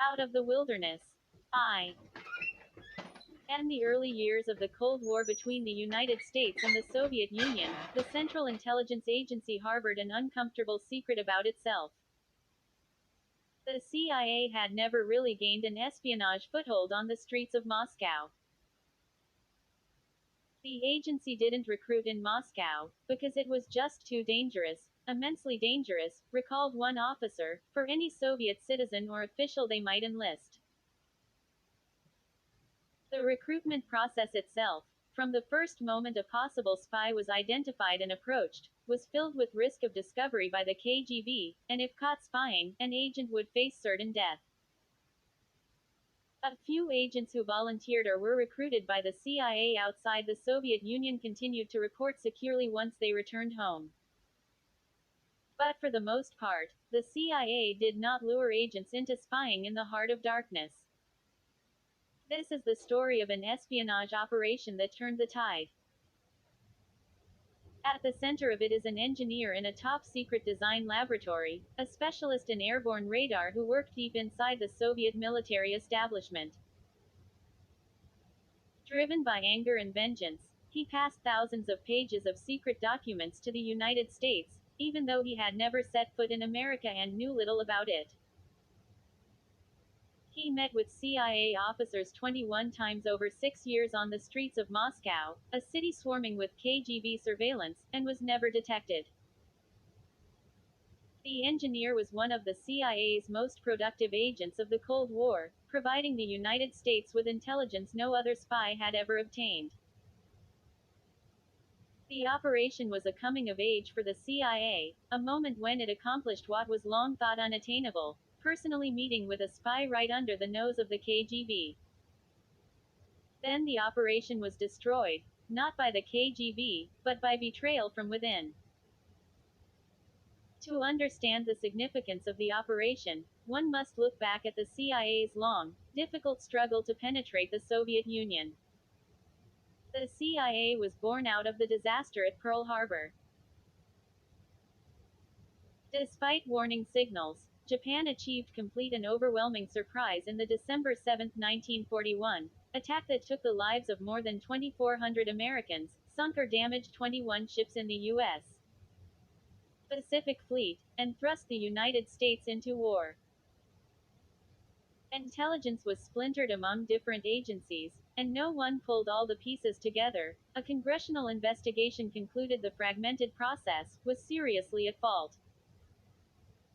Out of the Wilderness. I. In the early years of the Cold War between the United States and the Soviet Union, the Central Intelligence Agency harbored an uncomfortable secret about itself. The CIA had never really gained an espionage foothold on the streets of Moscow. The agency didn't recruit in Moscow, because it was just too dangerous, immensely dangerous, recalled one officer, for any Soviet citizen or official they might enlist. The recruitment process itself, from the first moment a possible spy was identified and approached, was filled with risk of discovery by the KGB, and if caught spying, an agent would face certain death. A few agents who volunteered or were recruited by the CIA outside the Soviet Union continued to report securely once they returned home. But for the most part, the CIA did not lure agents into spying in the heart of darkness. This is the story of an espionage operation that turned the tide. At the center of it is an engineer in a top-secret design laboratory, a specialist in airborne radar who worked deep inside the Soviet military establishment. Driven by anger and vengeance, he passed thousands of pages of secret documents to the United States, even though he had never set foot in America and knew little about it. He met with CIA officers 21 times over 6 years on the streets of Moscow, a city swarming with KGB surveillance, and was never detected. The engineer was one of the CIA's most productive agents of the Cold War, providing the United States with intelligence no other spy had ever obtained. The operation was a coming of age for the CIA, a moment when it accomplished what was long thought unattainable, personally meeting with a spy right under the nose of the KGB. Then the operation was destroyed, not by the KGB, but by betrayal from within. To understand the significance of the operation, one must look back at the CIA's long, difficult struggle to penetrate the Soviet Union. The CIA was born out of the disaster at Pearl Harbor. Despite warning signals, Japan achieved complete and overwhelming surprise in the December 7, 1941, attack that took the lives of more than 2,400 Americans, sunk or damaged 21 ships in the U.S. Pacific Fleet, and thrust the United States into war. Intelligence was splintered among different agencies, and no one pulled all the pieces together. A congressional investigation concluded the fragmented process was seriously at fault.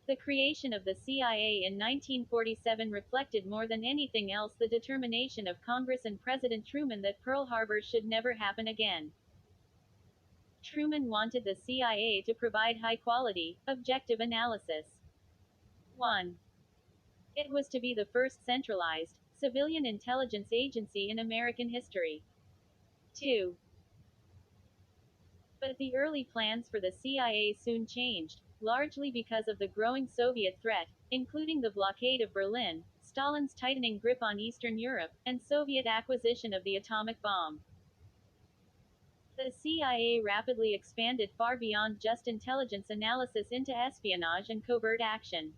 The creation of the CIA in 1947 reflected more than anything else the determination of Congress and President Truman that Pearl Harbor should never happen again. Truman wanted the CIA to provide high-quality, objective analysis. 1. It was to be the first centralized, civilian intelligence agency in American history. 2. But the early plans for the CIA soon changed, largely because of the growing Soviet threat, including the blockade of Berlin, Stalin's tightening grip on Eastern Europe, and Soviet acquisition of the atomic bomb. The CIA rapidly expanded far beyond just intelligence analysis into espionage and covert action.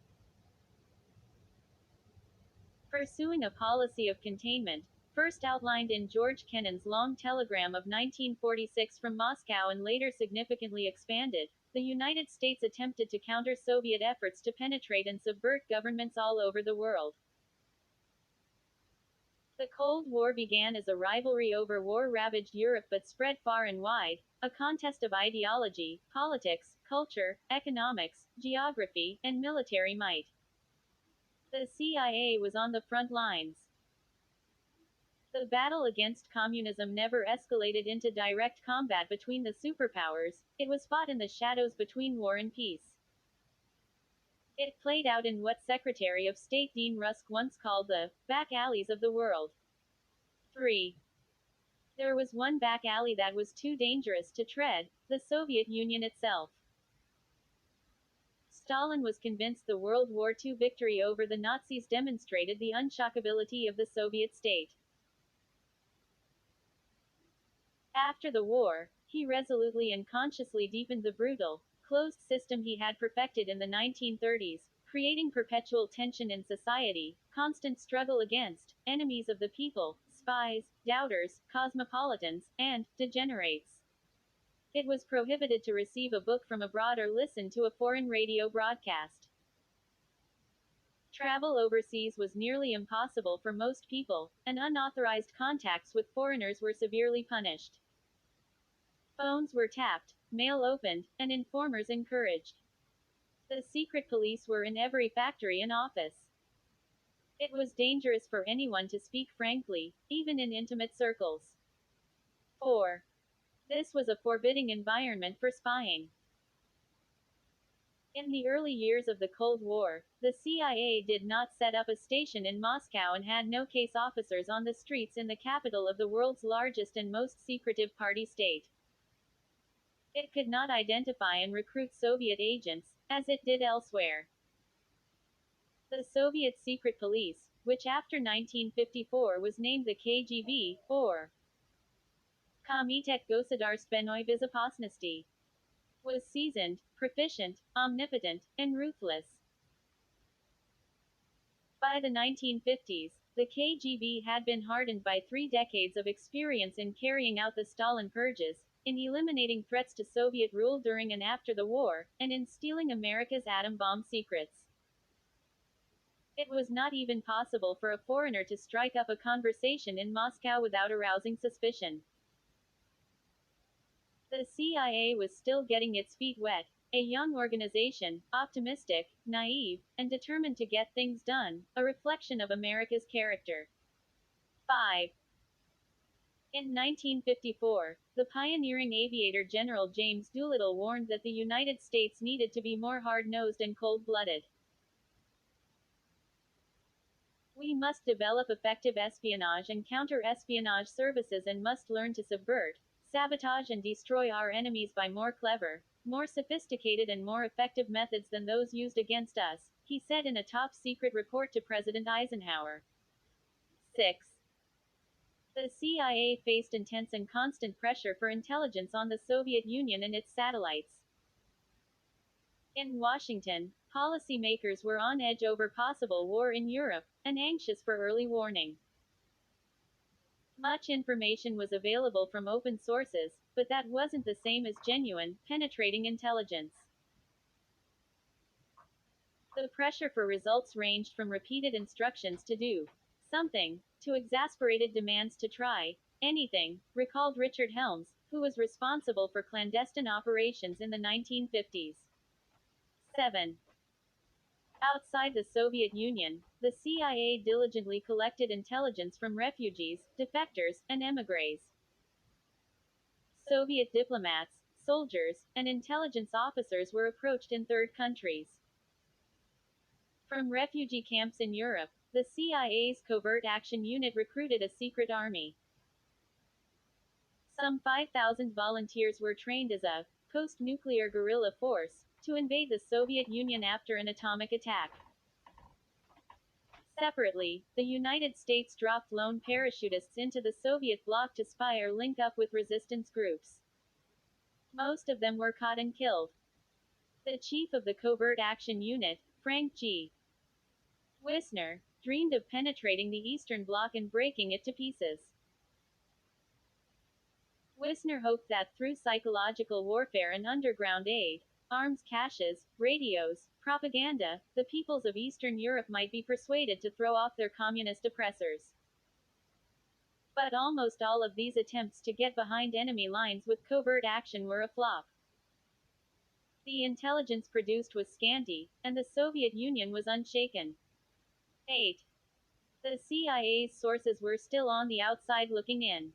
Pursuing a policy of containment, first outlined in George Kennan's long telegram of 1946 from Moscow and later significantly expanded, the United States attempted to counter Soviet efforts to penetrate and subvert governments all over the world. The Cold War began as a rivalry over war-ravaged Europe but spread far and wide, a contest of ideology, politics, culture, economics, geography, and military might. The CIA was on the front lines. The battle against communism never escalated into direct combat between the superpowers, it was fought in the shadows between war and peace. It played out in what Secretary of State Dean Rusk once called the back alleys of the world. 3. There was one back alley that was too dangerous to tread, the Soviet Union itself. Stalin was convinced the World War II victory over the Nazis demonstrated the unshockability of the Soviet state. After the war, he resolutely and consciously deepened the brutal, closed system he had perfected in the 1930s, creating perpetual tension in society, constant struggle against enemies of the people, spies, doubters, cosmopolitans, and degenerates. It was prohibited to receive a book from abroad or listen to a foreign radio broadcast. Travel overseas was nearly impossible for most people, and unauthorized contacts with foreigners were severely punished. Phones were tapped, mail opened, and informers encouraged. The secret police were in every factory and office. It was dangerous for anyone to speak frankly, even in intimate circles. 4. This was a forbidding environment for spying. In the early years of the Cold War, the CIA did not set up a station in Moscow and had no case officers on the streets in the capital of the world's largest and most secretive party state. It could not identify and recruit Soviet agents, as it did elsewhere. The Soviet secret police, which after 1954 was named the KGB, or Komitet Gosudarstvennoy Bezopasnosti, was seasoned, proficient, omnipotent, and ruthless. By the 1950s, the KGB had been hardened by 3 decades of experience in carrying out the Stalin purges, in eliminating threats to Soviet rule during and after the war, and in stealing America's atom bomb secrets. It was not even possible for a foreigner to strike up a conversation in Moscow without arousing suspicion. The CIA was still getting its feet wet, a young organization, optimistic, naive, and determined to get things done, a reflection of America's character. 5. In 1954, the pioneering aviator General James Doolittle warned that the United States needed to be more hard-nosed and cold-blooded. We must develop effective espionage and counter-espionage services and must learn to subvert, sabotage and destroy our enemies by more clever, more sophisticated and more effective methods than those used against us, he said in a top-secret report to President Eisenhower. 6. The CIA faced intense and constant pressure for intelligence on the Soviet Union and its satellites. In Washington, policymakers were on edge over possible war in Europe, and anxious for early warning. Much information was available from open sources, but that wasn't the same as genuine, penetrating intelligence. The pressure for results ranged from repeated instructions to do something, to exasperated demands to try anything, recalled Richard Helms, who was responsible for clandestine operations in the 1950s. 7. Outside the Soviet Union, the CIA diligently collected intelligence from refugees, defectors, and émigrés. Soviet diplomats, soldiers, and intelligence officers were approached in third countries. From refugee camps in Europe, the CIA's Covert Action Unit recruited a secret army. Some 5,000 volunteers were trained as a post-nuclear guerrilla force to invade the Soviet Union after an atomic attack. Separately, the United States dropped lone parachutists into the Soviet bloc to spy or link up with resistance groups. Most of them were caught and killed. The chief of the Covert Action Unit, Frank G. Wisner, dreamed of penetrating the Eastern Bloc and breaking it to pieces. Wisner hoped that through psychological warfare and underground aid, arms caches, radios, propaganda, the peoples of Eastern Europe might be persuaded to throw off their communist oppressors. But almost all of these attempts to get behind enemy lines with covert action were a flop. The intelligence produced was scanty, and the Soviet Union was unshaken. 8. The CIA's sources were still on the outside looking in.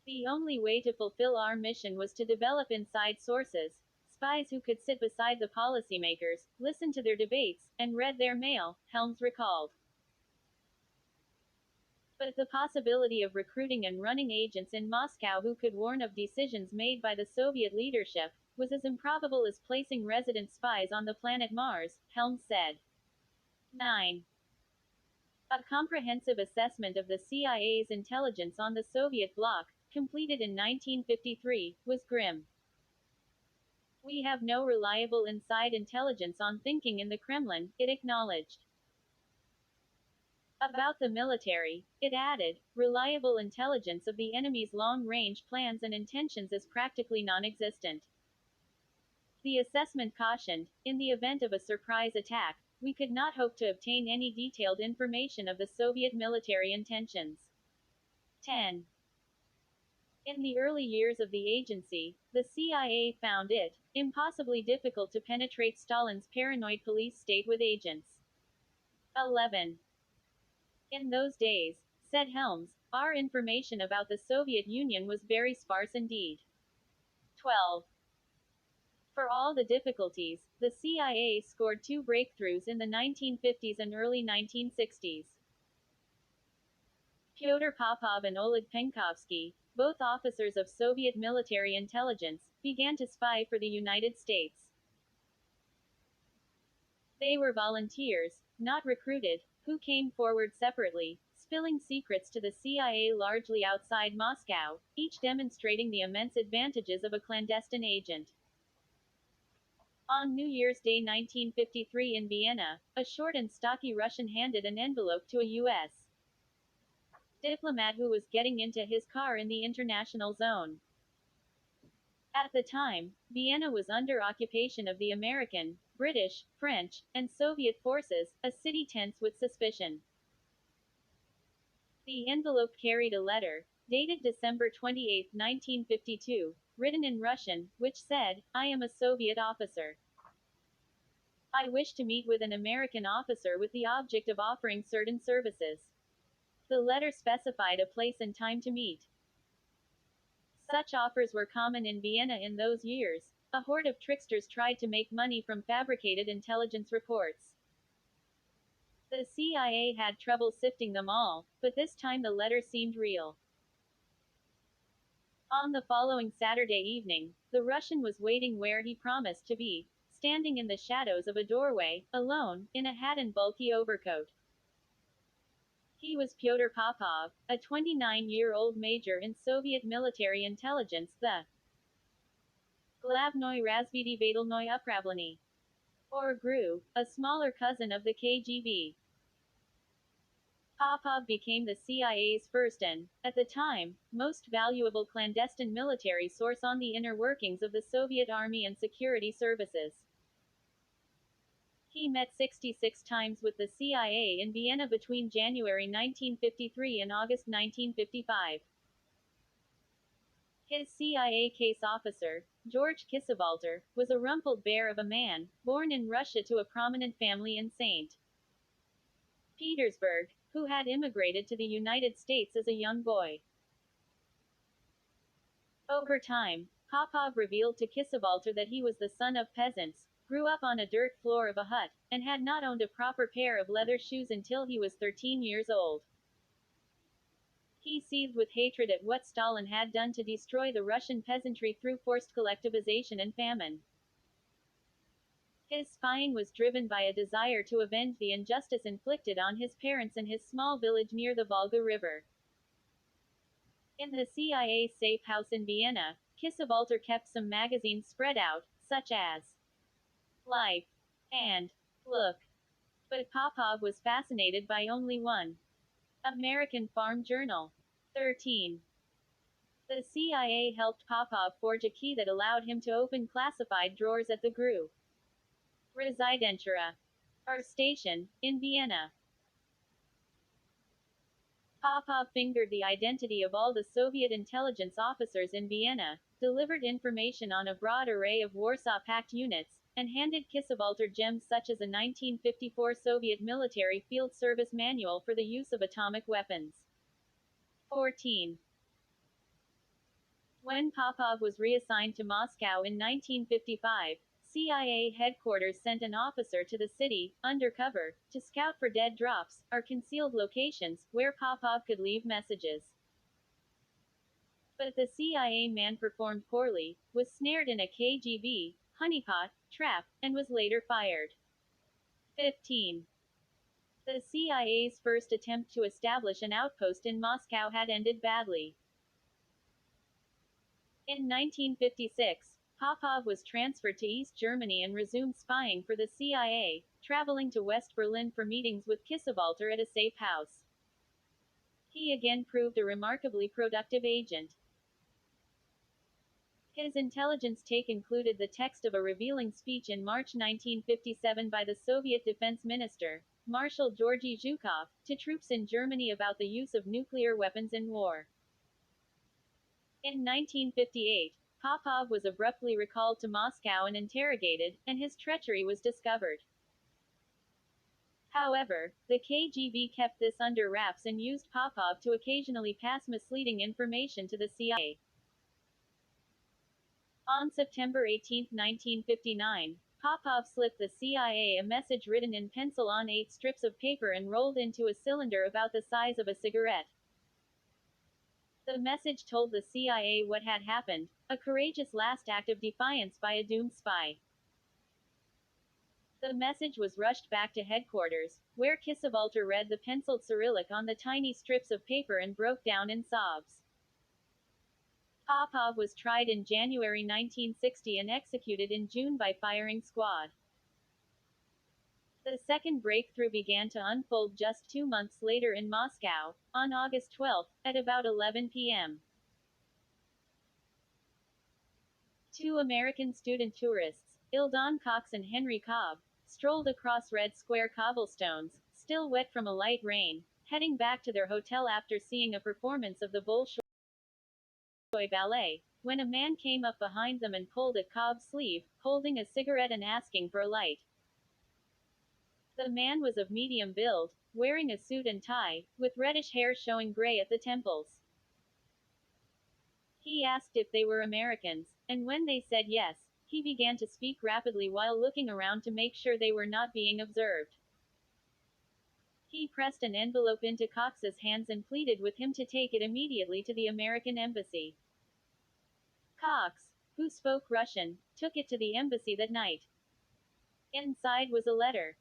The only way to fulfill our mission was to develop inside sources, spies who could sit beside the policymakers, listen to their debates, and read their mail, Helms recalled. But the possibility of recruiting and running agents in Moscow who could warn of decisions made by the Soviet leadership was as improbable as placing resident spies on the planet Mars, Helms said. 9. A comprehensive assessment of the CIA's intelligence on the Soviet bloc, completed in 1953, was grim. We have no reliable inside intelligence on thinking in the Kremlin, it acknowledged. About the military, it added, reliable intelligence of the enemy's long-range plans and intentions is practically non-existent. The assessment cautioned, in the event of a surprise attack, we could not hope to obtain any detailed information of the Soviet military intentions. 10. In the early years of the agency, the CIA found it impossibly difficult to penetrate Stalin's paranoid police state with agents. 11. In those days, said Helms, our information about the Soviet Union was very sparse indeed. 12. For all the difficulties, the CIA scored two breakthroughs in the 1950s and early 1960s. Pyotr Popov and Oleg Penkovsky, both officers of Soviet military intelligence, began to spy for the United States. They were volunteers, not recruited, who came forward separately, spilling secrets to the CIA largely outside Moscow, each demonstrating the immense advantages of a clandestine agent. On New Year's Day 1953 in Vienna, a short and stocky Russian handed an envelope to a U.S. diplomat who was getting into his car in the international zone. At the time, Vienna was under occupation of the American, British, French, and Soviet forces, a city tense with suspicion. The envelope carried a letter, dated December 28, 1952, written in Russian, which said, I am a Soviet officer. I wish to meet with an American officer with the object of offering certain services. The letter specified a place and time to meet. Such offers were common in Vienna in those years. A horde of tricksters tried to make money from fabricated intelligence reports. The CIA had trouble sifting them all, but this time the letter seemed real. On the following Saturday evening, the Russian was waiting where he promised to be, standing in the shadows of a doorway, alone, in a hat and bulky overcoat. He was Pyotr Popov, a 29-year-old major in Soviet military intelligence, the Glavnoy razvedivatelnoy upravlenie, or GRU, a smaller cousin of the KGB. Popov became the CIA's first and, at the time, most valuable clandestine military source on the inner workings of the Soviet Army and security services. He met 66 times with the CIA in Vienna between January 1953 and August 1955. His CIA case officer, George Kissewalter, was a rumpled bear of a man, born in Russia to a prominent family in St. Petersburg, who had immigrated to the United States as a young boy. Over time, Popov revealed to Kissewalter that he was the son of peasants, grew up on a dirt floor of a hut, and had not owned a proper pair of leather shoes until he was 13 years old. He seethed with hatred at what Stalin had done to destroy the Russian peasantry through forced collectivization and famine. His spying was driven by a desire to avenge the injustice inflicted on his parents and his small village near the Volga River. In the CIA safe house in Vienna, Kissewalter kept some magazines spread out, such as Life and Look. But Popov was fascinated by only one. American Farm Journal. 13. The CIA helped Popov forge a key that allowed him to open classified drawers at the GRU Residentura, or station, in Vienna. Popov fingered the identity of all the Soviet intelligence officers in Vienna, delivered information on a broad array of Warsaw Pact units, and handed Kissewalter gems such as a 1954 Soviet military field service manual for the use of atomic weapons. 14. When Popov was reassigned to Moscow in 1955, CIA headquarters sent an officer to the city, undercover, to scout for dead drops, or concealed locations, where Popov could leave messages. But the CIA man performed poorly, was snared in a KGB honeypot trap, and was later fired. 15. The CIA's first attempt to establish an outpost in Moscow had ended badly. In 1956, Popov was transferred to East Germany and resumed spying for the CIA, traveling to West Berlin for meetings with Kiesewetter at a safe house. He again proved a remarkably productive agent. His intelligence take included the text of a revealing speech in March 1957 by the Soviet Defense Minister, Marshal Georgy Zhukov, to troops in Germany about the use of nuclear weapons in war. In 1958, Popov was abruptly recalled to Moscow and interrogated, and his treachery was discovered. However, the KGB kept this under wraps and used Popov to occasionally pass misleading information to the CIA. On September 18, 1959, Popov slipped the CIA a message written in pencil on 8 strips of paper and rolled into a cylinder about the size of a cigarette. The message told the CIA what had happened, a courageous last act of defiance by a doomed spy. The message was rushed back to headquarters, where Kiesewetter read the penciled Cyrillic on the tiny strips of paper and broke down in sobs. Popov was tried in January 1960 and executed in June by firing squad. The second breakthrough began to unfold just 2 months later in Moscow, on August 12, at about 11 p.m. Two American student tourists, Eldon Cox and Henry Cobb, strolled across Red Square cobblestones, still wet from a light rain, heading back to their hotel after seeing a performance of the Bolshoi Ballet, when a man came up behind them and pulled at Cobb's sleeve, holding a cigarette and asking for a light. The man was of medium build, wearing a suit and tie, with reddish hair showing gray at the temples. He asked if they were Americans, and when they said yes, he began to speak rapidly while looking around to make sure they were not being observed. He pressed an envelope into Cox's hands and pleaded with him to take it immediately to the American embassy. Cox, who spoke Russian, took it to the embassy that night. Inside was a letter.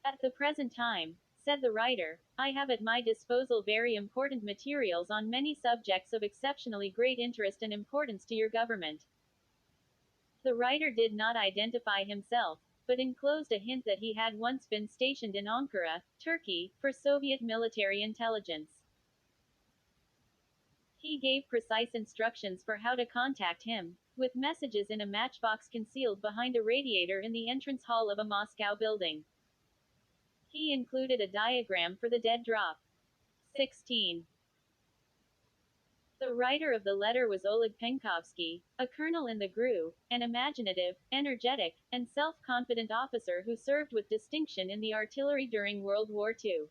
At the present time, said the writer, I have at my disposal very important materials on many subjects of exceptionally great interest and importance to your government. The writer did not identify himself, but enclosed a hint that he had once been stationed in Ankara, Turkey, for Soviet military intelligence. He gave precise instructions for how to contact him, with messages in a matchbox concealed behind a radiator in the entrance hall of a Moscow building. He included a diagram for the dead drop. 16. The writer of the letter was Oleg Penkovsky, a colonel in the GRU, an imaginative, energetic, and self-confident officer who served with distinction in the artillery during World War II.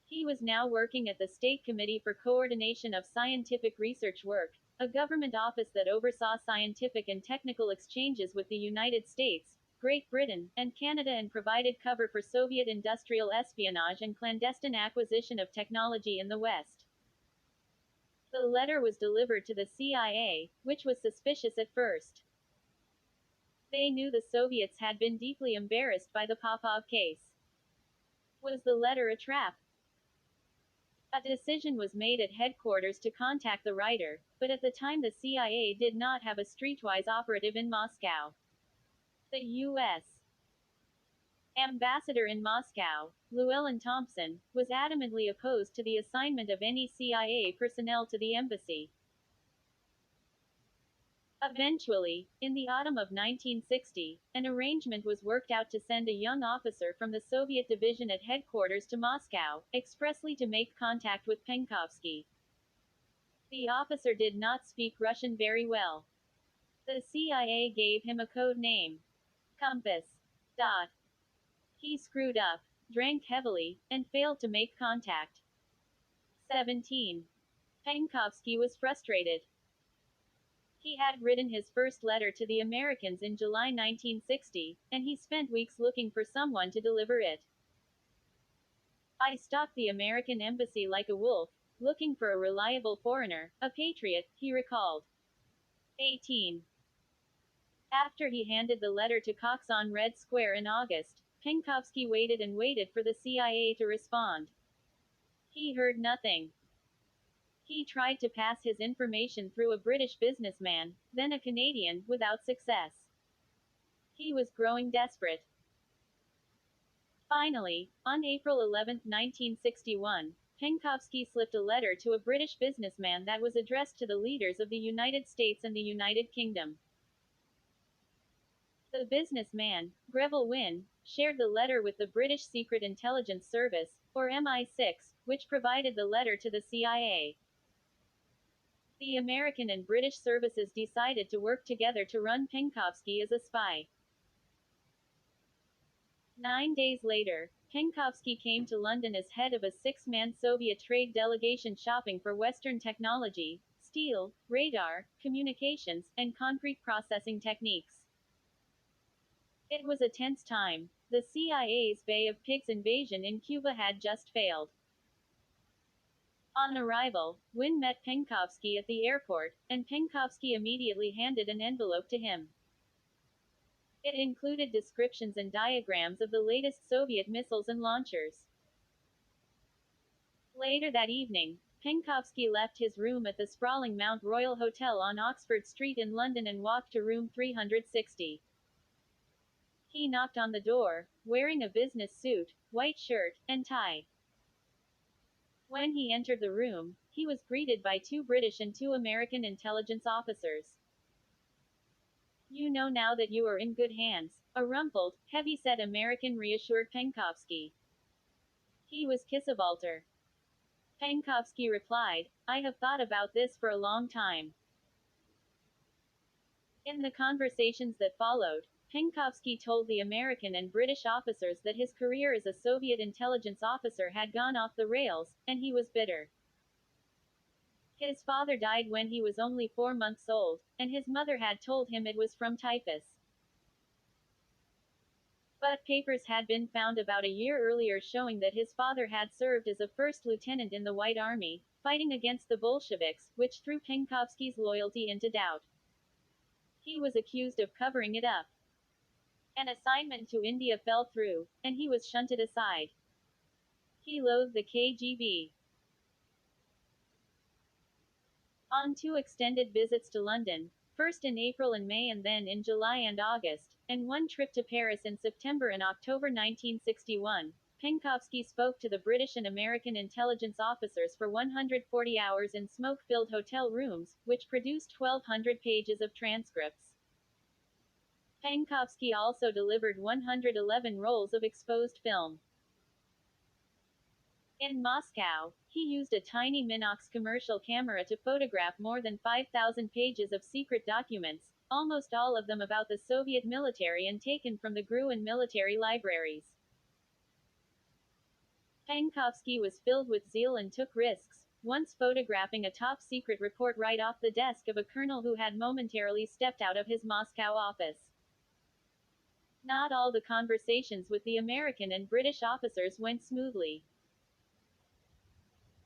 He was now working at the State Committee for Coordination of Scientific Research Work, a government office that oversaw scientific and technical exchanges with the United States, Great Britain, and Canada and provided cover for Soviet industrial espionage and clandestine acquisition of technology in the West. The letter was delivered to the CIA, which was suspicious at first. They knew the Soviets had been deeply embarrassed by the Popov case. Was the letter a trap? A decision was made at headquarters to contact the writer, but at the time the CIA did not have a streetwise operative in Moscow. The U.S. ambassador in Moscow, Llewellyn Thompson, was adamantly opposed to the assignment of any CIA personnel to the embassy. Eventually, in the autumn of 1960, an arrangement was worked out to send a young officer from the Soviet division at headquarters to Moscow, expressly to make contact with Penkovsky. The officer did not speak Russian very well. The CIA gave him a code name. Compass. He screwed up, drank heavily, and failed to make contact. 17. Penkovsky was frustrated. He had written his first letter to the Americans in July 1960, and he spent weeks looking for someone to deliver it. I stalked the American embassy like a wolf, looking for a reliable foreigner, a patriot, he recalled. 18. After he handed the letter to Cox on Red Square in August, Penkovsky waited and waited for the CIA to respond. He heard nothing. He tried to pass his information through a British businessman, then a Canadian, without success. He was growing desperate. Finally, on April 11, 1961, Penkovsky slipped a letter to a British businessman that was addressed to the leaders of the United States and the United Kingdom. The businessman, Greville Wynne, shared the letter with the British Secret Intelligence Service, or MI6, which provided the letter to the CIA. The American and British services decided to work together to run Penkovsky as a spy. 9 days later, Penkovsky came to London as head of a six-man Soviet trade delegation shopping for Western technology, steel, radar, communications, and concrete processing techniques. It was a tense time. The CIA's Bay of Pigs invasion in Cuba had just failed. On arrival, Wynne met Penkovsky at the airport, and Penkovsky immediately handed an envelope to him. It included descriptions and diagrams of the latest Soviet missiles and launchers. Later that evening, Penkovsky left his room at the sprawling Mount Royal Hotel on Oxford Street in London and walked to room 360. He knocked on the door, wearing a business suit, white shirt, and tie. When he entered the room, he was greeted by two British and two American intelligence officers. "You know now that you are in good hands," a rumpled, heavy-set American reassured Penkovsky. He was Kiesewetter. Penkovsky replied, "I have thought about this for a long time." In the conversations that followed, Penkovsky told the American and British officers that his career as a Soviet intelligence officer had gone off the rails, and he was bitter. His father died when he was only 4 months old, and his mother had told him it was from typhus. But papers had been found about a year earlier showing that his father had served as a first lieutenant in the White Army, fighting against the Bolsheviks, which threw Penkovsky's loyalty into doubt. He was accused of covering it up. An assignment to India fell through, and he was shunted aside. He loathed the KGB. On 2 extended visits to London, first in April and May and then in July and August, and 1 trip to Paris in September and October 1961, Penkovsky spoke to the British and American intelligence officers for 140 hours in smoke-filled hotel rooms, which produced 1,200 pages of transcripts. Penkovsky also delivered 111 rolls of exposed film. In Moscow, he used a tiny Minox commercial camera to photograph more than 5,000 pages of secret documents, almost all of them about the Soviet military and taken from the GRU and military libraries. Penkovsky was filled with zeal and took risks, once photographing a top-secret report right off the desk of a colonel who had momentarily stepped out of his Moscow office. Not all the conversations with the American and British officers went smoothly.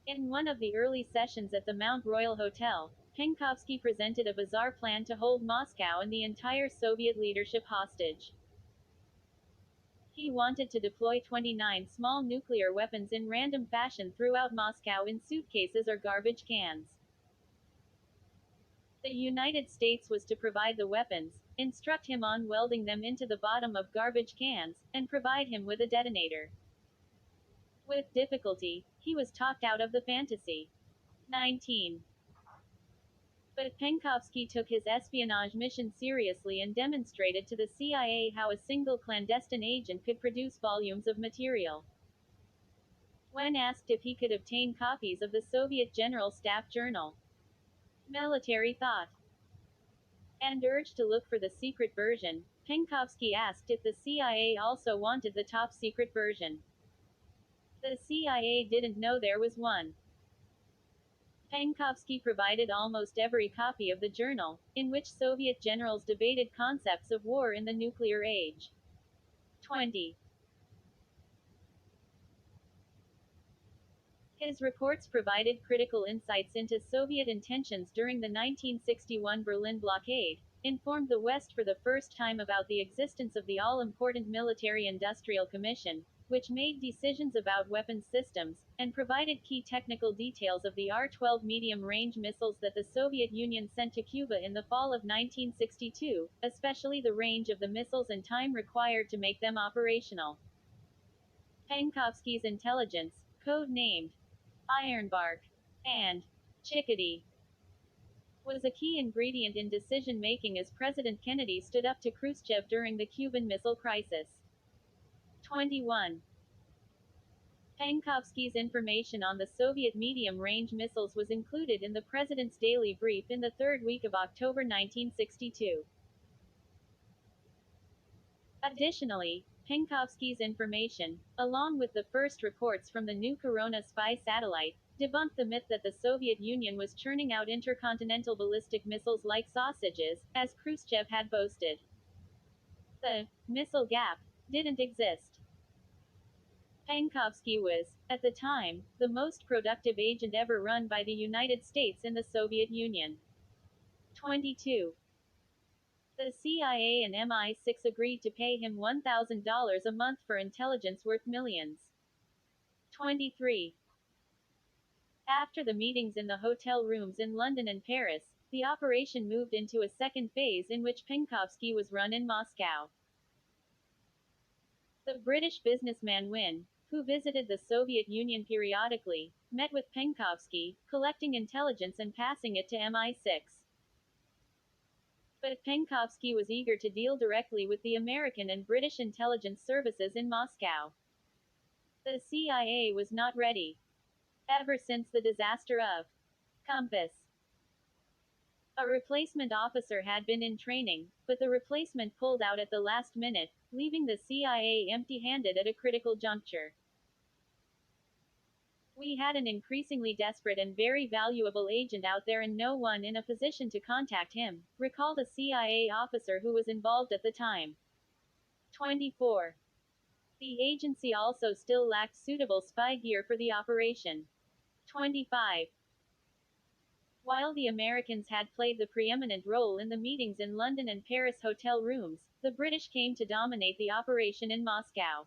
In one of the early sessions at the Mount Royal Hotel, Penkovsky presented a bizarre plan to hold Moscow and the entire Soviet leadership hostage. He wanted to deploy 29 small nuclear weapons in random fashion throughout Moscow in suitcases or garbage cans. The United States was to provide the weapons, instruct him on welding them into the bottom of garbage cans, and provide him with a detonator. With difficulty, he was talked out of the fantasy. 19. But Penkovsky took his espionage mission seriously and demonstrated to the CIA how a single clandestine agent could produce volumes of material. When asked if he could obtain copies of the Soviet General Staff Journal, Military Thought, and urged to look for the secret version, Penkovsky asked if the CIA also wanted the top secret version. The CIA didn't know there was one. Penkovsky provided almost every copy of the journal, in which Soviet generals debated concepts of war in the nuclear age. 20. His reports provided critical insights into Soviet intentions during the 1961 Berlin blockade, informed the West for the first time about the existence of the all-important Military Industrial Commission, which made decisions about weapons systems, and provided key technical details of the R-12 medium-range missiles that the Soviet Union sent to Cuba in the fall of 1962, especially the range of the missiles and time required to make them operational. Penkovsky's intelligence, code-named Ironbark and Chickadee, was a key ingredient in decision-making as President Kennedy stood up to Khrushchev during the Cuban Missile Crisis. 21. Penkovsky's information on the Soviet medium-range missiles was included in the President's daily brief in the third week of October 1962. Additionally, Penkovsky's information, along with the first reports from the New Corona spy satellite, debunked the myth that the Soviet Union was churning out intercontinental ballistic missiles like sausages, as Khrushchev had boasted. The missile gap didn't exist. Penkovsky was, at the time, the most productive agent ever run by the United States in the Soviet Union. 22. The CIA and MI6 agreed to pay him $1,000 a month for intelligence worth millions. 23. After the meetings in the hotel rooms in London and Paris, the operation moved into a second phase in which Penkovsky was run in Moscow. The British businessman Wynne, who visited the Soviet Union periodically, met with Penkovsky, collecting intelligence and passing it to MI6. But Penkovsky was eager to deal directly with the American and British intelligence services in Moscow. The CIA was not ready. Ever since the disaster of Compass, a replacement officer had been in training, but the replacement pulled out at the last minute, leaving the CIA empty-handed at a critical juncture. We had an increasingly desperate and very valuable agent out there and no one in a position to contact him, recalled a CIA officer who was involved at the time. 24. The agency also still lacked suitable spy gear for the operation. 25. While the Americans had played the preeminent role in the meetings in London and Paris hotel rooms, the British came to dominate the operation in Moscow.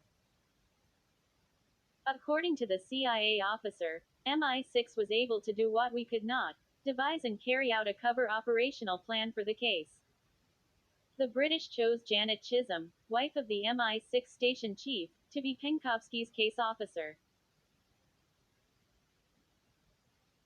According to the CIA officer, MI6 was able to do what we could not: devise and carry out a cover operational plan for the case. The British chose Janet Chisholm, wife of the MI6 station chief, to be Penkovsky's case officer.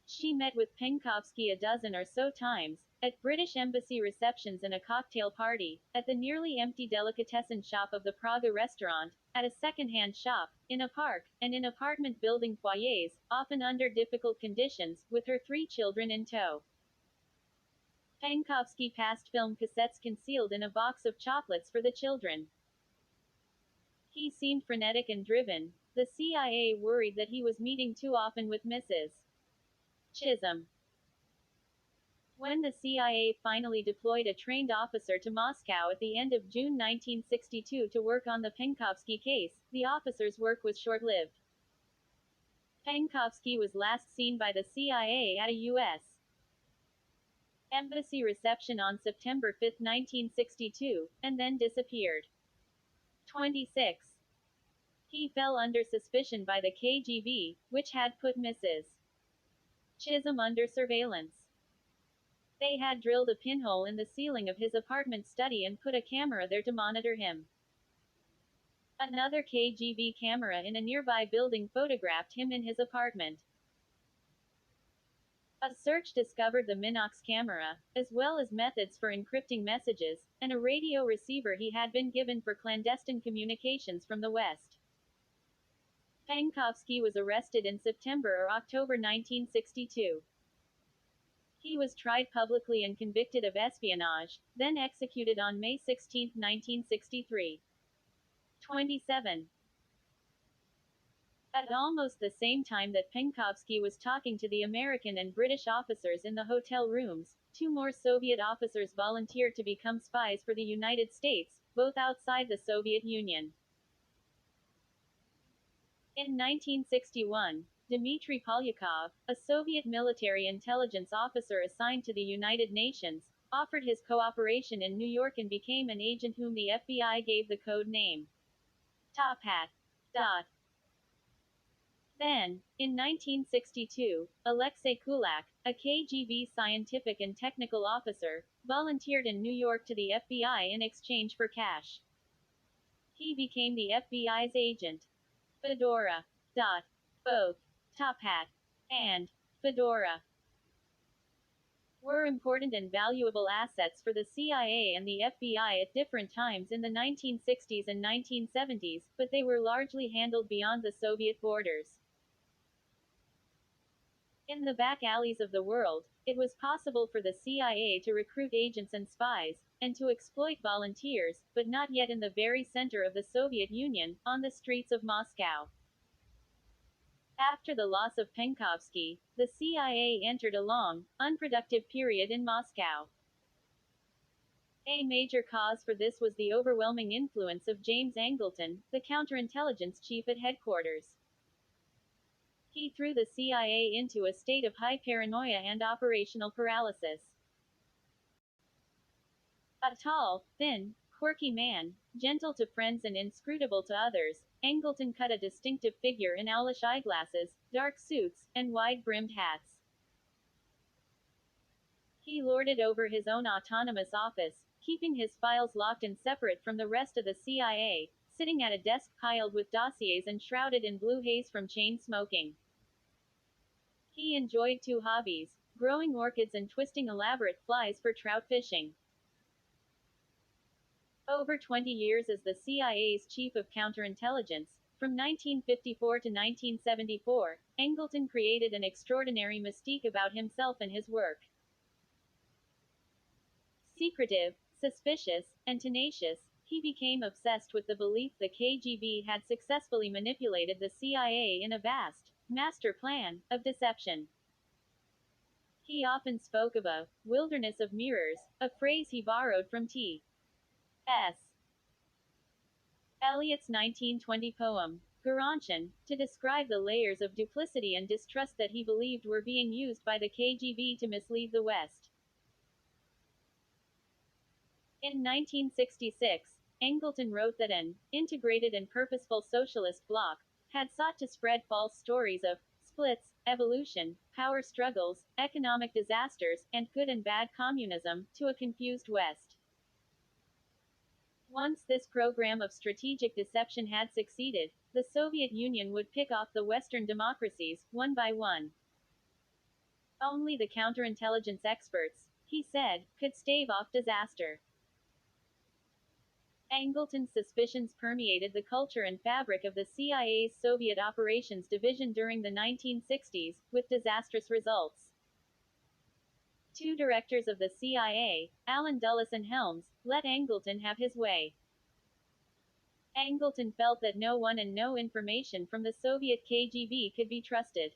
She met with Penkovsky a dozen or so times, at British embassy receptions and a cocktail party, at the nearly empty delicatessen shop of the Praga restaurant, at a second-hand shop, in a park, and in apartment building foyers, often under difficult conditions, with her 3 children in tow. Penkovsky passed film cassettes concealed in a box of chocolates for the children. He seemed frenetic and driven. The CIA worried that he was meeting too often with Mrs. Chisholm. When the CIA finally deployed a trained officer to Moscow at the end of June 1962 to work on the Penkovsky case, the officer's work was short-lived. Penkovsky was last seen by the CIA at a U.S. embassy reception on September 5, 1962, and then disappeared. 26. He fell under suspicion by the KGB, which had put Mrs. Chisholm under surveillance. They had drilled a pinhole in the ceiling of his apartment study and put a camera there to monitor him. Another KGB camera in a nearby building photographed him in his apartment. A search discovered the Minox camera, as well as methods for encrypting messages, and a radio receiver he had been given for clandestine communications from the West. Penkovsky was arrested in September or October 1962. He was tried publicly and convicted of espionage, then executed on May 16, 1963. 27. At almost the same time that Penkovsky was talking to the American and British officers in the hotel rooms, 2 more Soviet officers volunteered to become spies for the United States, both outside the Soviet Union. In 1961, Dmitry Polyakov, a Soviet military intelligence officer assigned to the United Nations, offered his cooperation in New York and became an agent whom the FBI gave the code name Top Hat. Then, in 1962, Alexei Kulak, a KGB scientific and technical officer, volunteered in New York to the FBI in exchange for cash. He became the FBI's agent. Fedora. Both Top Hat and Fedora were important and valuable assets for the CIA and the FBI at different times in the 1960s and 1970s, but they were largely handled beyond the Soviet borders. In the back alleys of the world, it was possible for the CIA to recruit agents and spies, and to exploit volunteers, but not yet in the very center of the Soviet Union, on the streets of Moscow. After the loss of Penkovsky, the CIA entered a long, unproductive period in Moscow. A major cause for this was the overwhelming influence of James Angleton, the counterintelligence chief at headquarters. He threw the CIA into a state of high paranoia and operational paralysis. A tall, thin, quirky man, gentle to friends and inscrutable to others, Angleton cut a distinctive figure in owlish eyeglasses, dark suits, and wide-brimmed hats. He lorded over his own autonomous office, keeping his files locked and separate from the rest of the CIA, sitting at a desk piled with dossiers and shrouded in blue haze from chain smoking. He enjoyed two hobbies: growing orchids and twisting elaborate flies for trout fishing. Over 20 years as the CIA's chief of counterintelligence, from 1954 to 1974, Angleton created an extraordinary mystique about himself and his work. Secretive, suspicious, and tenacious, he became obsessed with the belief the KGB had successfully manipulated the CIA in a vast, master plan of deception. He often spoke of a wilderness of mirrors, a phrase he borrowed from T.S. Eliot's 1920 poem, Garantian, to describe the layers of duplicity and distrust that he believed were being used by the KGB to mislead the West. In 1966, Angleton wrote that an integrated and purposeful socialist bloc had sought to spread false stories of splits, evolution, power struggles, economic disasters, and good and bad communism to a confused West. Once this program of strategic deception had succeeded, the Soviet Union would pick off the Western democracies, one by one. Only the counterintelligence experts, he said, could stave off disaster. Angleton's suspicions permeated the culture and fabric of the CIA's Soviet Operations Division during the 1960s, with disastrous results. Two directors of the CIA, Allen Dulles and Helms, let Angleton have his way. Angleton felt that no one and no information from the Soviet KGB could be trusted.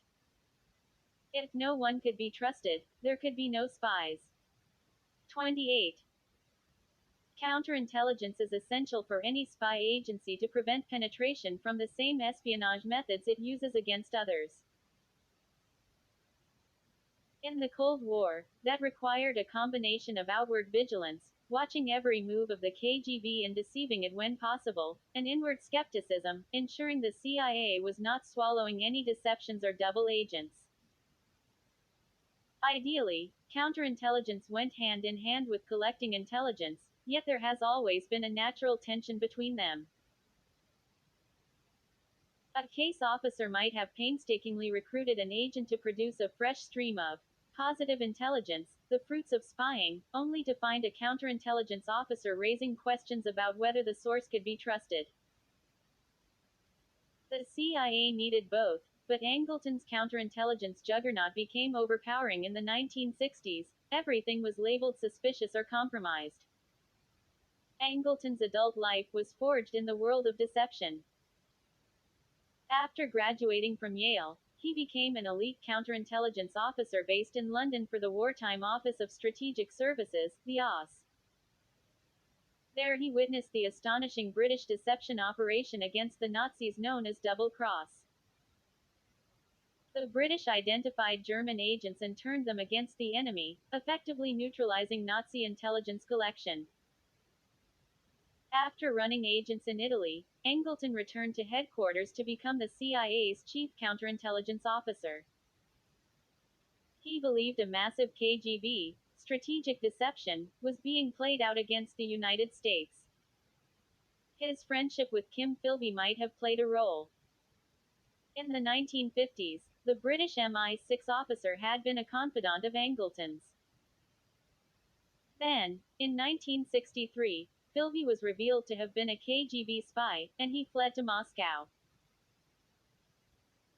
If no one could be trusted, there could be no spies. 28. Counterintelligence is essential for any spy agency to prevent penetration from the same espionage methods it uses against others. In the Cold War, that required a combination of outward vigilance, watching every move of the KGB and deceiving it when possible, and inward skepticism, ensuring the CIA was not swallowing any deceptions or double agents. Ideally, counterintelligence went hand in hand with collecting intelligence, yet there has always been a natural tension between them. A case officer might have painstakingly recruited an agent to produce a fresh stream of positive intelligence, the fruits of spying, only to find a counterintelligence officer raising questions about whether the source could be trusted. The CIA needed both, but Angleton's counterintelligence juggernaut became overpowering in the 1960s. Everything was labeled suspicious or compromised. Angleton's adult life was forged in the world of deception. After graduating from Yale, he became an elite counterintelligence officer based in London for the Wartime Office of Strategic Services, the OSS. There he witnessed the astonishing British deception operation against the Nazis known as Double Cross. The British identified German agents and turned them against the enemy, effectively neutralizing Nazi intelligence collection. After running agents in Italy, Angleton returned to headquarters to become the CIA's chief counterintelligence officer. He believed a massive KGB strategic deception was being played out against the United States. His friendship with Kim Philby might have played a role. In the 1950s, the British MI6 officer had been a confidant of Angleton's. Then, in 1963, Philby was revealed to have been a KGB spy, and he fled to Moscow.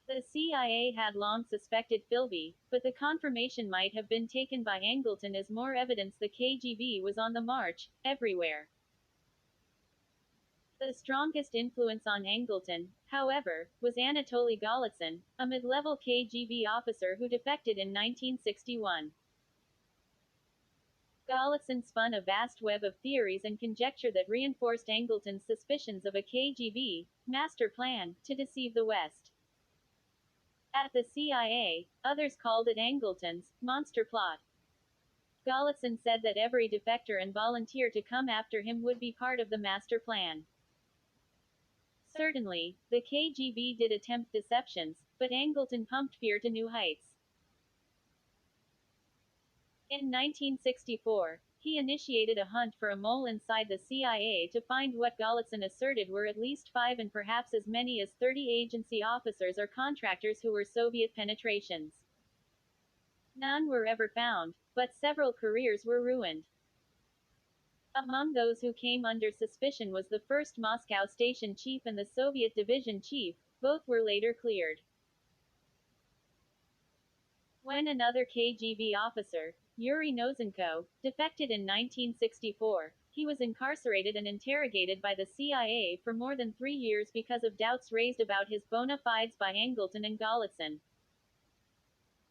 The CIA had long suspected Philby, but the confirmation might have been taken by Angleton as more evidence the KGB was on the march, everywhere. The strongest influence on Angleton, however, was Anatoly Golitsyn, a mid-level KGB officer who defected in 1961. Golitsyn spun a vast web of theories and conjecture that reinforced Angleton's suspicions of a KGB master plan to deceive the West. At the CIA, others called it Angleton's monster plot. Golitsyn said that every defector and volunteer to come after him would be part of the master plan. Certainly, the KGB did attempt deceptions, but Angleton pumped fear to new heights. In 1964, he initiated a hunt for a mole inside the CIA to find what Golitsyn asserted were at least 5 and perhaps as many as 30 agency officers or contractors who were Soviet penetrations. None were ever found, but several careers were ruined. Among those who came under suspicion was the first Moscow station chief and the Soviet division chief. Both were later cleared. When another KGB officer, Yuri Nosenko, defected in 1964, he was incarcerated and interrogated by the CIA for more than 3 years because of doubts raised about his bona fides by Angleton and Golitsyn.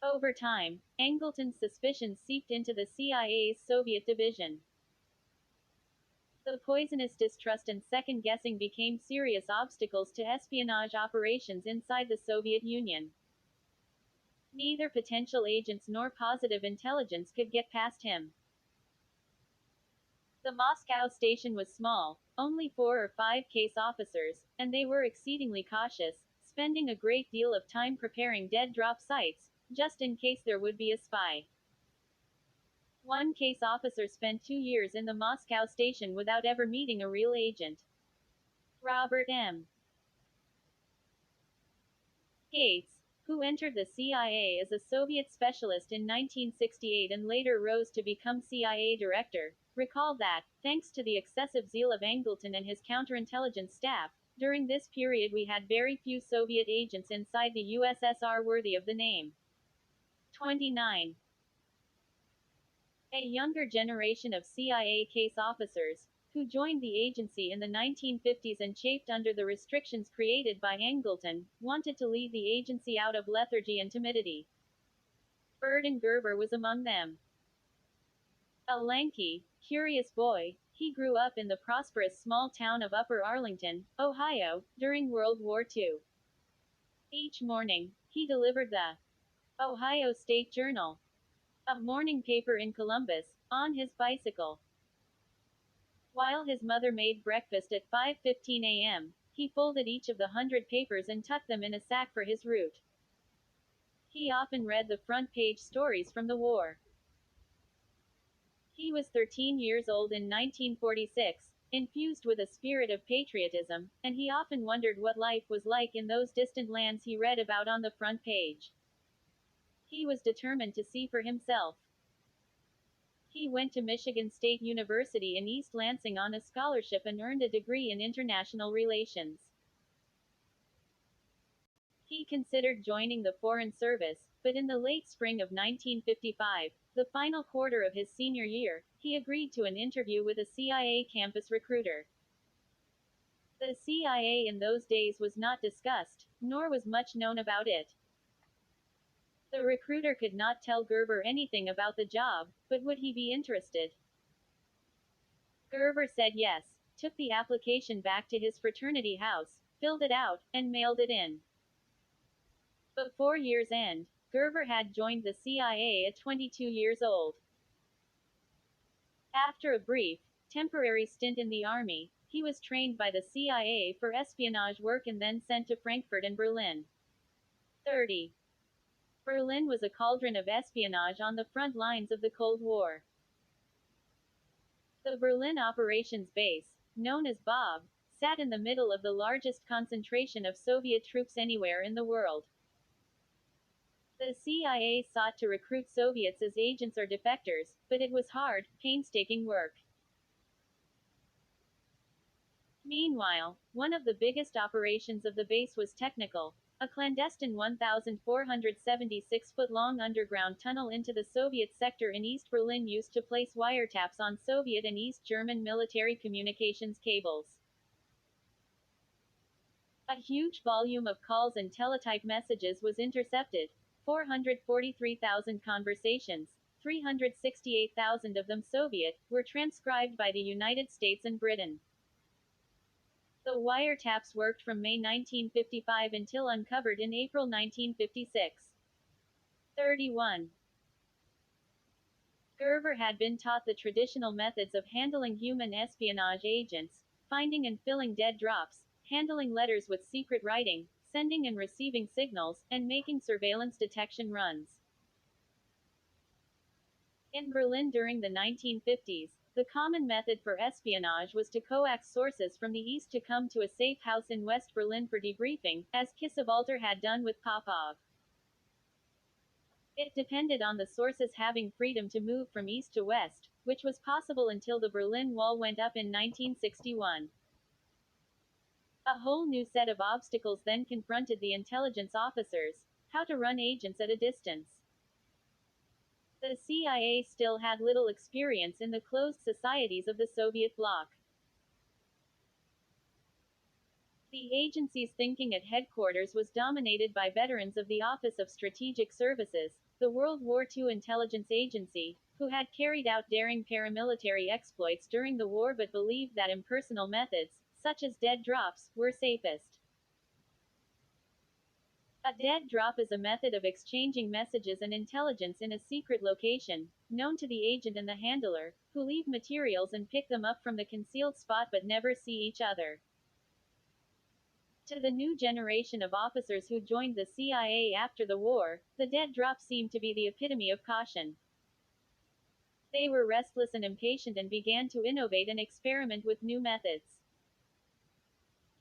Over time, Angleton's suspicions seeped into the CIA's Soviet division. The poisonous distrust and second-guessing became serious obstacles to espionage operations inside the Soviet Union. Neither potential agents nor positive intelligence could get past him. The Moscow station was small, only 4 or 5 case officers, and they were exceedingly cautious, spending a great deal of time preparing dead drop sites, just in case there would be a spy. One case officer spent 2 years in the Moscow station without ever meeting a real agent. Robert M. Gates, who entered the CIA as a Soviet specialist in 1968 and later rose to become CIA director, recalled that, thanks to the excessive zeal of Angleton and his counterintelligence staff, during this period we had very few Soviet agents inside the USSR worthy of the name. 29. A younger generation of CIA case officers, who joined the agency in the 1950s and chafed under the restrictions created by Angleton, wanted to lead the agency out of lethargy and timidity. Burton Gerber was among them. A lanky, curious boy, he grew up in the prosperous small town of Upper Arlington, Ohio, during World War II. Each morning, he delivered the Ohio State Journal, a morning paper in Columbus, on his bicycle. While his mother made breakfast at 5:15 a.m., he folded each of the 100 papers and tucked them in a sack for his route. He often read the front-page stories from the war. He was 13 years old in 1946, infused with a spirit of patriotism, and he often wondered what life was like in those distant lands he read about on the front page. He was determined to see for himself. He went to Michigan State University in East Lansing on a scholarship and earned a degree in international relations. He considered joining the Foreign Service, but in the late spring of 1955, the final quarter of his senior year, he agreed to an interview with a CIA campus recruiter. The CIA in those days was not discussed, nor was much known about it. The recruiter could not tell Gerber anything about the job, but would he be interested? Gerber said yes, took the application back to his fraternity house, filled it out, and mailed it in. Before year's end, Gerber had joined the CIA at 22 years old. After a brief, temporary stint in the Army, He was trained by the CIA for espionage work and then sent to Frankfurt and Berlin. 30. Berlin was a cauldron of espionage on the front lines of the Cold War. The Berlin Operations Base, known as BOB, sat in the middle of the largest concentration of Soviet troops anywhere in the world. The CIA sought to recruit Soviets as agents or defectors, but it was hard, painstaking work. Meanwhile, one of the biggest operations of the base was technical. A clandestine 1,476-foot-long underground tunnel into the Soviet sector in East Berlin used to place wiretaps on Soviet and East German military communications cables. A huge volume of calls and teletype messages was intercepted. 443,000 conversations, 368,000 of them Soviet, were transcribed by the United States and Britain. The wiretaps worked from May 1955 until uncovered in April 1956. 31. Gerver had been taught the traditional methods of handling human espionage agents, finding and filling dead drops, handling letters with secret writing, sending and receiving signals, and making surveillance detection runs. In Berlin during the 1950s, the common method for espionage was to coax sources from the east to come to a safe house in West Berlin for debriefing, as Kiesewetter had done with Popov. It depended on the sources having freedom to move from east to west, which was possible until the Berlin Wall went up in 1961. A whole new set of obstacles then confronted the intelligence officers: how to run agents at a distance. The CIA still had little experience in the closed societies of the Soviet bloc. The agency's thinking at headquarters was dominated by veterans of the Office of Strategic Services, the World War II intelligence agency, who had carried out daring paramilitary exploits during the war but believed that impersonal methods, such as dead drops, were safest. A dead drop is a method of exchanging messages and intelligence in a secret location, known to the agent and the handler, who leave materials and pick them up from the concealed spot but never see each other. To the new generation of officers who joined the CIA after the war, the dead drop seemed to be the epitome of caution. They were restless and impatient and began to innovate and experiment with new methods.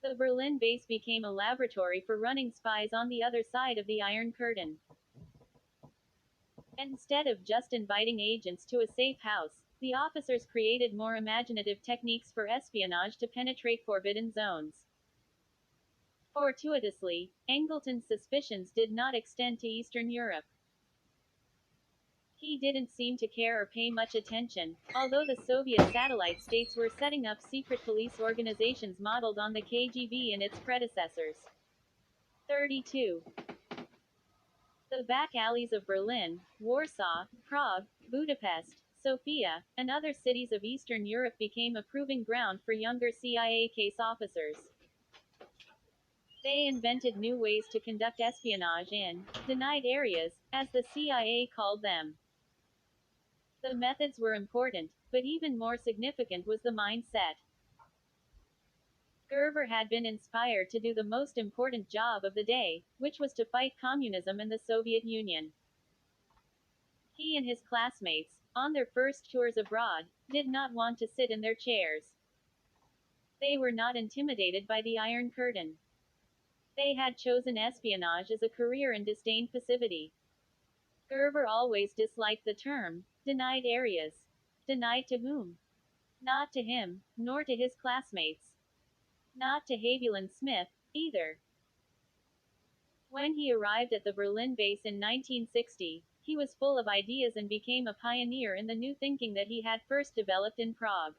The Berlin base became a laboratory for running spies on the other side of the Iron Curtain. Instead of just inviting agents to a safe house, the officers created more imaginative techniques for espionage to penetrate forbidden zones. Fortuitously, Angleton's suspicions did not extend to Eastern Europe. He didn't seem to care or pay much attention, although the Soviet satellite states were setting up secret police organizations modeled on the KGB and its predecessors. 32. The back alleys of Berlin, Warsaw, Prague, Budapest, Sofia, and other cities of Eastern Europe became a proving ground for younger CIA case officers. They invented new ways to conduct espionage in denied areas, as the CIA called them. The methods were important, but even more significant was the mindset. Gerver had been inspired to do the most important job of the day, which was to fight communism and the Soviet Union. He and his classmates, on their first tours abroad, did not want to sit in their chairs. They were not intimidated by the Iron Curtain. They had chosen espionage as a career and disdained passivity. Gerver always disliked the term denied areas. Denied to whom? Not to him, nor to his classmates. Not to Haviland Smith, either. When he arrived at the Berlin base in 1960, he was full of ideas and became a pioneer in the new thinking that he had first developed in Prague.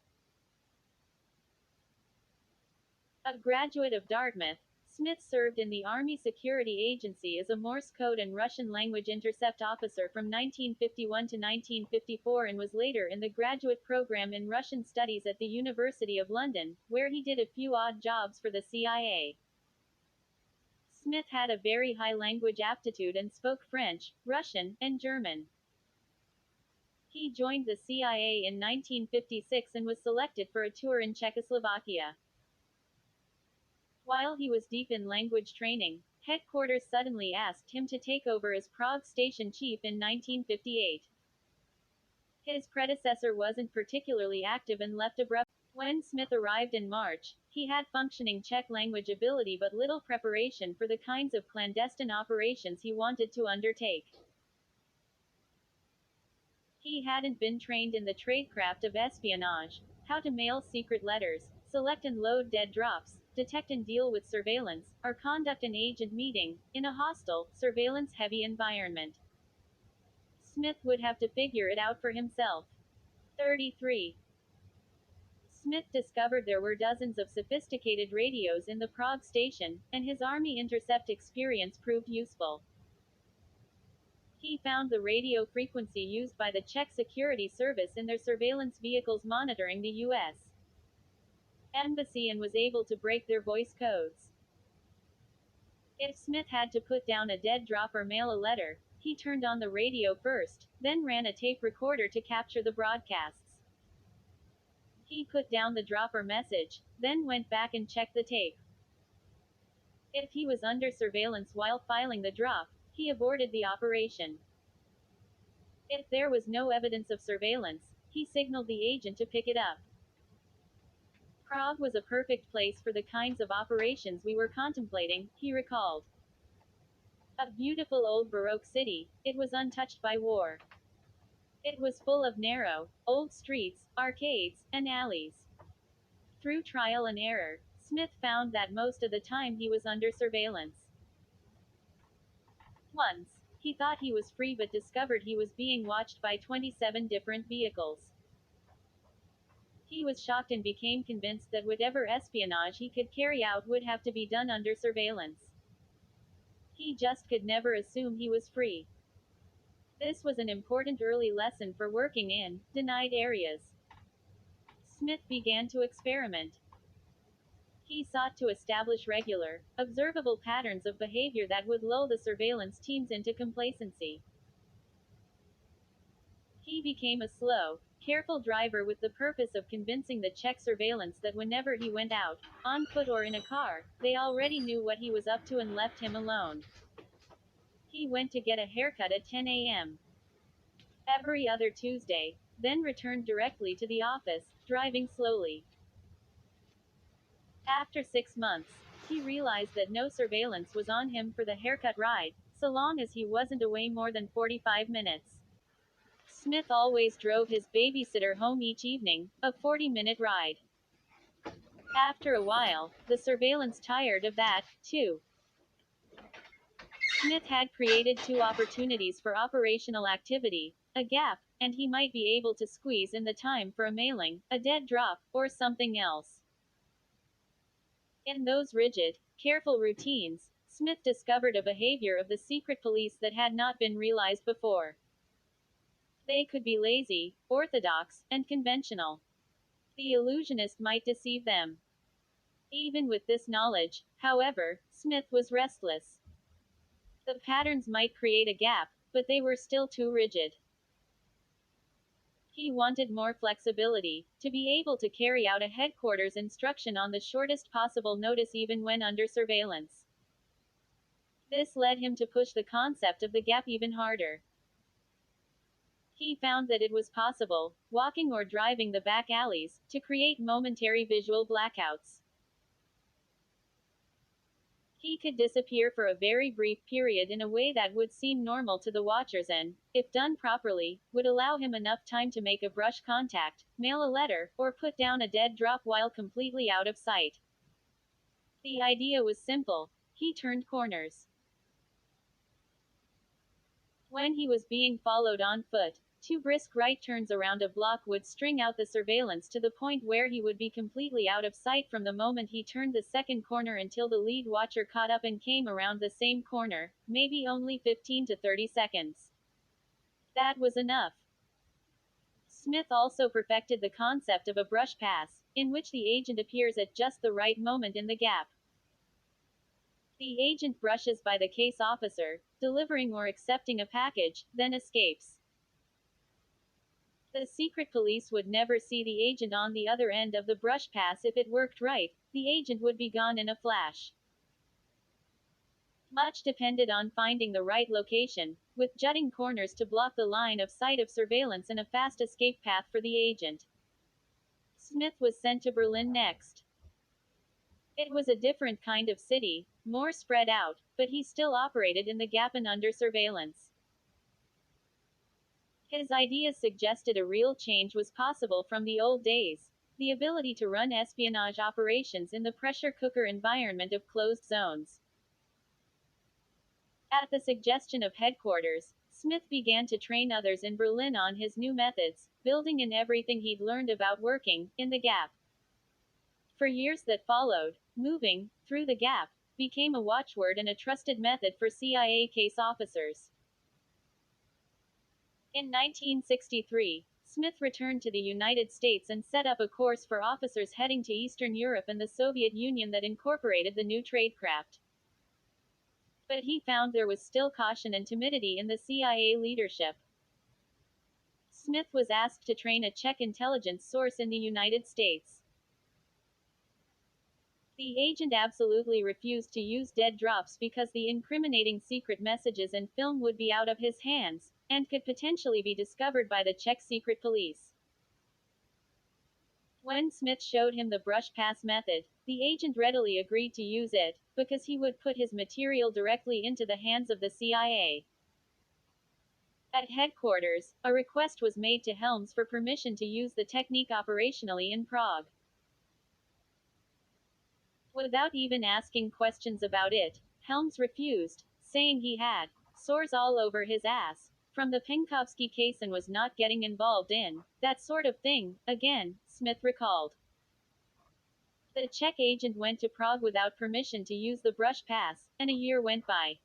A graduate of Dartmouth, Smith served in the Army Security Agency as a Morse code and Russian language intercept officer from 1951 to 1954 and was later in the graduate program in Russian studies at the University of London, where he did a few odd jobs for the CIA. Smith had a very high language aptitude and spoke French, Russian, and German. He joined the CIA in 1956 and was selected for a tour in Czechoslovakia. While he was deep in language training, headquarters suddenly asked him to take over as Prague station chief in 1958. His predecessor wasn't particularly active and left abruptly. When Smith arrived in March, he had functioning Czech language ability but little preparation for the kinds of clandestine operations he wanted to undertake. He hadn't been trained in the tradecraft of espionage, how to mail secret letters, select and load dead drops, detect and deal with surveillance, or conduct an agent meeting, in a hostile, surveillance-heavy environment. Smith would have to figure it out for himself. 33. Smith discovered there were dozens of sophisticated radios in the Prague station, and his Army intercept experience proved useful. He found the radio frequency used by the Czech Security Service in their surveillance vehicles monitoring the U.S. Embassy and was able to break their voice codes. If Smith had to put down a dead drop or mail a letter, he turned on the radio first, then ran a tape recorder to capture the broadcasts. He put down the drop or message, then went back and checked the tape. If he was under surveillance while filing the drop, he aborted the operation. If there was no evidence of surveillance, he signaled the agent to pick it up. Prague was a perfect place for the kinds of operations we were contemplating, he recalled. A beautiful old Baroque city, it was untouched by war. It was full of narrow, old streets, arcades, and alleys. Through trial and error, Smith found that most of the time he was under surveillance. Once, he thought he was free but discovered he was being watched by 27 different vehicles. He was shocked and became convinced that whatever espionage he could carry out would have to be done under surveillance. He just could never assume he was free. This was an important early lesson for working in denied areas. Smith began to experiment. He sought to establish regular, observable patterns of behavior that would lull the surveillance teams into complacency. He became a slow, careful driver with the purpose of convincing the Czech surveillance that whenever he went out, on foot or in a car, they already knew what he was up to and left him alone. He went to get a haircut at 10 a.m. every other Tuesday, then returned directly to the office, driving slowly. After 6 months, he realized that no surveillance was on him for the haircut ride, so long as he wasn't away more than 45 minutes. Smith always drove his babysitter home each evening, a 40-minute ride. After a while, the surveillance tired of that, too. Smith had created 2 opportunities for operational activity, a gap, and he might be able to squeeze in the time for a mailing, a dead drop, or something else. In those rigid, careful routines, Smith discovered a behavior of the secret police that had not been realized before. They could be lazy, orthodox, and conventional. The illusionist might deceive them. Even with this knowledge, however, Smith was restless. The patterns might create a gap, but they were still too rigid. He wanted more flexibility, to be able to carry out a headquarters instruction on the shortest possible notice even when under surveillance. This led him to push the concept of the gap even harder. He found that it was possible, walking or driving the back alleys, to create momentary visual blackouts. He could disappear for a very brief period in a way that would seem normal to the watchers and, if done properly, would allow him enough time to make a brush contact, mail a letter, or put down a dead drop while completely out of sight. The idea was simple. He turned corners. When he was being followed on foot, 2 brisk right turns around a block would string out the surveillance to the point where he would be completely out of sight from the moment he turned the second corner until the lead watcher caught up and came around the same corner, maybe only 15 to 30 seconds. That was enough. Smith also perfected the concept of a brush pass, in which the agent appears at just the right moment in the gap. The agent brushes by the case officer, delivering or accepting a package, then escapes. The secret police would never see the agent on the other end of the brush pass. If it worked right, the agent would be gone in a flash. Much depended on finding the right location, with jutting corners to block the line of sight of surveillance and a fast escape path for the agent. Smith was sent to Berlin next. It was a different kind of city, more spread out, but he still operated in the gap and under surveillance. His ideas suggested a real change was possible from the old days. The ability to run espionage operations in the pressure cooker environment of closed zones. At the suggestion of headquarters, Smith began to train others in Berlin on his new methods, building in everything he'd learned about working in the gap. For years that followed, moving through the gap became a watchword and a trusted method for CIA case officers. In 1963, Smith returned to the United States and set up a course for officers heading to Eastern Europe and the Soviet Union that incorporated the new tradecraft. But he found there was still caution and timidity in the CIA leadership. Smith was asked to train a Czech intelligence source in the United States. The agent absolutely refused to use dead drops because the incriminating secret messages and film would be out of his hands, and could potentially be discovered by the Czech secret police. When Smith showed him the brush pass method, the agent readily agreed to use it, because he would put his material directly into the hands of the CIA. At headquarters, a request was made to Helms for permission to use the technique operationally in Prague. Without even asking questions about it, Helms refused, saying he had sores all over his ass from the Penkovsky case and was not getting involved in that sort of thing again, Smith recalled. The Czech agent went to Prague without permission to use the brush pass, and a year went by.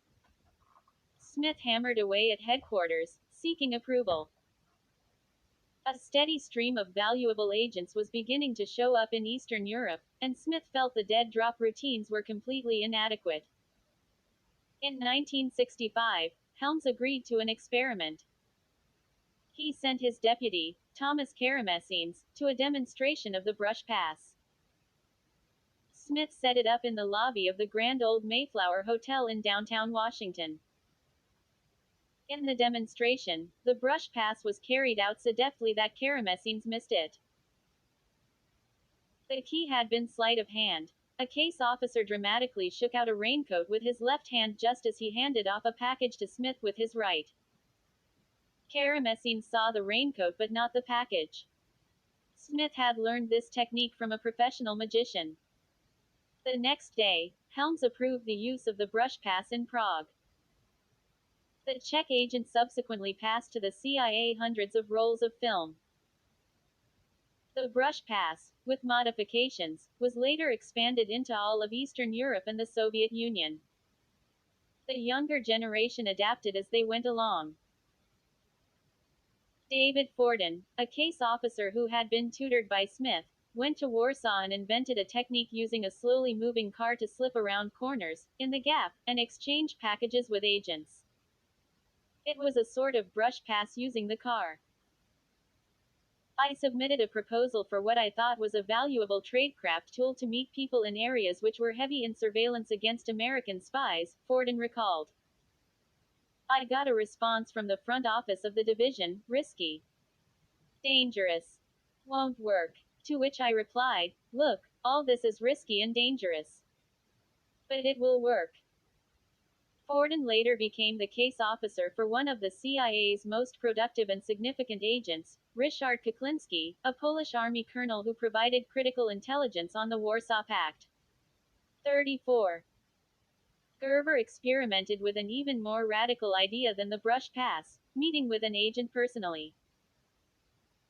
Smith hammered away at headquarters, seeking approval. A steady stream of valuable agents was beginning to show up in Eastern Europe, and Smith felt the dead drop routines were completely inadequate. In 1965, Helms agreed to an experiment. He sent his deputy, Thomas Karamessines, to a demonstration of the brush pass. Smith set it up in the lobby of the Grand Old Mayflower Hotel in downtown Washington. In the demonstration, the brush pass was carried out so deftly that Karamessines missed it. The key had been sleight of hand. A case officer dramatically shook out a raincoat with his left hand just as he handed off a package to Smith with his right. Karamessines saw the raincoat but not the package. Smith had learned this technique from a professional magician. The next day, Helms approved the use of the brush pass in Prague. The Czech agent subsequently passed to the CIA hundreds of rolls of film. The brush pass, with modifications, was later expanded into all of Eastern Europe and the Soviet Union. The younger generation adapted as they went along. David Forden, a case officer who had been tutored by Smith, went to Warsaw and invented a technique using a slowly moving car to slip around corners, in the gap, and exchange packages with agents. It was a sort of brush pass using the car. I submitted a proposal for what I thought was a valuable tradecraft tool to meet people in areas which were heavy in surveillance against American spies, Forden recalled. I got a response from the front office of the division, risky. Dangerous. Won't work. To which I replied, look, all this is risky and dangerous. But it will work. Forden later became the case officer for one of the CIA's most productive and significant agents, Ryszard Kuklinski, a Polish army colonel who provided critical intelligence on the Warsaw Pact. 34. Gerber experimented with an even more radical idea than the brush pass, meeting with an agent personally.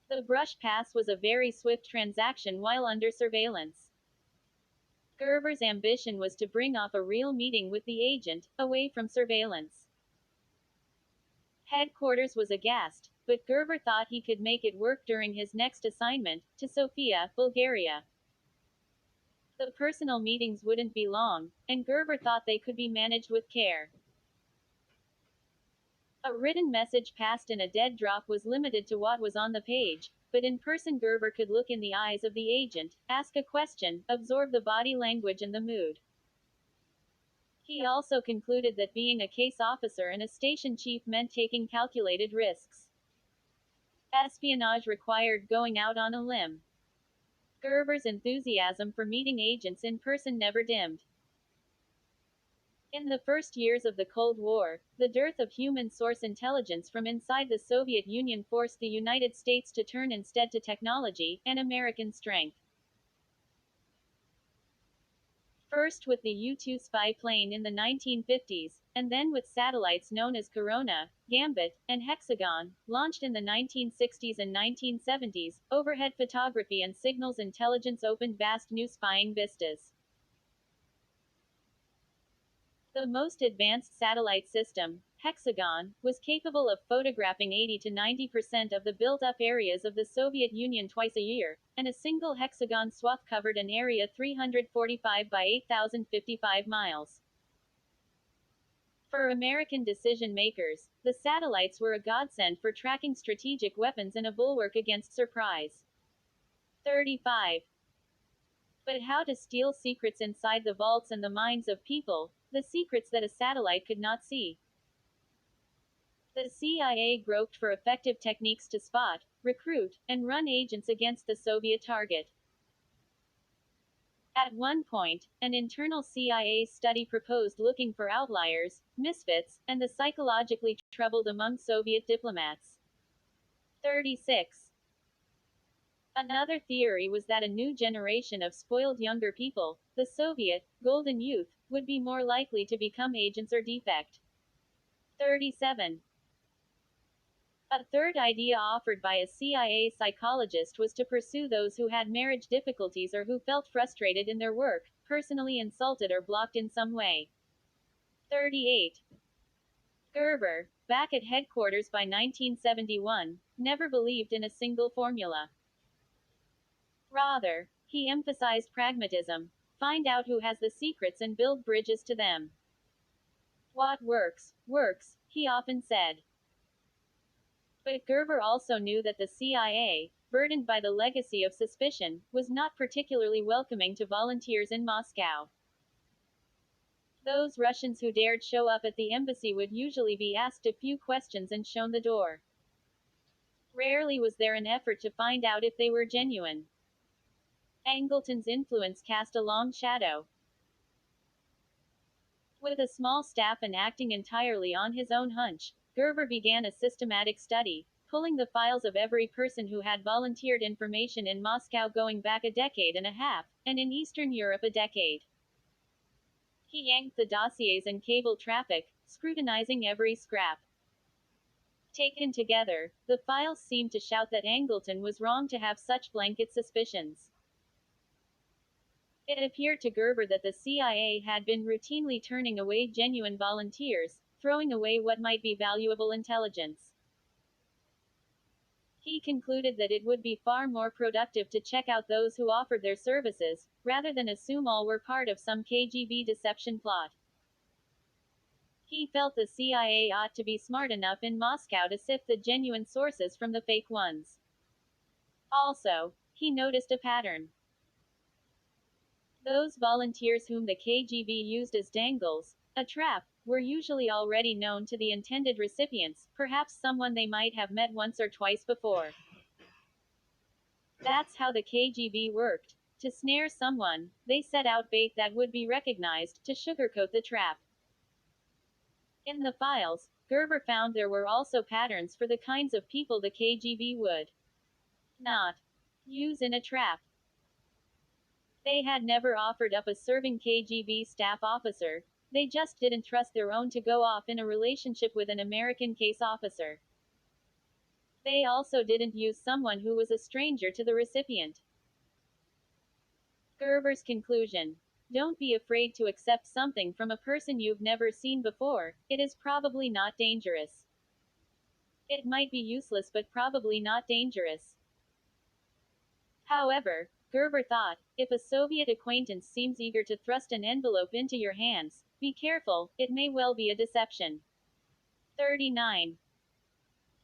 The brush pass was a very swift transaction while under surveillance. Gerber's ambition was to bring off a real meeting with the agent, away from surveillance. Headquarters was aghast, but Gerber thought he could make it work during his next assignment, to Sofia, Bulgaria. The personal meetings wouldn't be long, and Gerber thought they could be managed with care. A written message passed in a dead drop was limited to what was on the page, but in person Gerber could look in the eyes of the agent, ask a question, absorb the body language and the mood. He also concluded that being a case officer and a station chief meant taking calculated risks. Espionage required going out on a limb. Gerber's enthusiasm for meeting agents in person never dimmed. In the first years of the Cold War, the dearth of human source intelligence from inside the Soviet Union forced the United States to turn instead to technology and American strength. First with the U-2 spy plane in the 1950s, and then with satellites known as Corona, Gambit, and Hexagon, launched in the 1960s and 1970s, overhead photography and signals intelligence opened vast new spying vistas. The most advanced satellite system, Hexagon, was capable of photographing 80 to 90% of the built-up areas of the Soviet Union twice a year, and a single hexagon swath covered an area 345 by 8,055 miles. For American decision makers, the satellites were a godsend for tracking strategic weapons and a bulwark against surprise. 35. But how to steal secrets inside the vaults and the minds of people, the secrets that a satellite could not see. The CIA groped for effective techniques to spot, recruit, and run agents against the Soviet target. At one point, an internal CIA study proposed looking for outliers, misfits, and the psychologically troubled among Soviet diplomats. 36. Another theory was that a new generation of spoiled younger people, the Soviet golden youth, would be more likely to become agents or defect. 37. A third idea offered by a CIA psychologist was to pursue those who had marriage difficulties or who felt frustrated in their work, personally insulted or blocked in some way. 38. Gerber, back at headquarters by 1971, never believed in a single formula. Rather, he emphasized pragmatism. Find out who has the secrets and build bridges to them. What works, works, he often said. But Gerber also knew that the CIA, burdened by the legacy of suspicion, was not particularly welcoming to volunteers in Moscow. Those Russians who dared show up at the embassy would usually be asked a few questions and shown the door. Rarely was there an effort to find out if they were genuine. Angleton's influence cast a long shadow. With a small staff and acting entirely on his own hunch, Gerber began a systematic study, pulling the files of every person who had volunteered information in Moscow going back a decade and a half, and in Eastern Europe a decade. He yanked the dossiers and cable traffic, scrutinizing every scrap. Taken together, the files seemed to shout that Angleton was wrong to have such blanket suspicions. It appeared to Gerber that the CIA had been routinely turning away genuine volunteers, throwing away what might be valuable intelligence. He concluded that it would be far more productive to check out those who offered their services, rather than assume all were part of some KGB deception plot. He felt the CIA ought to be smart enough in Moscow to sift the genuine sources from the fake ones. Also, he noticed a pattern. Those volunteers whom the KGB used as dangles, a trap, were usually already known to the intended recipients, perhaps someone they might have met once or twice before. That's how the KGB worked. To snare someone, they set out bait that would be recognized, to sugarcoat the trap. In the files, Gerber found there were also patterns for the kinds of people the KGB would not use in a trap. They had never offered up a serving KGB staff officer. They just didn't trust their own to go off in a relationship with an American case officer. They also didn't use someone who was a stranger to the recipient. Gerber's conclusion. Don't be afraid to accept something from a person you've never seen before. It is probably not dangerous. It might be useless but probably not dangerous. However, Gerber thought, if a Soviet acquaintance seems eager to thrust an envelope into your hands, be careful, it may well be a deception. 39.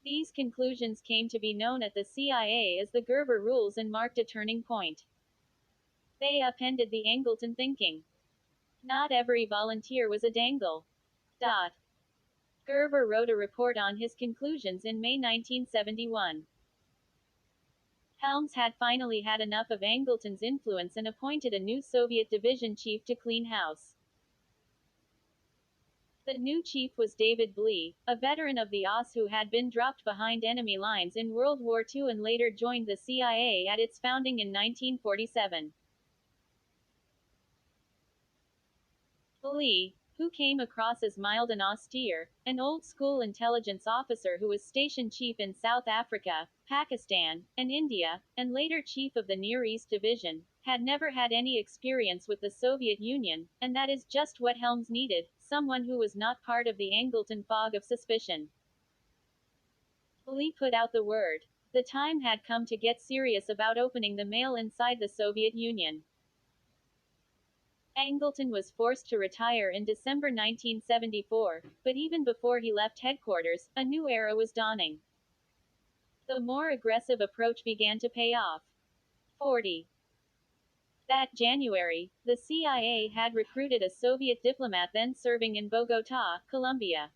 These conclusions came to be known at the CIA as the Gerber Rules and marked a turning point. They upended the Angleton thinking. Not every volunteer was a dangle. Gerber wrote a report on his conclusions in May 1971. Helms had finally had enough of Angleton's influence and appointed a new Soviet division chief to clean house. The new chief was David Blee, a veteran of the OSS who had been dropped behind enemy lines in World War II and later joined the CIA at its founding in 1947. Blee, who came across as mild and austere, an old-school intelligence officer who was station chief in South Africa, Pakistan, and India, and later chief of the Near East Division, had never had any experience with the Soviet Union, and that is just what Helms needed, someone who was not part of the Angleton fog of suspicion. Blee put out the word. The time had come to get serious about opening the mail inside the Soviet Union. Angleton was forced to retire in December 1974, but even before he left headquarters, a new era was dawning. The more aggressive approach began to pay off. 40. That January, the CIA had recruited a Soviet diplomat then serving in Bogota, Colombia.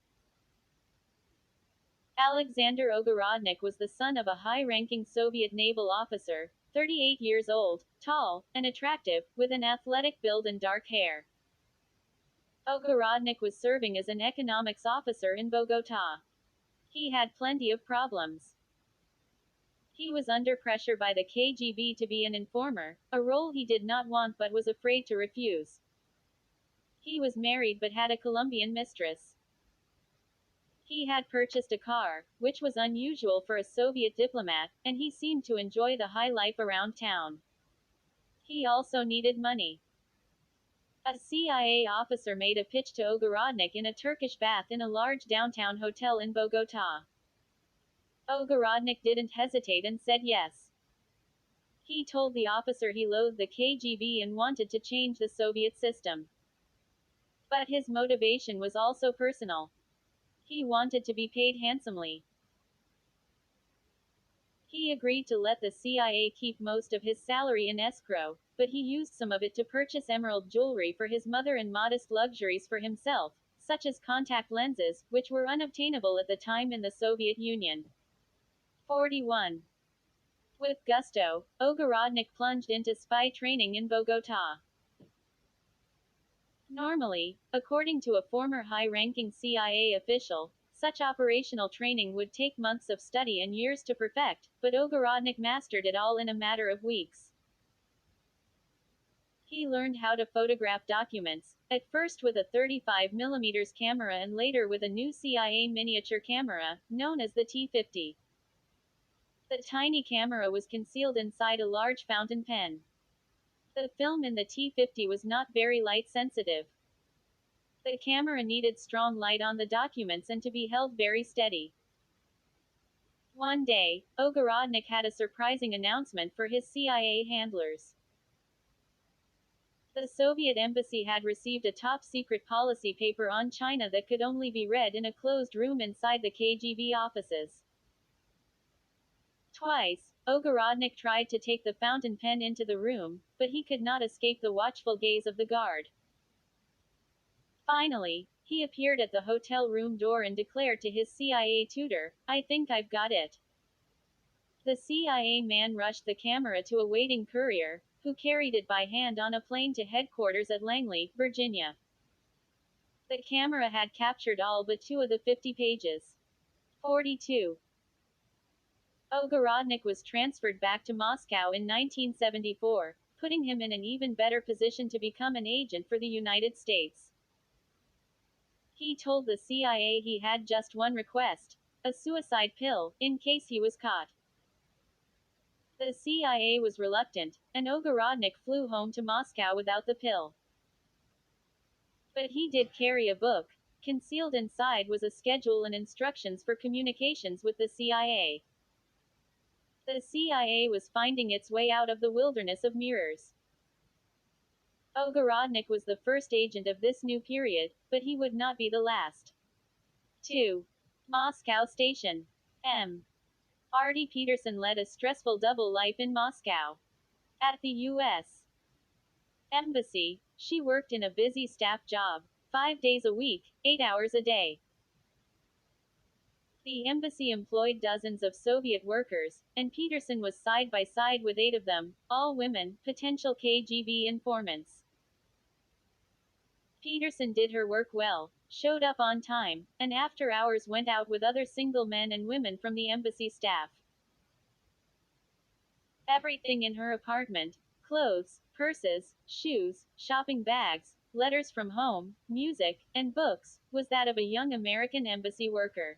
Alexander Ogorodnik was the son of a high-ranking Soviet naval officer, 38 years old, tall, and attractive, with an athletic build and dark hair. Ogorodnik was serving as an economics officer in Bogota. He had plenty of problems. He was under pressure by the KGB to be an informer, a role he did not want but was afraid to refuse. He was married but had a Colombian mistress. He had purchased a car, which was unusual for a Soviet diplomat, and he seemed to enjoy the high life around town. He also needed money. A CIA officer made a pitch to Ogorodnik in a Turkish bath in a large downtown hotel in Bogota. Ogorodnik didn't hesitate and said yes. He told the officer he loathed the KGB and wanted to change the Soviet system. But his motivation was also personal. He wanted to be paid handsomely. He agreed to let the CIA keep most of his salary in escrow, but he used some of it to purchase emerald jewelry for his mother and modest luxuries for himself, such as contact lenses, which were unobtainable at the time in the Soviet Union. 41. With gusto, Ogorodnik plunged into spy training in Bogota. Normally, according to a former high-ranking CIA official, such operational training would take months of study and years to perfect, but Ogorodnik mastered it all in a matter of weeks. He learned how to photograph documents, at first with a 35mm camera and later with a new CIA miniature camera, known as the T50. The tiny camera was concealed inside a large fountain pen. The film in the T50 was not very light sensitive. The camera needed strong light on the documents and to be held very steady. One day, Ogorodnik had a surprising announcement for his CIA handlers. The Soviet embassy had received a top-secret policy paper on China that could only be read in a closed room inside the KGB offices. Twice, Ogorodnik tried to take the fountain pen into the room, but he could not escape the watchful gaze of the guard. Finally, he appeared at the hotel room door and declared to his CIA tutor, "I think I've got it." The CIA man rushed the camera to a waiting courier, who carried it by hand on a plane to headquarters at Langley, Virginia. The camera had captured all but 2 of the 50 pages. 42. Ogorodnik was transferred back to Moscow in 1974, putting him in an even better position to become an agent for the United States. He told the CIA he had just one request: a suicide pill, in case he was caught. The CIA was reluctant, and Ogorodnik flew home to Moscow without the pill. But he did carry a book. Concealed inside was a schedule and instructions for communications with the CIA. The CIA was finding its way out of the wilderness of mirrors. Ogorodnik was the first agent of this new period, but he would not be the last. 2. Moscow Station. M. R.D. Peterson led a stressful double life in Moscow. At the U.S. Embassy, she worked in a busy staff job, 5 days a week, 8 hours a day. The embassy employed dozens of Soviet workers, and Peterson was side by side with 8 of them, all women, potential KGB informants. Peterson did her work well, showed up on time, and after hours went out with other single men and women from the embassy staff. Everything in her apartment, clothes, purses, shoes, shopping bags, letters from home, music, and books, was that of a young American embassy worker.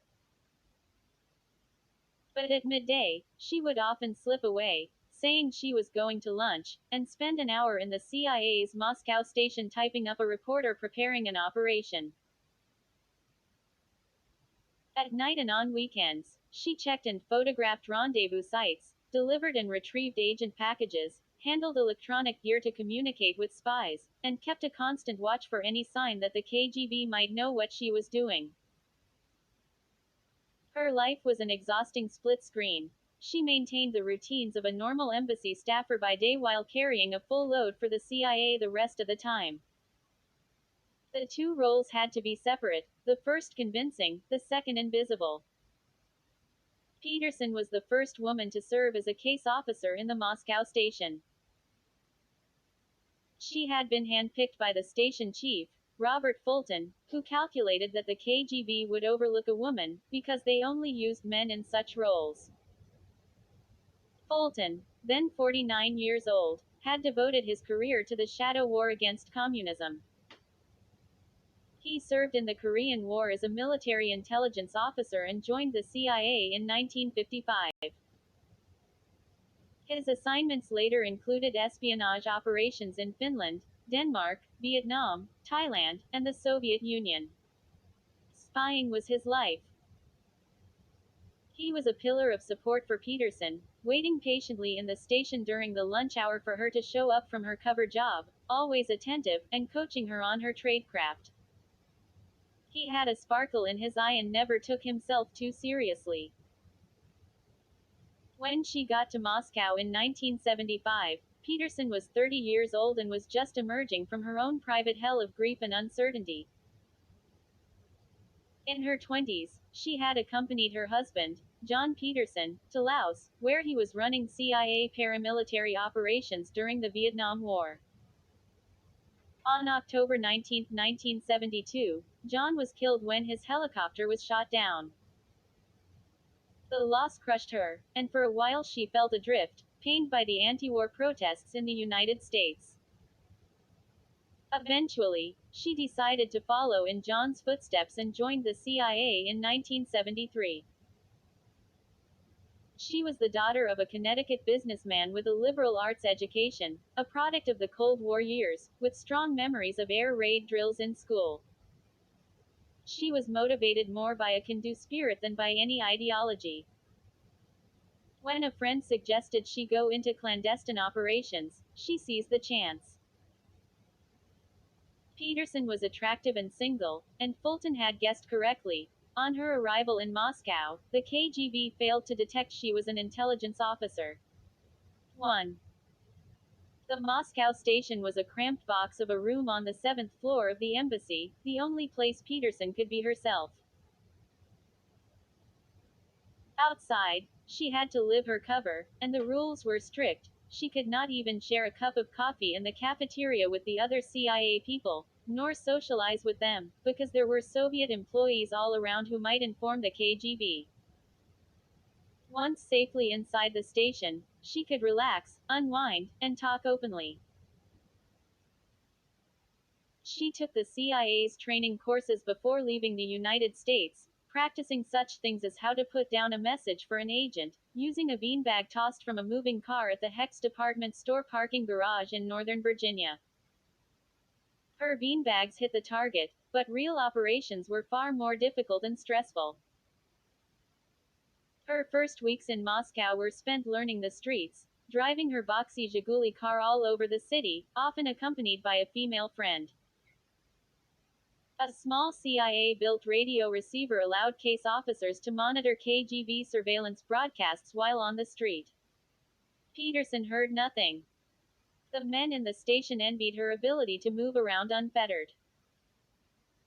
But at midday, she would often slip away, saying she was going to lunch, and spend an hour in the CIA's Moscow station typing up a report or preparing an operation. At night and on weekends, she checked and photographed rendezvous sites, delivered and retrieved agent packages, handled electronic gear to communicate with spies, and kept a constant watch for any sign that the KGB might know what she was doing. Her life was an exhausting split screen. She maintained the routines of a normal embassy staffer by day while carrying a full load for the CIA the rest of the time. The two roles had to be separate, the first convincing, the second invisible. Peterson was the first woman to serve as a case officer in the Moscow station. She had been handpicked by the station chief, Robert Fulton, who calculated that the KGB would overlook a woman, because they only used men in such roles. Fulton, then 49 years old, had devoted his career to the shadow war against communism. He served in the Korean War as a military intelligence officer and joined the CIA in 1955. His assignments later included espionage operations in Finland, Denmark, Vietnam, Thailand, and the Soviet Union. Spying was his life. He was a pillar of support for Peterson, waiting patiently in the station during the lunch hour for her to show up from her cover job, always attentive, and coaching her on her tradecraft. He had a sparkle in his eye and never took himself too seriously. When she got to Moscow in 1975, Peterson was 30 years old and was just emerging from her own private hell of grief and uncertainty. In her 20s, she had accompanied her husband, John Peterson, to Laos, where he was running CIA paramilitary operations during the Vietnam War. On October 19, 1972, John was killed when his helicopter was shot down. The loss crushed her, and for a while she felt adrift, pained by the anti-war protests in the United States. Eventually, she decided to follow in John's footsteps and joined the CIA in 1973. She was the daughter of a Connecticut businessman with a liberal arts education, a product of the Cold War years, with strong memories of air raid drills in school. She was motivated more by a can-do spirit than by any ideology. When a friend suggested she go into clandestine operations, she seized the chance. Peterson was attractive and single, and Fulton had guessed correctly. On her arrival in Moscow, the KGB failed to detect she was an intelligence officer. 1. The Moscow station was a cramped box of a room on the 7th floor of the embassy, the only place Peterson could be herself. Outside, she had to live her cover, and the rules were strict. She could not even share a cup of coffee in the cafeteria with the other CIA people, nor socialize with them, because there were Soviet employees all around who might inform the KGB. Once safely inside the station, she could relax, unwind, and talk openly. She took the CIA's training courses before leaving the United States, practicing such things as how to put down a message for an agent, using a beanbag tossed from a moving car at the Hecht's department store parking garage in Northern Virginia. Her beanbags hit the target, but real operations were far more difficult and stressful. Her first weeks in Moscow were spent learning the streets, driving her boxy Zhiguli car all over the city, often accompanied by a female friend. A small CIA-built radio receiver allowed case officers to monitor KGB surveillance broadcasts while on the street. Peterson heard nothing. The men in the station envied her ability to move around unfettered.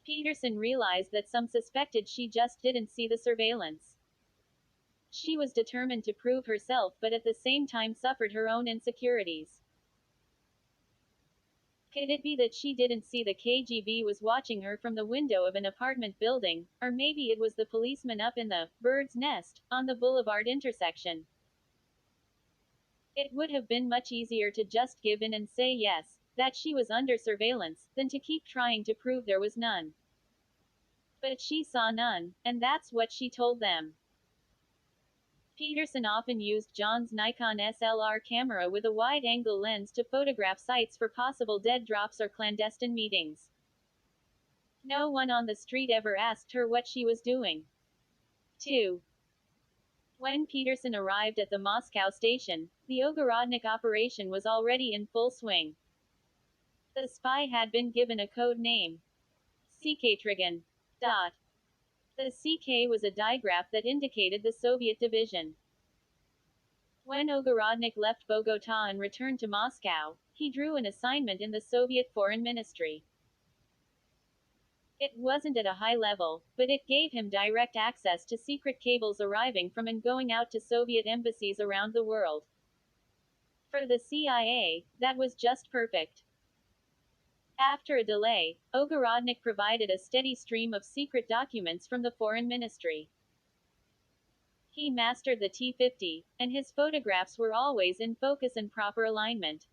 Peterson realized that some suspected she just didn't see the surveillance. She was determined to prove herself, but at the same time suffered her own insecurities. Could it be that she didn't see the KGB was watching her from the window of an apartment building, or maybe it was the policeman up in the bird's nest on the boulevard intersection? It would have been much easier to just give in and say yes, that she was under surveillance, than to keep trying to prove there was none. But she saw none, and that's what she told them. Peterson often used John's Nikon SLR camera with a wide-angle lens to photograph sites for possible dead drops or clandestine meetings. No one on the street ever asked her what she was doing. 2. When Peterson arrived at the Moscow station, the Ogorodnik operation was already in full swing. The spy had been given a code name. CK-Trigon. The CK was a digraph that indicated the Soviet division. When Ogorodnik left Bogota and returned to Moscow, he drew an assignment in the Soviet Foreign Ministry. It wasn't at a high level, but it gave him direct access to secret cables arriving from and going out to Soviet embassies around the world. For the CIA, that was just perfect. After a delay, Ogorodnik provided a steady stream of secret documents from the Foreign Ministry. He mastered the T-50, and his photographs were always in focus and proper alignment.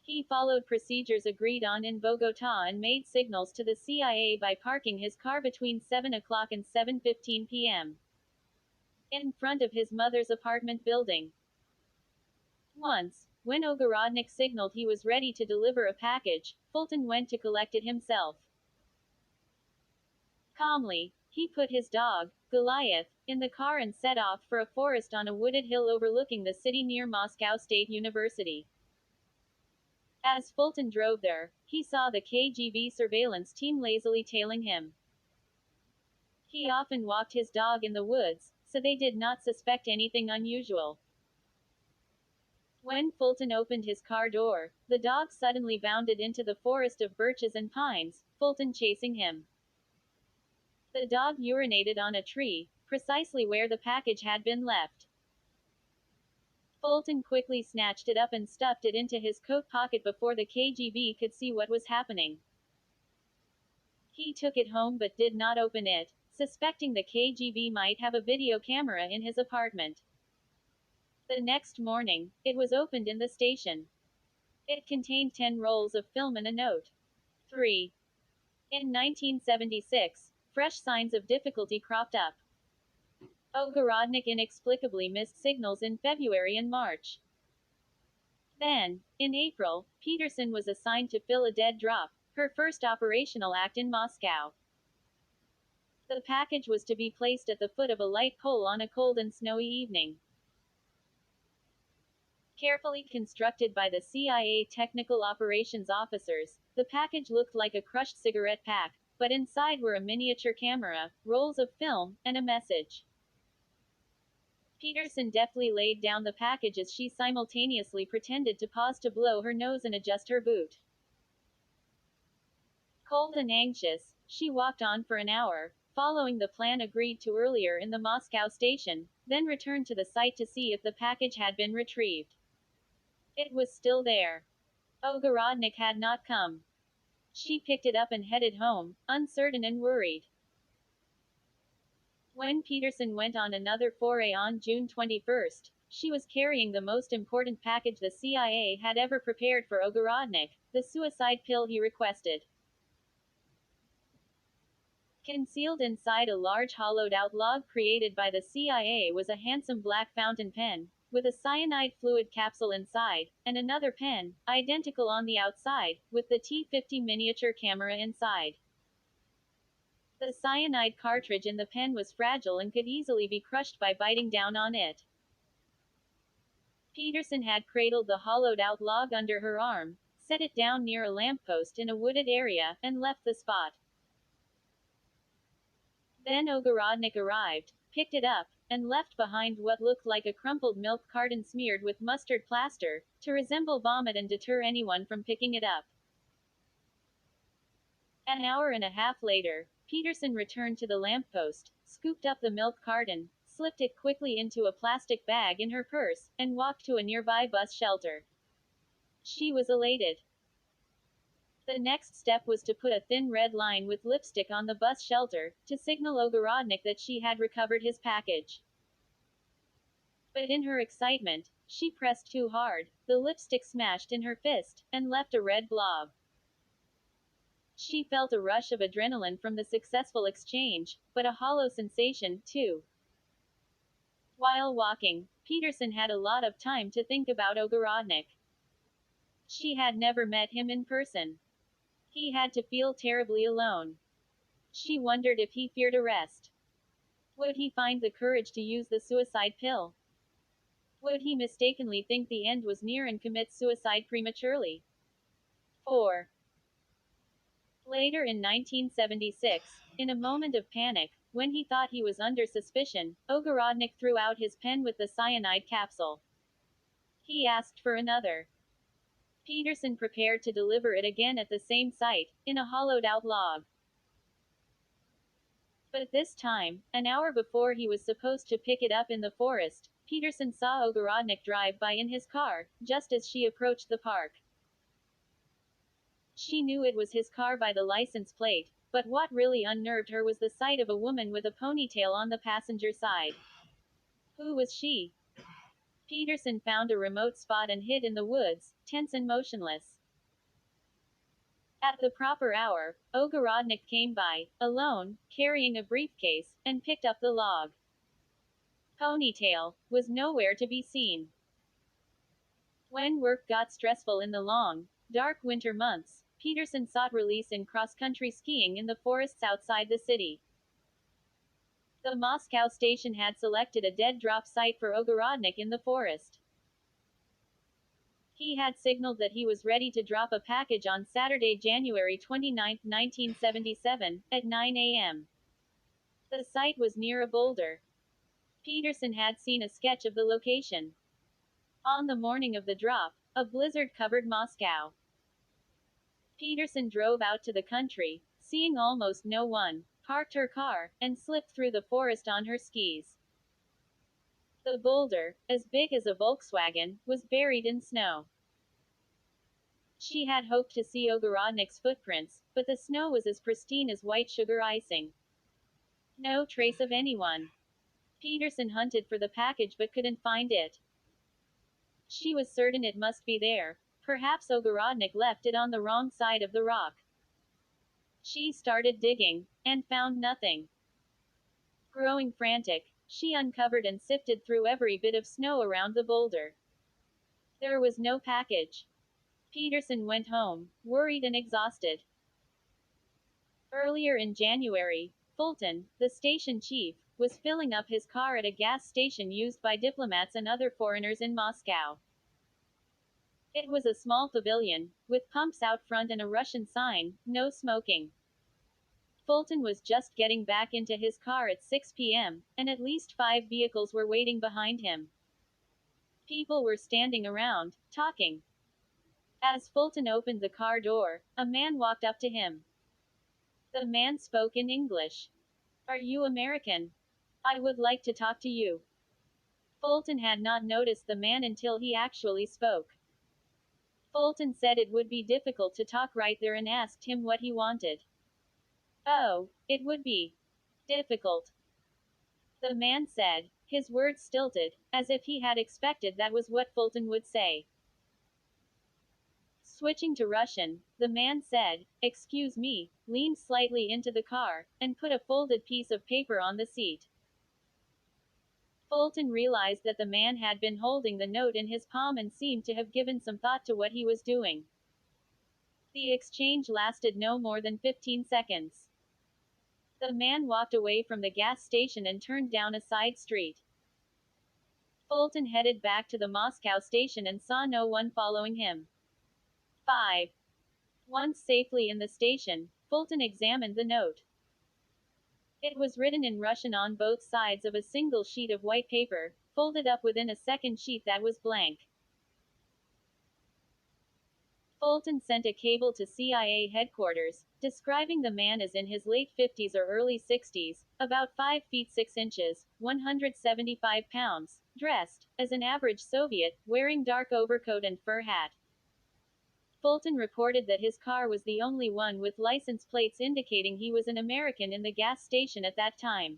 He followed procedures agreed on in Bogota and made signals to the CIA by parking his car between 7 o'clock and 7:15 p.m. in front of his mother's apartment building. Once, when Ogorodnik signaled he was ready to deliver a package, Fulton went to collect it himself. Calmly, he put his dog, Goliath, in the car and set off for a forest on a wooded hill overlooking the city near Moscow State University. As Fulton drove there, he saw the KGB surveillance team lazily tailing him. He often walked his dog in the woods, so they did not suspect anything unusual. When Fulton opened his car door, the dog suddenly bounded into the forest of birches and pines, Fulton chasing him. The dog urinated on a tree, precisely where the package had been left. Fulton quickly snatched it up and stuffed it into his coat pocket before the KGB could see what was happening. He took it home but did not open it, suspecting the KGB might have a video camera in his apartment. The next morning, it was opened in the station. It contained 10 rolls of film and a note. 3. In 1976, fresh signs of difficulty cropped up. Ogorodnik inexplicably missed signals in February and March. Then, in April, Peterson was assigned to fill a dead drop, her first operational act in Moscow. The package was to be placed at the foot of a light pole on a cold and snowy evening. Carefully constructed by the CIA technical operations officers, the package looked like a crushed cigarette pack, but inside were a miniature camera, rolls of film, and a message. Peterson deftly laid down the package as she simultaneously pretended to pause to blow her nose and adjust her boot. Cold and anxious, she walked on for an hour, following the plan agreed to earlier in the Moscow station, then returned to the site to see if the package had been retrieved. It was still there. Ogorodnik had not come. She picked it up and headed home, uncertain and worried. When Peterson went on another foray on June 21, she was carrying the most important package the CIA had ever prepared for Ogorodnik, the suicide pill he requested. Concealed inside a large hollowed-out log created by the CIA was a handsome black fountain pen, with a cyanide fluid capsule inside, and another pen, identical on the outside, with the T-50 miniature camera inside. The cyanide cartridge in the pen was fragile and could easily be crushed by biting down on it. Peterson had cradled the hollowed-out log under her arm, set it down near a lamppost in a wooded area, and left the spot. Then Ogorodnik arrived, picked it up, and left behind what looked like a crumpled milk carton smeared with mustard plaster, to resemble vomit and deter anyone from picking it up. An hour and a half later, Peterson returned to the lamppost, scooped up the milk carton, slipped it quickly into a plastic bag in her purse, and walked to a nearby bus shelter. She was elated. The next step was to put a thin red line with lipstick on the bus shelter, to signal Ogorodnik that she had recovered his package. But in her excitement, she pressed too hard, the lipstick smashed in her fist, and left a red blob. She felt a rush of adrenaline from the successful exchange, but a hollow sensation, too. While walking, Peterson had a lot of time to think about Ogorodnik. She had never met him in person. He had to feel terribly alone. She wondered if he feared arrest. Would he find the courage to use the suicide pill? Would he mistakenly think the end was near and commit suicide prematurely? 4. Later in 1976, in a moment of panic, when he thought he was under suspicion, Ogorodnik threw out his pen with the cyanide capsule. He asked for another. Peterson prepared to deliver it again at the same site, in a hollowed-out log. But this time, an hour before he was supposed to pick it up in the forest, Peterson saw Ogorodnik drive by in his car, just as she approached the park. She knew it was his car by the license plate, but what really unnerved her was the sight of a woman with a ponytail on the passenger side. Who was she? Peterson found a remote spot and hid in the woods, tense and motionless. At the proper hour, Ogorodnik came by, alone, carrying a briefcase, and picked up the log. Ponytail was nowhere to be seen. When work got stressful in the long, dark winter months, Peterson sought release in cross-country skiing in the forests outside the city. The Moscow station had selected a dead drop site for Ogorodnik in the forest. He had signaled that he was ready to drop a package on Saturday, January 29, 1977, at 9 a.m. The site was near a boulder. Peterson had seen a sketch of the location. On the morning of the drop, a blizzard covered Moscow. Peterson drove out to the country, seeing almost no one, parked her car, and slipped through the forest on her skis. The boulder, as big as a Volkswagen, was buried in snow. She had hoped to see Ogorodnik's footprints, but the snow was as pristine as white sugar icing. No trace of anyone. Peterson hunted for the package but couldn't find it. She was certain it must be there. Perhaps Ogorodnik left it on the wrong side of the rock. She started digging, and found nothing. Growing frantic, she uncovered and sifted through every bit of snow around the boulder. There was no package. Peterson went home, worried and exhausted. Earlier in January, Fulton, the station chief, was filling up his car at a gas station used by diplomats and other foreigners in Moscow. It was a small pavilion, with pumps out front and a Russian sign, "No smoking." Fulton was just getting back into his car at 6 p.m., and at least 5 vehicles were waiting behind him. People were standing around, talking. As Fulton opened the car door, a man walked up to him. The man spoke in English. "Are you American? I would like to talk to you." Fulton had not noticed the man until he actually spoke. Fulton said it would be difficult to talk right there and asked him what he wanted. "Oh, it would be difficult," the man said, his words stilted, as if he had expected that was what Fulton would say. Switching to Russian, the man said, "Excuse me," leaned slightly into the car, and put a folded piece of paper on the seat. Fulton realized that the man had been holding the note in his palm and seemed to have given some thought to what he was doing. The exchange lasted no more than 15 seconds. The man walked away from the gas station and turned down a side street. Fulton headed back to the Moscow station and saw no one following him. 5. Once safely in the station, Fulton examined the note. It was written in Russian on both sides of a single sheet of white paper, folded up within a second sheet that was blank. Fulton sent a cable to CIA headquarters, describing the man as in his late 50s or early 60s, about 5 feet 6 inches, 175 pounds, dressed as an average Soviet, wearing dark overcoat and fur hat. Fulton reported that his car was the only one with license plates indicating he was an American in the gas station at that time.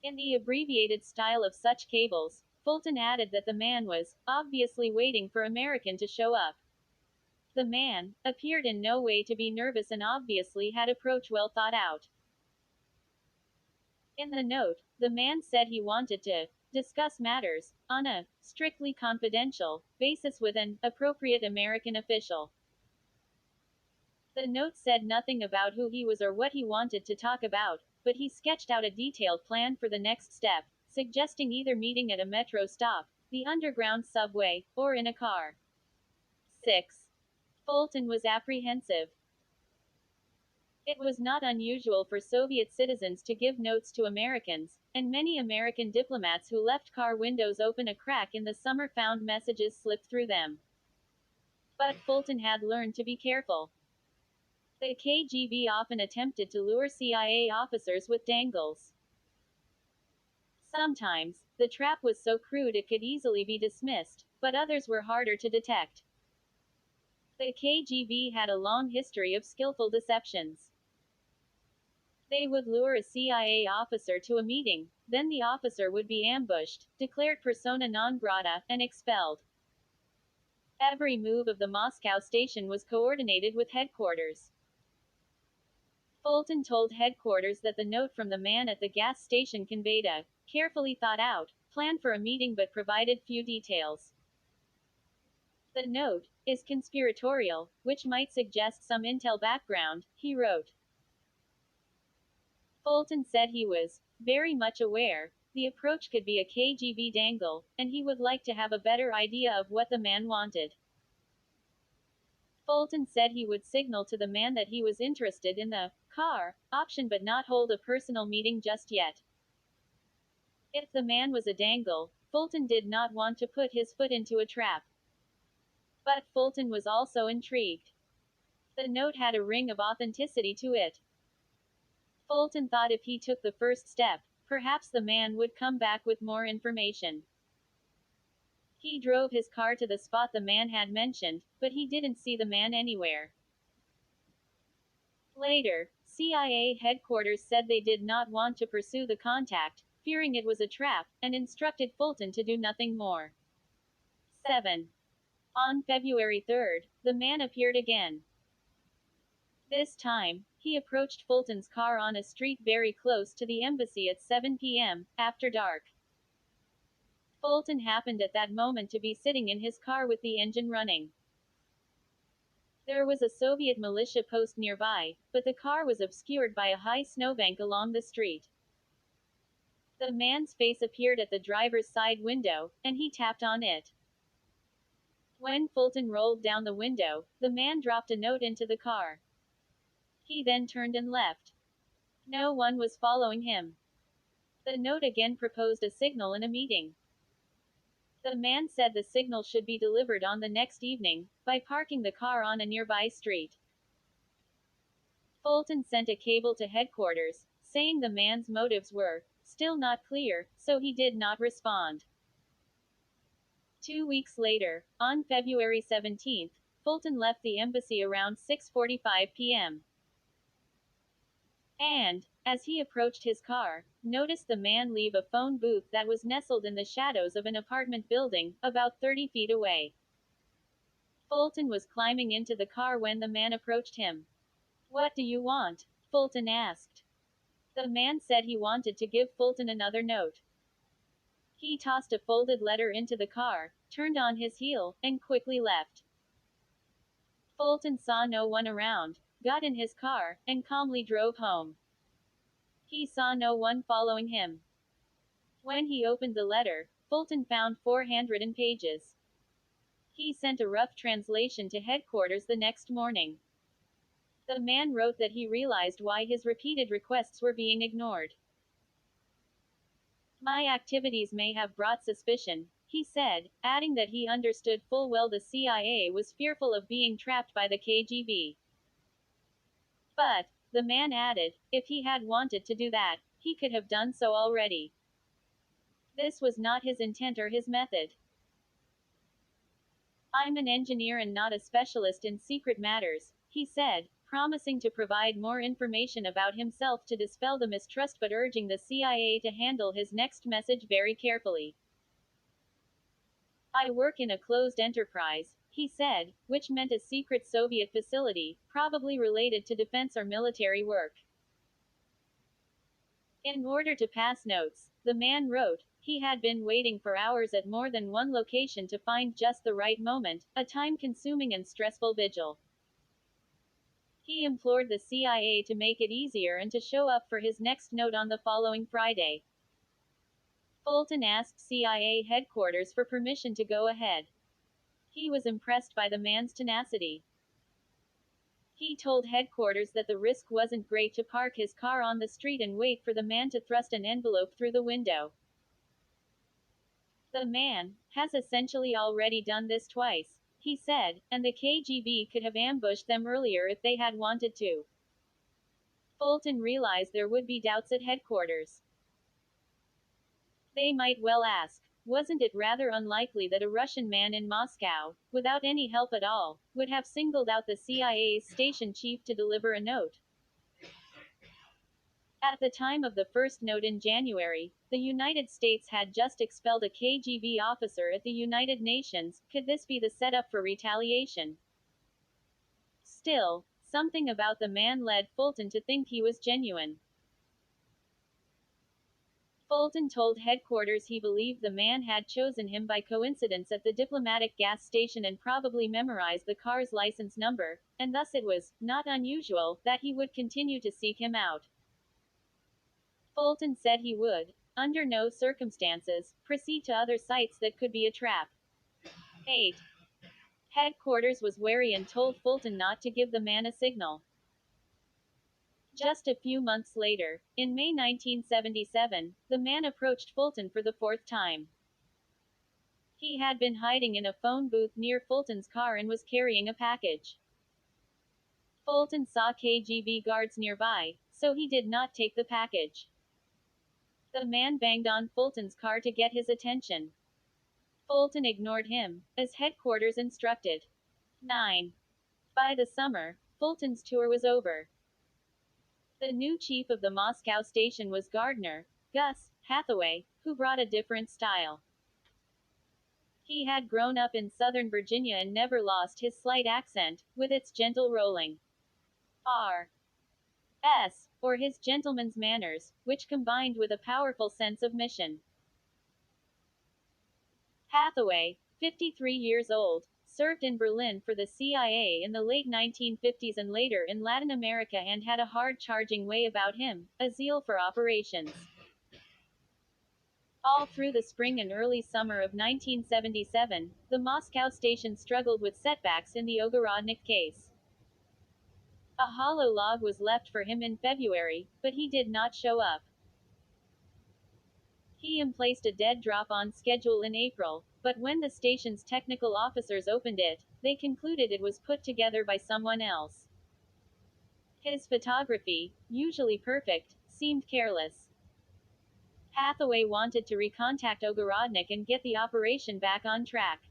In the abbreviated style of such cables, Fulton added that the man was obviously waiting for American to show up. The man appeared in no way to be nervous and obviously had approach well thought out. In the note, the man said he wanted to discuss matters on a strictly confidential basis with an appropriate American official. The note said nothing about who he was or what he wanted to talk about, but he sketched out a detailed plan for the next step, suggesting either meeting at a metro stop, the underground subway, or in a car. 6. Fulton was apprehensive. It was not unusual for Soviet citizens to give notes to Americans, and many American diplomats who left car windows open a crack in the summer found messages slipped through them. But Fulton had learned to be careful. The KGB often attempted to lure CIA officers with dangles. Sometimes, the trap was so crude it could easily be dismissed, but others were harder to detect. The KGB had a long history of skillful deceptions. They would lure a CIA officer to a meeting, then the officer would be ambushed, declared persona non grata, and expelled. Every move of the Moscow station was coordinated with headquarters. Fulton told headquarters that the note from the man at the gas station conveyed a carefully thought out plan for a meeting but provided few details. The note is conspiratorial, which might suggest some intel background, he wrote. Fulton said he was very much aware the approach could be a KGB dangle, and he would like to have a better idea of what the man wanted. Fulton said he would signal to the man that he was interested in the car option but not hold a personal meeting just yet. If the man was a dangle, Fulton did not want to put his foot into a trap. But Fulton was also intrigued. The note had a ring of authenticity to it. Fulton thought if he took the first step, perhaps the man would come back with more information. He drove his car to the spot the man had mentioned, but he didn't see the man anywhere. Later, CIA headquarters said they did not want to pursue the contact, fearing it was a trap, and instructed Fulton to do nothing more. 7. On February 3, the man appeared again. This time, he approached Fulton's car on a street very close to the embassy at 7 p.m., after dark. Fulton happened at that moment to be sitting in his car with the engine running. There was a Soviet militia post nearby, but the car was obscured by a high snowbank along the street. The man's face appeared at the driver's side window, and he tapped on it. When Fulton rolled down the window, the man dropped a note into the car. He then turned and left. No one was following him. The note again proposed a signal in a meeting. The man said the signal should be delivered on the next evening, by parking the car on a nearby street. Fulton sent a cable to headquarters, saying the man's motives were still not clear, so he did not respond. 2 weeks later, on February 17, Fulton left the embassy around 6:45 p.m. And, as he approached his car, noticed the man leave a phone booth that was nestled in the shadows of an apartment building, about 30 feet away. Fulton was climbing into the car when the man approached him. "What do you want?" Fulton asked. The man said he wanted to give Fulton another note. He tossed a folded letter into the car, turned on his heel, and quickly left. Fulton saw no one around, got in his car, and calmly drove home. He saw no one following him. When he opened the letter, Fulton found 4 handwritten pages. He sent a rough translation to headquarters the next morning. The man wrote that he realized why his repeated requests were being ignored. My activities may have brought suspicion, he said, adding that he understood full well the CIA was fearful of being trapped by the KGB. But, the man added, if he had wanted to do that, he could have done so already. This was not his intent or his method. I'm an engineer and not a specialist in secret matters, he said, promising to provide more information about himself to dispel the mistrust but urging the CIA to handle his next message very carefully. I work in a closed enterprise, he said, which meant a secret Soviet facility, probably related to defense or military work. In order to pass notes, the man wrote, he had been waiting for hours at more than one location to find just the right moment, a time-consuming and stressful vigil. He implored the CIA to make it easier and to show up for his next note on the following Friday. Fulton asked CIA headquarters for permission to go ahead. He was impressed by the man's tenacity. He told headquarters that the risk wasn't great to park his car on the street and wait for the man to thrust an envelope through the window. The man has essentially already done this twice, he said, and the KGB could have ambushed them earlier if they had wanted to. Fulton realized there would be doubts at headquarters. They might well ask, wasn't it rather unlikely that a Russian man in Moscow, without any help at all, would have singled out the CIA's station chief to deliver a note? At the time of the first note in January, the United States had just expelled a KGB officer at the United Nations. Could this be the setup for retaliation? Still, something about the man led Fulton to think he was genuine. Fulton told headquarters he believed the man had chosen him by coincidence at the diplomatic gas station and probably memorized the car's license number, and thus it was not unusual that he would continue to seek him out. Fulton said he would, under no circumstances, proceed to other sites that could be a trap. 8. Headquarters was wary and told Fulton not to give the man a signal. Just a few months later, in May 1977, the man approached Fulton for the fourth time. He had been hiding in a phone booth near Fulton's car and was carrying a package. Fulton saw KGB guards nearby, so he did not take the package. The man banged on Fulton's car to get his attention. Fulton ignored him, as headquarters instructed. 9. By the summer, Fulton's tour was over. The new chief of the Moscow station was Gardner, Gus Hathaway, who brought a different style. He had grown up in Southern Virginia and never lost his slight accent, with its gentle rolling R.S., or his gentleman's manners, which combined with a powerful sense of mission. Hathaway, 53 years old, served in Berlin for the CIA in the late 1950s and later in Latin America and had a hard-charging way about him, a zeal for operations. All through the spring and early summer of 1977, the Moscow station struggled with setbacks in the Ogorodnik case. A hollow log was left for him in February, but he did not show up. He emplaced a dead drop on schedule in April, but when the station's technical officers opened it, they concluded it was put together by someone else. His photography, usually perfect, seemed careless. Hathaway wanted to recontact Ogorodnik and get the operation back on track.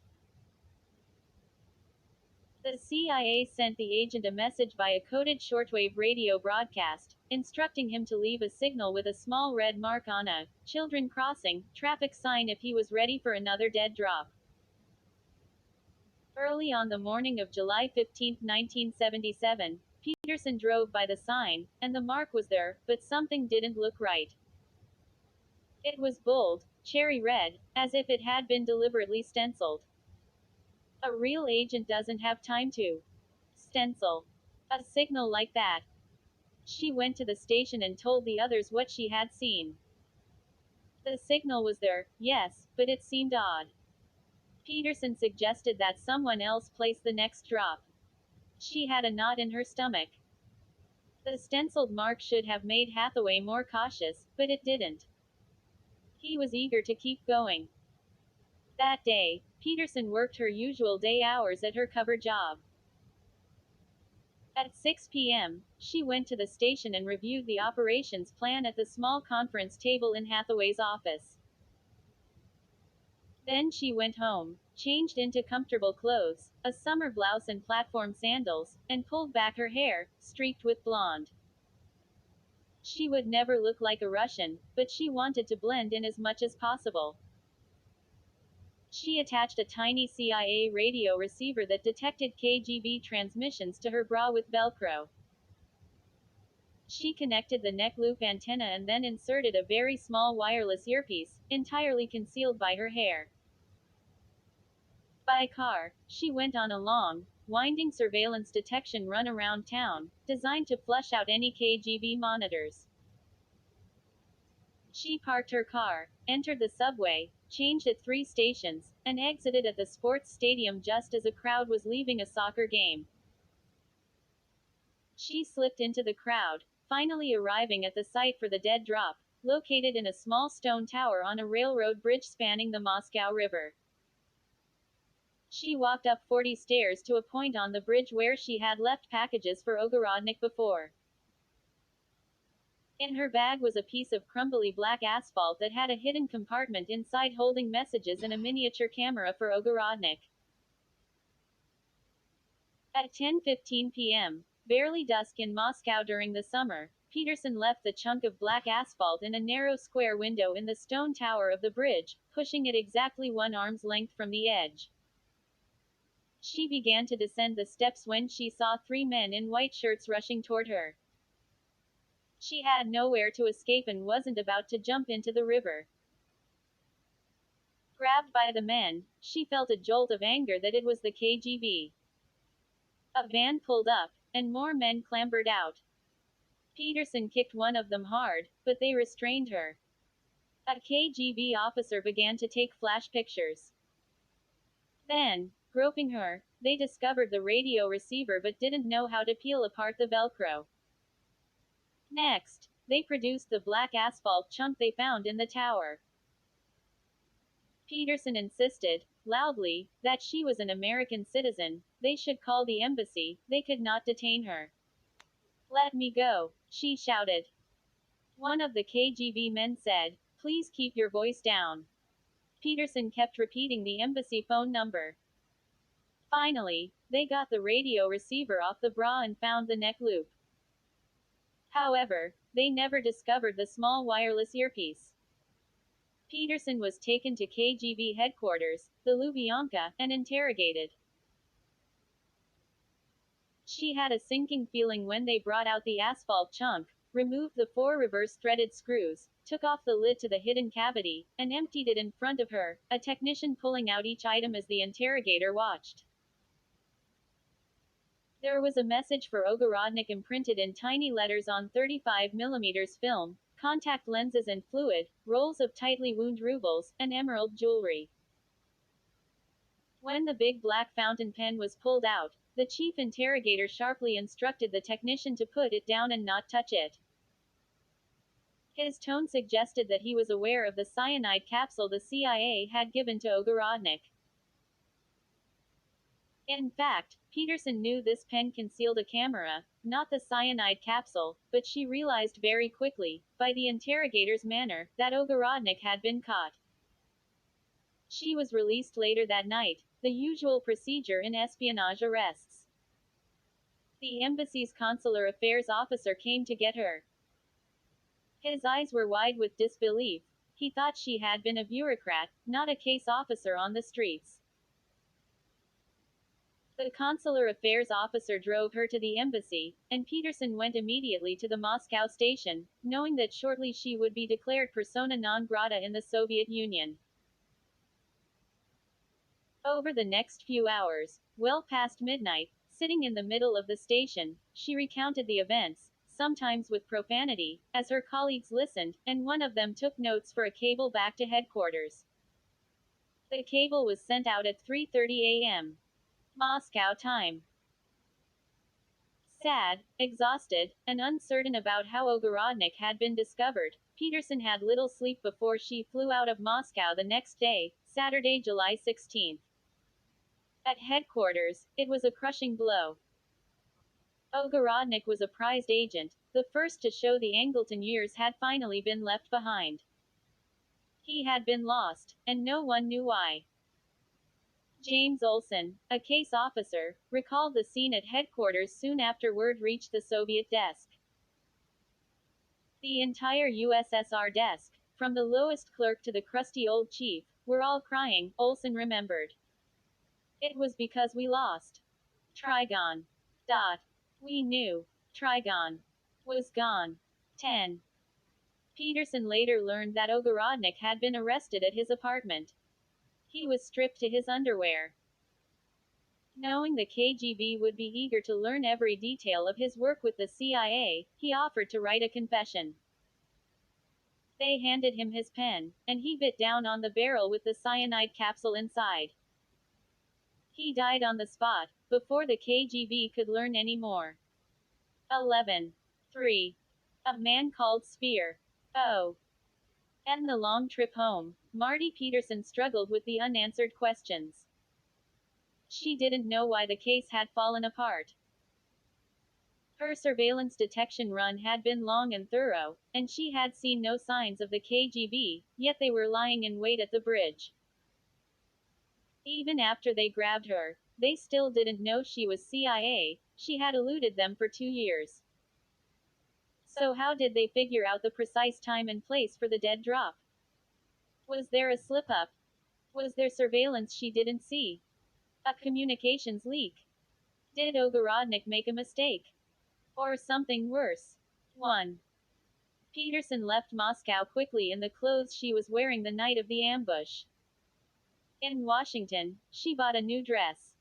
The CIA sent the agent a message by a coded shortwave radio broadcast, instructing him to leave a signal with a small red mark on a children crossing traffic sign if he was ready for another dead drop. Early on the morning of July 15, 1977, Peterson drove by the sign, and the mark was there, but something didn't look right. It was bold, cherry red, as if it had been deliberately stenciled. A real agent doesn't have time to stencil a signal like that. She went to the station and told the others what she had seen. The signal was there, yes, but it seemed odd. Peterson suggested that someone else place the next drop. She had a knot in her stomach. The stenciled mark should have made Hathaway more cautious, but it didn't. He was eager to keep going. That day, Peterson worked her usual day hours at her cover job. At 6 p.m., she went to the station and reviewed the operations plan at the small conference table in Hathaway's office. Then she went home, changed into comfortable clothes, a summer blouse and platform sandals, and pulled back her hair, streaked with blonde. She would never look like a Russian, but she wanted to blend in as much as possible. She attached a tiny CIA radio receiver that detected KGB transmissions to her bra with Velcro. She connected the neck loop antenna and then inserted a very small wireless earpiece, entirely concealed by her hair. By car, she went on a long, winding surveillance detection run around town, designed to flush out any KGB monitors. She parked her car, entered the subway, changed at 3 stations, and exited at the sports stadium just as a crowd was leaving a soccer game. She slipped into the crowd, finally arriving at the site for the dead drop, located in a small stone tower on a railroad bridge spanning the Moscow River. She walked up 40 stairs to a point on the bridge where she had left packages for Ogorodnik before. In her bag was a piece of crumbly black asphalt that had a hidden compartment inside holding messages and a miniature camera for Ogorodnik. At 10:15 p.m., barely dusk in Moscow during the summer, Peterson left the chunk of black asphalt in a narrow square window in the stone tower of the bridge, pushing it exactly 1 arm's length from the edge. She began to descend the steps when she saw 3 men in white shirts rushing toward her. She had nowhere to escape and wasn't about to jump into the river. Grabbed by the men, she felt a jolt of anger that it was the KGB. A van pulled up, and more men clambered out. Peterson kicked one of them hard, but they restrained her. A KGB officer began to take flash pictures. Then, groping her, they discovered the radio receiver but didn't know how to peel apart the Velcro. Next, they produced the black asphalt chunk they found in the tower. Peterson insisted, loudly, that she was an American citizen. They should call the embassy, they could not detain her. "Let me go," she shouted. One of the KGB men said, "Please keep your voice down." Peterson kept repeating the embassy phone number. Finally, they got the radio receiver off the bra and found the neck loop. However, they never discovered the small wireless earpiece. Peterson was taken to KGB headquarters, the Lubyanka, and interrogated. She had a sinking feeling when they brought out the asphalt chunk, removed the 4 reverse-threaded screws, took off the lid to the hidden cavity, and emptied it in front of her, a technician pulling out each item as the interrogator watched. There was a message for Ogorodnik imprinted in tiny letters on 35mm film, contact lenses and fluid, rolls of tightly wound rubles, and emerald jewelry. When the big black fountain pen was pulled out, the chief interrogator sharply instructed the technician to put it down and not touch it. His tone suggested that he was aware of the cyanide capsule the CIA had given to Ogorodnik. In fact, Peterson knew this pen concealed a camera, not the cyanide capsule, but she realized very quickly, by the interrogator's manner, that Ogorodnik had been caught. She was released later that night, the usual procedure in espionage arrests. The embassy's consular affairs officer came to get her. His eyes were wide with disbelief. He thought she had been a bureaucrat, not a case officer on the streets. The consular affairs officer drove her to the embassy, and Peterson went immediately to the Moscow station, knowing that shortly she would be declared persona non grata in the Soviet Union. Over the next few hours, well past midnight, sitting in the middle of the station, she recounted the events, sometimes with profanity, as her colleagues listened, and one of them took notes for a cable back to headquarters. The cable was sent out at 3:30 a.m. Moscow time. Sad, exhausted, and uncertain about how Ogorodnik had been discovered, Peterson had little sleep before she flew out of Moscow the next day, Saturday, July 16. At headquarters, it was a crushing blow. Ogorodnik was a prized agent, the first to show the Angleton years had finally been left behind. He had been lost, and no one knew why. James Olson, a case officer, recalled the scene at headquarters soon after word reached the Soviet desk. The entire USSR desk, from the lowest clerk to the crusty old chief, were all crying, Olson remembered. It was because we lost. Trigon. Dot. We knew. Trigon was gone. 10. Peterson later learned that Ogorodnik had been arrested at his apartment. He was stripped to his underwear. Knowing the KGB would be eager to learn every detail of his work with the CIA, he offered to write a confession. They handed him his pen, and he bit down on the barrel with the cyanide capsule inside. He died on the spot, before the KGB could learn any more. 11. 3. A man called Spear. Oh. And the long trip home, Marty Peterson struggled with the unanswered questions. She didn't know why the case had fallen apart. Her surveillance detection run had been long and thorough, and she had seen no signs of the KGB, yet they were lying in wait at the bridge. Even after they grabbed her, they still didn't know she was CIA, she had eluded them for 2 years. So how did they figure out the precise time and place for the dead drop? Was there a slip-up? Was there surveillance she didn't see? A communications leak? Did Ogorodnik make a mistake? Or something worse? 1. Peterson left Moscow quickly in the clothes she was wearing the night of the ambush. In Washington, she bought a new dress.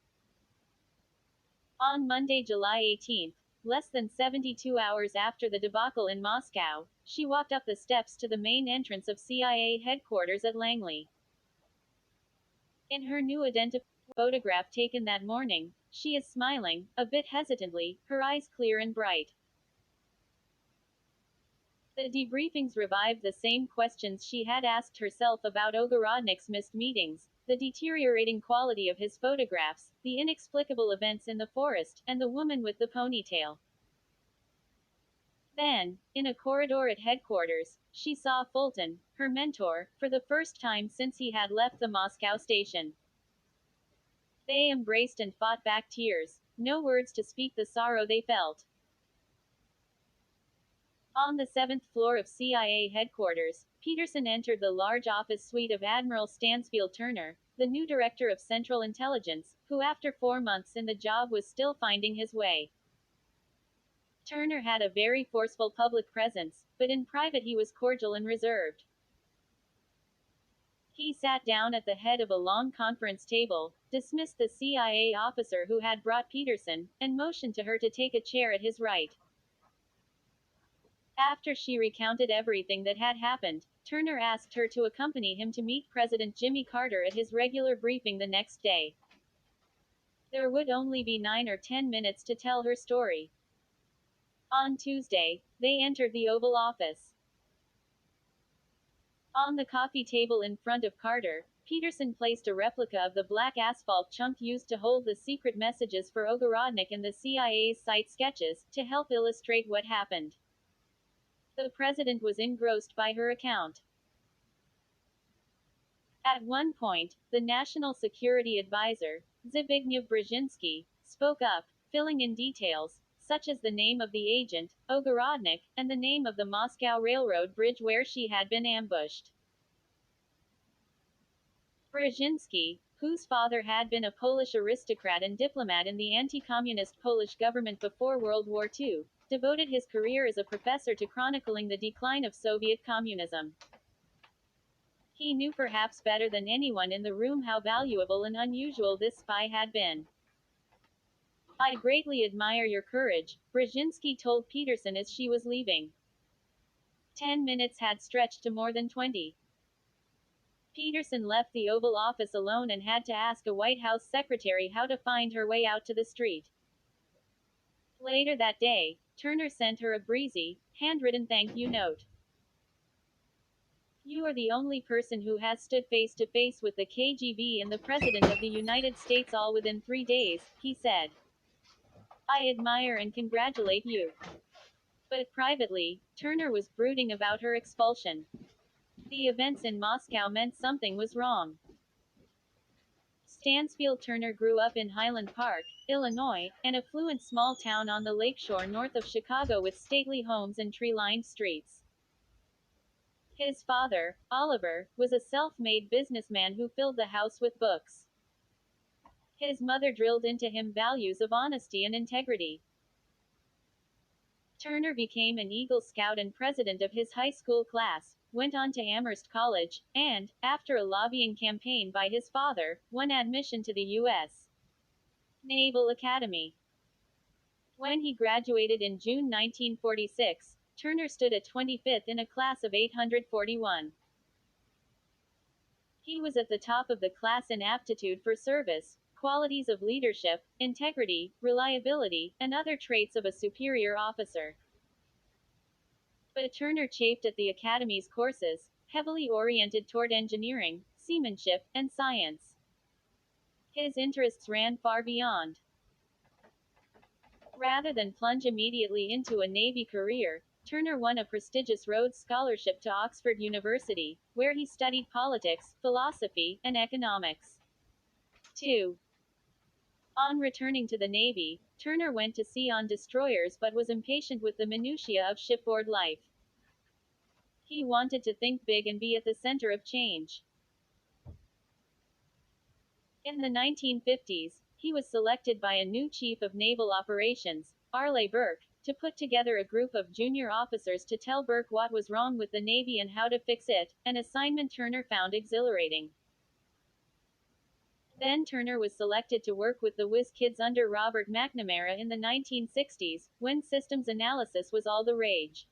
On Monday, July 18, less than 72 hours after the debacle in Moscow, she walked up the steps to the main entrance of CIA headquarters at Langley. In her new identified photograph taken that morning, she is smiling, a bit hesitantly, her eyes clear and bright. The debriefings revived the same questions she had asked herself about Ogorodnik's missed meetings, the deteriorating quality of his photographs, the inexplicable events in the forest, and the woman with the ponytail. Then, in a corridor at headquarters, she saw Fulton, her mentor, for the first time since he had left the Moscow station. They embraced and fought back tears, no words to speak the sorrow they felt. On the 7th floor of CIA headquarters, Peterson entered the large office suite of Admiral Stansfield Turner, the new director of Central Intelligence, who after 4 months in the job was still finding his way. Turner had a very forceful public presence, but in private he was cordial and reserved. He sat down at the head of a long conference table, dismissed the CIA officer who had brought Peterson, and motioned to her to take a chair at his right. After she recounted everything that had happened, Turner asked her to accompany him to meet President Jimmy Carter at his regular briefing the next day. There would only be 9 or 10 minutes to tell her story. On Tuesday, they entered the Oval Office. On the coffee table in front of Carter, Peterson placed a replica of the black asphalt chunk used to hold the secret messages for Ogorodnik and the CIA's site sketches, to help illustrate what happened. The president was engrossed by her account. At one point, the National Security Advisor, Zbigniew Brzezinski, spoke up, filling in details, such as the name of the agent, Ogorodnik, and the name of the Moscow Railroad bridge where she had been ambushed. Brzezinski, whose father had been a Polish aristocrat and diplomat in the anti-communist Polish government before World War II, devoted his career as a professor to chronicling the decline of Soviet communism. He knew perhaps better than anyone in the room how valuable and unusual this spy had been. "I greatly admire your courage," Brzezinski told Peterson as she was leaving. 10 minutes had stretched to more than 20. Peterson left the Oval Office alone and had to ask a White House secretary how to find her way out to the street. Later that day, Turner sent her a breezy, handwritten thank you note. You are the only person who has stood face to face with the KGB and the President of the United States all within 3 days, he said. I admire and congratulate you. But privately, Turner was brooding about her expulsion. The events in Moscow meant something was wrong. Stansfield Turner grew up in Highland Park, Illinois, an affluent small town on the lakeshore north of Chicago with stately homes and tree-lined streets. His father, Oliver, was a self-made businessman who filled the house with books. His mother drilled into him values of honesty and integrity. Turner became an Eagle Scout and president of his high school class, went on to Amherst College, and, after a lobbying campaign by his father, won admission to the U.S. Naval Academy. When he graduated in June 1946, Turner stood at 25th in a class of 841. He was at the top of the class in aptitude for service, qualities of leadership, integrity, reliability, and other traits of a superior officer. But Turner chafed at the Academy's courses, heavily oriented toward engineering, seamanship, and science. His interests ran far beyond. Rather than plunge immediately into a Navy career, Turner won a prestigious Rhodes Scholarship to Oxford University, where he studied politics, philosophy, and economics. 2. On returning to the Navy, Turner went to sea on destroyers but was impatient with the minutiae of shipboard life. He wanted to think big and be at the center of change. In the 1950s, he was selected by a new chief of naval operations, Arleigh Burke, to put together a group of junior officers to tell Burke what was wrong with the Navy and how to fix it, an assignment Turner found exhilarating. Then Turner was selected to work with the Whiz Kids under Robert McNamara in the 1960s, when systems analysis was all the rage.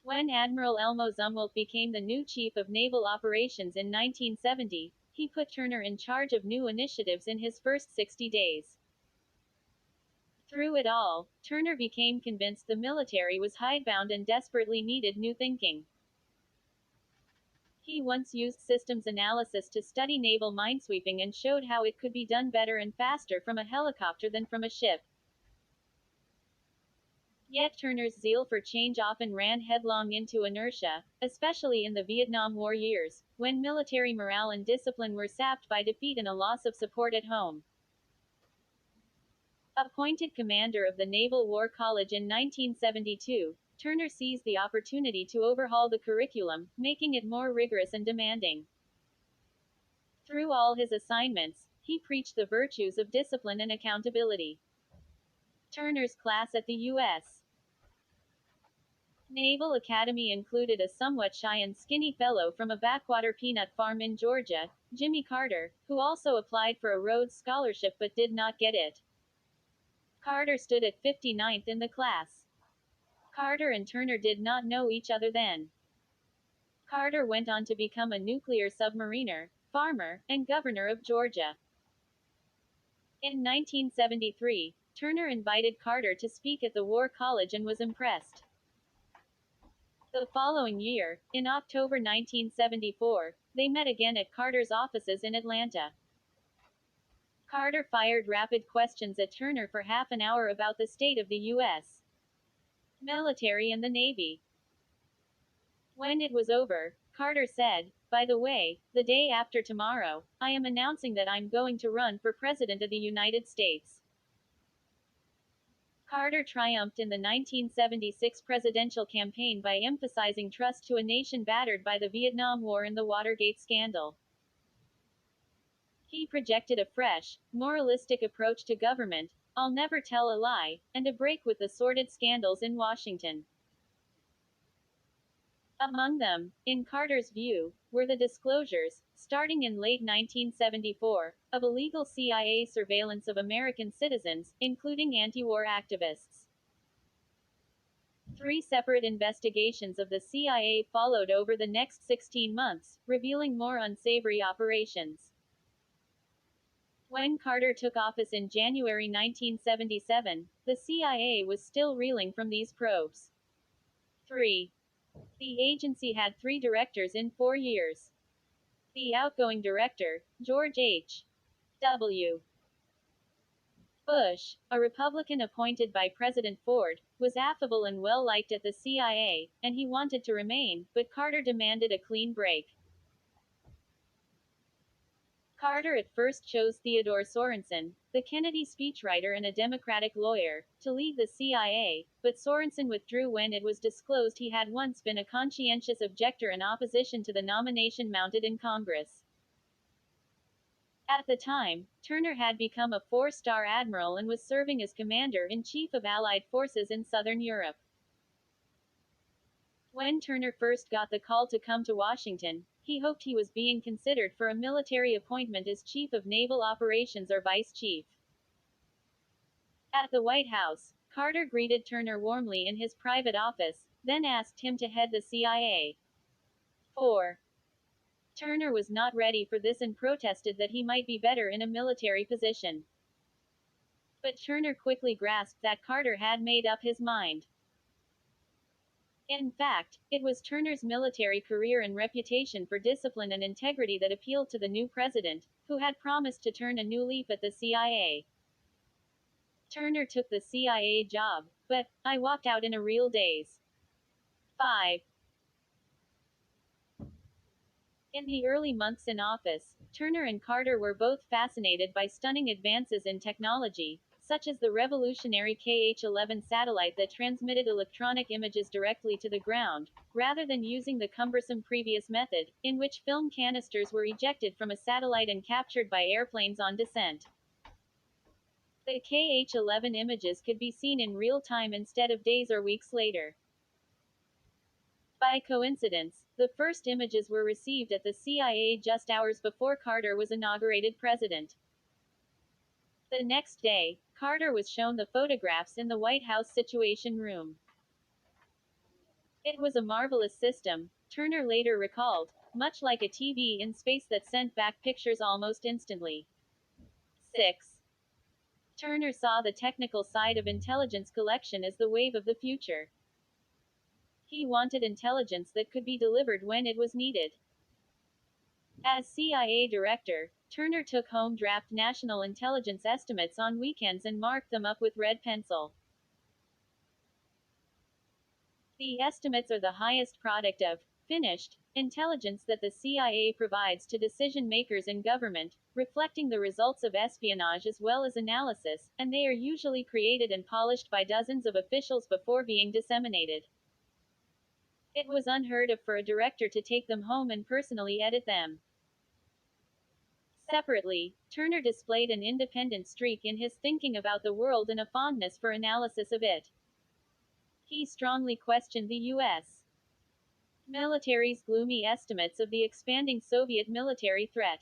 When Admiral Elmo Zumwalt became the new Chief of Naval Operations in 1970, he put Turner in charge of new initiatives in his first 60 days. Through it all, Turner became convinced the military was hidebound and desperately needed new thinking. He once used systems analysis to study naval minesweeping and showed how it could be done better and faster from a helicopter than from a ship. Yet Turner's zeal for change often ran headlong into inertia, especially in the Vietnam War years, when military morale and discipline were sapped by defeat and a loss of support at home. Appointed commander of the Naval War College in 1972, Turner seized the opportunity to overhaul the curriculum, making it more rigorous and demanding. Through all his assignments, he preached the virtues of discipline and accountability. Turner's class at the U.S. Naval Academy included a somewhat shy and skinny fellow from a backwater peanut farm in Georgia, Jimmy Carter, who also applied for a Rhodes Scholarship but did not get it. Carter stood at 59th in the class. Carter and Turner did not know each other then. Carter went on to become a nuclear submariner, farmer, and governor of Georgia. In 1973, Turner invited Carter to speak at the War College and was impressed. The following year, in October 1974, they met again at Carter's offices in Atlanta. Carter fired rapid questions at Turner for half an hour about the state of the U.S. military and the Navy. When it was over, Carter said, "By the way, the day after tomorrow, I am announcing that I'm going to run for President of the United States." Carter triumphed in the 1976 presidential campaign by emphasizing trust to a nation battered by the Vietnam War and the Watergate scandal. He projected a fresh, moralistic approach to government, "I'll never tell a lie," and a break with the sordid scandals in Washington. Among them, in Carter's view, were the disclosures, starting in late 1974, of illegal CIA surveillance of American citizens, including anti-war activists. 3 separate investigations of the CIA followed over the next 16 months, revealing more unsavory operations. When Carter took office in January 1977, the CIA was still reeling from these probes. 3. The agency had 3 directors in 4 years. The outgoing director, George H. W. Bush, a Republican appointed by President Ford, was affable and well-liked at the CIA, and he wanted to remain, but Carter demanded a clean break. Carter at first chose Theodore Sorensen, the Kennedy speechwriter and a Democratic lawyer, to lead the CIA, but Sorensen withdrew when it was disclosed he had once been a conscientious objector in opposition to the nomination mounted in Congress. At the time, Turner had become a 4-star admiral and was serving as commander-in-chief of Allied forces in southern Europe. When Turner first got the call to come to Washington, he hoped he was being considered for a military appointment as Chief of Naval Operations or Vice Chief. At the White House, Carter greeted Turner warmly in his private office, then asked him to head the CIA. 4. Turner was not ready for this and protested that he might be better in a military position. But Turner quickly grasped that Carter had made up his mind. In fact, it was Turner's military career and reputation for discipline and integrity that appealed to the new president, who had promised to turn a new leaf at the CIA. Turner took the CIA job, but I walked out in a real daze. 5. In the early months in office, Turner and Carter were both fascinated by stunning advances in technology, such as the revolutionary KH-11 satellite that transmitted electronic images directly to the ground, rather than using the cumbersome previous method, in which film canisters were ejected from a satellite and captured by airplanes on descent. The KH-11 images could be seen in real time instead of days or weeks later. By coincidence, the first images were received at the CIA just hours before Carter was inaugurated president. The next day, Carter was shown the photographs in the White House Situation Room. It was a marvelous system, Turner later recalled, much like a TV in space that sent back pictures almost instantly. 6. Turner saw the technical side of intelligence collection as the wave of the future. He wanted intelligence that could be delivered when it was needed. As CIA director, Turner took home draft national intelligence estimates on weekends and marked them up with red pencil. The estimates are the highest product of finished intelligence that the CIA provides to decision makers in government, reflecting the results of espionage as well as analysis, and they are usually created and polished by dozens of officials before being disseminated. It was unheard of for a director to take them home and personally edit them. Separately, Turner displayed an independent streak in his thinking about the world and a fondness for analysis of it. He strongly questioned the U.S. military's gloomy estimates of the expanding Soviet military threat.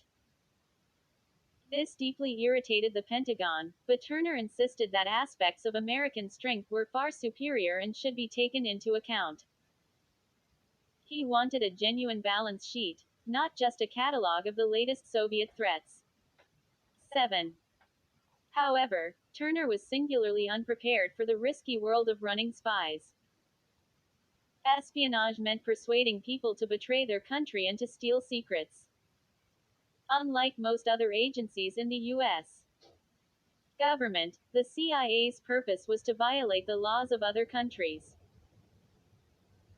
This deeply irritated the Pentagon, but Turner insisted that aspects of American strength were far superior and should be taken into account. He wanted a genuine balance sheet, not just a catalog of the latest Soviet threats. 7. However, Turner was singularly unprepared for the risky world of running spies. Espionage meant persuading people to betray their country and to steal secrets. Unlike most other agencies in the U.S. government, the CIA's purpose was to violate the laws of other countries.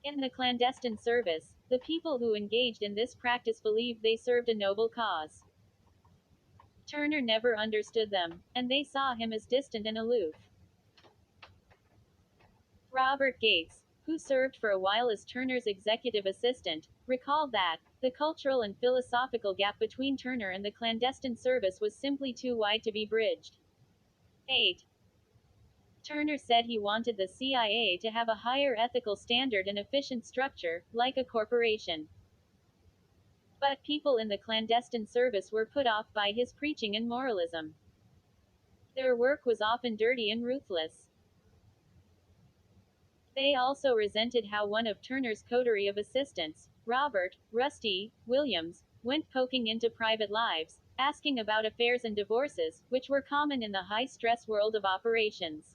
In the clandestine service, the people who engaged in this practice believed they served a noble cause. Turner never understood them, and they saw him as distant and aloof. Robert Gates, who served for a while as Turner's executive assistant, recalled that the cultural and philosophical gap between Turner and the clandestine service was simply too wide to be bridged. 8. Turner said he wanted the CIA to have a higher ethical standard and efficient structure, like a corporation. But people in the clandestine service were put off by his preaching and moralism. Their work was often dirty and ruthless. They also resented how one of Turner's coterie of assistants, Robert Rusty Williams, went poking into private lives, asking about affairs and divorces, which were common in the high-stress world of operations.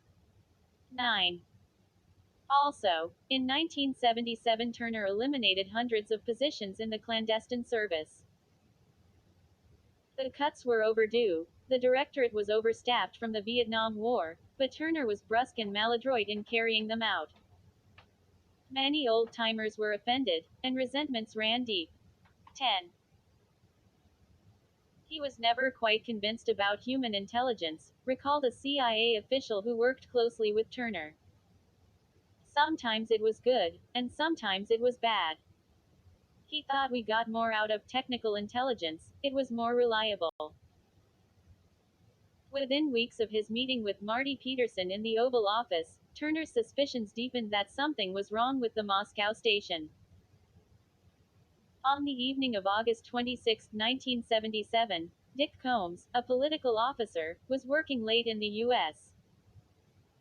9. Also, in 1977 Turner eliminated hundreds of positions in the clandestine service. The cuts were overdue. The directorate was overstaffed from the Vietnam War, but Turner was brusque and maladroit in carrying them out. Many old-timers were offended, and resentments ran deep. 10. He was never quite convinced about human intelligence, recalled a CIA official who worked closely with Turner. Sometimes it was good, and sometimes it was bad. He thought we got more out of technical intelligence, it was more reliable. Within weeks of his meeting with Marty Peterson in the Oval Office, Turner's suspicions deepened that something was wrong with the Moscow station. On the evening of August 26, 1977, Dick Combs, a political officer, was working late in the U.S.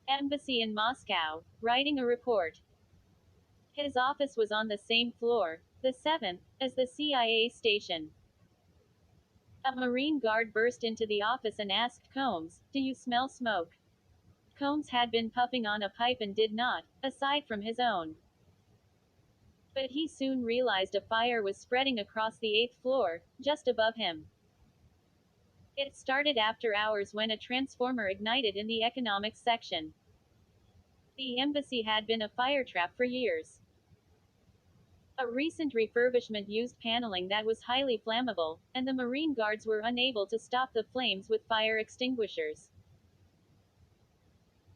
Embassy in Moscow, writing a report. His office was on the same floor, the 7th, as the CIA station. A Marine guard burst into the office and asked Combs, "Do you smell smoke?" Combs had been puffing on a pipe and did not, aside from his own. But he soon realized a fire was spreading across the 8th floor, just above him. It started after hours when a transformer ignited in the economics section. The embassy had been a fire trap for years. A recent refurbishment used paneling that was highly flammable, and the Marine Guards were unable to stop the flames with fire extinguishers.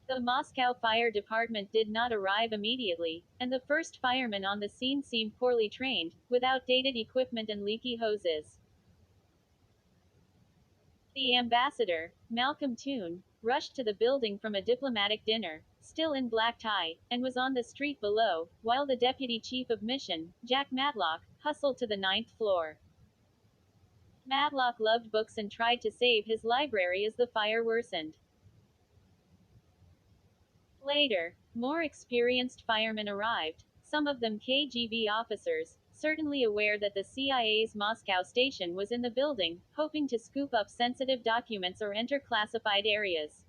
The Moscow Fire Department did not arrive immediately, and the first firemen on the scene seemed poorly trained, with outdated equipment and leaky hoses. The ambassador, Malcolm Toon, rushed to the building from a diplomatic dinner, still in black tie, and was on the street below, while the deputy chief of mission, Jack Matlock, hustled to the 9th floor. Matlock loved books and tried to save his library as the fire worsened. Later, more experienced firemen arrived, some of them KGB officers, certainly aware that the CIA's Moscow station was in the building, hoping to scoop up sensitive documents or enter classified areas.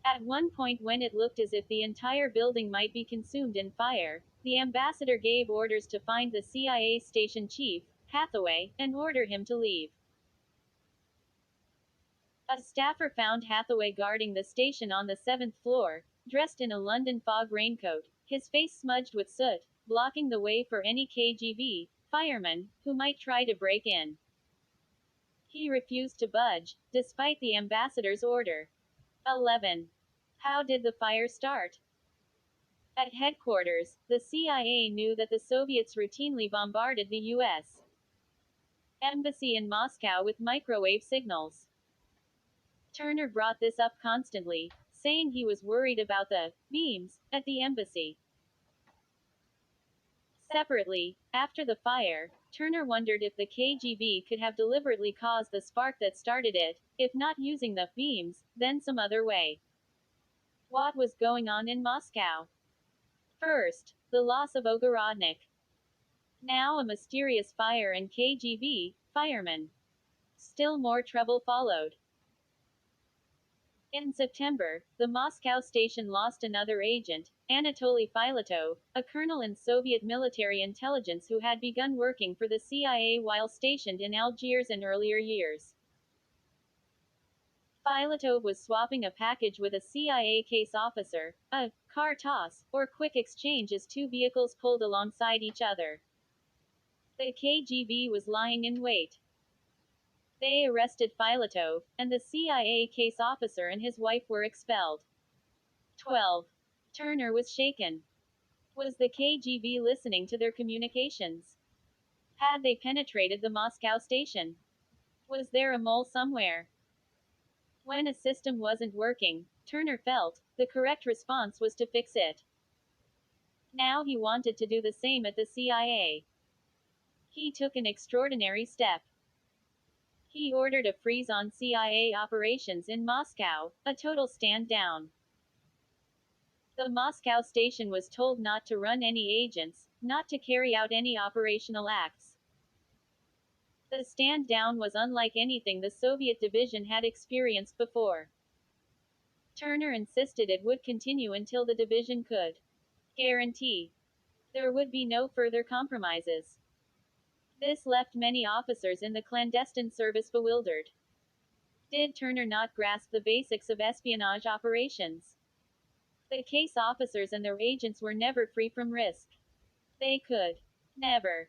At one point, when it looked as if the entire building might be consumed in fire, the ambassador gave orders to find the CIA station chief, Hathaway, and order him to leave. A staffer found Hathaway guarding the station on the 7th floor, dressed in a London fog raincoat, his face smudged with soot, blocking the way for any KGB fireman who might try to break in. He refused to budge, despite the ambassador's order. 11. How did the fire start? At headquarters, the CIA knew that the Soviets routinely bombarded the U.S. embassy in Moscow with microwave signals. Turner brought this up constantly, saying he was worried about the beams at the embassy. Separately, after the fire, Turner wondered if the KGB could have deliberately caused the spark that started it, if not using the beams, then some other way. What was going on in Moscow? First, the loss of Ogorodnik. Now a mysterious fire and KGB firemen. Still more trouble followed. In September, the Moscow station lost another agent, Anatoly Filatov, a colonel in Soviet military intelligence who had begun working for the CIA while stationed in Algiers in earlier years. Filatov was swapping a package with a CIA case officer, a car toss, or quick exchange as two vehicles pulled alongside each other. The KGB was lying in wait. They arrested Filatov, and the CIA case officer and his wife were expelled. 12. Turner was shaken. Was the KGB listening to their communications? Had they penetrated the Moscow station? Was there a mole somewhere? When a system wasn't working, Turner felt, the correct response was to fix it. Now he wanted to do the same at the CIA. He took an extraordinary step. He ordered a freeze on CIA operations in Moscow, a total stand down. The Moscow station was told not to run any agents, not to carry out any operational acts. The stand down was unlike anything the Soviet division had experienced before. Turner insisted it would continue until the division could guarantee there would be no further compromises. This left many officers in the clandestine service bewildered. Did Turner not grasp the basics of espionage operations? The case officers and their agents were never free from risk. They could never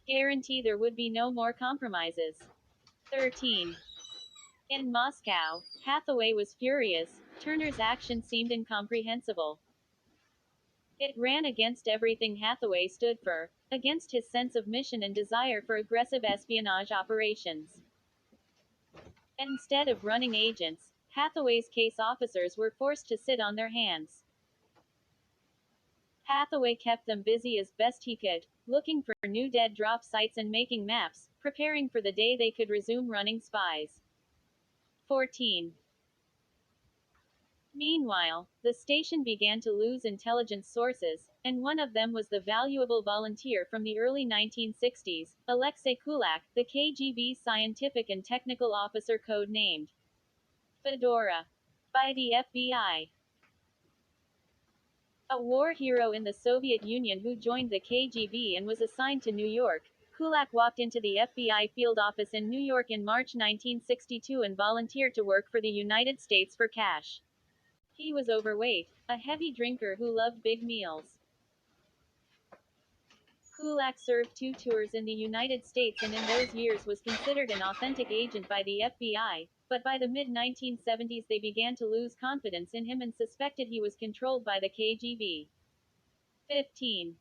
guarantee there would be no more compromises. 13. In Moscow, Hathaway was furious. Turner's action seemed incomprehensible. It ran against everything Hathaway stood for, against his sense of mission and desire for aggressive espionage operations. Instead of running agents, Hathaway's case officers were forced to sit on their hands. Hathaway kept them busy as best he could, looking for new dead drop sites and making maps, preparing for the day they could resume running spies. 14. Meanwhile, the station began to lose intelligence sources, and one of them was the valuable volunteer from the early 1960s, Alexei Kulak, the KGB scientific and technical officer code-named Fedora by the FBI. A war hero in the Soviet Union who joined the KGB and was assigned to New York, Kulak walked into the FBI field office in New York in March 1962 and volunteered to work for the United States for cash. He was overweight, a heavy drinker who loved big meals. Kulak served 2 tours in the United States and in those years was considered an authentic agent by the FBI, but by the mid-1970s they began to lose confidence in him and suspected he was controlled by the KGB. 15.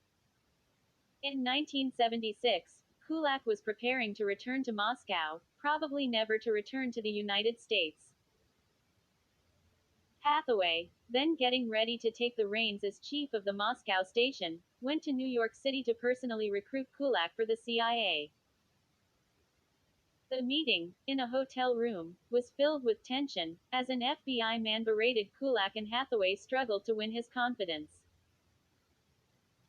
In 1976, Kulak was preparing to return to Moscow, probably never to return to the United States. Hathaway, then getting ready to take the reins as chief of the Moscow station, went to New York City to personally recruit Kulak for the CIA. The meeting, in a hotel room, was filled with tension, as an FBI man berated Kulak and Hathaway struggled to win his confidence.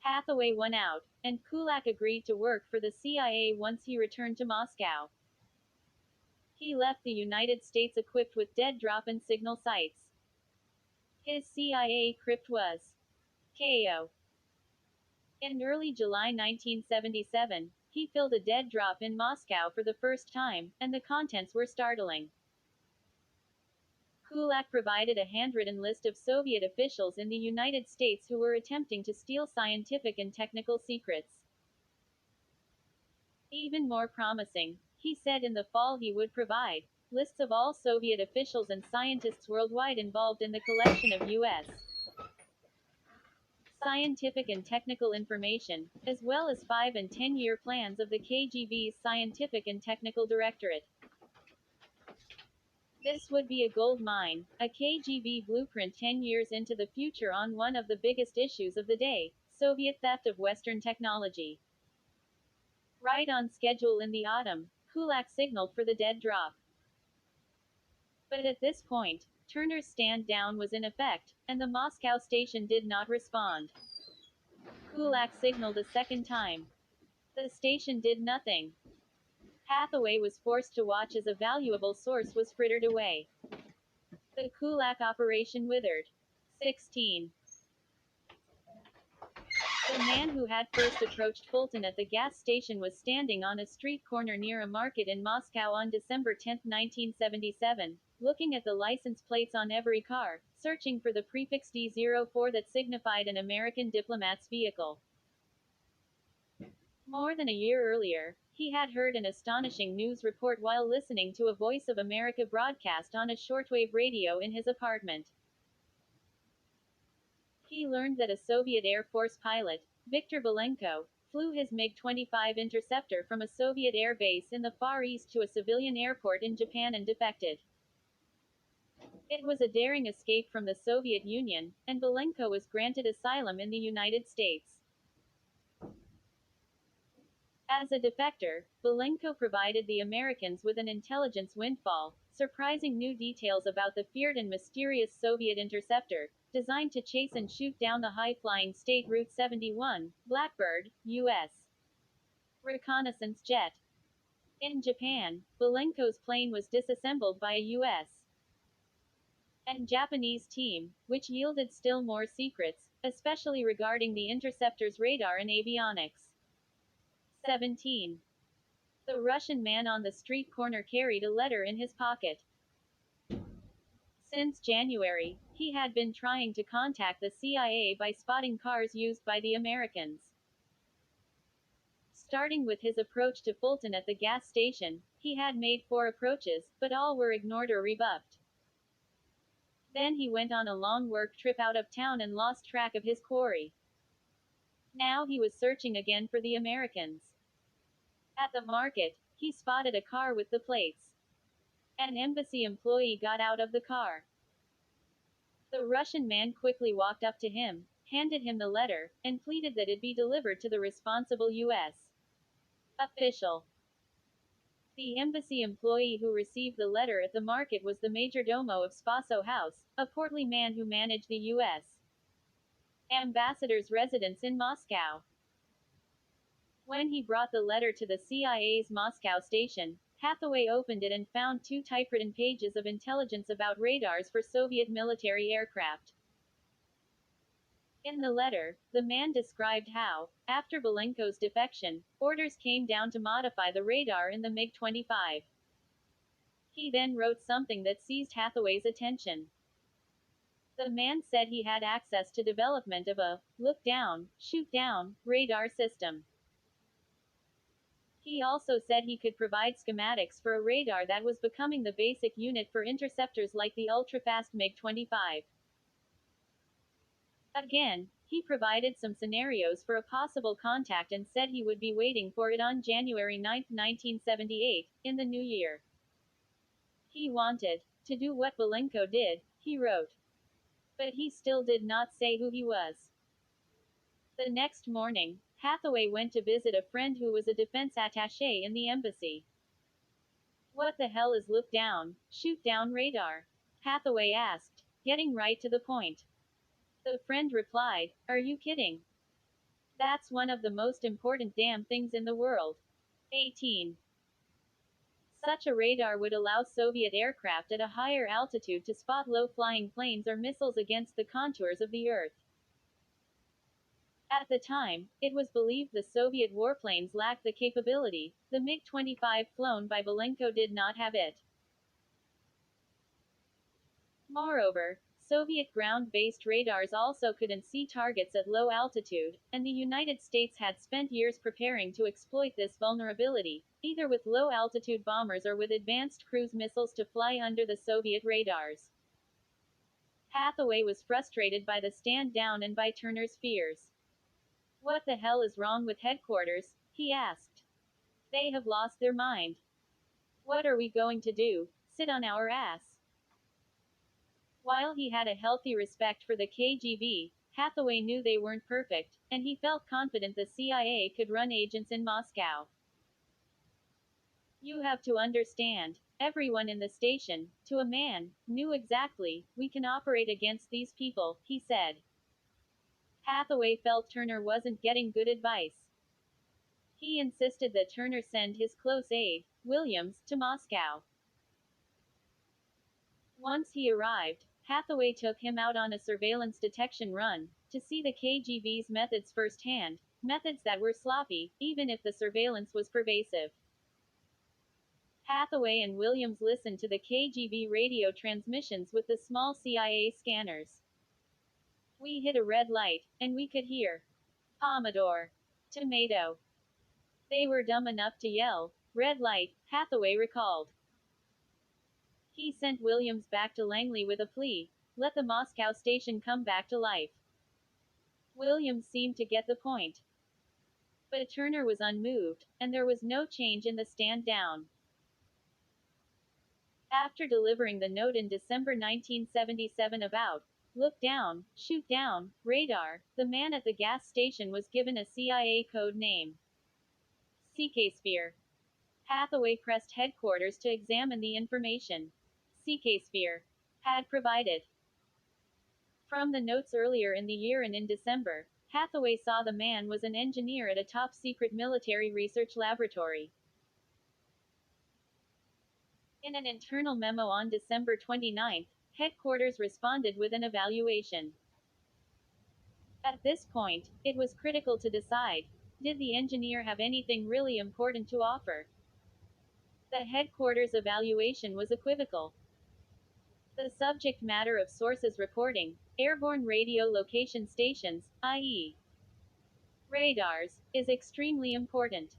Hathaway won out, and Kulak agreed to work for the CIA once he returned to Moscow. He left the United States equipped with dead drop and signal sites. His CIA crypt was KO. In early July 1977, he filled a dead drop in Moscow for the first time, and the contents were startling. Kulak provided a handwritten list of Soviet officials in the United States who were attempting to steal scientific and technical secrets. Even more promising, he said in the fall he would provide lists of all Soviet officials and scientists worldwide involved in the collection of U.S. scientific and technical information, as well as 5- and 10-year plans of the KGB's Scientific and Technical Directorate. This would be a gold mine, a KGB blueprint 10 years into the future on one of the biggest issues of the day, Soviet theft of Western technology. Right on schedule in the autumn, Kulak signaled for the dead drop. But at this point, Turner's stand down was in effect, and the Moscow station did not respond. Kulak signaled a second time. The station did nothing. Hathaway was forced to watch as a valuable source was frittered away. The Kulak operation withered. 16. The man who had first approached Fulton at the gas station was standing on a street corner near a market in Moscow on December 10, 1977, looking at the license plates on every car, searching for the prefix D04 that signified an American diplomat's vehicle. More than a year earlier, he had heard an astonishing news report while listening to a Voice of America broadcast on a shortwave radio in his apartment. He learned that a Soviet Air Force pilot, Viktor Belenko, flew his MiG-25 interceptor from a Soviet air base in the Far East to a civilian airport in Japan and defected. It was a daring escape from the Soviet Union, and Belenko was granted asylum in the United States. As a defector, Belenko provided the Americans with an intelligence windfall, surprising new details about the feared and mysterious Soviet interceptor, designed to chase and shoot down the high-flying State Route 71, Blackbird, U.S. reconnaissance jet. In Japan, Belenko's plane was disassembled by a U.S. and Japanese team, which yielded still more secrets, especially regarding the interceptor's radar and avionics. 17. The Russian man on the street corner carried a letter in his pocket. Since January, he had been trying to contact the CIA by spotting cars used by the Americans. Starting with his approach to Fulton at the gas station, he had made 4 approaches, but all were ignored or rebuffed. Then he went on a long work trip out of town and lost track of his quarry. Now he was searching again for the Americans. At the market, he spotted a car with the plates. An embassy employee got out of the car. The Russian man quickly walked up to him, handed him the letter, and pleaded that it be delivered to the responsible U.S. official. The embassy employee who received the letter at the market was the majordomo of Spaso House, a portly man who managed the U.S. ambassador's residence in Moscow. When he brought the letter to the CIA's Moscow station, Hathaway opened it and found 2 typewritten pages of intelligence about radars for Soviet military aircraft. In the letter, the man described how, after Belenko's defection, orders came down to modify the radar in the MiG-25. He then wrote something that seized Hathaway's attention. The man said he had access to development of a look down, shoot down radar system. He also said he could provide schematics for a radar that was becoming the basic unit for interceptors like the ultra-fast MiG-25. Again, he provided some scenarios for a possible contact and said he would be waiting for it on January 9, 1978, in the new year. He wanted to do what Belenko did, he wrote. But he still did not say who he was. The next morning, Hathaway went to visit a friend who was a defense attaché in the embassy. What the hell is look down, shoot down radar? Hathaway asked, getting right to the point. The friend replied, are you kidding? That's one of the most important damn things in the world. 18. Such a radar would allow Soviet aircraft at a higher altitude to spot low-flying planes or missiles against the contours of the Earth. At the time, it was believed the Soviet warplanes lacked the capability. The MiG-25 flown by Belenko did not have it. Moreover, Soviet ground-based radars also couldn't see targets at low altitude, and the United States had spent years preparing to exploit this vulnerability, either with low-altitude bombers or with advanced cruise missiles to fly under the Soviet radars. Hathaway was frustrated by the stand-down and by Turner's fears. What the hell is wrong with headquarters? He asked. They have lost their mind. What are we going to do? Sit on our ass? While he had a healthy respect for the KGB, Hathaway knew they weren't perfect, and he felt confident the CIA could run agents in Moscow. You have to understand, everyone in the station, to a man, knew exactly, we can operate against these people, he said. Hathaway felt Turner wasn't getting good advice. He insisted that Turner send his close aide, Williams, to Moscow. Once he arrived, Hathaway took him out on a surveillance detection run, to see the KGB's methods firsthand, methods that were sloppy, even if the surveillance was pervasive. Hathaway and Williams listened to the KGB radio transmissions with the small CIA scanners. We hit a red light, and we could hear Pomodoro, tomato. They were dumb enough to yell, red light, Hathaway recalled. He sent Williams back to Langley with a plea, let the Moscow station come back to life. Williams seemed to get the point. But Turner was unmoved, and there was no change in the stand down. After delivering the note in December 1977 about look down, shoot down, radar, the man at the gas station was given a CIA code name. CK Sphere. Hathaway pressed headquarters to examine the information CK Sphere had provided. From the notes earlier in the year and in December, Hathaway saw the man was an engineer at a top-secret military research laboratory. In an internal memo on December 29, headquarters responded with an evaluation. At this point, it was critical to decide, did the engineer have anything really important to offer? The headquarters evaluation was equivocal. The subject matter of sources reporting, airborne radio location stations, i.e., radars, is extremely important.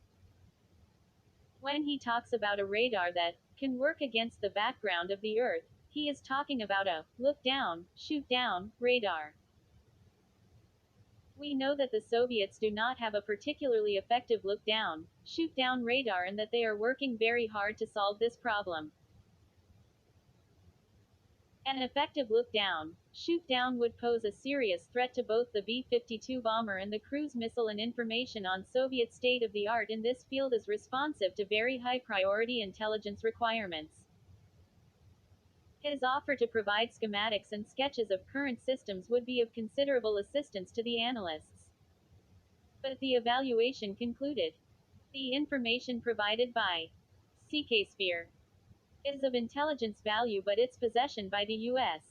When he talks about a radar that can work against the background of the Earth, he is talking about a look down, shoot down radar. We know that the Soviets do not have a particularly effective look down, shoot down radar and that they are working very hard to solve this problem. An effective look down, shoot down would pose a serious threat to both the B-52 bomber and the cruise missile, and information on Soviet state-of-the-art in this field is responsive to very high-priority intelligence requirements. His offer to provide schematics and sketches of current systems would be of considerable assistance to the analysts. But the evaluation concluded. The information provided by CK Sphere is of intelligence value, but its possession by the U.S.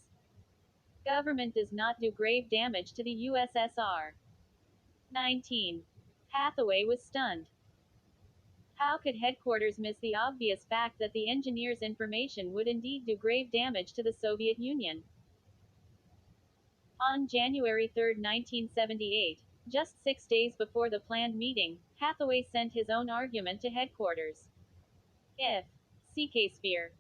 government does not do grave damage to the USSR. 19. Hathaway was stunned. How could headquarters miss the obvious fact that the engineer's information would indeed do grave damage to the Soviet Union? On January 3, 1978, just 6 days before the planned meeting, Hathaway sent his own argument to headquarters. If CK Sphere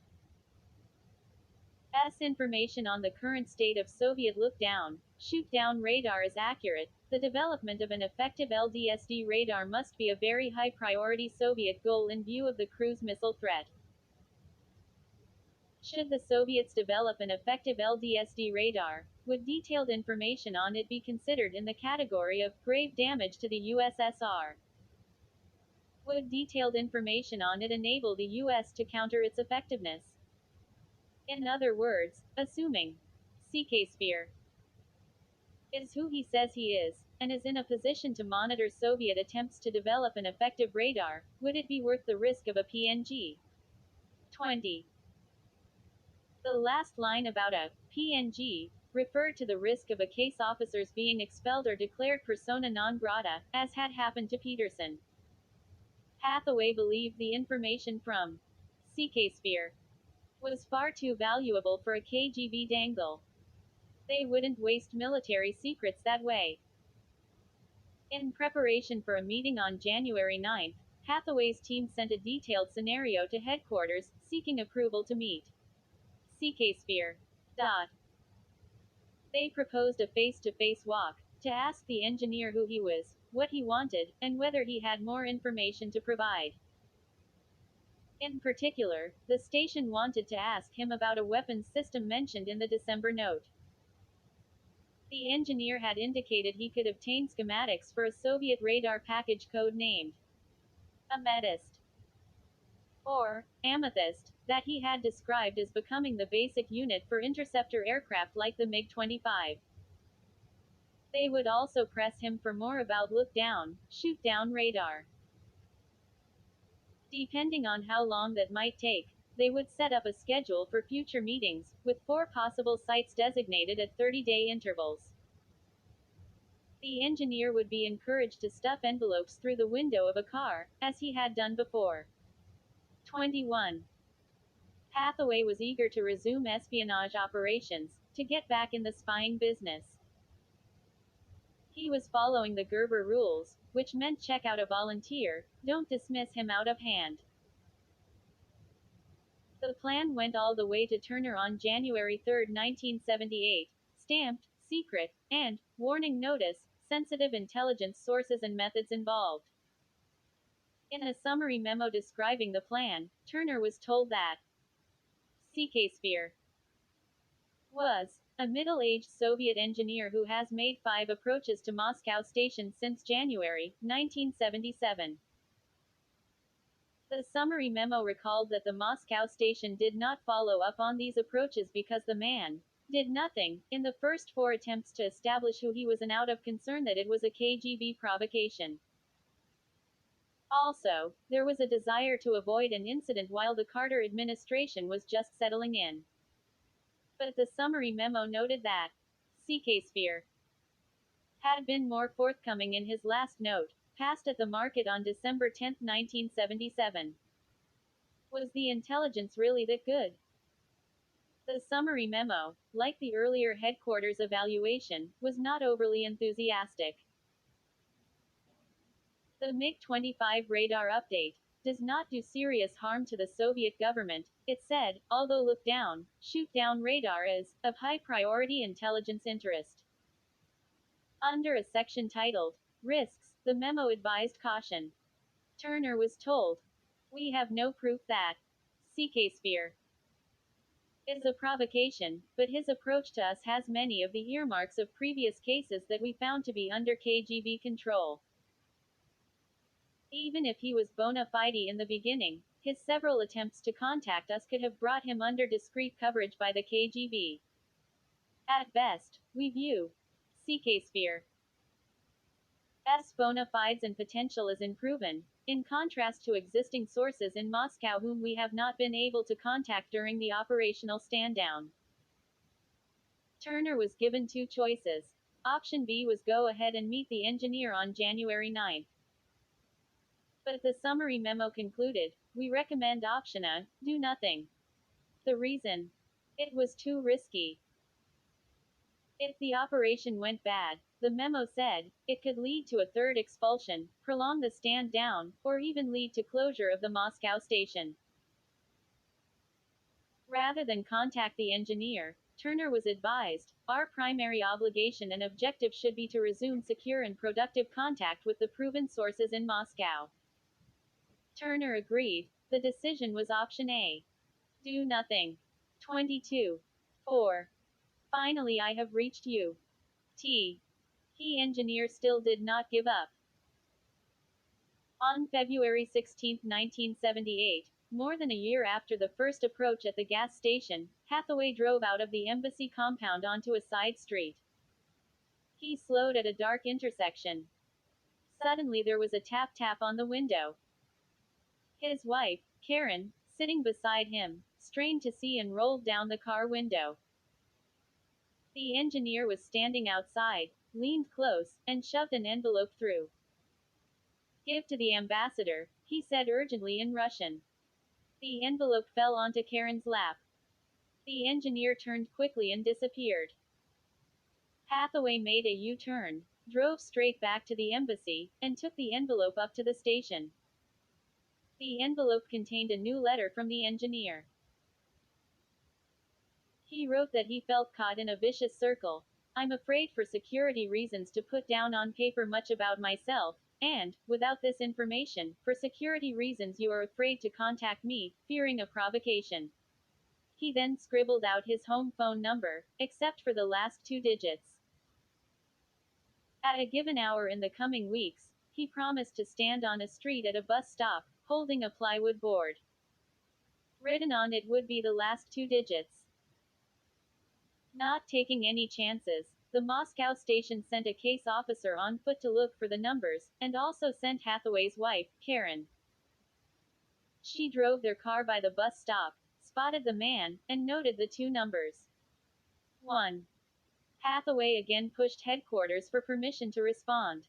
S information on the current state of Soviet look-down, shoot-down radar is accurate, the development of an effective LDSD radar must be a very high-priority Soviet goal in view of the cruise missile threat. Should the Soviets develop an effective LDSD radar, would detailed information on it be considered in the category of grave damage to the USSR? Would detailed information on it enable the US to counter its effectiveness? In other words, assuming CK Sphere is who he says he is, and is in a position to monitor Soviet attempts to develop an effective radar, would it be worth the risk of a PNG? 20. The last line about a PNG referred to the risk of a case officers being expelled or declared persona non grata, as had happened to Peterson. Hathaway believed the information from CK Sphere was far too valuable for a KGB dangle. They wouldn't waste military secrets that way. In preparation for a meeting on January 9, Hathaway's team sent a detailed scenario to headquarters, seeking approval to meet CK Sphere. They proposed a face-to-face walk, to ask the engineer who he was, what he wanted, and whether he had more information to provide. In particular, the station wanted to ask him about a weapons system mentioned in the December note. The engineer had indicated he could obtain schematics for a Soviet radar package code named Amethyst or Amethyst, that he had described as becoming the basic unit for interceptor aircraft like the MiG-25. They would also press him for more about look-down, shoot-down radar. Depending on how long that might take, they would set up a schedule for future meetings, with 4 possible sites designated at 30-day intervals. The engineer would be encouraged to stuff envelopes through the window of a car, as he had done before. 21. Hathaway was eager to resume espionage operations, to get back in the spying business. He was following the Gerber rules, which meant check out a volunteer, don't dismiss him out of hand. The plan went all the way to Turner on January 3, 1978, stamped, secret, and, warning notice, sensitive intelligence sources and methods involved. In a summary memo describing the plan, Turner was told that CK Sphere was a middle-aged Soviet engineer who has made 5 approaches to Moscow station since January 1977. The summary memo recalled that the Moscow station did not follow up on these approaches because the man did nothing. In the first 4 attempts to establish who he was and out of concern that it was a KGB provocation. Also, there was a desire to avoid an incident while the Carter administration was just settling in. But the summary memo noted that CK Sphere had been more forthcoming in his last note, passed at the market on December 10, 1977. Was the intelligence really that good? The summary memo, like the earlier headquarters evaluation, was not overly enthusiastic. The MiG-25 radar update does not do serious harm to the Soviet government, it said, although look down, shoot down radar is of high priority intelligence interest. Under a section titled Risks, the memo advised caution. Turner was told, "We have no proof that CK Sphere is a provocation, but his approach to us has many of the earmarks of previous cases that we found to be under KGB control. Even if he was bona fide in the beginning, his several attempts to contact us could have brought him under discreet coverage by the KGB. At best, we view CK Sphere S bona fides and potential is unproven, in contrast to existing sources in Moscow whom we have not been able to contact during the operational stand-down." Turner was given 2 choices. Option B was go ahead and meet the engineer on January 9. But the summary memo concluded, "We recommend option A, do nothing." The reason? It was too risky. If the operation went bad, the memo said, it could lead to a third expulsion, prolong the stand down, or even lead to closure of the Moscow station. Rather than contact the engineer, Turner was advised, our primary obligation and objective should be to resume secure and productive contact with the proven sources in Moscow. Turner agreed. The decision was option A. Do nothing. 22. 4. Finally I have reached you. T. He engineer still did not give up. On February 16, 1978, more than a year after the first approach at the gas station, Hathaway drove out of the embassy compound onto a side street. He slowed at a dark intersection. Suddenly there was a tap-tap on the window. His wife, Karen, sitting beside him, strained to see and rolled down the car window. The engineer was standing outside, leaned close, and shoved an envelope through. "Give to the ambassador," he said urgently in Russian. The envelope fell onto Karen's lap. The engineer turned quickly and disappeared. Hathaway made a U-turn, drove straight back to the embassy, and took the envelope up to the station. The envelope contained a new letter from the engineer. He wrote that he felt caught in a vicious circle. "I'm afraid for security reasons to put down on paper much about myself, and, without this information, for security reasons you are afraid to contact me, fearing a provocation." He then scribbled out his home phone number, except for the last 2 digits. At a given hour in the coming weeks, he promised to stand on a street at a bus stop, holding a plywood board. Written on it would be the last 2 digits. Not taking any chances, the Moscow station sent a case officer on foot to look for the numbers, and also sent Hathaway's wife, Karen. She drove their car by the bus stop, spotted the man, and noted the 2 numbers. 1. Hathaway again pushed headquarters for permission to respond.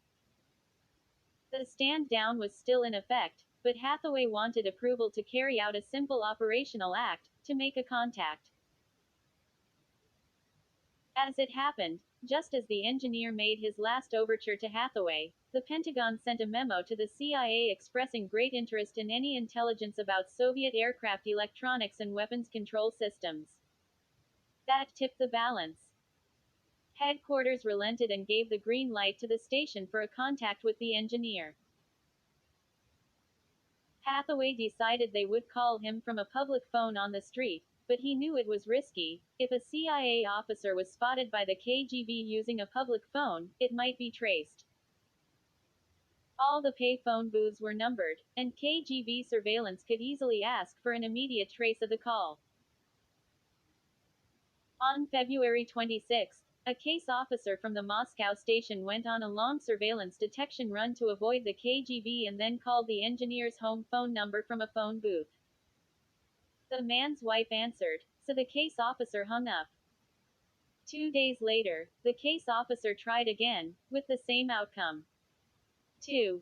The stand down was still in effect, but Hathaway wanted approval to carry out a simple operational act, to make a contact. As it happened, just as the engineer made his last overture to Hathaway, the Pentagon sent a memo to the CIA expressing great interest in any intelligence about Soviet aircraft electronics and weapons control systems. That tipped the balance. Headquarters relented and gave the green light to the station for a contact with the engineer. Hathaway decided they would call him from a public phone on the street, but he knew it was risky. If a CIA officer was spotted by the KGB using a public phone, it might be traced. All the pay phone booths were numbered, and KGB surveillance could easily ask for an immediate trace of the call. On February 26, a case officer from the Moscow station went on a long surveillance detection run to avoid the KGB and then called the engineer's home phone number from a phone booth. The man's wife answered, so the case officer hung up. 2 days later, the case officer tried again, with the same outcome. 2.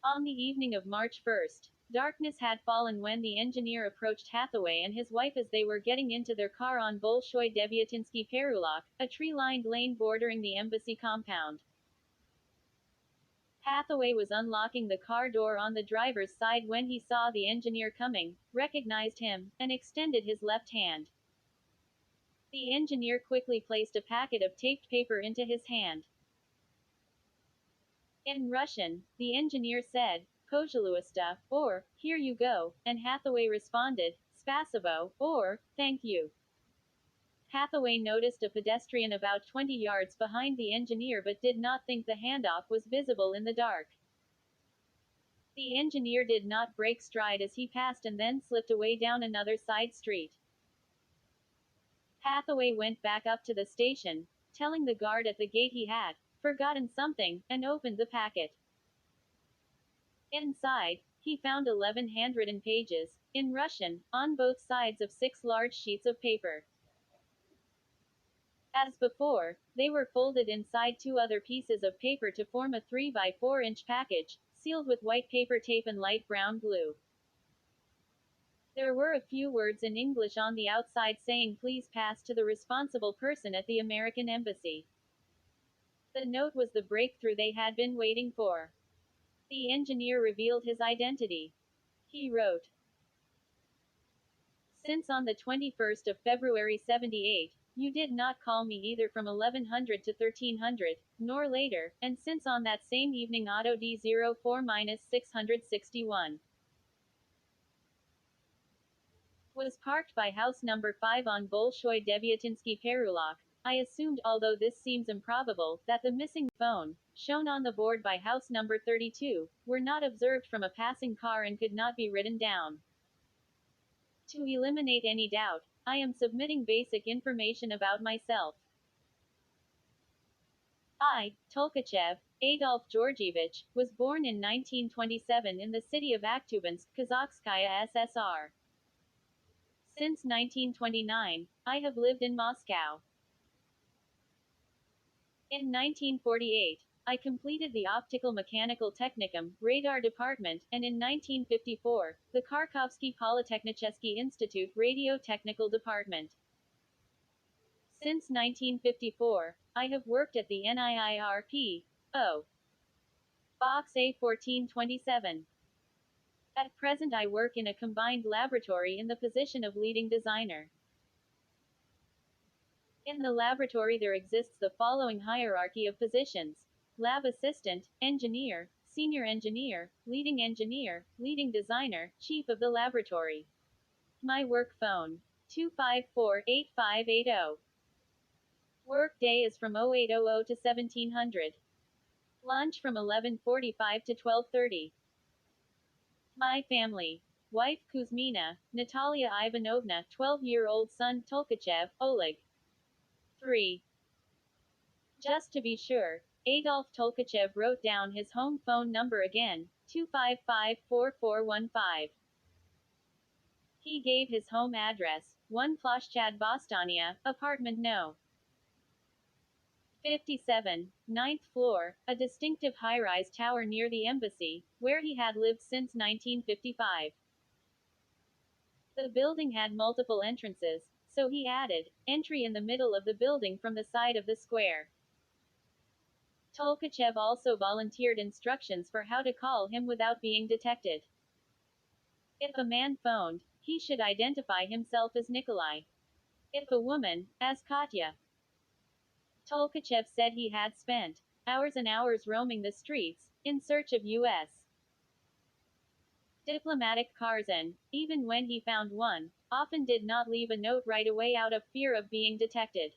On the evening of March 1st, darkness had fallen when the engineer approached Hathaway and his wife as they were getting into their car on Bolshoi Devyatinsky Perulok, a tree-lined lane bordering the embassy compound. Hathaway was unlocking the car door on the driver's side when he saw the engineer coming, recognized him, and extended his left hand. The engineer quickly placed a packet of taped paper into his hand. In Russian, the engineer said, "Pожалуйста," or, "Here you go," and Hathaway responded, "Spasibo," or, "Thank you." Hathaway noticed a pedestrian about 20 yards behind the engineer but did not think the handoff was visible in the dark. The engineer did not break stride as he passed and then slipped away down another side street. Hathaway went back up to the station, telling the guard at the gate he had forgotten something, and opened the packet. Inside, he found 11 handwritten pages, in Russian, on both sides of 6 large sheets of paper. As before, they were folded inside 2 other pieces of paper to form a 3 by 4 inch package, sealed with white paper tape and light brown glue. There were a few words in English on the outside saying please pass to the responsible person at the American embassy. The note was the breakthrough they had been waiting for. The engineer revealed his identity. He wrote, "Since on the 21st of February 78, you did not call me either from 1100 to 1300, nor later, and since on that same evening Auto D04-661 was parked by house number 5 on Bolshoi Devyatinsky Perulok, I assumed, although this seems improbable, that the missing phone, shown on the board by house number 32, were not observed from a passing car and could not be written down. To eliminate any doubt, I am submitting basic information about myself. I, Tolkachev, Adolf Georgievich, was born in 1927 in the city of Aktubinsk, Kazakhskaya SSR. Since 1929, I have lived in Moscow. In 1948, I completed the Optical Mechanical Technicum, Radar Department, and in 1954, the Kharkovsky Polytechnichesky Institute Radio Technical Department. Since 1954, I have worked at the NIIRP. O. Box A1427. At present I work in a combined laboratory in the position of leading designer. In the laboratory there exists the following hierarchy of positions: lab assistant, engineer, senior engineer, leading designer, chief of the laboratory. My work phone: 254-8580. Work day is from 0800 to 1700. Lunch from 11:45 to 12:30. My family: wife Kuzmina, Natalia Ivanovna, 12-year-old son Tolkachev, Oleg. 3. Just to be sure, Adolf Tolkachev wrote down his home phone number again, 255-4415. He gave his home address, 1 Ploshchad Bostania, apartment No. 57, 9th floor, a distinctive high-rise tower near the embassy, where he had lived since 1955. The building had multiple entrances, so he added, entry in the middle of the building from the side of the square. Tolkachev also volunteered instructions for how to call him without being detected. If a man phoned, he should identify himself as Nikolai. If a woman, as Katya. Tolkachev said he had spent hours and hours roaming the streets, in search of U.S. diplomatic cars and, even when he found one, often did not leave a note right away out of fear of being detected.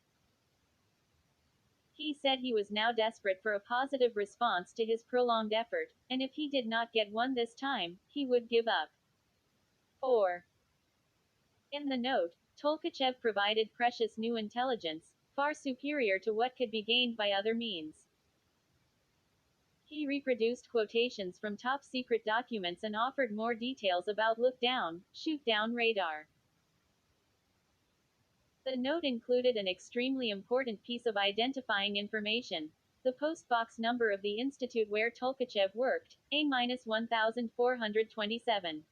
He said he was now desperate for a positive response to his prolonged effort, and if he did not get one this time, he would give up. 4. In the note, Tolkachev provided precious new intelligence, far superior to what could be gained by other means. He reproduced quotations from top-secret documents and offered more details about look-down, shoot-down radar. The note included an extremely important piece of identifying information. The postbox number of the institute where Tolkachev worked, A-1427.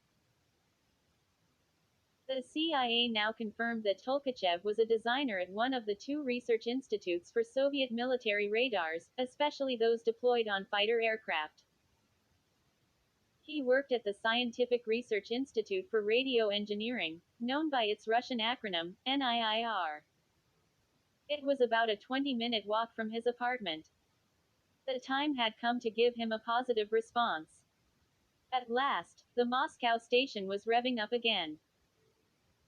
The CIA now confirmed that Tolkachev was a designer at one of the two research institutes for Soviet military radars, especially those deployed on fighter aircraft. He worked at the Scientific Research Institute for Radio Engineering, known by its Russian acronym, NIIR. It was about a 20-minute walk from his apartment. The time had come to give him a positive response. At last, the Moscow station was revving up again.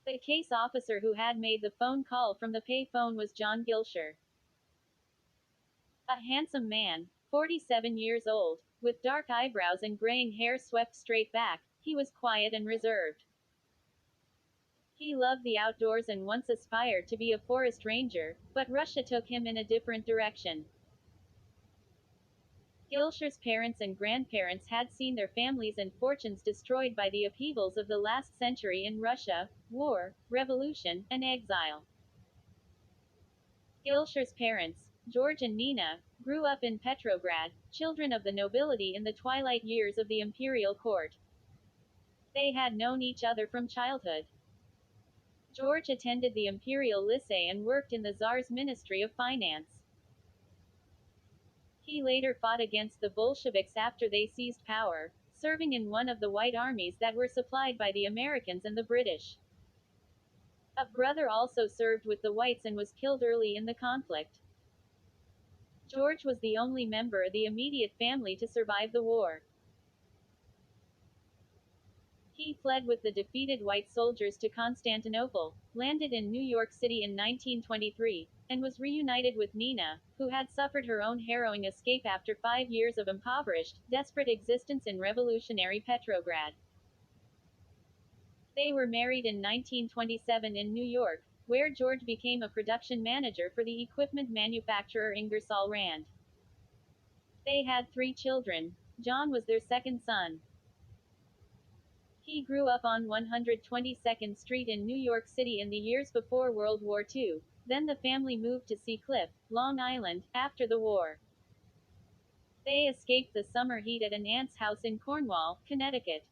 The case officer who had made the phone call from the pay phone was John Gilsher. A handsome man, 47 years old, with dark eyebrows and graying hair swept straight back, he was quiet and reserved. He loved the outdoors and once aspired to be a forest ranger, but Russia took him in a different direction. Gilsher's parents and grandparents had seen their families and fortunes destroyed by the upheavals of the last century in Russia, war, revolution, and exile. Gilsher's parents, George and Nina, grew up in Petrograd, children of the nobility in the twilight years of the imperial court. They had known each other from childhood. George attended the Imperial Lycée and worked in the Tsar's Ministry of Finance. He later fought against the Bolsheviks after they seized power, serving in one of the White Armies that were supplied by the Americans and the British. A brother also served with the Whites and was killed early in the conflict. George was the only member of the immediate family to survive the war. He fled with the defeated white soldiers to Constantinople, landed in New York City in 1923, and was reunited with Nina, who had suffered her own harrowing escape after 5 years of impoverished, desperate existence in revolutionary Petrograd. They were married in 1927 in New York, where George became a production manager for the equipment manufacturer Ingersoll Rand. They had 3 children. John was their second son. He grew up on 122nd Street in New York City in the years before World War II. Then the family moved to Sea Cliff, Long Island, after the war. They escaped the summer heat at an aunt's house in Cornwall, Connecticut.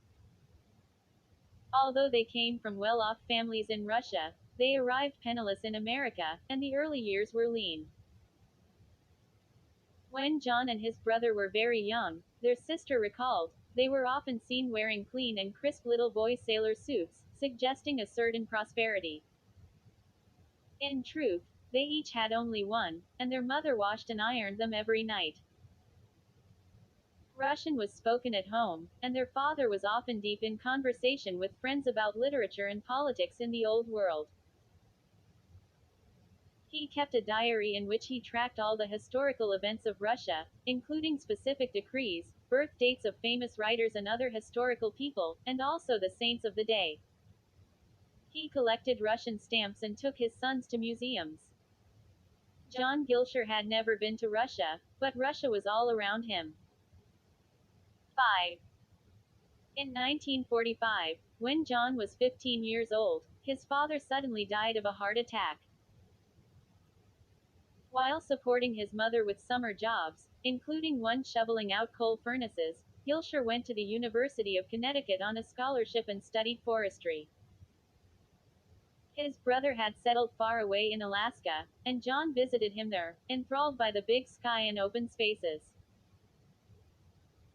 Although they came from well-off families in Russia, they arrived penniless in America, and the early years were lean. When John and his brother were very young, their sister recalled, they were often seen wearing clean and crisp little boy sailor suits, suggesting a certain prosperity. In truth, they each had only one, and their mother washed and ironed them every night. Russian was spoken at home, and their father was often deep in conversation with friends about literature and politics in the Old World. He kept a diary in which he tracked all the historical events of Russia, including specific decrees, birth dates of famous writers and other historical people, and also the saints of the day. He collected Russian stamps and took his sons to museums. John Gilsher had never been to Russia, but Russia was all around him. 5. In 1945, when John was 15 years old, his father suddenly died of a heart attack. While supporting his mother with summer jobs, including one shoveling out coal furnaces, Gilsher went to the University of Connecticut on a scholarship and studied forestry. His brother had settled far away in Alaska, and John visited him there, enthralled by the big sky and open spaces.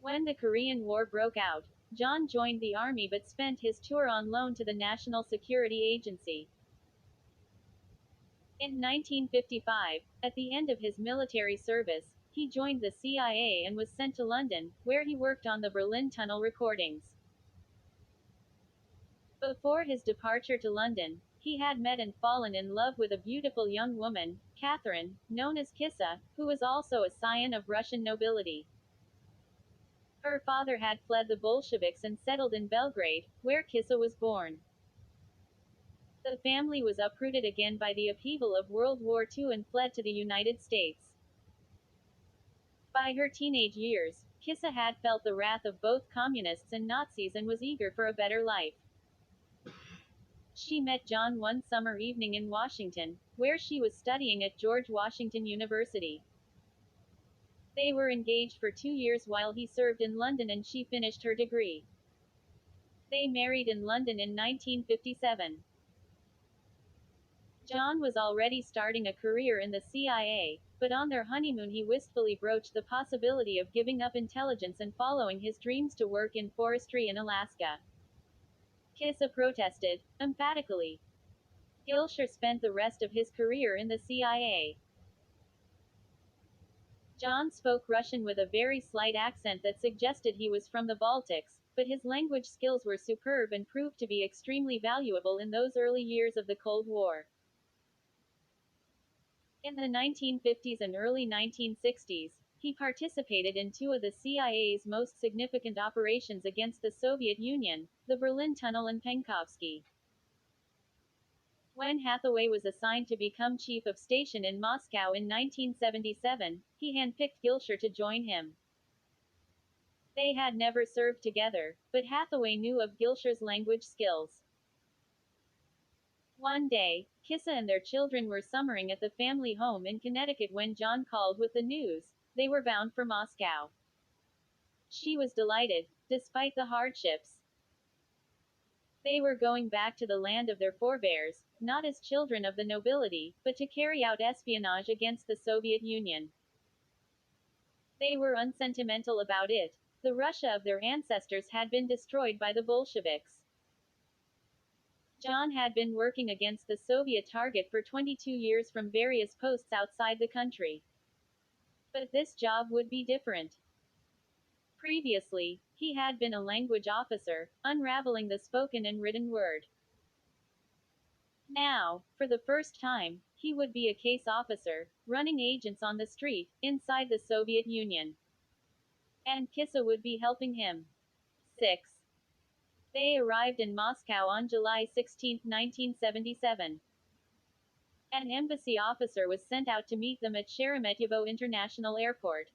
When the Korean War broke out, John joined the army but spent his tour on loan to the National Security Agency. In 1955, at the end of his military service, he joined the CIA and was sent to London, where he worked on the Berlin Tunnel recordings. Before his departure to London, he had met and fallen in love with a beautiful young woman, Catherine, known as Kissa, who was also a scion of Russian nobility. Her father had fled the Bolsheviks and settled in Belgrade, where Kissa was born. The family was uprooted again by the upheaval of World War II and fled to the United States. By her teenage years, Kissa had felt the wrath of both communists and Nazis and was eager for a better life. She met John one summer evening in Washington, where she was studying at George Washington University. They were engaged for 2 years while he served in London and she finished her degree. They married in London in 1957. John was already starting a career in the CIA, but on their honeymoon he wistfully broached the possibility of giving up intelligence and following his dreams to work in forestry in Alaska. Kissa protested, emphatically. Gilsher spent the rest of his career in the CIA. John spoke Russian with a very slight accent that suggested he was from the Baltics, but his language skills were superb and proved to be extremely valuable in those early years of the Cold War. In the 1950s and early 1960s, he participated in two of the CIA's most significant operations against the Soviet Union, the Berlin Tunnel and Penkovsky. When Hathaway was assigned to become chief of station in Moscow in 1977, he handpicked Gilsher to join him. They had never served together, but Hathaway knew of Gilsher's language skills. One day, Kissa and their children were summering at the family home in Connecticut when John called with the news. They were bound for Moscow. She was delighted, despite the hardships. They were going back to the land of their forebears, not as children of the nobility, but to carry out espionage against the Soviet Union. They were unsentimental about it. The Russia of their ancestors had been destroyed by the Bolsheviks. John had been working against the Soviet target for 22 years from various posts outside the country. But this job would be different. Previously, he had been a language officer, unraveling the spoken and written word. Now, for the first time, he would be a case officer, running agents on the street, inside the Soviet Union. And Kissa would be helping him. 6. They arrived in Moscow on July 16, 1977. An embassy officer was sent out to meet them at Sheremetyevo International Airport.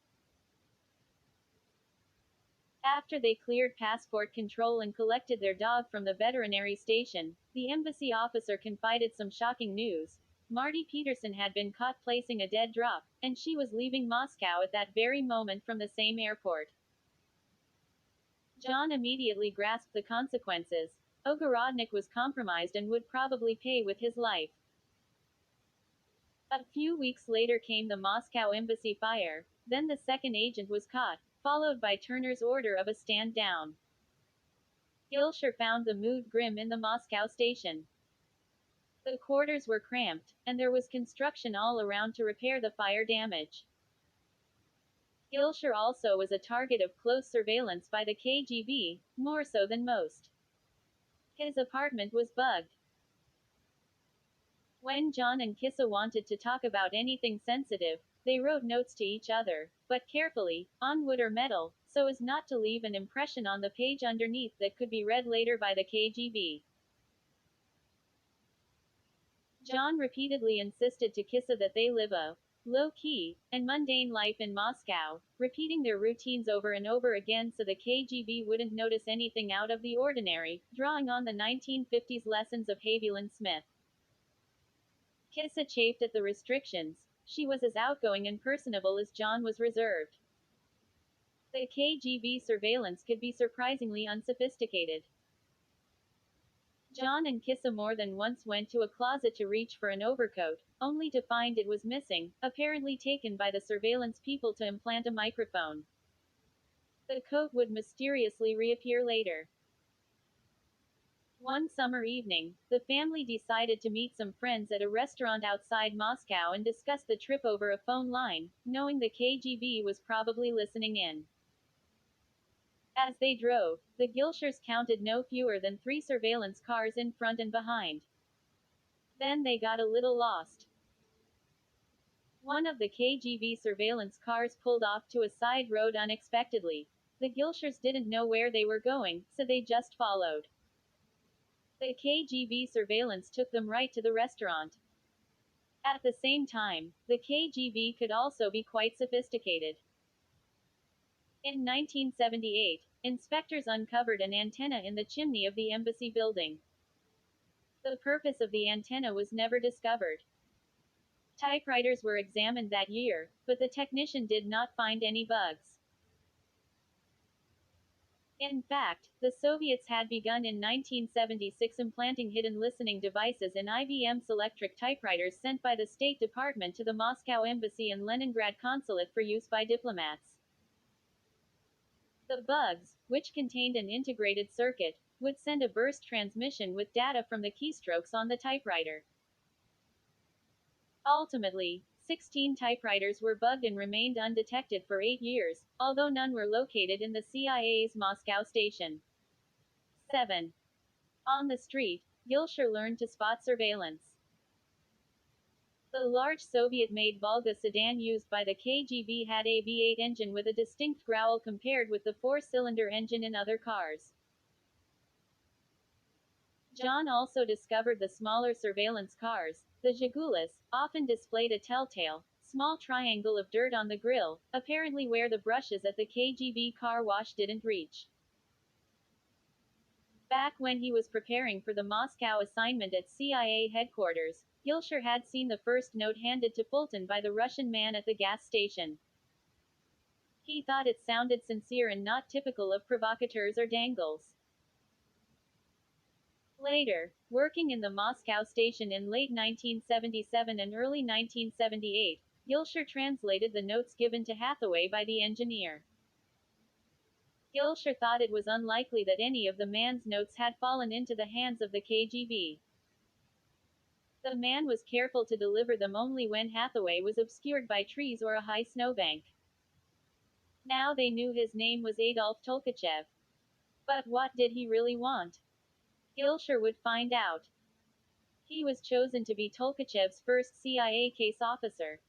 After they cleared passport control and collected their dog from the veterinary station, the embassy officer confided some shocking news. Marty Peterson had been caught placing a dead drop, and she was leaving Moscow at that very moment from the same airport. John immediately grasped the consequences. Ogorodnik was compromised and would probably pay with his life. A few weeks later came the Moscow embassy fire, then the second agent was caught, followed by Turner's order of a stand down. Gilsher found the mood grim in the Moscow station. The quarters were cramped, and there was construction all around to repair the fire damage. Gilsher also was a target of close surveillance by the KGB, more so than most. His apartment was bugged. When John and Kissa wanted to talk about anything sensitive, they wrote notes to each other, but carefully, on wood or metal, so as not to leave an impression on the page underneath that could be read later by the KGB. John repeatedly insisted to Kissa that they live a low-key and mundane life in Moscow, repeating their routines over and over again so the KGB wouldn't notice anything out of the ordinary, drawing on the 1950s lessons of Haviland Smith. Kissa chafed at the restrictions. She was as outgoing and personable as John was reserved. The KGB surveillance could be surprisingly unsophisticated. John and Kissa more than once went to a closet to reach for an overcoat, only to find it was missing, apparently taken by the surveillance people to implant a microphone. The coat would mysteriously reappear later. One summer evening, the family decided to meet some friends at a restaurant outside Moscow and discuss the trip over a phone line, knowing the KGB was probably listening in. As they drove, the Gilshers counted no fewer than 3 surveillance cars in front and behind. Then they got a little lost. One of the KGB surveillance cars pulled off to a side road unexpectedly. The Gilshers didn't know where they were going, so they just followed. The KGB surveillance took them right to the restaurant. At the same time, the KGB could also be quite sophisticated. In 1978, inspectors uncovered an antenna in the chimney of the embassy building. The purpose of the antenna was never discovered. Typewriters were examined that year, but the technician did not find any bugs. In fact, the Soviets had begun in 1976 implanting hidden listening devices in IBM Selectric typewriters sent by the State Department to the Moscow Embassy and Leningrad Consulate for use by diplomats. The bugs, which contained an integrated circuit, would send a burst transmission with data from the keystrokes on the typewriter. Ultimately, 16 typewriters were bugged and remained undetected for 8 years, although none were located in the CIA's Moscow station. 7. On the street, Gilshir learned to spot surveillance. The large Soviet-made Volga sedan used by the KGB had a V8 engine with a distinct growl compared with the four-cylinder engine in other cars. John also discovered the smaller surveillance cars, the Zhigulis, often displayed a telltale, small triangle of dirt on the grille, apparently where the brushes at the KGB car wash didn't reach. Back when he was preparing for the Moscow assignment at CIA headquarters, Gilshir had seen the first note handed to Fulton by the Russian man at the gas station. He thought it sounded sincere and not typical of provocateurs or dangles. Later, working in the Moscow station in late 1977 and early 1978, Gilshir translated the notes given to Hathaway by the engineer. Gilshir thought it was unlikely that any of the man's notes had fallen into the hands of the KGB. The man was careful to deliver them only when Hathaway was obscured by trees or a high snowbank. Now they knew his name was Adolf Tolkachev. But what did he really want? Gilshir would find out. He was chosen to be Tolkachev's first CIA case officer.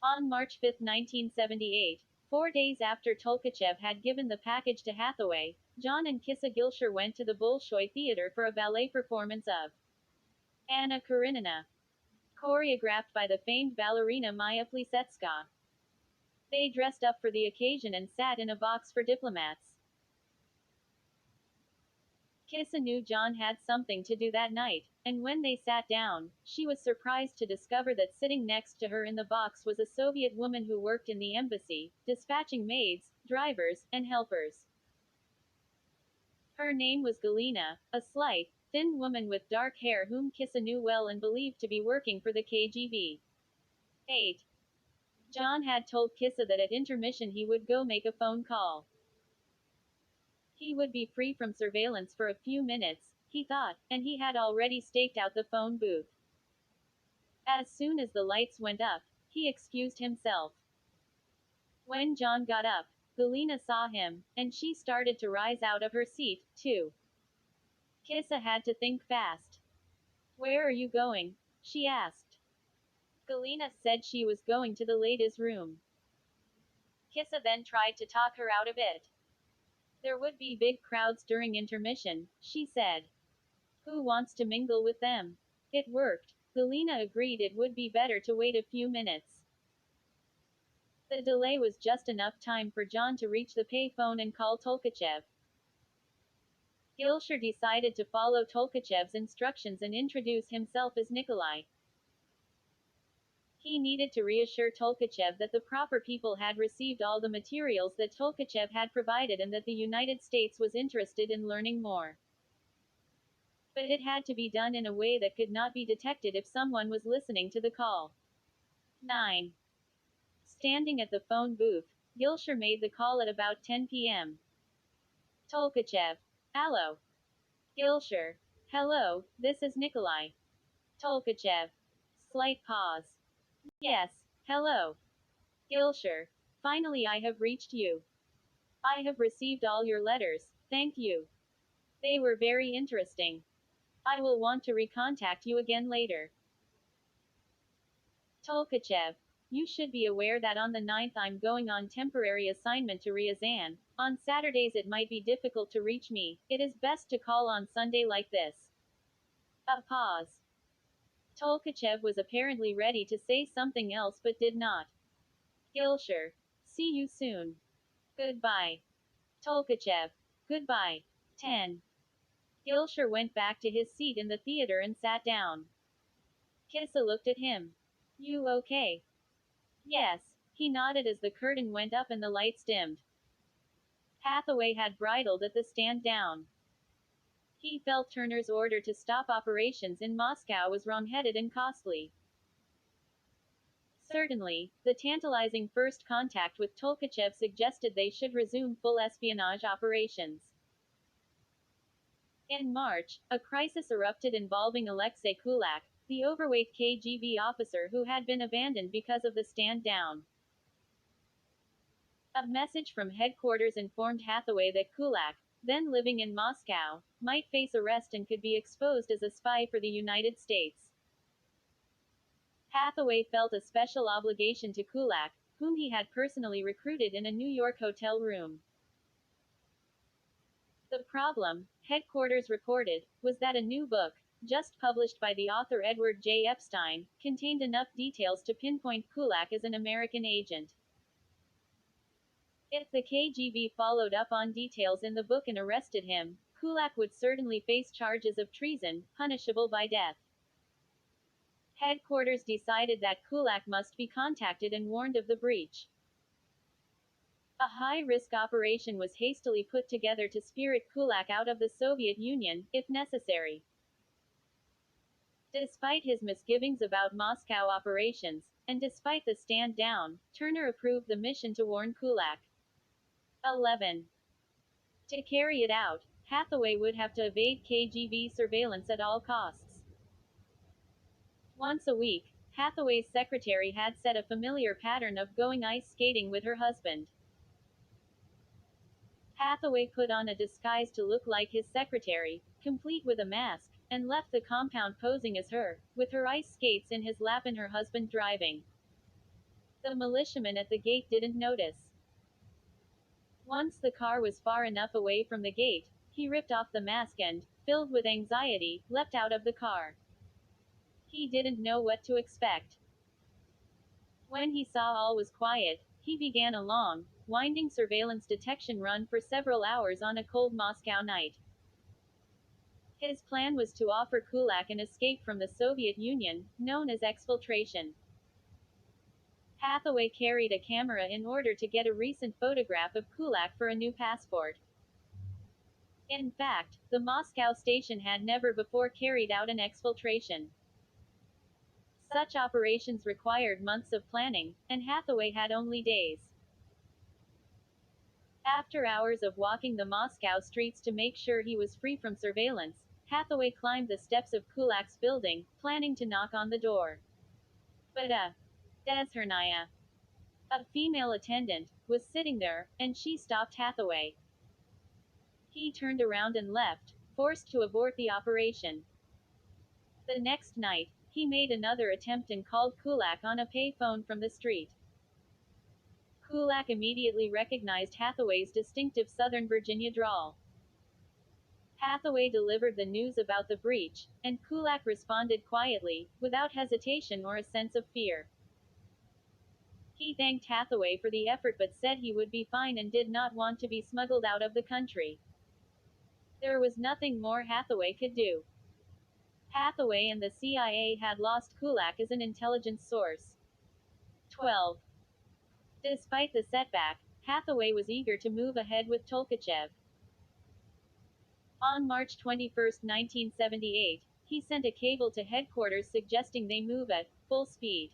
On March 5, 1978, 4 days after Tolkachev had given the package to Hathaway, John and Kissa Gilshir went to the Bolshoi Theater for a ballet performance of Anna Karenina, choreographed by the famed ballerina Maya Plisetska. They dressed up for the occasion and sat in a box for diplomats. Kissa knew John had something to do that night, and when they sat down, she was surprised to discover that sitting next to her in the box was a Soviet woman who worked in the embassy, dispatching maids, drivers, and helpers. Her name was Galina, a slight, thin woman with dark hair whom Kissa knew well and believed to be working for the KGB. 8. John had told Kissa that at intermission he would go make a phone call. He would be free from surveillance for a few minutes, he thought, and he had already staked out the phone booth. As soon as the lights went up, he excused himself. When John got up, Galina saw him, and she started to rise out of her seat, too. Kissa had to think fast. Where are you going? She asked. Galina said she was going to the ladies' room. Kissa then tried to talk her out a bit. There would be big crowds during intermission, she said. Who wants to mingle with them? It worked. Galina agreed it would be better to wait a few minutes. The delay was just enough time for John to reach the payphone and call Tolkachev. Gilshir decided to follow Tolkachev's instructions and introduce himself as Nikolai. He needed to reassure Tolkachev that the proper people had received all the materials that Tolkachev had provided and that the United States was interested in learning more. But it had to be done in a way that could not be detected if someone was listening to the call. 9. Standing at the phone booth, Gilshir made the call at about 10 p.m. Tolkachev. Hello. Gilshir. Hello, this is Nikolai. Tolkachev. Slight pause. Yes, hello. Gilshir. Finally I have reached you. I have received all your letters, thank you. They were very interesting. I will want to recontact you again later. Tolkachev. You should be aware that on the 9th I'm going on temporary assignment to Ryazan, On Saturdays it might be difficult to reach me. It is best to call on Sunday like this. A pause. Tolkachev was apparently ready to say something else but did not. Ilshur. See you soon. Goodbye. Tolkachev. Goodbye. 10. Ilshur went back to his seat in the theater and sat down. Kissa looked at him. You okay? Yes. He nodded as the curtain went up and the lights dimmed. Hathaway had bridled at the stand down. He felt Turner's order to stop operations in Moscow was wrong-headed and costly. Certainly, the tantalizing first contact with Tolkachev suggested they should resume full espionage operations. In March, a crisis erupted involving Alexei Kulak, the overweight KGB officer who had been abandoned because of the stand down. A message from headquarters informed Hathaway that Kulak, then living in Moscow, might face arrest and could be exposed as a spy for the United States. Hathaway felt a special obligation to Kulak, whom he had personally recruited in a New York hotel room. The problem, headquarters reported, was that a new book, just published by the author Edward J. Epstein, contained enough details to pinpoint Kulak as an American agent. If the KGB followed up on details in the book and arrested him, Kulak would certainly face charges of treason, punishable by death. Headquarters decided that Kulak must be contacted and warned of the breach. A high-risk operation was hastily put together to spirit Kulak out of the Soviet Union, if necessary. Despite his misgivings about Moscow operations, and despite the stand down, Turner approved the mission to warn Kulak. 11. To carry it out, Hathaway would have to evade KGB surveillance at all costs. Once a week, Hathaway's secretary had set a familiar pattern of going ice skating with her husband. Hathaway put on a disguise to look like his secretary, complete with a mask, and left the compound posing as her, with her ice skates in his lap and her husband driving. The militiaman at the gate didn't notice. Once the car was far enough away from the gate, he ripped off the mask and, filled with anxiety, leapt out of the car. He didn't know what to expect. When he saw all was quiet, he began a long, winding surveillance detection run for several hours on a cold Moscow night. His plan was to offer Kulak an escape from the Soviet Union, known as exfiltration. Hathaway carried a camera in order to get a recent photograph of Kulak for a new passport. In fact, the Moscow station had never before carried out an exfiltration. Such operations required months of planning, and Hathaway had only days. After hours of walking the Moscow streets to make sure he was free from surveillance, Hathaway climbed the steps of Kulak's building, planning to knock on the door. But Deshernaya, a female attendant, was sitting there, and she stopped Hathaway. He turned around and left, forced to abort the operation. The next night, he made another attempt and called Kulak on a pay phone from the street. Kulak immediately recognized Hathaway's distinctive Southern Virginia drawl. Hathaway delivered the news about the breach, and Kulak responded quietly, without hesitation or a sense of fear. He thanked Hathaway for the effort but said he would be fine and did not want to be smuggled out of the country. There was nothing more Hathaway could do. Hathaway and the CIA had lost Kulak as an intelligence source. 12. Despite the setback, Hathaway was eager to move ahead with Tolkachev. On March 21, 1978, he sent a cable to headquarters suggesting they move at full speed.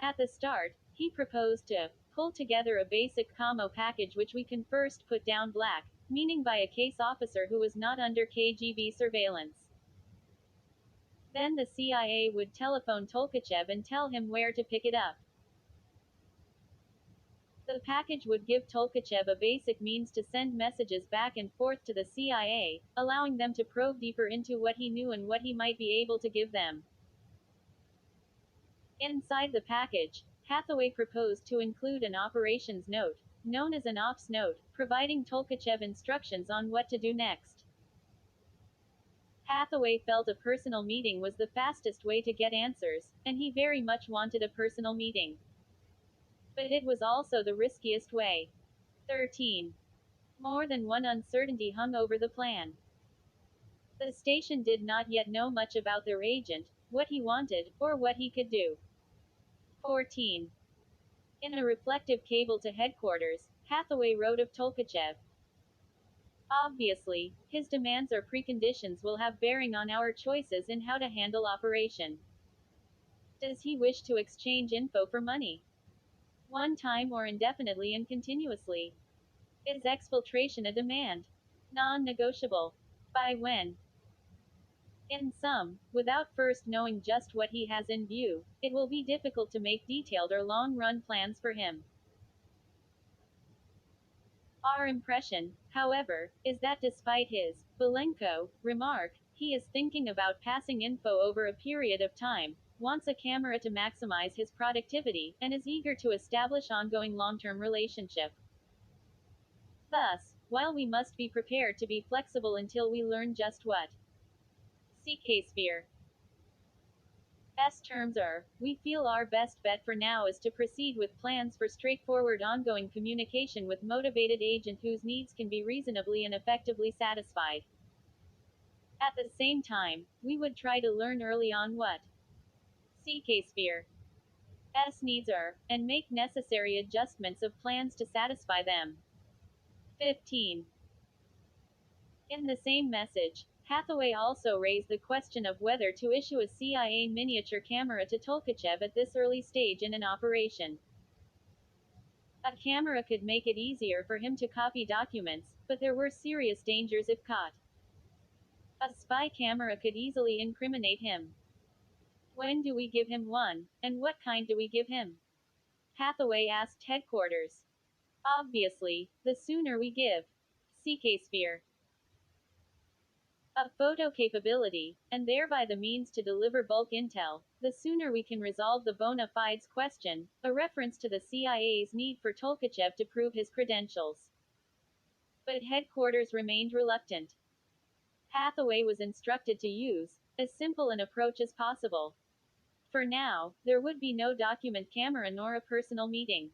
At the start, he proposed to pull together a basic commo package which we can first put down black, meaning by a case officer who was not under KGB surveillance. Then the CIA would telephone Tolkachev and tell him where to pick it up. The package would give Tolkachev a basic means to send messages back and forth to the CIA, allowing them to probe deeper into what he knew and what he might be able to give them. Inside the package, Hathaway proposed to include an operations note, known as an ops note, providing Tolkachev instructions on what to do next. Hathaway felt a personal meeting was the fastest way to get answers, and he very much wanted a personal meeting. But it was also the riskiest way. 13. More than one uncertainty hung over the plan. The station did not yet know much about their agent, what he wanted, or what he could do. 14. In a reflective cable to headquarters, Hathaway wrote of Tolkachev. Obviously, his demands or preconditions will have bearing on our choices in how to handle operation. Does he wish to exchange info for money? One time or indefinitely and continuously? Is exfiltration a demand? Non-negotiable. By when? In sum, without first knowing just what he has in view, it will be difficult to make detailed or long-run plans for him. Our impression, however, is that despite his Belenko remark, he is thinking about passing info over a period of time, wants a camera to maximize his productivity, and is eager to establish ongoing long-term relationship. Thus, while we must be prepared to be flexible until we learn just what CK Sphere S terms are, we feel our best bet for now is to proceed with plans for straightforward ongoing communication with motivated agent whose needs can be reasonably and effectively satisfied. At the same time, we would try to learn early on what CK Sphere S needs are, and make necessary adjustments of plans to satisfy them. 15. In the same message, Hathaway also raised the question of whether to issue a CIA miniature camera to Tolkachev at this early stage in an operation. A camera could make it easier for him to copy documents, but there were serious dangers if caught. A spy camera could easily incriminate him. When do we give him one, and what kind do we give him? Hathaway asked headquarters. Obviously, the sooner we give CK Sphere a photo capability, and thereby the means to deliver bulk intel, the sooner we can resolve the bona fides question, a reference to the CIA's need for Tolkachev to prove his credentials. But headquarters remained reluctant. Hathaway was instructed to use as simple an approach as possible. For now, there would be no document camera nor a personal meeting.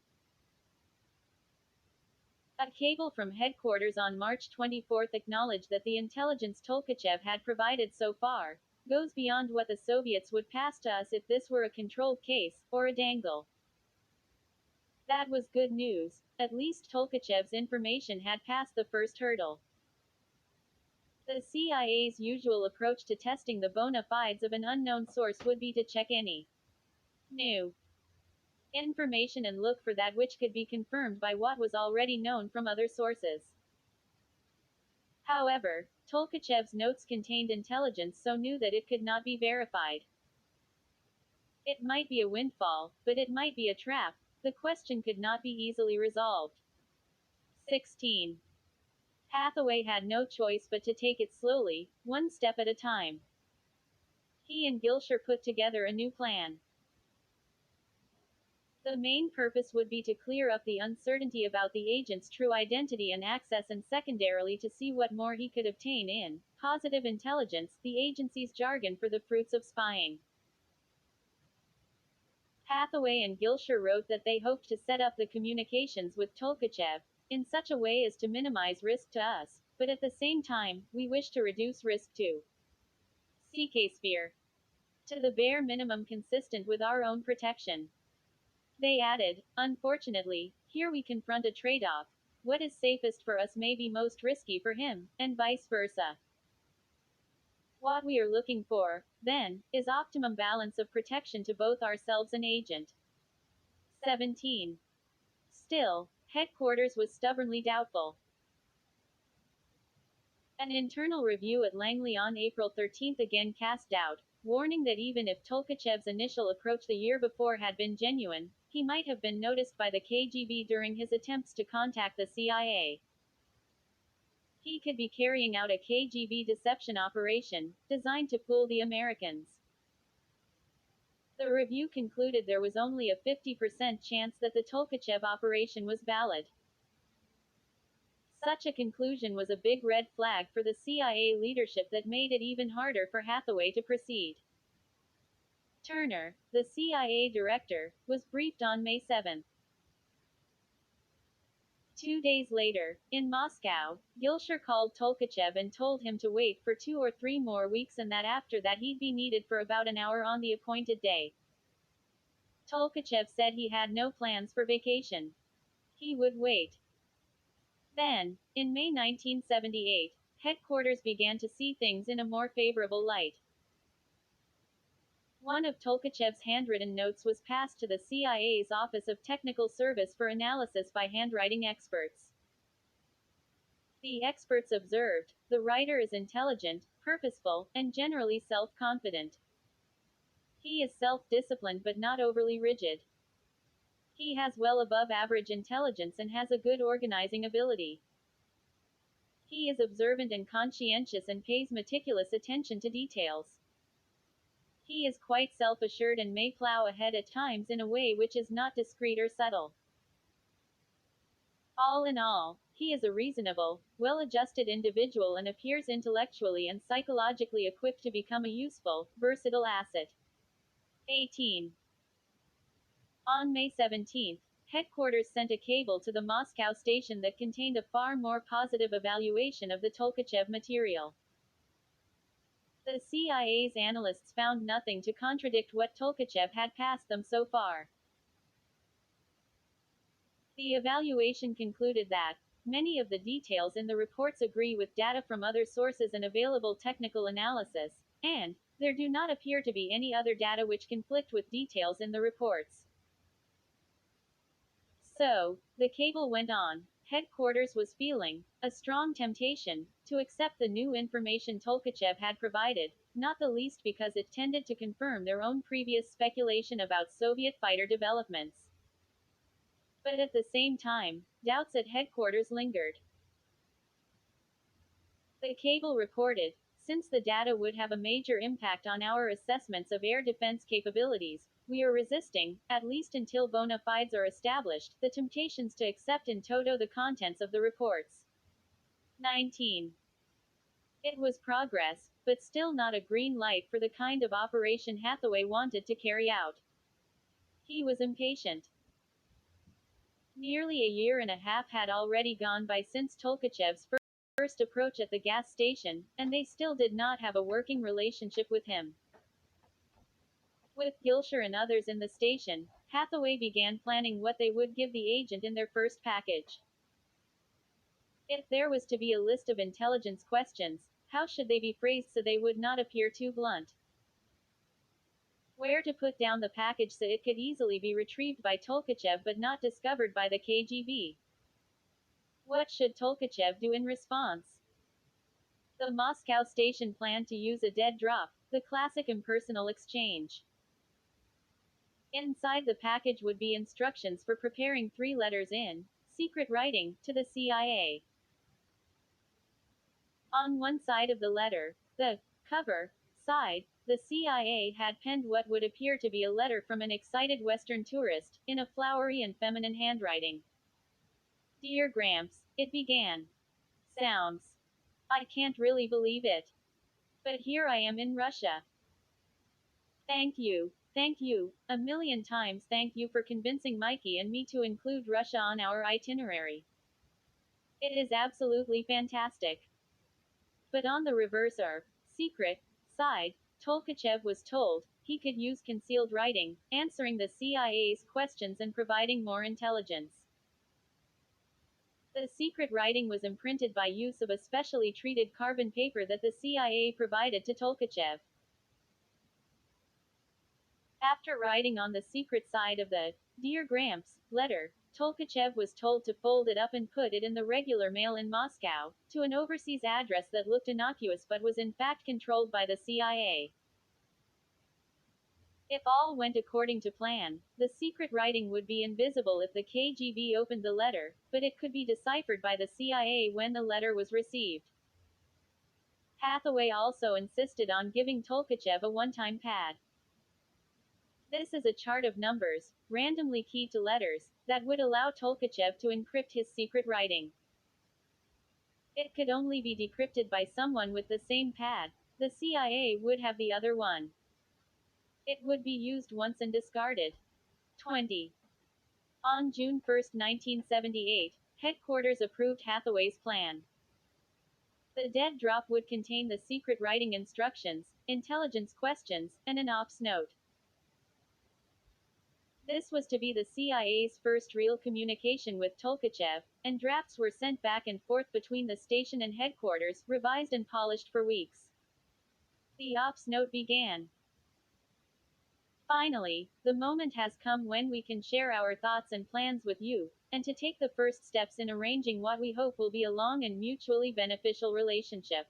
A cable from headquarters on March 24 acknowledged that the intelligence Tolkachev had provided so far goes beyond what the Soviets would pass to us if this were a controlled case, or a dangle. That was good news. At least Tolkachev's information had passed the first hurdle. The CIA's usual approach to testing the bona fides of an unknown source would be to check any new information and look for that which could be confirmed by what was already known from other sources. However, Tolkachev's notes contained intelligence so new that it could not be verified. It might be a windfall, but it might be a trap. The question could not be easily resolved. 16. Hathaway had no choice but to take it slowly, one step at a time. He and Gilshire put together a new plan. The main purpose would be to clear up the uncertainty about the agent's true identity and access, and secondarily to see what more he could obtain in positive intelligence, the agency's jargon for the fruits of spying. Hathaway and Gilshire wrote that they hoped to set up the communications with Tolkachev in such a way as to minimize risk to us, but at the same time, we wish to reduce risk to CK Sphere to the bare minimum consistent with our own protection. They added, unfortunately, here we confront a trade-off. What is safest for us may be most risky for him, and vice versa. What we are looking for, then, is optimum balance of protection to both ourselves and agent. 17. Still, headquarters was stubbornly doubtful. An internal review at Langley on April 13 again cast doubt, warning that even if Tolkachev's initial approach the year before had been genuine, he might have been noticed by the KGB during his attempts to contact the CIA. He could be carrying out a KGB deception operation, designed to fool the Americans. The review concluded there was only a 50% chance that the Tolkachev operation was valid. Such a conclusion was a big red flag for the CIA leadership that made it even harder for Hathaway to proceed. Turner, the CIA director, was briefed on May 7. 2 days later, in Moscow, Gilshire called Tolkachev and told him to wait for 2 or 3 more weeks and that after that he'd be needed for about an hour on the appointed day. Tolkachev said he had no plans for vacation. He would wait. Then, in May 1978, headquarters began to see things in a more favorable light. One of Tolkachev's handwritten notes was passed to the CIA's Office of Technical Service for analysis by handwriting experts. The experts observed, the writer is intelligent, purposeful, and generally self-confident. He is self-disciplined but not overly rigid. He has well above average intelligence and has a good organizing ability. He is observant and conscientious and pays meticulous attention to details. He is quite self-assured and may plow ahead at times in a way which is not discreet or subtle. All in all, he is a reasonable, well-adjusted individual and appears intellectually and psychologically equipped to become a useful, versatile asset. 18. On May 17, headquarters sent a cable to the Moscow station that contained a far more positive evaluation of the Tolkachev material. The CIA's analysts found nothing to contradict what Tolkachev had passed them so far. The evaluation concluded that many of the details in the reports agree with data from other sources and available technical analysis, and there do not appear to be any other data which conflict with details in the reports. So, the cable went on. Headquarters was feeling a strong temptation to accept the new information Tolkachev had provided, not the least because it tended to confirm their own previous speculation about Soviet fighter developments. But at the same time, doubts at headquarters lingered. The cable reported, since the data would have a major impact on our assessments of air defense capabilities, we are resisting, at least until bona fides are established, the temptations to accept in toto the contents of the reports. 19. It was progress, but still not a green light for the kind of operation Hathaway wanted to carry out. He was impatient. Nearly a year and a half had already gone by since Tolkachev's first approach at the gas station, and they still did not have a working relationship with him. With Gilshire and others in the station, Hathaway began planning what they would give the agent in their first package. If there was to be a list of intelligence questions, how should they be phrased so they would not appear too blunt? Where to put down the package so it could easily be retrieved by Tolkachev but not discovered by the KGB? What should Tolkachev do in response? The Moscow station planned to use a dead drop, the classic impersonal exchange. Inside the package would be instructions for preparing 3 letters in secret writing to the CIA. On one side of the letter, the cover side, the CIA had penned what would appear to be a letter from an excited Western tourist, in a flowery and feminine handwriting. Dear Gramps, it began. Sounds. I can't really believe it. But here I am in Russia. Thank you, a million times thank you for convincing Mikey and me to include Russia on our itinerary. It is absolutely fantastic. But on the reverse or secret side, Tolkachev was told he could use concealed writing, answering the CIA's questions and providing more intelligence. The secret writing was imprinted by use of a specially treated carbon paper that the CIA provided to Tolkachev. After writing on the secret side of the Dear Gramps letter, Tolkachev was told to fold it up and put it in the regular mail in Moscow, to an overseas address that looked innocuous but was in fact controlled by the CIA. If all went according to plan, the secret writing would be invisible if the KGB opened the letter, but it could be deciphered by the CIA when the letter was received. Hathaway also insisted on giving Tolkachev a one-time pad. This is a chart of numbers, randomly keyed to letters, that would allow Tolkachev to encrypt his secret writing. It could only be decrypted by someone with the same pad. The CIA would have the other one. It would be used once and discarded. 20. On June 1, 1978, headquarters approved Hathaway's plan. The dead drop would contain the secret writing instructions, intelligence questions, and an ops note. This was to be the CIA's first real communication with Tolkachev, and drafts were sent back and forth between the station and headquarters, revised and polished for weeks. The ops note began. Finally, the moment has come when we can share our thoughts and plans with you, and to take the first steps in arranging what we hope will be a long and mutually beneficial relationship.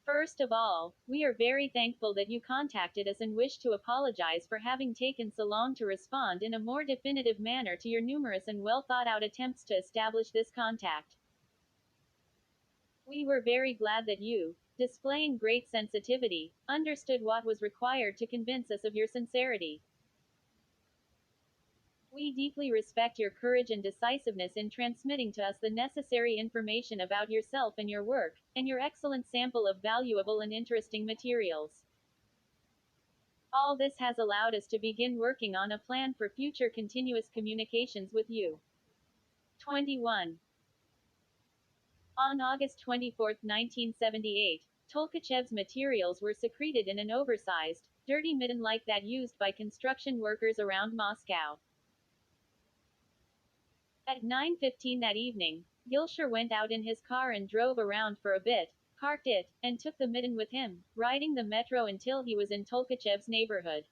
First of all, we are very thankful that you contacted us and wish to apologize for having taken so long to respond in a more definitive manner to your numerous and well thought out attempts to establish this contact. We were very glad that you, displaying great sensitivity, understood what was required to convince us of your sincerity. We deeply respect your courage and decisiveness in transmitting to us the necessary information about yourself and your work, and your excellent sample of valuable and interesting materials. All this has allowed us to begin working on a plan for future continuous communications with you. 21. On August 24, 1978, Tolkachev's materials were secreted in an oversized, dirty midden like that used by construction workers around Moscow. At 9:15 that evening, Gilshire went out in his car and drove around for a bit, parked it, and took the midden with him, riding the metro until he was in Tolkachev's neighborhood.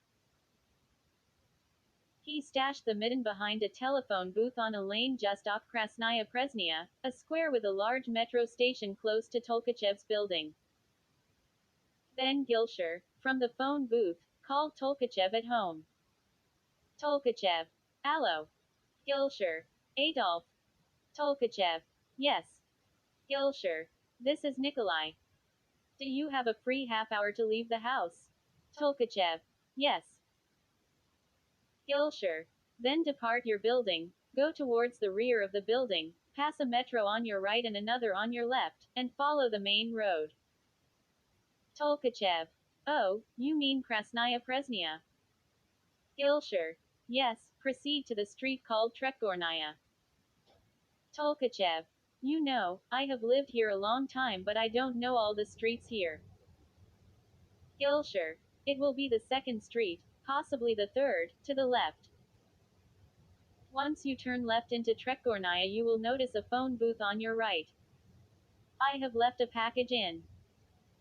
He stashed the midden behind a telephone booth on a lane just off Krasnaya Presnya, a square with a large metro station close to Tolkachev's building. Then Gilshire, from the phone booth, called Tolkachev at home. Tolkachev. Allo. Gilshire. Adolf. Tolkachev. Yes. Gilshire. This is Nikolai. Do you have a free half hour to leave the house? Tolkachev. Yes. Gilshire. Then depart your building, go towards the rear of the building, pass a metro on your right and another on your left, and follow the main road. Tolkachev. Oh, you mean Krasnaya Presnya? Gilshire. Yes, proceed to the street called Trekgornaya. Tolkachev. You know, I have lived here a long time but I don't know all the streets here. Gilshire. It will be the second street, possibly the third, to the left. Once you turn left into Trekgornaya you will notice a phone booth on your right. I have left a package in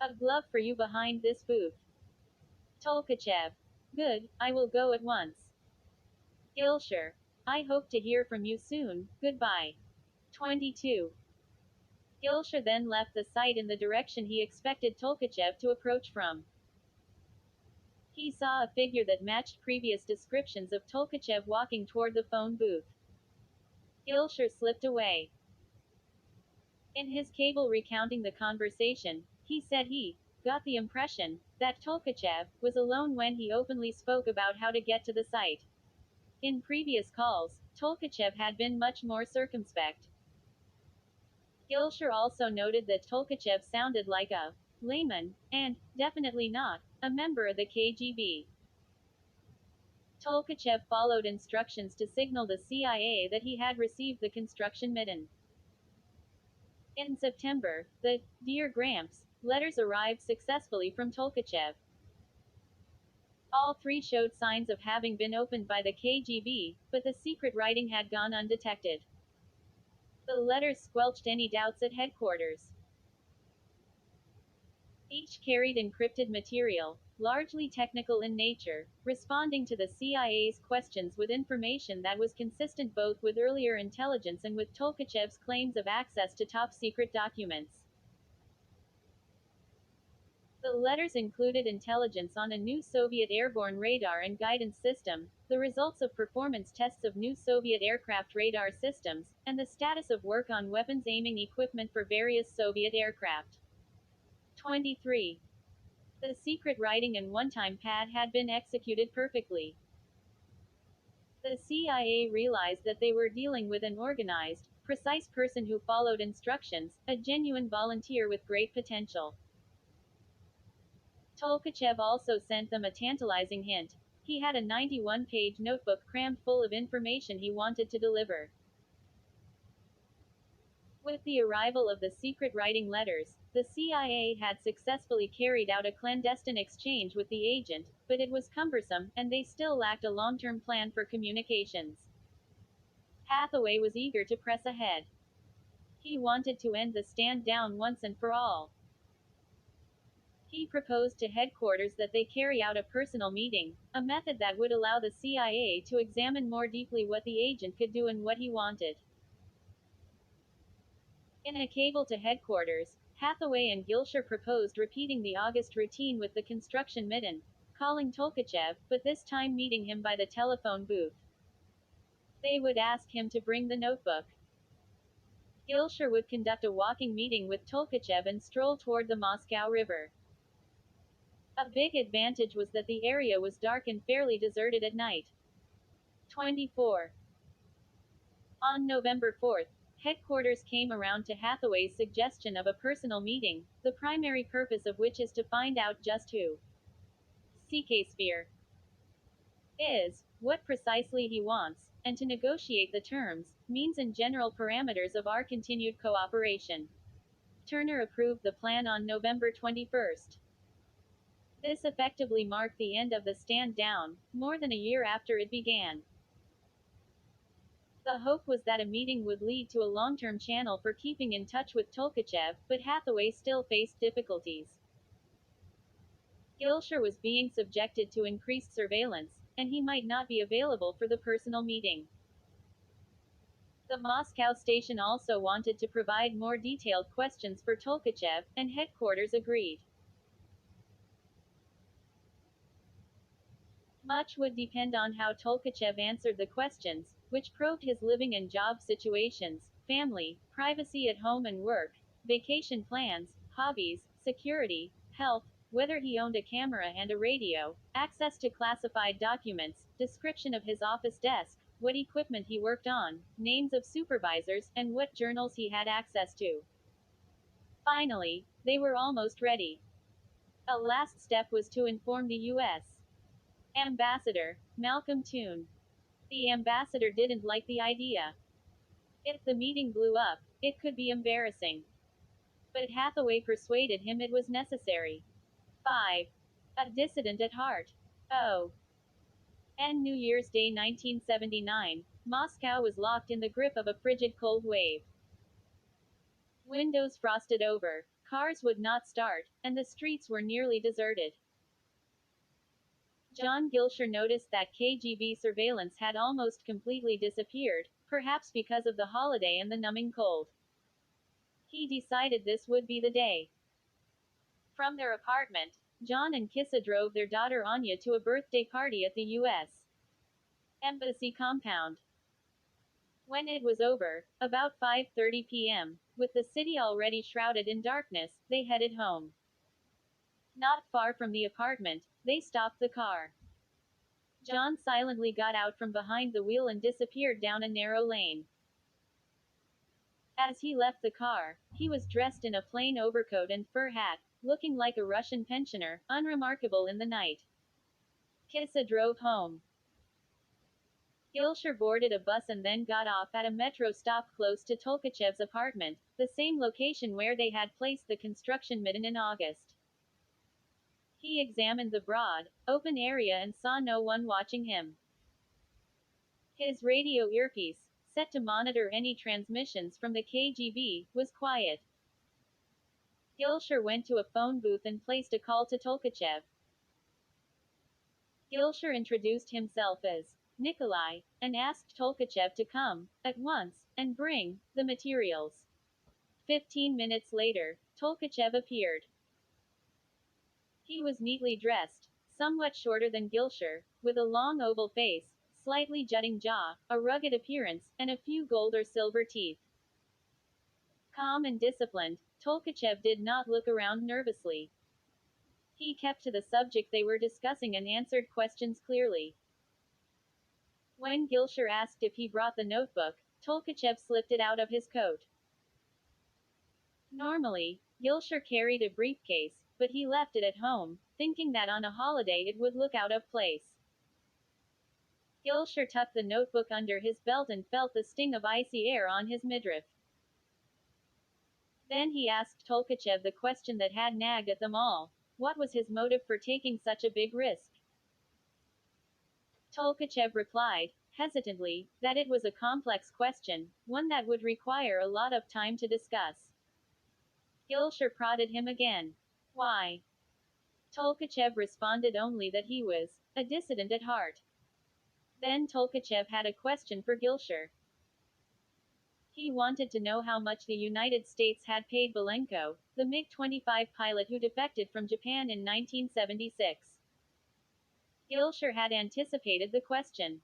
a glove for you behind this booth. Tolkachev. Good, I will go at once. Gilshire. I hope to hear from you soon, goodbye. 22. Gilshire then left the site in the direction he expected Tolkachev to approach from. He saw a figure that matched previous descriptions of Tolkachev walking toward the phone booth. Gilshire slipped away. In his cable recounting the conversation, he said he got the impression that Tolkachev was alone when he openly spoke about how to get to the site. In previous calls, Tolkachev had been much more circumspect. Gilshire also noted that Tolkachev sounded like a layman, and, definitely not, a member of the KGB. Tolkachev followed instructions to signal the CIA that he had received the construction midden. In September, the Dear Gramps letters arrived successfully from Tolkachev. All three showed signs of having been opened by the KGB, but the secret writing had gone undetected. The letters squelched any doubts at headquarters. Each carried encrypted material, largely technical in nature, responding to the CIA's questions with information that was consistent both with earlier intelligence and with Tolkachev's claims of access to top-secret documents. The letters included intelligence on a new Soviet airborne radar and guidance system, the results of performance tests of new Soviet aircraft radar systems, and the status of work on weapons aiming equipment for various Soviet aircraft. 23. The secret writing and one-time pad had been executed perfectly. The CIA realized that they were dealing with an organized, precise person who followed instructions, a genuine volunteer with great potential. Tolkachev also sent them a tantalizing hint. He had a 91-page notebook crammed full of information he wanted to deliver. With the arrival of the secret writing letters, the CIA had successfully carried out a clandestine exchange with the agent, but it was cumbersome, and they still lacked a long-term plan for communications. Hathaway was eager to press ahead. He wanted to end the stand down once and for all. He proposed to headquarters that they carry out a personal meeting, a method that would allow the CIA to examine more deeply what the agent could do and what he wanted. In a cable to headquarters, Hathaway and Gilshire proposed repeating the August routine with the construction midden, calling Tolkachev, but this time meeting him by the telephone booth. They would ask him to bring the notebook. Gilshire would conduct a walking meeting with Tolkachev and stroll toward the Moscow River. A big advantage was that the area was dark and fairly deserted at night. 24. On November 4th, headquarters came around to Hathaway's suggestion of a personal meeting, the primary purpose of which is to find out just who CK Sphere is, what precisely he wants, and to negotiate the terms, means and general parameters of our continued cooperation. Turner approved the plan on November 21st. This effectively marked the end of the stand down, more than a year after it began. The hope was that a meeting would lead to a long-term channel for keeping in touch with Tolkachev, but Hathaway still faced difficulties. Gilshire was being subjected to increased surveillance, and he might not be available for the personal meeting. The Moscow station also wanted to provide more detailed questions for Tolkachev, and headquarters agreed. Much would depend on how Tolkachev answered the questions, which probed his living and job situations, family, privacy at home and work, vacation plans, hobbies, security, health, whether he owned a camera and a radio, access to classified documents, description of his office desk, what equipment he worked on, names of supervisors, and what journals he had access to. Finally, they were almost ready. A last step was to inform the U.S. Ambassador, Malcolm Toon. The ambassador didn't like the idea. If the meeting blew up, it could be embarrassing. But Hathaway persuaded him it was necessary. 5. A dissident at heart. Oh. And New Year's Day 1979, Moscow was locked in the grip of a frigid cold wave. Windows frosted over, cars would not start, and the streets were nearly deserted. John Gilshire noticed that KGB surveillance had almost completely disappeared, perhaps because of the holiday and the numbing cold. He decided this would be the day. From their apartment, John and Kissa drove their daughter Anya to a birthday party at the U.S. Embassy compound. When it was over, about 5:30 p.m., with the city already shrouded in darkness, they headed home. Not far from the apartment, they stopped the car. John silently got out from behind the wheel and disappeared down a narrow lane. As he left the car, he was dressed in a plain overcoat and fur hat, looking like a Russian pensioner, unremarkable in the night. Kissa drove home. Gilshire boarded a bus and then got off at a metro stop close to Tolkachev's apartment, the same location where they had placed the construction midden in August. He examined the broad, open area and saw no one watching him. His radio earpiece, set to monitor any transmissions from the KGB, was quiet. Gilshire went to a phone booth and placed a call to Tolkachev. Gilshire introduced himself as Nikolai, and asked Tolkachev to come, at once, and bring the materials. 15 minutes later, Tolkachev appeared. He was neatly dressed, somewhat shorter than Gilshire, with a long oval face, slightly jutting jaw, a rugged appearance, and a few gold or silver teeth. Calm and disciplined, Tolkachev did not look around nervously. He kept to the subject they were discussing and answered questions clearly. When Gilshire asked if he brought the notebook, Tolkachev slipped it out of his coat. Normally, Gilshire carried a briefcase, but he left it at home, thinking that on a holiday it would look out of place. Gilshire tucked the notebook under his belt and felt the sting of icy air on his midriff. Then he asked Tolkachev the question that had nagged at them all. What was his motive for taking such a big risk? Tolkachev replied, hesitantly, that it was a complex question, one that would require a lot of time to discuss. Gilshire prodded him again. Why? Tolkachev responded only that he was a dissident at heart. Then Tolkachev had a question for Gilshire. He wanted to know how much the United States had paid Belenko, the MiG-25 pilot who defected from Japan in 1976. Gilshire had anticipated the question.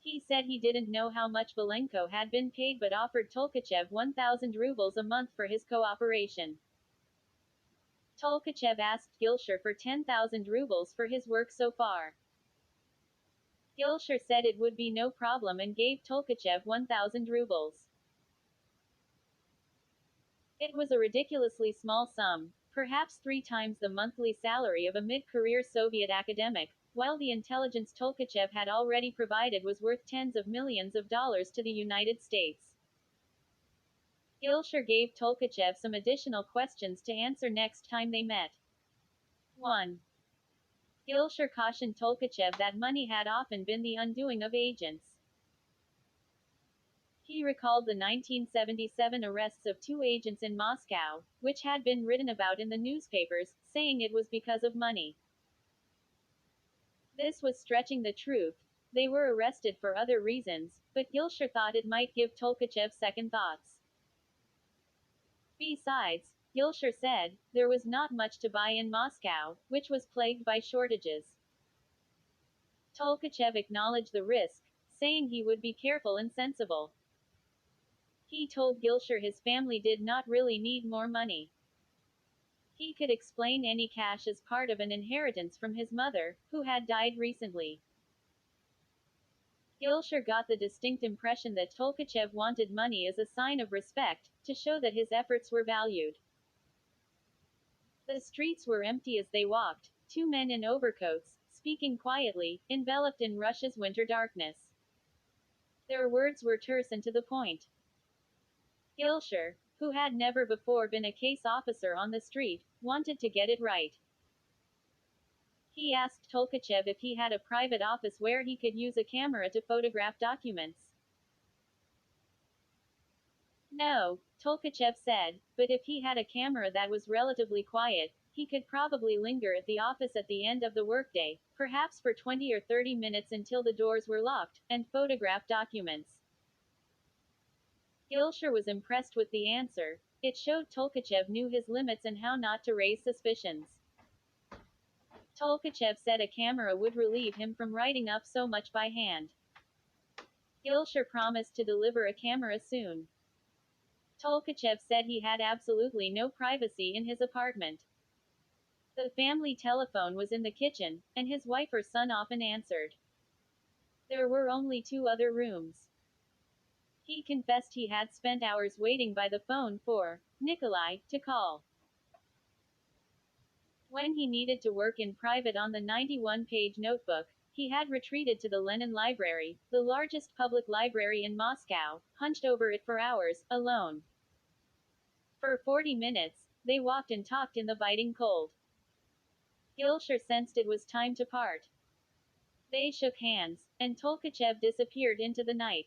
He said he didn't know how much Belenko had been paid but offered Tolkachev 1,000 rubles a month for his cooperation. Tolkachev asked Gilshire for 10,000 rubles for his work so far. Gilshire said it would be no problem and gave Tolkachev 1,000 rubles. It was a ridiculously small sum, perhaps 3 times the monthly salary of a mid-career Soviet academic, while the intelligence Tolkachev had already provided was worth tens of millions of dollars to the United States. Gilshire gave Tolkachev some additional questions to answer next time they met. 1. Gilshire cautioned Tolkachev that money had often been the undoing of agents. He recalled the 1977 arrests of 2 agents in Moscow, which had been written about in the newspapers, saying it was because of money. This was stretching the truth. They were arrested for other reasons, but Gilshire thought it might give Tolkachev second thoughts. Besides, Gilshire said, there was not much to buy in Moscow, which was plagued by shortages. Tolkachev acknowledged the risk, saying he would be careful and sensible. He told Gilshire his family did not really need more money. He could explain any cash as part of an inheritance from his mother, who had died recently. Gilshire got the distinct impression that Tolkachev wanted money as a sign of respect, to show that his efforts were valued. The streets were empty as they walked, 2 men in overcoats, speaking quietly, enveloped in Russia's winter darkness. Their words were terse and to the point. Gilshire, who had never before been a case officer on the street, wanted to get it right. He asked Tolkachev if he had a private office where he could use a camera to photograph documents. No, Tolkachev said, but if he had a camera that was relatively quiet, he could probably linger at the office at the end of the workday, perhaps for 20 or 30 minutes until the doors were locked, and photograph documents. Gilshire was impressed with the answer. It showed Tolkachev knew his limits and how not to raise suspicions. Tolkachev said a camera would relieve him from writing up so much by hand. Gilshire promised to deliver a camera soon. Tolkachev said he had absolutely no privacy in his apartment. The family telephone was in the kitchen, and his wife or son often answered. There were only 2 other rooms. He confessed he had spent hours waiting by the phone for Nikolai to call. When he needed to work in private on the 91-page notebook, he had retreated to the Lenin Library, the largest public library in Moscow, hunched over it for hours, alone. For 40 minutes, they walked and talked in the biting cold. Gilshire sensed it was time to part. They shook hands, and Tolkachev disappeared into the night.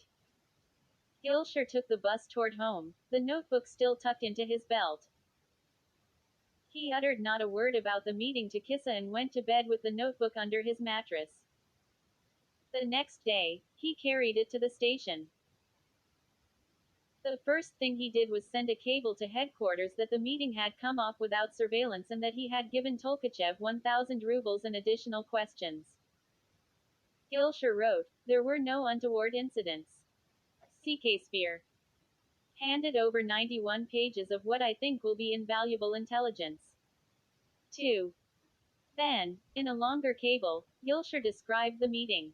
Gilshire took the bus toward home, the notebook still tucked into his belt. He uttered not a word about the meeting to Kissa and went to bed with the notebook under his mattress. The next day, he carried it to the station. The first thing he did was send a cable to headquarters that the meeting had come off without surveillance and that he had given Tolkachev 1,000 rubles and additional questions. Gilshire wrote, there were no untoward incidents. CK Sphere handed over 91 pages of what I think will be invaluable intelligence. 2. Then, in a longer cable, Gilshire described the meeting.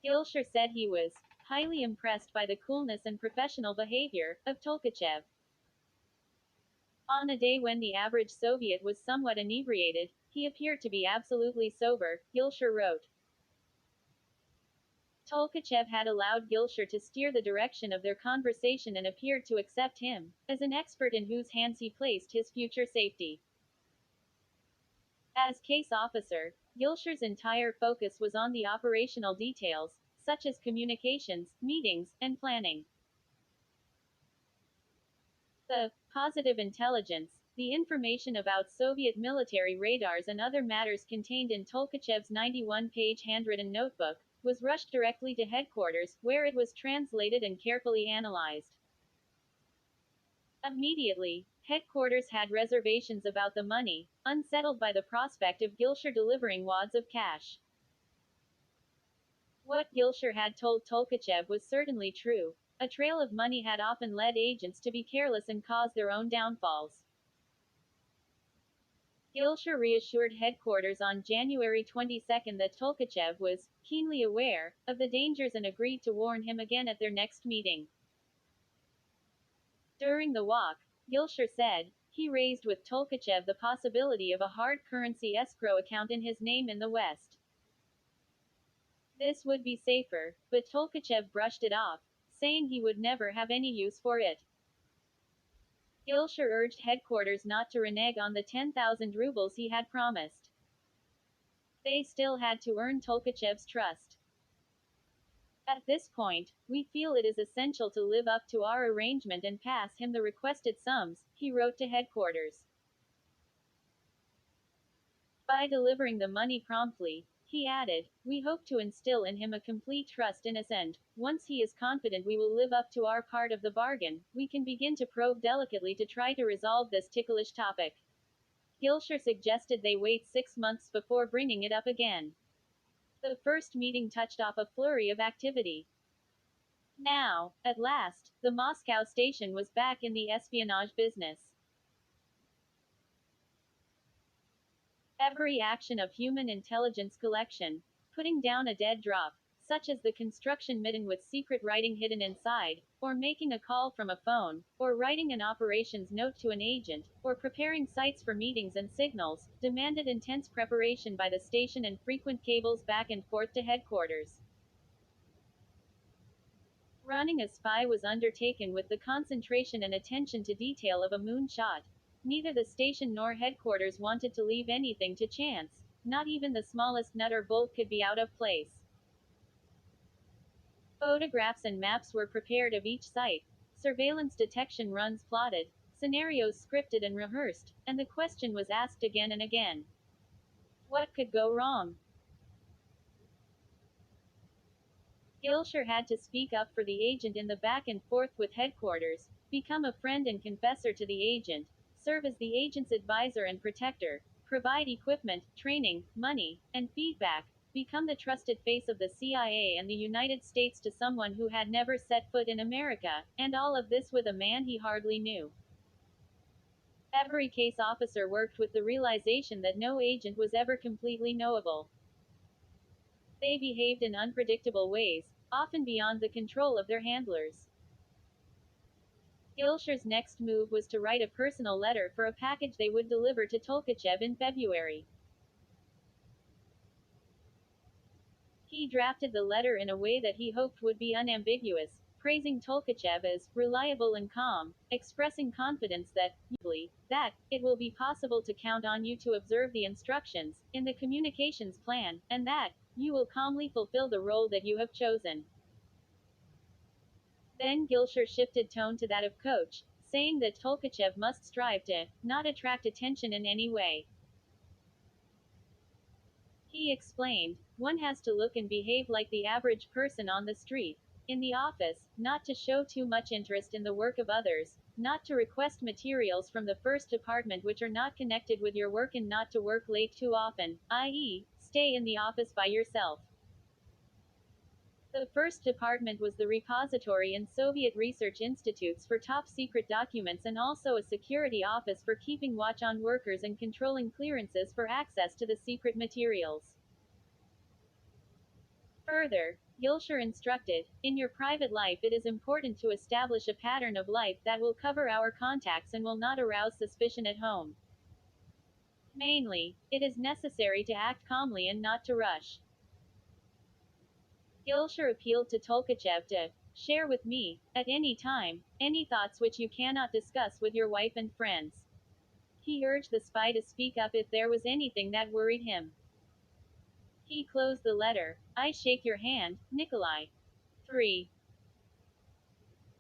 Gilshire said he was highly impressed by the coolness and professional behavior of Tolkachev. On a day when the average Soviet was somewhat inebriated, he appeared to be absolutely sober, Gilshire wrote. Tolkachev had allowed Gilshire to steer the direction of their conversation and appeared to accept him as an expert in whose hands he placed his future safety. As case officer, Gilshire's entire focus was on the operational details, such as communications, meetings, and planning. The positive intelligence, the information about Soviet military radars and other matters contained in Tolkachev's 91-page handwritten notebook, was rushed directly to headquarters, where it was translated and carefully analyzed. Immediately, headquarters had reservations about the money, unsettled by the prospect of Gilshire delivering wads of cash. What Gilshire had told Tolkachev was certainly true. A trail of money had often led agents to be careless and cause their own downfalls. Gilshire reassured headquarters on January 22 that Tolkachev was keenly aware of the dangers and agreed to warn him again at their next meeting. During the walk, Gilshire said, he raised with Tolkachev the possibility of a hard currency escrow account in his name in the West. This would be safer, but Tolkachev brushed it off, saying he would never have any use for it. Gilshire urged headquarters not to renege on the 10,000 rubles he had promised. They still had to earn Tolkachev's trust. At this point, we feel it is essential to live up to our arrangement and pass him the requested sums, he wrote to headquarters. By delivering the money promptly, he added, we hope to instill in him a complete trust in us, and, once he is confident we will live up to our part of the bargain, we can begin to probe delicately to try to resolve this ticklish topic. Gilshire suggested they wait 6 months before bringing it up again. The first meeting touched off a flurry of activity. Now, at last, the Moscow station was back in the espionage business. Every action of human intelligence collection, putting down a dead drop, such as the construction mitten with secret writing hidden inside, or making a call from a phone, or writing an operations note to an agent, or preparing sites for meetings and signals, demanded intense preparation by the station and frequent cables back and forth to headquarters. Running a spy was undertaken with the concentration and attention to detail of a moonshot. Neither the station nor headquarters wanted to leave anything to chance. Not even the smallest nut or bolt could be out of place. Photographs and maps were prepared of each site, surveillance detection runs plotted, scenarios scripted and rehearsed, and the question was asked again and again. What could go wrong? Gilshire had to speak up for the agent in the back and forth with headquarters, become a friend and confessor to the agent, serve as the agent's advisor and protector, provide equipment, training, money, and feedback, become the trusted face of the CIA and the United States to someone who had never set foot in America, and all of this with a man he hardly knew. Every case officer worked with the realization that no agent was ever completely knowable. They behaved in unpredictable ways, often beyond the control of their handlers. Gilshire's next move was to write a personal letter for a package they would deliver to Tolkachev in February. He drafted the letter in a way that he hoped would be unambiguous, praising Tolkachev as reliable and calm, expressing confidence that it will be possible to count on you to observe the instructions in the communications plan, and that you will calmly fulfill the role that you have chosen. Then Gilshire shifted tone to that of coach, saying that Tolkachev must strive to not attract attention in any way. He explained, one has to look and behave like the average person on the street, in the office, not to show too much interest in the work of others, not to request materials from the first department which are not connected with your work, and not to work late too often, i.e., stay in the office by yourself. The first department was the repository in Soviet research institutes for top-secret documents and also a security office for keeping watch on workers and controlling clearances for access to the secret materials. Further, Gilshire instructed, in your private life it is important to establish a pattern of life that will cover our contacts and will not arouse suspicion at home. Mainly, it is necessary to act calmly and not to rush. Gilshire appealed to Tolkachev to share with me, at any time, any thoughts which you cannot discuss with your wife and friends. He urged the spy to speak up if there was anything that worried him. He closed the letter. I shake your hand, Nikolai. 3.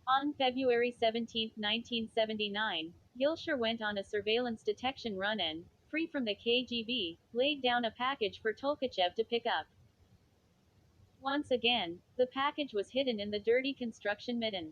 On February 17, 1979, Gilshire went on a surveillance detection run and, free from the KGB, laid down a package for Tolkachev to pick up. Once again, the package was hidden in the dirty construction midden.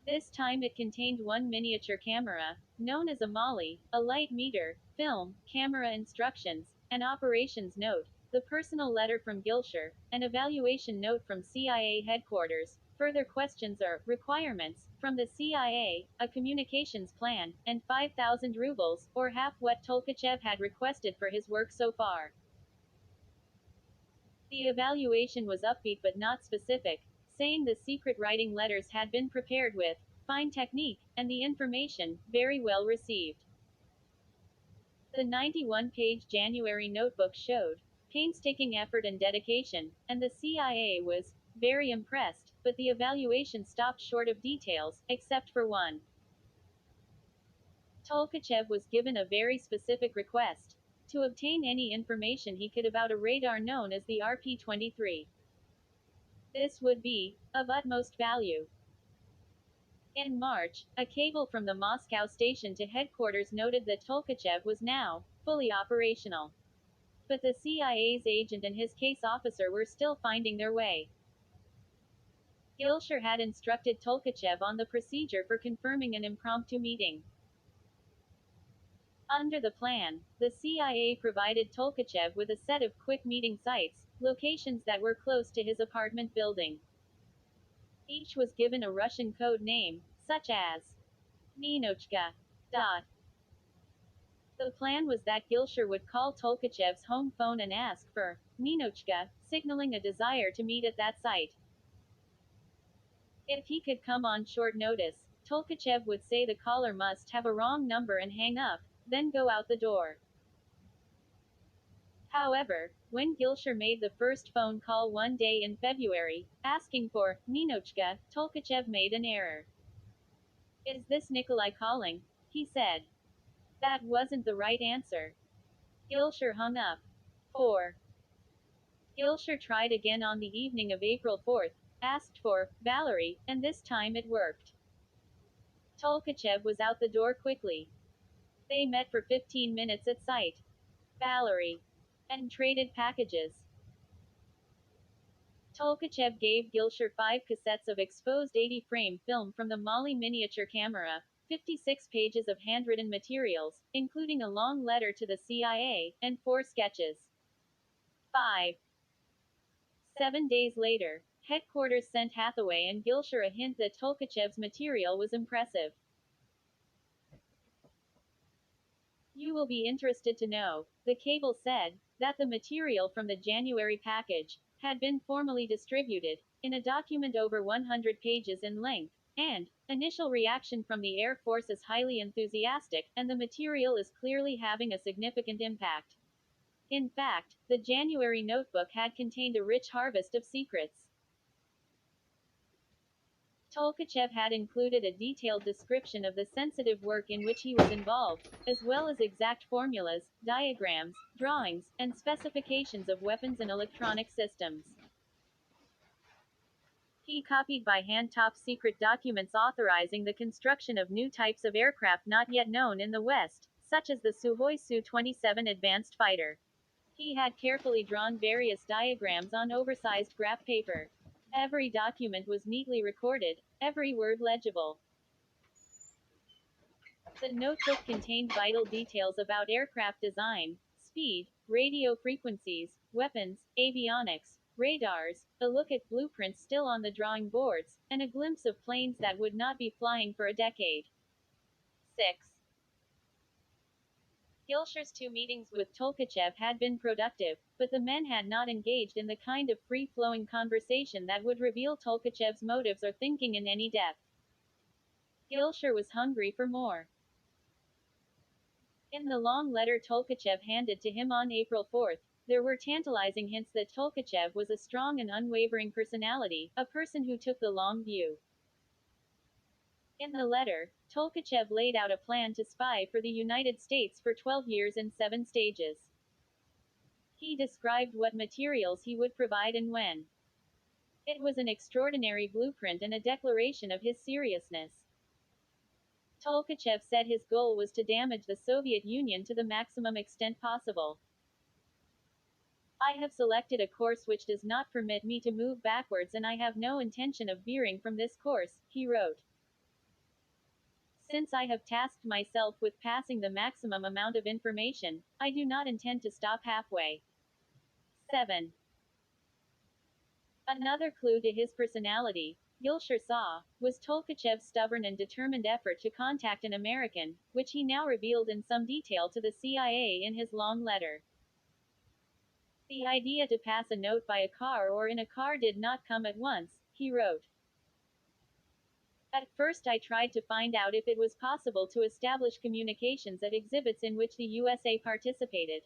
This time it contained one miniature camera, known as a Molly, a light meter, film, camera instructions, an operations note, the personal letter from Gilshire, an evaluation note from CIA headquarters, further questions or requirements from the CIA, a communications plan, and 5,000 rubles, or half what Tolkachev had requested for his work so far. The evaluation was upbeat but not specific, saying the secret writing letters had been prepared with fine technique, and the information very well received. The 91-page January notebook showed painstaking effort and dedication, and the CIA was very impressed, but the evaluation stopped short of details, except for one. Tolkachev was given a very specific request to obtain any information he could about a radar known as the RP-23. This would be of utmost value. In March, a cable from the Moscow station to headquarters noted that Tolkachev was now fully operational. But the CIA's agent and his case officer were still finding their way. Gilshire had instructed Tolkachev on the procedure for confirming an impromptu meeting. Under the plan, the CIA provided Tolkachev with a set of quick meeting sites, locations that were close to his apartment building. Each was given a Russian code name, such as Ninochka. The plan was that Gilshire would call Tolkachev's home phone and ask for Ninochka, signaling a desire to meet at that site. If he could come on short notice, Tolkachev would say the caller must have a wrong number and hang up, then go out the door. However, when Gilshire made the first phone call one day in February, asking for Ninochka, Tolkachev made an error. Is this Nikolai calling? He said. That wasn't the right answer. Gilshire hung up. 4. Gilshire tried again on the evening of April 4, asked for Valerie, and this time it worked. Tolkachev was out the door quickly. They met for 15 minutes at site. Valerie. And traded packages. Tolkachev gave Gilshire 5 cassettes of exposed 80-frame film from the Molly miniature camera, 56 pages of handwritten materials, including a long letter to the CIA, and 4 sketches. 5. 7 days later, headquarters sent Hathaway and Gilshire a hint that Tolkachev's material was impressive. You will be interested to know, the cable said, that the material from the January package had been formally distributed in a document over 100 pages in length, and initial reaction from the Air Force is highly enthusiastic, and the material is clearly having a significant impact. In fact, the January notebook had contained a rich harvest of secrets. Tolkachev had included a detailed description of the sensitive work in which he was involved, as well as exact formulas, diagrams, drawings, and specifications of weapons and electronic systems. He copied by hand top secret documents authorizing the construction of new types of aircraft not yet known in the West, such as the Sukhoi Su-27 advanced fighter. He had carefully drawn various diagrams on oversized graph paper. Every document was neatly recorded, every word legible. The notebook contained vital details about aircraft design, speed, radio frequencies, weapons, avionics, radars, a look at blueprints still on the drawing boards, and a glimpse of planes that would not be flying for a decade. 6. Gilsher's 2 meetings with Tolkachev had been productive, but the men had not engaged in the kind of free-flowing conversation that would reveal Tolkachev's motives or thinking in any depth. Gilsher was hungry for more. In the long letter Tolkachev handed to him on April 4, there were tantalizing hints that Tolkachev was a strong and unwavering personality, a person who took the long view. In the letter, Tolkachev laid out a plan to spy for the United States for 12 years in 7 stages. He described what materials he would provide and when. It was an extraordinary blueprint and a declaration of his seriousness. Tolkachev said his goal was to damage the Soviet Union to the maximum extent possible. I have selected a course which does not permit me to move backwards and I have no intention of veering from this course, he wrote. Since I have tasked myself with passing the maximum amount of information, I do not intend to stop halfway. 7. Another clue to his personality, Gilsher saw, was Tolkachev's stubborn and determined effort to contact an American, which he now revealed in some detail to the CIA in his long letter. The idea to pass a note by a car or in a car did not come at once, he wrote. At first I tried to find out if it was possible to establish communications at exhibits in which the USA participated.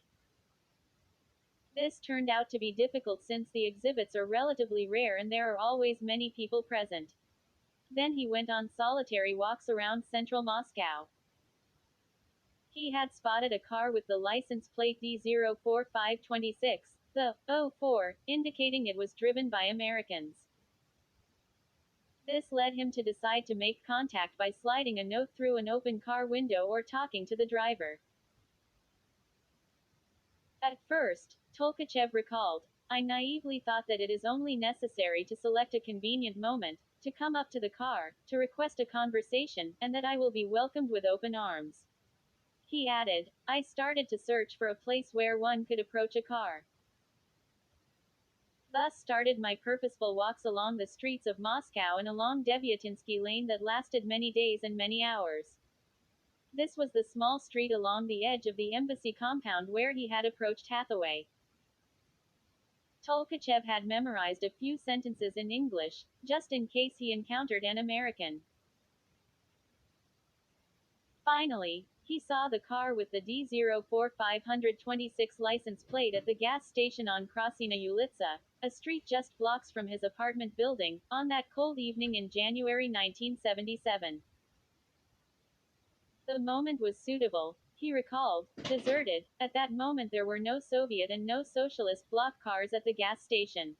This turned out to be difficult since the exhibits are relatively rare and there are always many people present. Then he went on solitary walks around central Moscow. He had spotted a car with the license plate D04526, the 04, indicating it was driven by Americans. This led him to decide to make contact by sliding a note through an open car window or talking to the driver. At first, Tolkachev recalled, I naively thought that it is only necessary to select a convenient moment, to come up to the car, to request a conversation, and that I will be welcomed with open arms. He added, I started to search for a place where one could approach a car. Thus started my purposeful walks along the streets of Moscow and along Devyatinsky Lane that lasted many days and many hours. This was the small street along the edge of the embassy compound where he had approached Hathaway. Tolkachev had memorized a few sentences in English, just in case he encountered an American. Finally, he saw the car with the D04526 license plate at the gas station on Krasina Ulitsa, a street just blocks from his apartment building, on that cold evening in January 1977. The moment was suitable, he recalled, deserted. At that moment there were no Soviet and no socialist bloc cars at the gas station.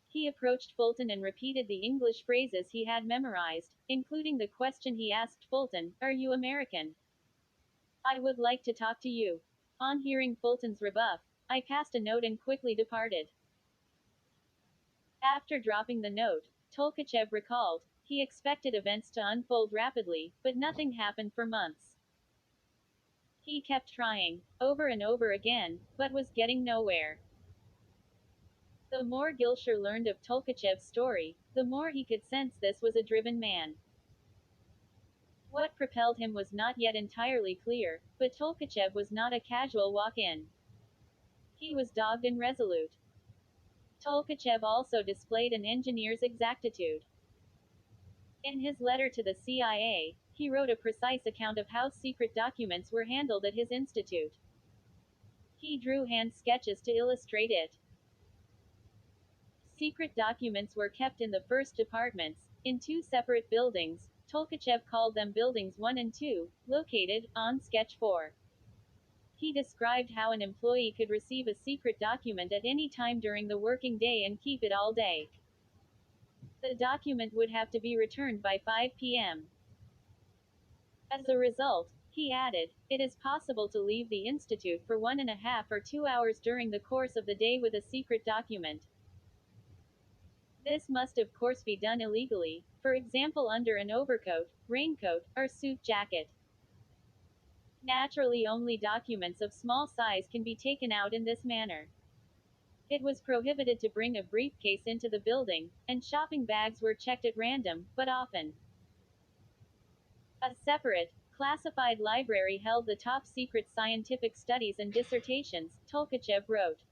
He approached Fulton and repeated the English phrases he had memorized, including the question he asked Fulton, Are you American? I would like to talk to you. On hearing Fulton's rebuff, I passed a note and quickly departed. After dropping the note, Tolkachev recalled, he expected events to unfold rapidly, but nothing happened for months. He kept trying, over and over again, but was getting nowhere. The more Gilsher learned of Tolkachev's story, the more he could sense this was a driven man. What propelled him was not yet entirely clear, but Tolkachev was not a casual walk-in. He was dogged and resolute. Tolkachev also displayed an engineer's exactitude. In his letter to the CIA, he wrote a precise account of how secret documents were handled at his institute. He drew hand sketches to illustrate it. Secret documents were kept in the first departments, in 2 separate buildings. Tolkachev called them Buildings 1 and 2, located on Sketch 4. He described how an employee could receive a secret document at any time during the working day and keep it all day. The document would have to be returned by 5 p.m. As a result, he added, it is possible to leave the institute for 1.5 or 2 hours during the course of the day with a secret document. This must of course be done illegally, for example under an overcoat, raincoat, or suit jacket. Naturally only documents of small size can be taken out in this manner. It was prohibited to bring a briefcase into the building, and shopping bags were checked at random, but often. A separate, classified library held the top secret scientific studies and dissertations, Tolkachev wrote.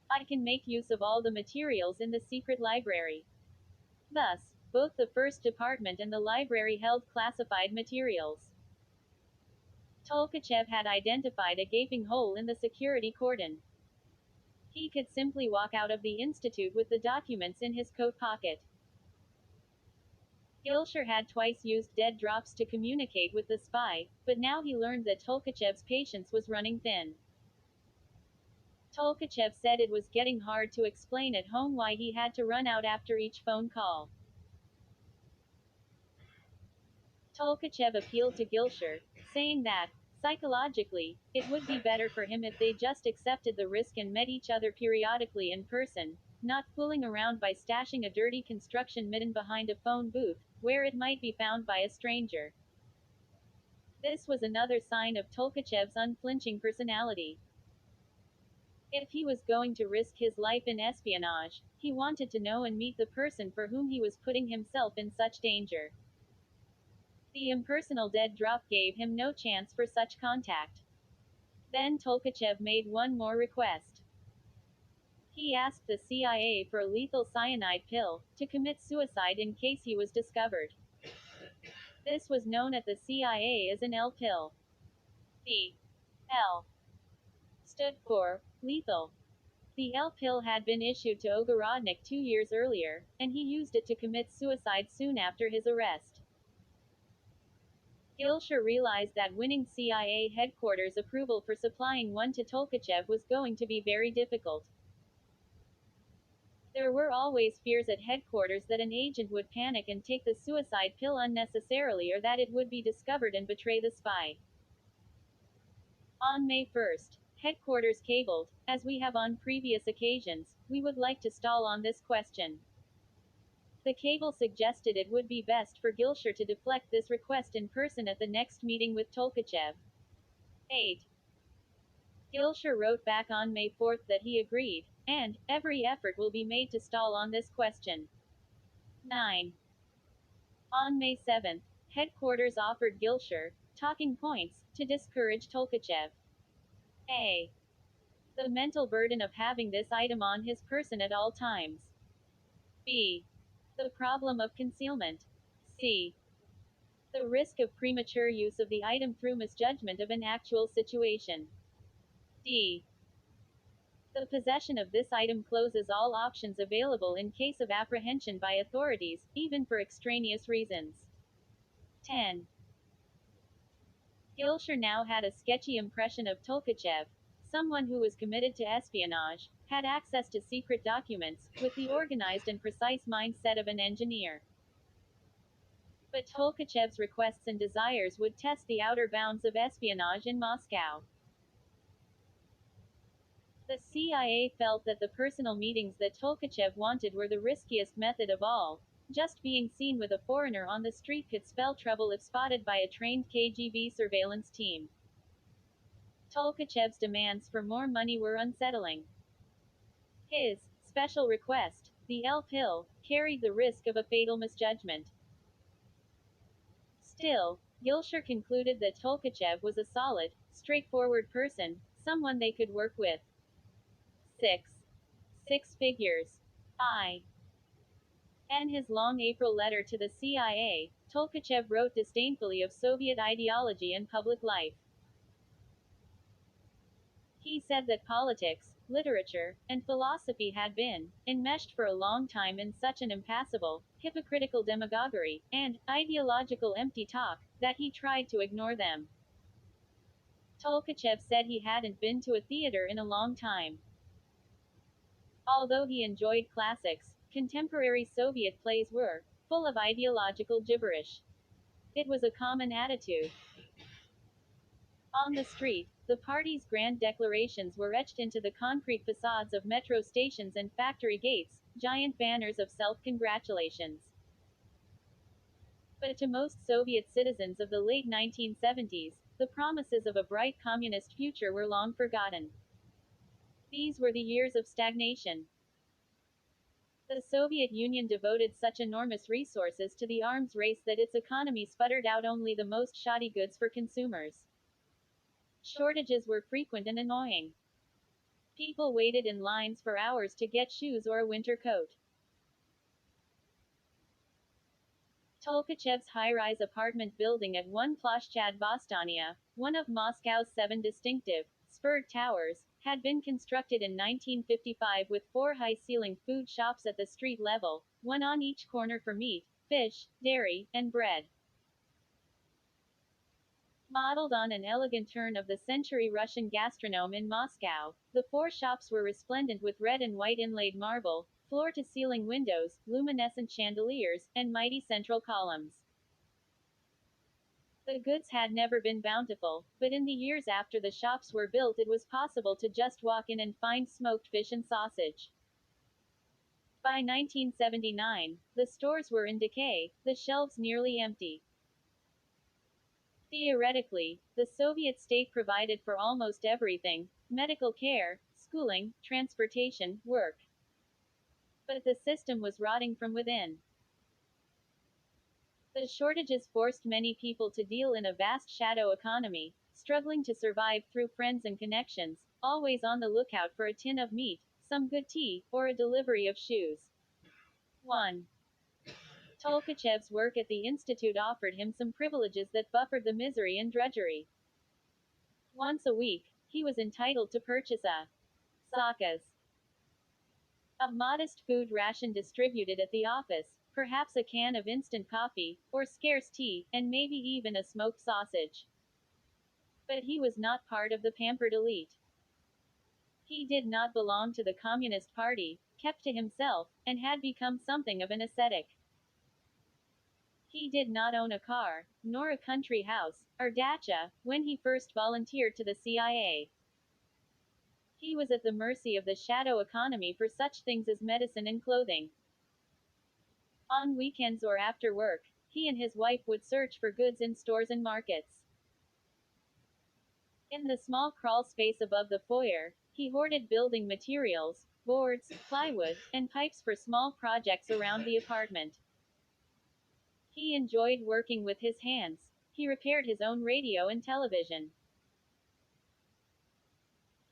I can make use of all the materials in the secret library. Thus, both the first department and the library held classified materials. Tolkachev had identified a gaping hole in the security cordon. He could simply walk out of the institute with the documents in his coat pocket. Gilshire had twice used dead drops to communicate with the spy, but now he learned that Tolkachev's patience was running thin. Tolkachev said it was getting hard to explain at home why he had to run out after each phone call. Tolkachev appealed to Gilshire, saying that, psychologically, it would be better for him if they just accepted the risk and met each other periodically in person, not fooling around by stashing a dirty construction mitten behind a phone booth, where it might be found by a stranger. This was another sign of Tolkachev's unflinching personality. If he was going to risk his life in espionage, he wanted to know and meet the person for whom he was putting himself in such danger. The impersonal dead drop gave him no chance for such contact. Then Tolkachev made one more request. He asked the CIA for a lethal cyanide pill, to commit suicide in case he was discovered. This was known at the CIA as an L pill. The L stood for lethal. The L pill had been issued to Ogorodnik 2 years earlier, and he used it to commit suicide soon after his arrest. Gilshire realized that winning CIA headquarters approval for supplying one to Tolkachev was going to be very difficult. There were always fears at headquarters that an agent would panic and take the suicide pill unnecessarily or that it would be discovered and betray the spy. On May 1st, headquarters cabled, as we have on previous occasions, we would like to stall on this question. The cable suggested it would be best for Gilshire to deflect this request in person at the next meeting with Tolkachev. 8. Gilshire wrote back on May 4th that he agreed, and every effort will be made to stall on this question. 9. On May 7th, headquarters offered Gilshire talking points to discourage Tolkachev. A. The mental burden of having this item on his person at all times. B. The problem of concealment. C. The risk of premature use of the item through misjudgment of an actual situation. D. The possession of this item closes all options available in case of apprehension by authorities, even for extraneous reasons. 10. Gilshire now had a sketchy impression of Tolkachev, someone who was committed to espionage, had access to secret documents, with the organized and precise mindset of an engineer. But Tolkachev's requests and desires would test the outer bounds of espionage in Moscow. The CIA felt that the personal meetings that Tolkachev wanted were the riskiest method of all. Just being seen with a foreigner on the street could spell trouble if spotted by a trained KGB surveillance team. Tolkachev's demands for more money were unsettling. His special request, the L pill, carried the risk of a fatal misjudgment. Still, Gilshire concluded that Tolkachev was a solid, straightforward person, someone they could work with. 6. Six figures. I. In his long April letter to the CIA, Tolkachev wrote disdainfully of Soviet ideology and public life. He said that politics, literature, and philosophy had been enmeshed for a long time in such an impassable, hypocritical demagoguery, and ideological empty talk, that he tried to ignore them. Tolkachev said he hadn't been to a theater in a long time. Although he enjoyed classics, contemporary Soviet plays were full of ideological gibberish. It was a common attitude. On the street, the party's grand declarations were etched into the concrete facades of metro stations and factory gates, giant banners of self-congratulations. But to most Soviet citizens of the late 1970s, the promises of a bright communist future were long forgotten. These were the years of stagnation. The Soviet Union devoted such enormous resources to the arms race that its economy sputtered out only the most shoddy goods for consumers. Shortages were frequent and annoying. People waited in lines for hours to get shoes or a winter coat. Tolkachev's high-rise apartment building at 1 Ploshchad Bostania, one of Moscow's 7 distinctive, spurred towers, had been constructed in 1955 with 4 high-ceiling food shops at the street level, one on each corner for meat, fish, dairy, and bread. Modeled on an elegant turn-of-the-century Russian gastronome in Moscow, the 4 shops were resplendent with red and white inlaid marble, floor-to-ceiling windows, luminescent chandeliers, and mighty central columns. The goods had never been bountiful, but in the years after the shops were built it was possible to just walk in and find smoked fish and sausage. By 1979, the stores were in decay, the shelves nearly empty. Theoretically, the Soviet state provided for almost everything: medical care, schooling, transportation, work. But the system was rotting from within. The shortages forced many people to deal in a vast shadow economy, struggling to survive through friends and connections, always on the lookout for a tin of meat, some good tea, or a delivery of shoes. 1. Tolkachev's work at the Institute offered him some privileges that buffered the misery and drudgery. Once a week, he was entitled to purchase a zakas, a modest food ration distributed at the office, perhaps a can of instant coffee, or scarce tea, and maybe even a smoked sausage. But he was not part of the pampered elite. He did not belong to the Communist Party, kept to himself, and had become something of an ascetic. He did not own a car, nor a country house, or dacha, when he first volunteered to the CIA. He was at the mercy of the shadow economy for such things as medicine and clothing. On weekends or after work, he and his wife would search for goods in stores and markets. In the small crawl space above the foyer, he hoarded building materials, boards, plywood, and pipes for small projects around the apartment. He enjoyed working with his hands. He repaired his own radio and television.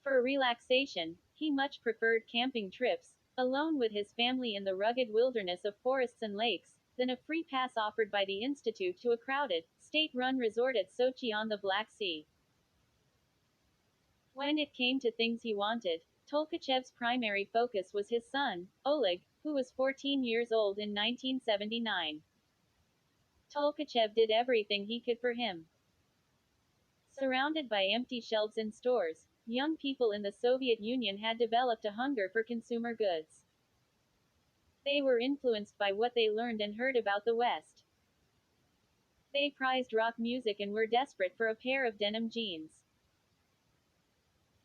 For relaxation, he much preferred camping trips, alone with his family in the rugged wilderness of forests and lakes, than a free pass offered by the Institute to a crowded, state-run resort at Sochi on the Black Sea. When it came to things he wanted, Tolkachev's primary focus was his son, Oleg, who was 14 years old in 1979. Tolkachev did everything he could for him. Surrounded by empty shelves in stores, young people in the Soviet Union had developed a hunger for consumer goods. They were influenced by what they learned and heard about the West. They prized rock music and were desperate for a pair of denim jeans.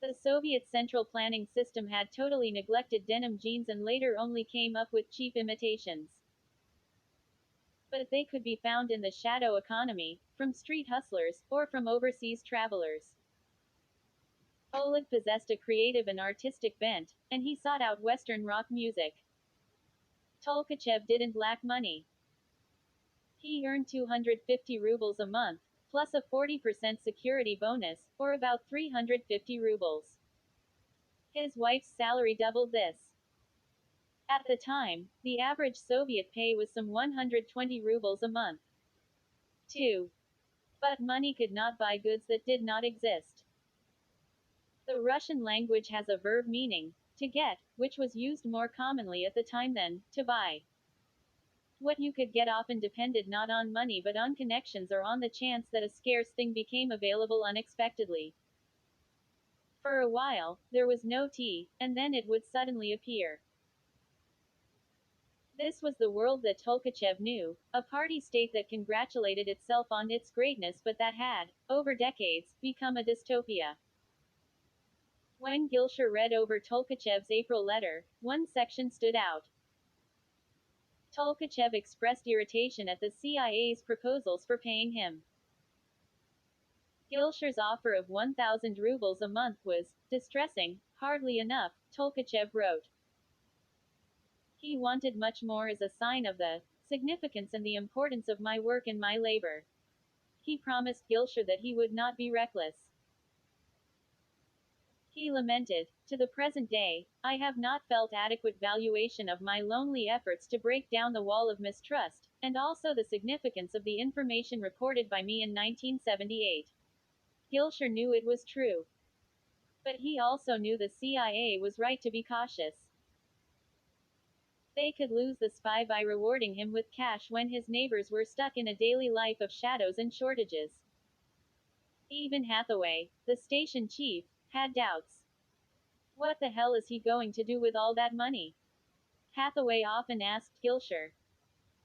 The Soviet Central Planning System had totally neglected denim jeans and later only came up with cheap imitations. But they could be found in the shadow economy, from street hustlers, or from overseas travelers. Oleg possessed a creative and artistic bent, and he sought out Western rock music. Tolkachev didn't lack money. He earned 250 rubles a month, plus a 40% security bonus, or about 350 rubles. His wife's salary doubled this. At the time, the average Soviet pay was some 120 rubles a month. 2. But money could not buy goods that did not exist. The Russian language has a verb meaning, to get, which was used more commonly at the time than to buy. What you could get often depended not on money but on connections or on the chance that a scarce thing became available unexpectedly. For a while, there was no tea, and then it would suddenly appear. This was the world that Tolkachev knew, a party state that congratulated itself on its greatness but that had, over decades, become a dystopia. When Gilshire read over Tolkachev's April letter, one section stood out. Tolkachev expressed irritation at the CIA's proposals for paying him. Gilshire's offer of 1,000 rubles a month was distressing, hardly enough, Tolkachev wrote. He wanted much more as a sign of the significance and the importance of my work and my labor. He promised Gilsher that he would not be reckless. He lamented, "To the present day, I have not felt adequate valuation of my lonely efforts to break down the wall of mistrust, and also the significance of the information reported by me in 1978. Gilsher knew it was true. But he also knew the CIA was right to be cautious. They could lose the spy by rewarding him with cash when his neighbors were stuck in a daily life of shadows and shortages. Even Hathaway, the station chief, had doubts. What the hell is he going to do with all that money? Hathaway often asked Gilsher.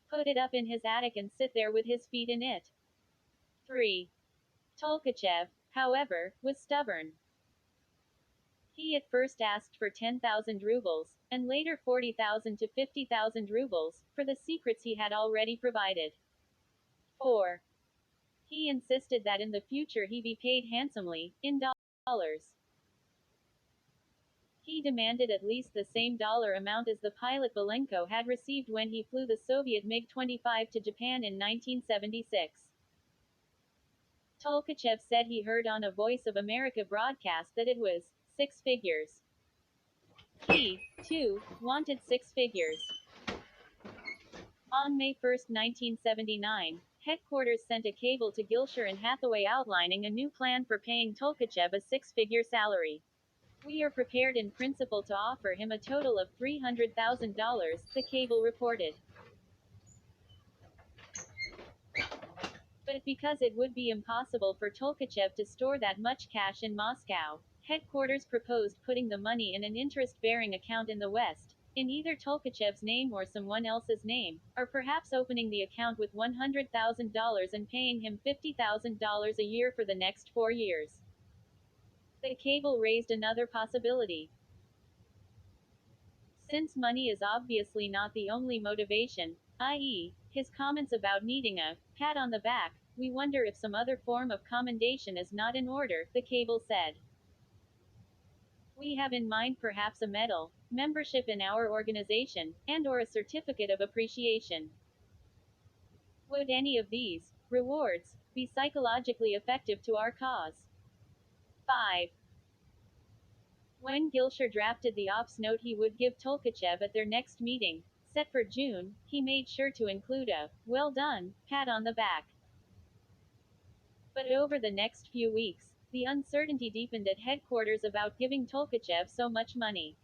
Put it up in his attic and sit there with his feet in it. 3. Tolkachev, however, was stubborn. He at first asked for 10,000 rubles, and later 40,000 to 50,000 rubles, for the secrets he had already provided. 4. He insisted that in the future he be paid handsomely, in dollars. He demanded at least the same dollar amount as the pilot Belenko had received when he flew the Soviet MiG-25 to Japan in 1976. Tolkachev said he heard on a Voice of America broadcast that it was 6 figures. He, too, wanted 6 figures. On May 1, 1979, headquarters sent a cable to Gilsher and Hathaway outlining a new plan for paying Tolkachev a 6-figure salary. We are prepared in principle to offer him a total of $300,000, the cable reported. But because it would be impossible for Tolkachev to store that much cash in Moscow, headquarters proposed putting the money in an interest-bearing account in the West, in either Tolkachev's name or someone else's name, or perhaps opening the account with $100,000 and paying him $50,000 a year for the next 4 years. The cable raised another possibility. Since money is obviously not the only motivation, i.e., his comments about needing a pat on the back, we wonder if some other form of commendation is not in order, the cable said. We have in mind perhaps a medal, membership in our organization, and or a certificate of appreciation. Would any of these rewards be psychologically effective to our cause? 5. When Gilsher drafted the ops note he would give Tolkachev at their next meeting, set for June, he made sure to include a "well done" pat on the back. But over the next few weeks, the uncertainty deepened at headquarters about giving Tolkachev so much money.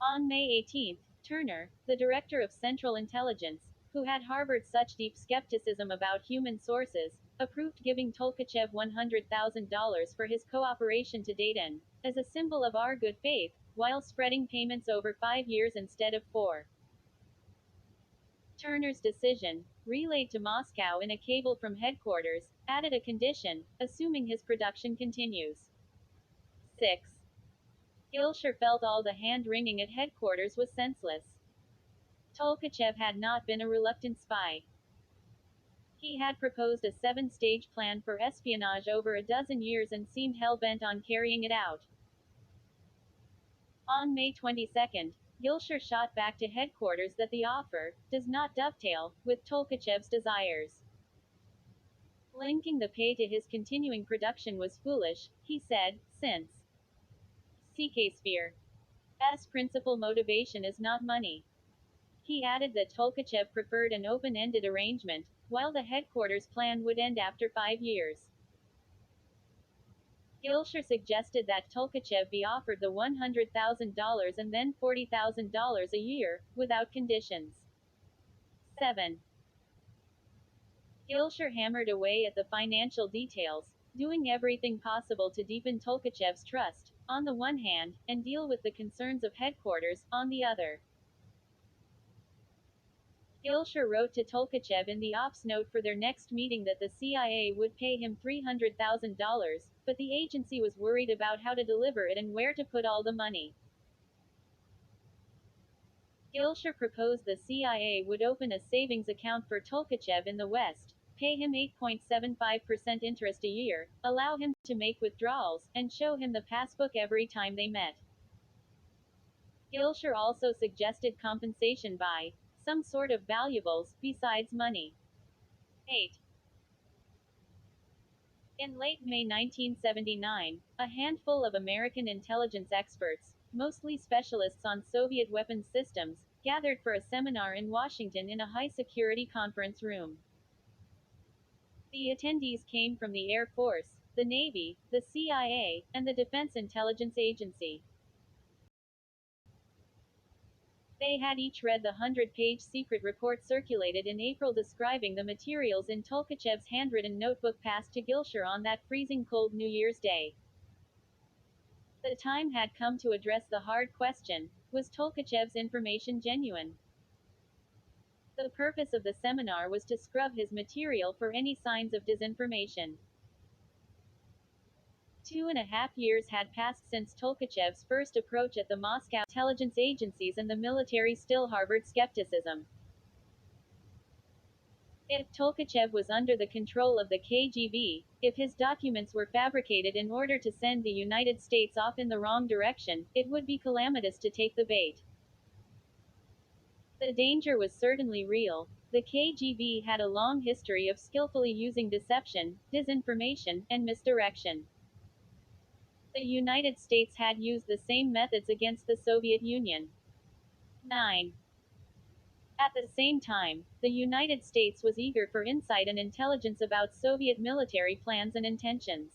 On May 18, Turner, the director of Central Intelligence, who had harbored such deep skepticism about human sources, approved giving Tolkachev $100,000 for his cooperation to Dayton, as a symbol of our good faith, while spreading payments over 5 years instead of 4. Turner's decision, relayed to Moscow in a cable from headquarters, added a condition, assuming his production continues. 6. Gilsher felt all the hand-wringing at headquarters was senseless. Tolkachev had not been a reluctant spy. He had proposed a 7-stage plan for espionage over a dozen years and seemed hell-bent on carrying it out. On May 22, Gilsher shot back to headquarters that the offer does not dovetail with Tolkachev's desires. Linking the pay to his continuing production was foolish, he said, since CKsphere's principal motivation is not money. He added that Tolkachev preferred an open-ended arrangement, while the headquarters plan would end after 5 years. Gilsher suggested that Tolkachev be offered the $100,000 and then $40,000 a year, without conditions. 7. Gilsher hammered away at the financial details, doing everything possible to deepen Tolkachev's trust, on the one hand, and deal with the concerns of headquarters, on the other. Gilsher wrote to Tolkachev in the ops note for their next meeting that the CIA would pay him $300,000, but the agency was worried about how to deliver it and where to put all the money. Gilsher proposed the CIA would open a savings account for Tolkachev in the West, pay him 8.75% interest a year, allow him to make withdrawals, and show him the passbook every time they met. Gilshire also suggested compensation by some sort of valuables, besides money. 8. In late May 1979, a handful of American intelligence experts, mostly specialists on Soviet weapons systems, gathered for a seminar in Washington in a high-security conference room. The attendees came from the Air Force, the Navy, the CIA, and the Defense Intelligence Agency. They had each read the 100-page secret report circulated in April describing the materials in Tolkachev's handwritten notebook passed to Gilshire on that freezing cold New Year's Day. The time had come to address the hard question: was Tolkachev's information genuine? The purpose of the seminar was to scrub his material for any signs of disinformation. 2.5 years had passed since Tolkachev's first approach at the Moscow intelligence agencies, and the military still harbored skepticism. If Tolkachev was under the control of the KGB, if his documents were fabricated in order to send the United States off in the wrong direction, it would be calamitous to take the bait. The danger was certainly real. The KGB had a long history of skillfully using deception, disinformation, and misdirection. The United States had used the same methods against the Soviet Union. 9. At the same time, the United States was eager for insight and intelligence about Soviet military plans and intentions.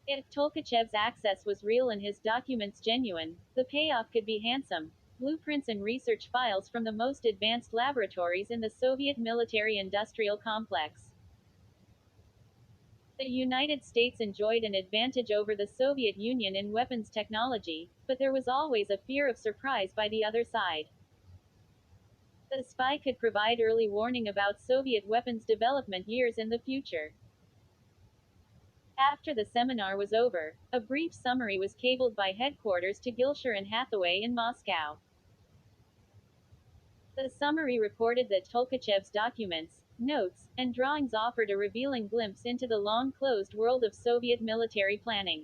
If Tolkachev's access was real and his documents genuine, the payoff could be handsome. Blueprints and research files from the most advanced laboratories in the Soviet military-industrial complex. The United States enjoyed an advantage over the Soviet Union in weapons technology, but there was always a fear of surprise by the other side. The spy could provide early warning about Soviet weapons development years in the future. After the seminar was over, a brief summary was cabled by headquarters to Gilshire and Hathaway in Moscow. The summary reported that Tolkachev's documents, notes, and drawings offered a revealing glimpse into the long-closed world of Soviet military planning.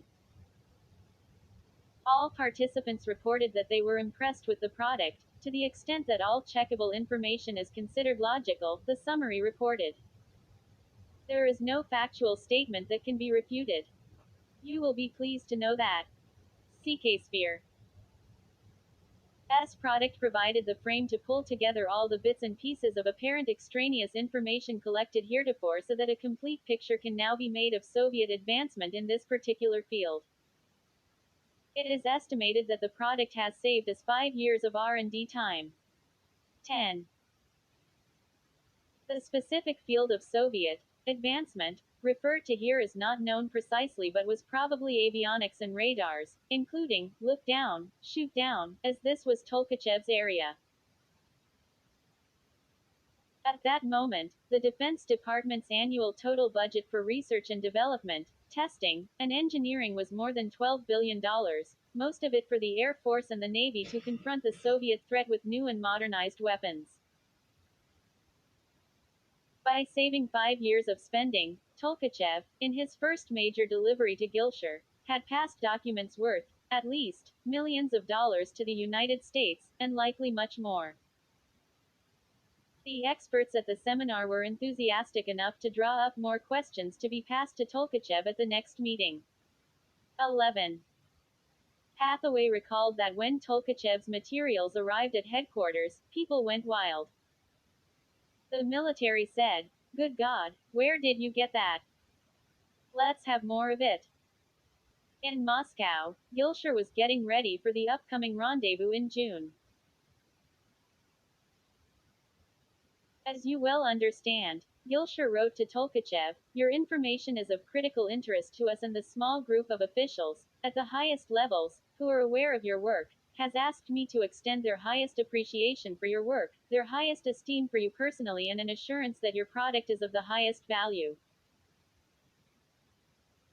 All participants reported that they were impressed with the product, to the extent that all checkable information is considered logical, the summary reported. There is no factual statement that can be refuted. You will be pleased to know that CK Sphere's product provided the frame to pull together all the bits and pieces of apparent extraneous information collected heretofore so that a complete picture can now be made of Soviet advancement in this particular field. It is estimated that the product has saved us 5 years of R&D time. 10. The specific field of Soviet advancement referred to here is not known precisely, but was probably avionics and radars, including look down, shoot down, as this was Tolkachev's area. At that moment, the Defense Department's annual total budget for research and development, testing, and engineering was more than $12 billion, most of it for the Air Force and the Navy to confront the Soviet threat with new and modernized weapons. By saving 5 years of spending, Tolkachev, in his first major delivery to Gilshire, had passed documents worth, at least, millions of dollars to the United States, and likely much more. The experts at the seminar were enthusiastic enough to draw up more questions to be passed to Tolkachev at the next meeting. 11. Hathaway recalled that when Tolkachev's materials arrived at headquarters, people went wild. The military said, "Good God, where did you get that? Let's have more of it." In Moscow, Gilshire was getting ready for the upcoming rendezvous in June. As you well understand, Gilshire wrote to Tolkachev, "Your information is of critical interest to us, and the small group of officials, at the highest levels, who are aware of your work, has asked me to extend their highest appreciation for your work, their highest esteem for you personally, and an assurance that your product is of the highest value."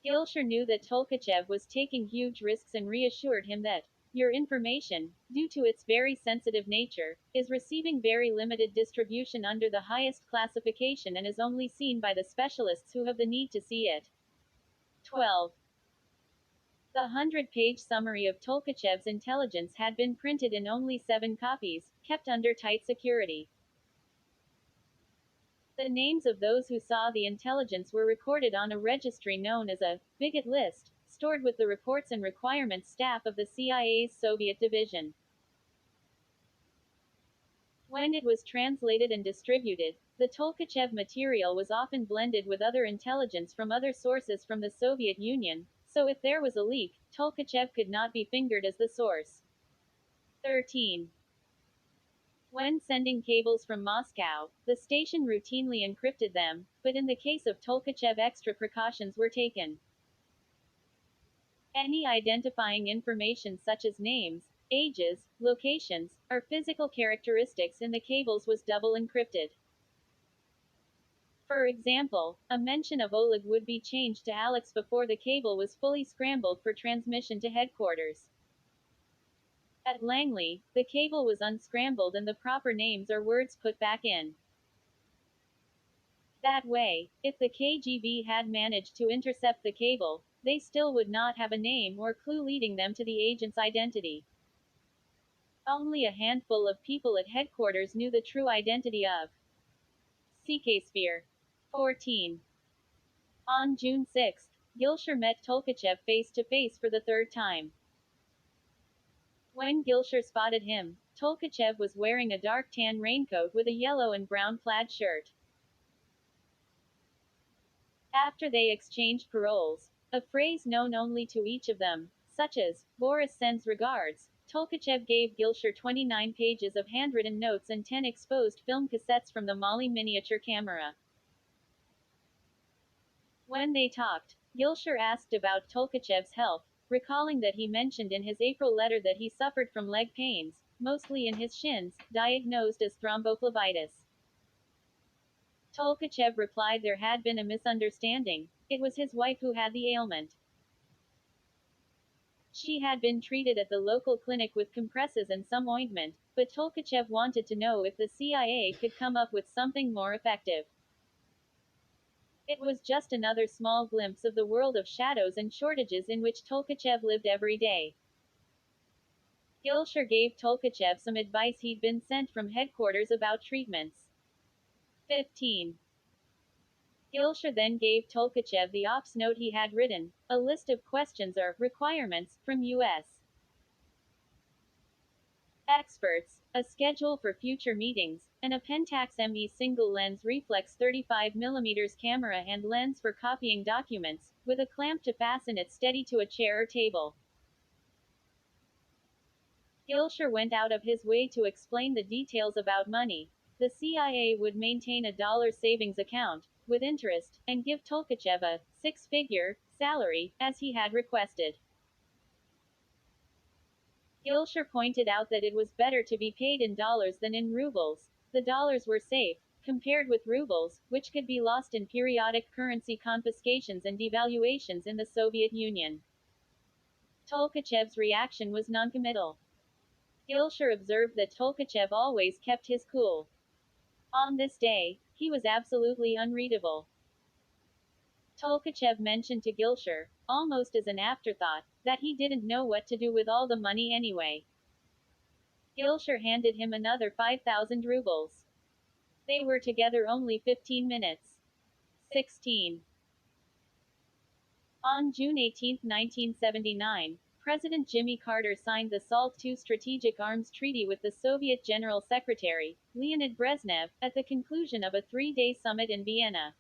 Gilshire knew that Tolkachev was taking huge risks and reassured him that your information, due to its very sensitive nature, is receiving very limited distribution under the highest classification and is only seen by the specialists who have the need to see it. 12. The 100-page summary of Tolkachev's intelligence had been printed in only 7 copies, kept under tight security. The names of those who saw the intelligence were recorded on a registry known as a bigot list, stored with the reports and requirements staff of the CIA's Soviet division. When it was translated and distributed, the Tolkachev material was often blended with other intelligence from other sources from the Soviet Union, so if there was a leak, Tolkachev could not be fingered as the source. 13. When sending cables from Moscow, the station routinely encrypted them, but in the case of Tolkachev extra precautions were taken. Any identifying information such as names, ages, locations, or physical characteristics in the cables was double encrypted. For example, a mention of Oleg would be changed to Alex before the cable was fully scrambled for transmission to headquarters. At Langley, the cable was unscrambled and the proper names or words put back in. That way, if the KGB had managed to intercept the cable, they still would not have a name or clue leading them to the agent's identity. Only a handful of people at headquarters knew the true identity of CK Sphere. 14. On June 6, Gilshir met Tolkachev face to face for the 3rd time. When Gilshir spotted him, Tolkachev was wearing a dark tan raincoat with a yellow and brown plaid shirt. After they exchanged paroles, a phrase known only to each of them, such as, Boris sends regards, Tolkachev gave Gilshir 29 pages of handwritten notes and 10 exposed film cassettes from the Mali miniature camera. When they talked, Gilshir asked about Tolkachev's health, recalling that he mentioned in his April letter that he suffered from leg pains, mostly in his shins, diagnosed as thrombophlebitis. Tolkachev replied there had been a misunderstanding, it was his wife who had the ailment. She had been treated at the local clinic with compresses and some ointment, but Tolkachev wanted to know if the CIA could come up with something more effective. It was just another small glimpse of the world of shadows and shortages in which Tolkachev lived every day. Gilshir gave Tolkachev some advice he'd been sent from headquarters about treatments. 15. Gilshir then gave Tolkachev the ops note he had written, a list of questions or requirements from U.S. experts, a schedule for future meetings, and a Pentax ME single-lens reflex 35mm camera and lens for copying documents, with a clamp to fasten it steady to a chair or table. Gilshir went out of his way to explain the details about money. The CIA would maintain a dollar savings account, with interest, and give Tolkachev a six-figure salary, as he had requested. Gilshir pointed out that it was better to be paid in dollars than in rubles. The dollars were safe, compared with rubles, which could be lost in periodic currency confiscations and devaluations in the Soviet Union. Tolkachev's reaction was noncommittal. Gilshir observed that Tolkachev always kept his cool. On this day, he was absolutely unreadable. Tolkachev mentioned to Gilshir, almost as an afterthought, that he didn't know what to do with all the money anyway. Gilshir handed him another 5,000 rubles. They were together only 15 minutes. 16. On June 18, 1979, President Jimmy Carter signed the SALT II Strategic Arms Treaty with the Soviet General Secretary, Leonid Brezhnev, at the conclusion of a 3-day summit in Vienna.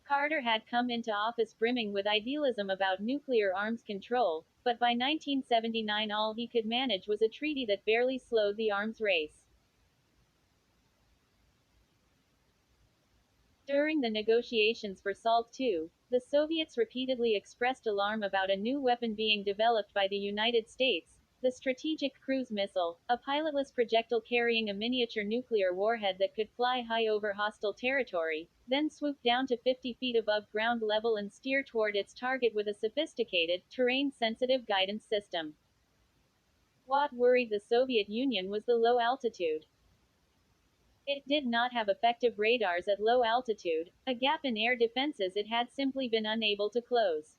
Carter had come into office brimming with idealism about nuclear arms control, but by 1979 all he could manage was a treaty that barely slowed the arms race. During the negotiations for SALT II, the Soviets repeatedly expressed alarm about a new weapon being developed by the United States, the Strategic Cruise Missile, a pilotless projectile carrying a miniature nuclear warhead that could fly high over hostile territory, then swoop down to 50 feet above ground level and steer toward its target with a sophisticated, terrain-sensitive guidance system. What worried the Soviet Union was the low altitude. It did not have effective radars at low altitude, a gap in air defenses it had simply been unable to close.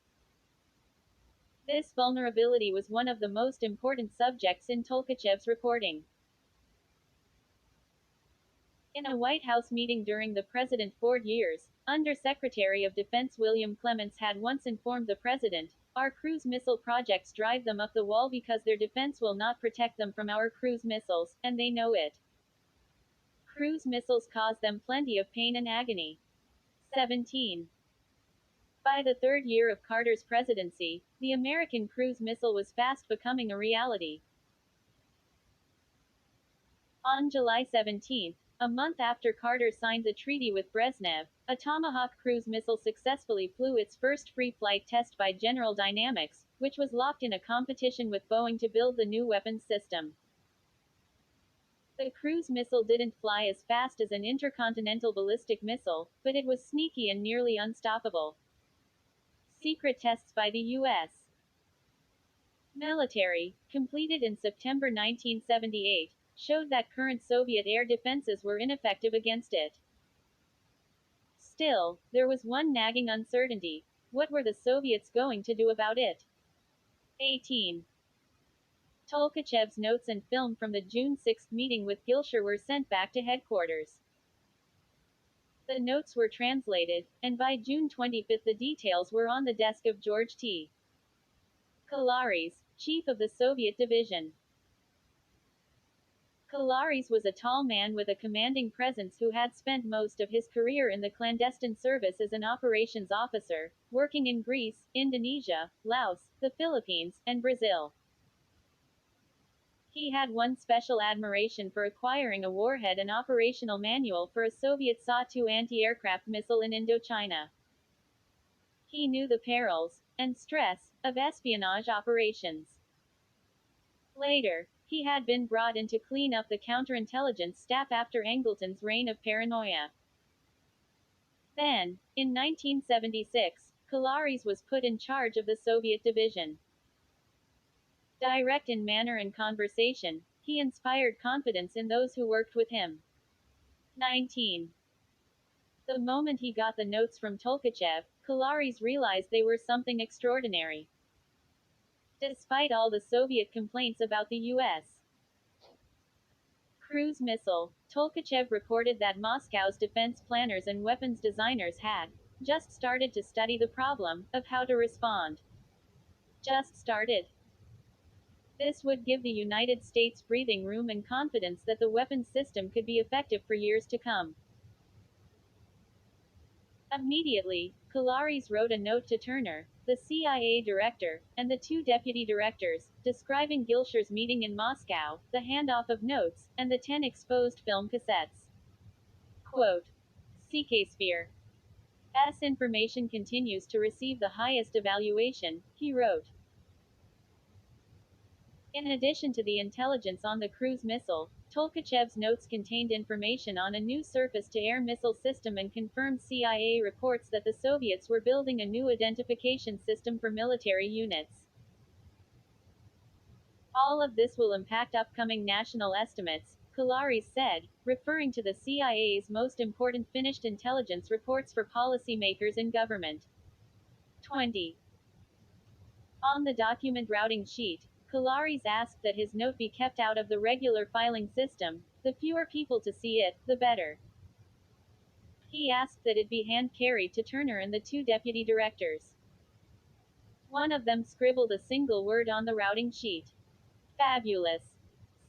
This vulnerability was one of the most important subjects in Tolkachev's reporting. In a White House meeting during the President Ford years, Under-Secretary of Defense William Clements had once informed the president, "Our cruise missile projects drive them up the wall because their defense will not protect them from our cruise missiles, and they know it. Cruise missiles cause them plenty of pain and agony." 17. By the third year of Carter's presidency, the American cruise missile was fast becoming a reality. On July 17, a month after Carter signed the treaty with Brezhnev, a Tomahawk cruise missile successfully flew its first free flight test by General Dynamics, which was locked in a competition with Boeing to build the new weapons system. The cruise missile didn't fly as fast as an intercontinental ballistic missile, but it was sneaky and nearly unstoppable. Secret tests by the U.S. military, completed in September 1978, showed that current Soviet air defenses were ineffective against it. Still, there was one nagging uncertainty. What were the Soviets going to do about it? 18. Tolkachev's notes and film from the June 6 meeting with Gilshir were sent back to headquarters. The notes were translated, and by June 25 the details were on the desk of George T. Kalaris, chief of the Soviet division. Kalaris was a tall man with a commanding presence who had spent most of his career in the clandestine service as an operations officer, working in Greece, Indonesia, Laos, the Philippines, and Brazil. He had one special admiration for acquiring a warhead and operational manual for a Soviet SA-2 anti-aircraft missile in Indochina. He knew the perils and stress of espionage operations. Later, he had been brought in to clean up the counterintelligence staff after Angleton's reign of paranoia. Then, in 1976, Kalaris was put in charge of the Soviet division. Direct in manner and conversation, he inspired confidence in those who worked with him. 19. The moment he got the notes from Tolkachev, Kalaris realized they were something extraordinary. Despite all the Soviet complaints about the U.S. cruise missile, Tolkachev reported that Moscow's defense planners and weapons designers had just started to study the problem of how to respond. Just started. This would give the United States breathing room and confidence that the weapons system could be effective for years to come. Immediately, Kalaris wrote a note to Turner, the CIA director, and the two deputy directors, describing Gilshir's meeting in Moscow, the handoff of notes, and the 10 exposed film cassettes. Quote, CK Sphere's information continues to receive the highest evaluation, he wrote. In addition to the intelligence on the cruise missile, Tolkachev's notes contained information on a new surface-to-air missile system and confirmed CIA reports that the Soviets were building a new identification system for military units. All of this will impact upcoming national estimates, Kalaris said, referring to the CIA's most important finished intelligence reports for policymakers and government. 20. On the document routing sheet, Kalaris asked that his note be kept out of the regular filing system. The fewer people to see it, the better. He asked that it be hand-carried to Turner and the two deputy directors. One of them scribbled a single word on the routing sheet. Fabulous.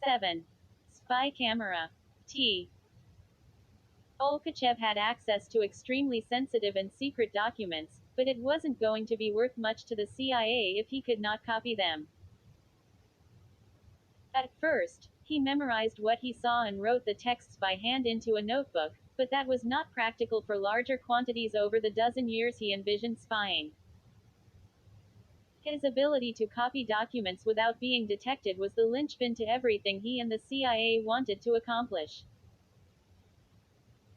7. Spy camera. T. Tolkachev had access to extremely sensitive and secret documents, but it wasn't going to be worth much to the CIA if he could not copy them. At first, he memorized what he saw and wrote the texts by hand into a notebook, but that was not practical for larger quantities over the dozen years he envisioned spying. His ability to copy documents without being detected was the linchpin to everything he and the CIA wanted to accomplish.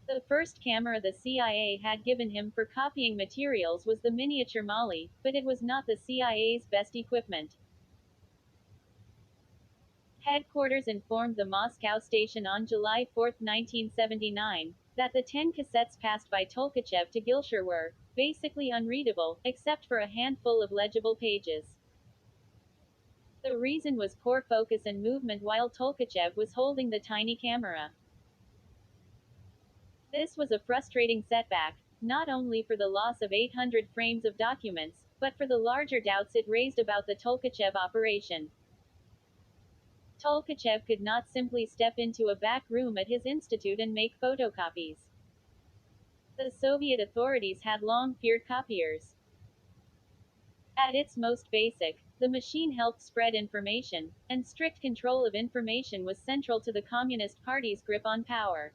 The first camera the CIA had given him for copying materials was the miniature Molly, but it was not the CIA's best equipment. Headquarters informed the Moscow station on July 4, 1979, that the 10 cassettes passed by Tolkachev to Gilshir were basically unreadable, except for a handful of legible pages. The reason was poor focus and movement while Tolkachev was holding the tiny camera. This was a frustrating setback, not only for the loss of 800 frames of documents, but for the larger doubts it raised about the Tolkachev operation. Tolkachev could not simply step into a back room at his institute and make photocopies. The Soviet authorities had long feared copiers. At its most basic, the machine helped spread information, and strict control of information was central to the Communist Party's grip on power.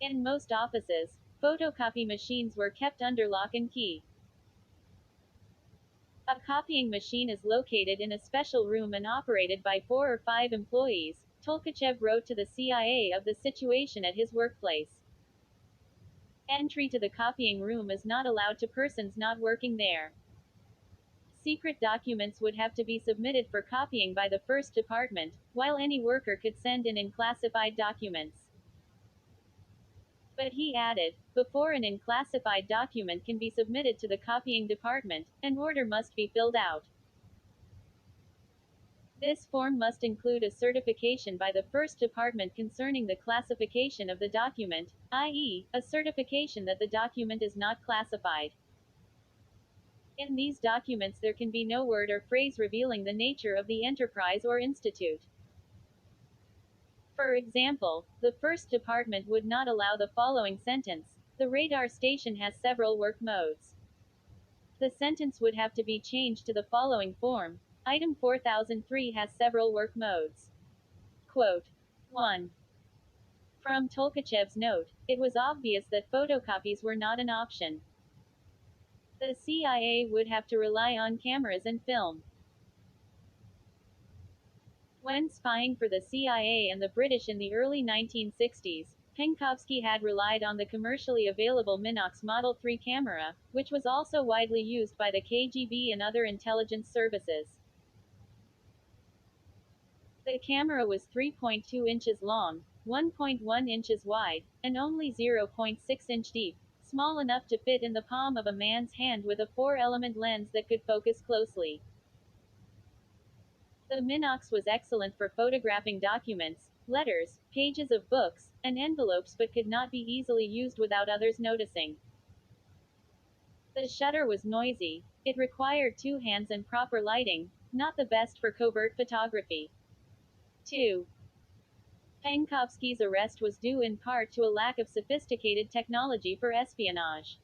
In most offices, photocopy machines were kept under lock and key. A copying machine is located in a special room and operated by 4 or 5 employees. Tolkachev wrote to the CIA of the situation at his workplace. Entry to the copying room is not allowed to persons not working there. Secret documents would have to be submitted for copying by the first department, while any worker could send in unclassified documents. But he added, before an unclassified document can be submitted to the copying department, an order must be filled out. This form must include a certification by the first department concerning the classification of the document, i.e., a certification that the document is not classified. In these documents there can be no word or phrase revealing the nature of the enterprise or institute. For example, the first department would not allow the following sentence: the radar station has several work modes. The sentence would have to be changed to the following form: Item 4003 has several work modes. Quote 1. From Tolkachev's note, it was obvious that photocopies were not an option. The CIA would have to rely on cameras and film. When spying for the CIA and the British in the early 1960s, Penkovsky had relied on the commercially available Minox Model 3 camera, which was also widely used by the KGB and other intelligence services. The camera was 3.2 inches long, 1.1 inches wide, and only 0.6 inch deep, small enough to fit in the palm of a man's hand with a 4-element lens that could focus closely. The Minox was excellent for photographing documents, letters, pages of books, and envelopes but could not be easily used without others noticing. The shutter was noisy, it required 2 hands and proper lighting, not the best for covert photography. 2. Penkovsky's arrest was due in part to a lack of sophisticated technology for espionage.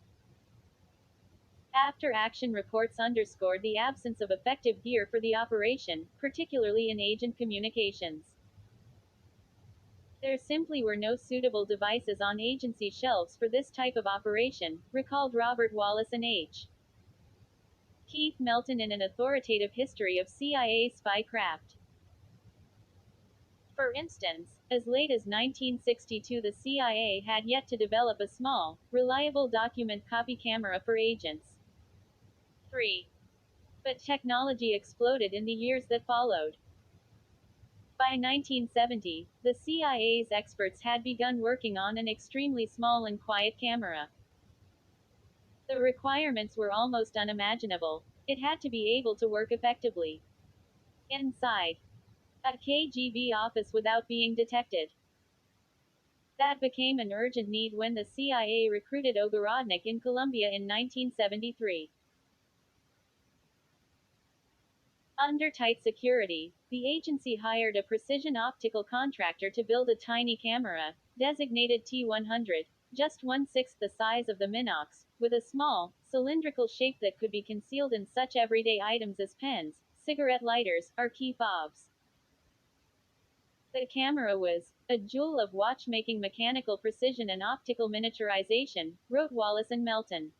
After-action reports underscored the absence of effective gear for the operation, particularly in agent communications. There simply were no suitable devices on agency shelves for this type of operation, recalled Robert Wallace and H. Keith Melton in an authoritative history of CIA spycraft. For instance, as late as 1962 the CIA had yet to develop a small, reliable document copy camera for agents. 3. But technology exploded in the years that followed. By 1970, the CIA's experts had begun working on an extremely small and quiet camera. The requirements were almost unimaginable. It had to be able to work effectively inside a KGB office without being detected. That became an urgent need when the CIA recruited Ogorodnik in Colombia in 1973. Under tight security, the agency hired a precision optical contractor to build a tiny camera, designated T100, just 1/6 the size of the Minox, with a small, cylindrical shape that could be concealed in such everyday items as pens, cigarette lighters, or key fobs. The camera was a jewel of watchmaking mechanical precision and optical miniaturization, wrote Wallace and Melton.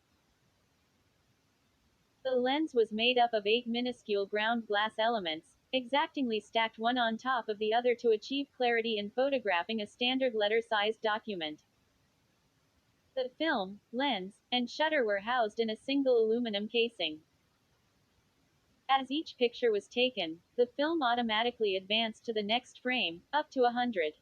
The lens was made up of 8 minuscule ground glass elements, exactingly stacked one on top of the other to achieve clarity in photographing a standard letter-sized document. The film, lens, and shutter were housed in a single aluminum casing. As each picture was taken, the film automatically advanced to the next frame, up to 100.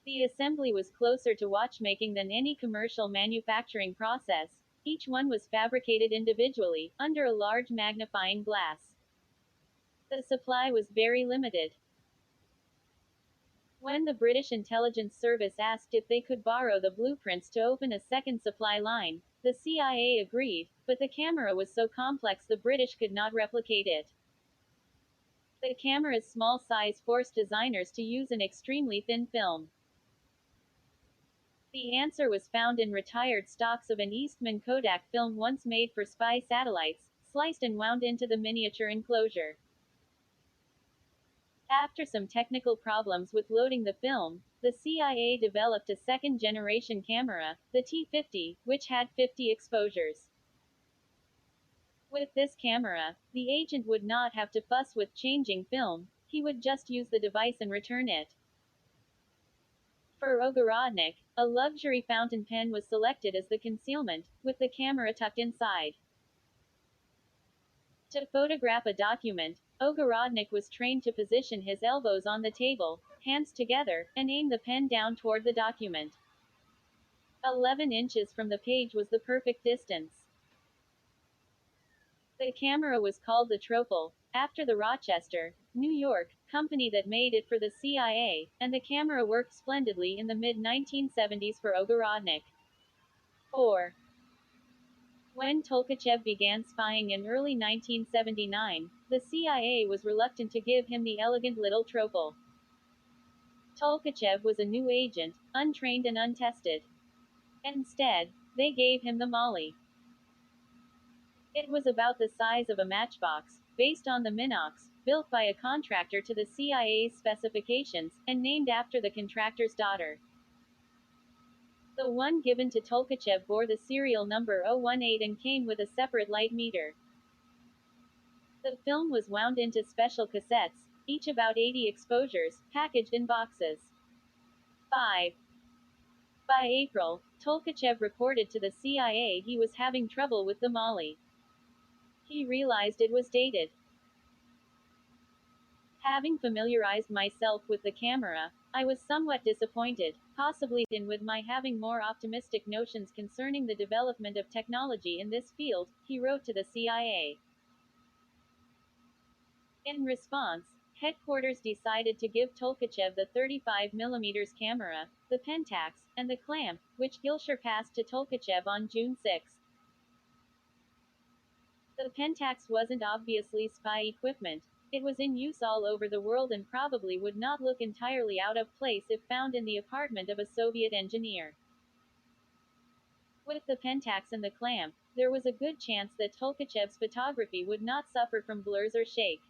The assembly was closer to watchmaking than any commercial manufacturing process. Each one was fabricated individually, under a large magnifying glass. The supply was very limited. When the British intelligence service asked if they could borrow the blueprints to open a second supply line, the CIA agreed, but the camera was so complex the British could not replicate it. The camera's small size forced designers to use an extremely thin film. The answer was found in retired stocks of an Eastman Kodak film once made for spy satellites, sliced and wound into the miniature enclosure. After some technical problems with loading the film, the CIA developed a second-generation camera, the T50, which had 50 exposures. With this camera, the agent would not have to fuss with changing film, he would just use the device and return it. For Ogorodnik, a luxury fountain pen was selected as the concealment, with the camera tucked inside. To photograph a document, Ogorodnik was trained to position his elbows on the table, hands together, and aim the pen down toward the document. 11 inches from the page was the perfect distance. The camera was called the Tropel, after the Rochester, New York, company that made it for the CIA, and the camera worked splendidly in the mid-1970s for Ogorodnik. 4. When Tolkachev began spying in early 1979, the CIA was reluctant to give him the elegant little Tropel. Tolkachev was a new agent, untrained and untested. Instead, they gave him the Molly. It was about the size of a matchbox, based on the Minox, built by a contractor to the CIA's specifications, and named after the contractor's daughter. The one given to Tolkachev bore the serial number 018 and came with a separate light meter. The film was wound into special cassettes, each about 80 exposures, packaged in boxes. 5. By April, Tolkachev reported to the CIA he was having trouble with the Molly. He realized it was dated. Having familiarized myself with the camera, I was somewhat disappointed, possibly in with my having more optimistic notions concerning the development of technology in this field, he wrote to the CIA. In response, headquarters decided to give Tolkachev the 35mm camera, the Pentax, and the clamp, which Gilshire passed to Tolkachev on June 6. The Pentax wasn't obviously spy equipment. It was in use all over the world and probably would not look entirely out of place if found in the apartment of a Soviet engineer. With the Pentax and the clamp, there was a good chance that Tolkachev's photography would not suffer from blurs or shake.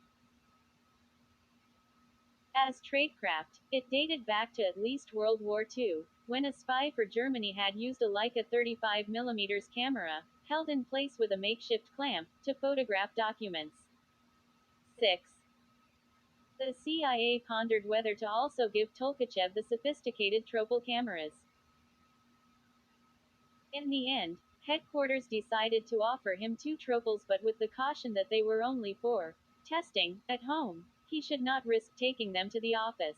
As tradecraft, it dated back to at least World War II, when a spy for Germany had used a Leica 35mm camera, held in place with a makeshift clamp, to photograph documents. 6. The CIA pondered whether to also give Tolkachev the sophisticated Tropel cameras. In the end, headquarters decided to offer him 2 Tropels, but with the caution that they were only for testing at home. He should not risk taking them to the office.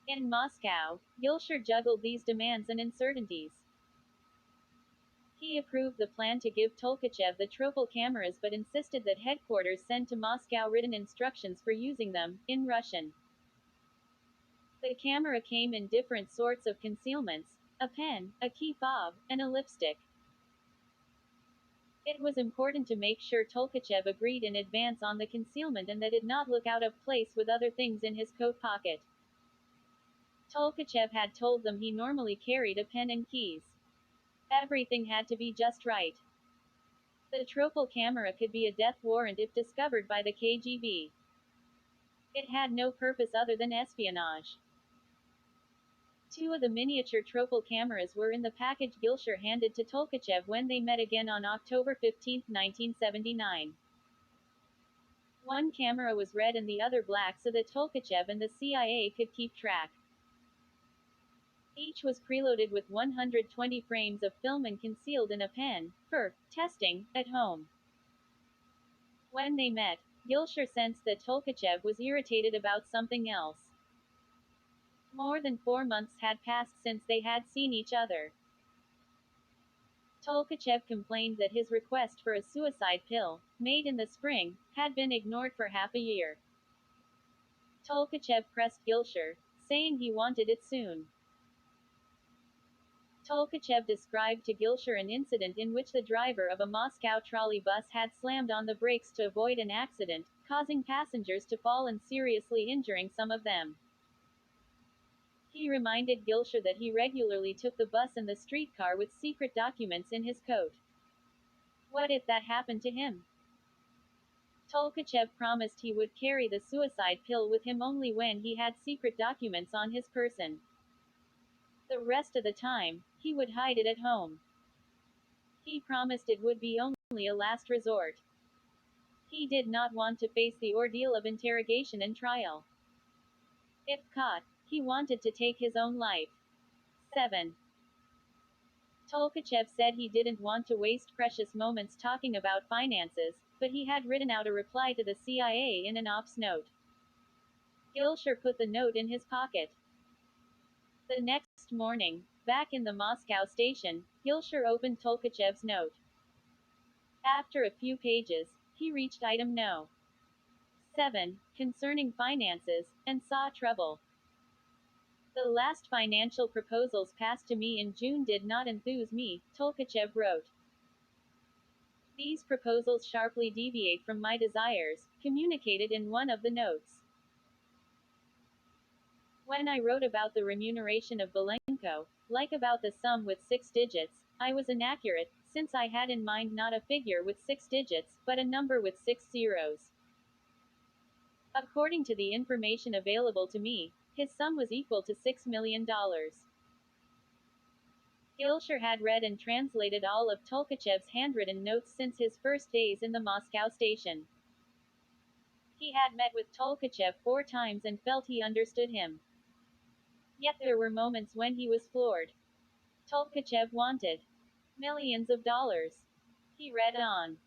In Moscow, Gilshire juggled these demands and uncertainties. He approved the plan to give Tolkachev the Tropel cameras but insisted that headquarters send to Moscow written instructions for using them, in Russian. The camera came in different sorts of concealments: a pen, a key fob, and a lipstick. It was important to make sure Tolkachev agreed in advance on the concealment and that it not look out of place with other things in his coat pocket. Tolkachev had told them he normally carried a pen and keys. Everything had to be just right. The Tropel camera could be a death warrant if discovered by the KGB. It had no purpose other than espionage. 2 of the miniature Tropel cameras were in the package Gilshire handed to Tolkachev when they met again on October 15, 1979. One camera was red and the other black so that Tolkachev and the CIA could keep track. Each was preloaded with 120 frames of film and concealed in a pen, for testing at home. When they met, Gilshire sensed that Tolkachev was irritated about something else. More than 4 months had passed since they had seen each other. Tolkachev complained that his request for a suicide pill, made in the spring, had been ignored for half a year. Tolkachev pressed Gilshir, saying he wanted it soon. Tolkachev described to Gilshir an incident in which the driver of a Moscow trolley bus had slammed on the brakes to avoid an accident, causing passengers to fall and seriously injuring some of them. He reminded Gilshir that he regularly took the bus and the streetcar with secret documents in his coat. What if that happened to him? Tolkachev promised he would carry the suicide pill with him only when he had secret documents on his person. The rest of the time, he would hide it at home. He promised it would be only a last resort. He did not want to face the ordeal of interrogation and trial. If caught, he wanted to take his own life. 7. Tolkachev said he didn't want to waste precious moments talking about finances, but he had written out a reply to the CIA in an ops note. Gilshir put the note in his pocket. The next morning, back in the Moscow station, Gilshir opened Tolkachev's note. After a few pages, he reached item no. 7, concerning finances, and saw trouble. The last financial proposals passed to me in June did not enthuse me, Tolkachev wrote. These proposals sharply deviate from my desires, communicated in one of the notes. When I wrote about the remuneration of Belenko, like about the sum with 6 digits, I was inaccurate, since I had in mind not a figure with 6 digits, but a number with 6 zeros. According to the information available to me, his sum was equal to $6 million. Gilshir had read and translated all of Tolkachev's handwritten notes since his first days in the Moscow station. He had met with Tolkachev 4 times and felt he understood him. Yet there were moments when he was floored. Tolkachev wanted millions of dollars. He read on.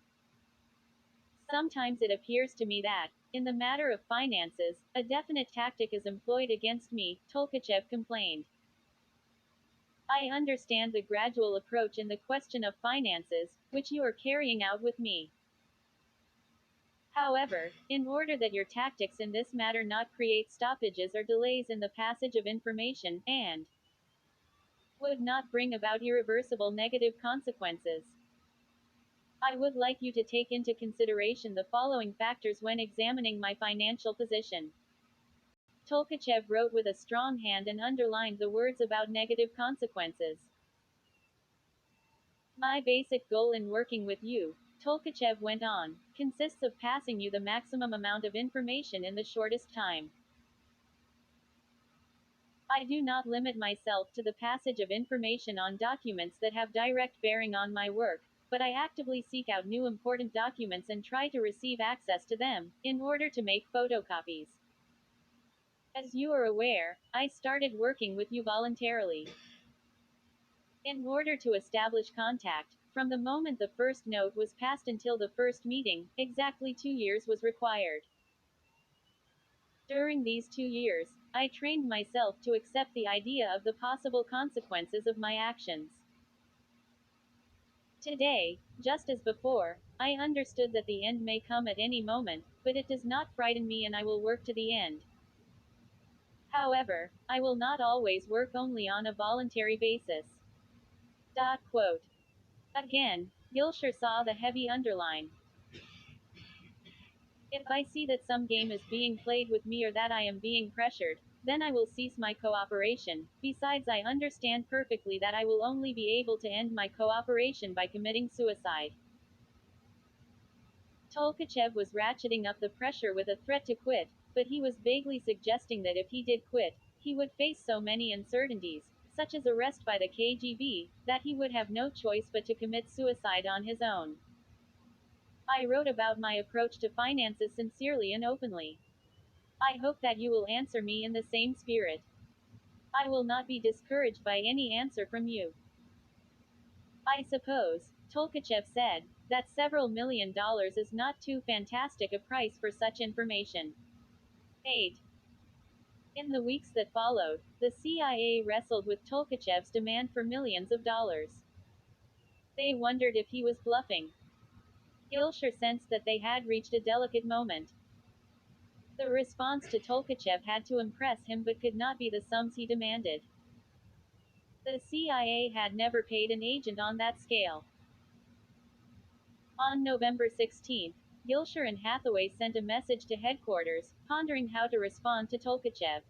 Sometimes it appears to me that, in the matter of finances, a definite tactic is employed against me, Tolkachev complained. I understand the gradual approach in the question of finances, which you are carrying out with me. However, in order that your tactics in this matter not create stoppages or delays in the passage of information, and would not bring about irreversible negative consequences, I would like you to take into consideration the following factors when examining my financial position. Tolkachev wrote with a strong hand and underlined the words about negative consequences. My basic goal in working with you, Tolkachev went on, consists of passing you the maximum amount of information in the shortest time. I do not limit myself to the passage of information on documents that have direct bearing on my work, but I actively seek out new important documents and try to receive access to them, in order to make photocopies. As you are aware, I started working with you voluntarily. In order to establish contact, from the moment the first note was passed until the first meeting, exactly 2 years was required. During these 2 years, I trained myself to accept the idea of the possible consequences of my actions. Today, just as before, I understood that the end may come at any moment, but it does not frighten me and I will work to the end. However, I will not always work only on a voluntary basis. Quote. Again, Gilshir saw the heavy underline. If I see that some game is being played with me or that I am being pressured, then I will cease my cooperation. Besides, I understand perfectly that I will only be able to end my cooperation by committing suicide. Tolkachev was ratcheting up the pressure with a threat to quit, but he was vaguely suggesting that if he did quit, he would face so many uncertainties, such as arrest by the KGB, that he would have no choice but to commit suicide on his own. I wrote about my approach to finances sincerely and openly. I hope that you will answer me in the same spirit. I will not be discouraged by any answer from you. I suppose, Tolkachev said, that several $1 million is not too fantastic a price for such information. 8. In the weeks that followed, the CIA wrestled with Tolkachev's demand for millions of dollars. They wondered if he was bluffing. Gilshire sensed that they had reached a delicate moment. The response to Tolkachev had to impress him but could not be the sums he demanded. The CIA had never paid an agent on that scale. On November 16, Gilshire and Hathaway sent a message to headquarters, pondering how to respond to Tolkachev.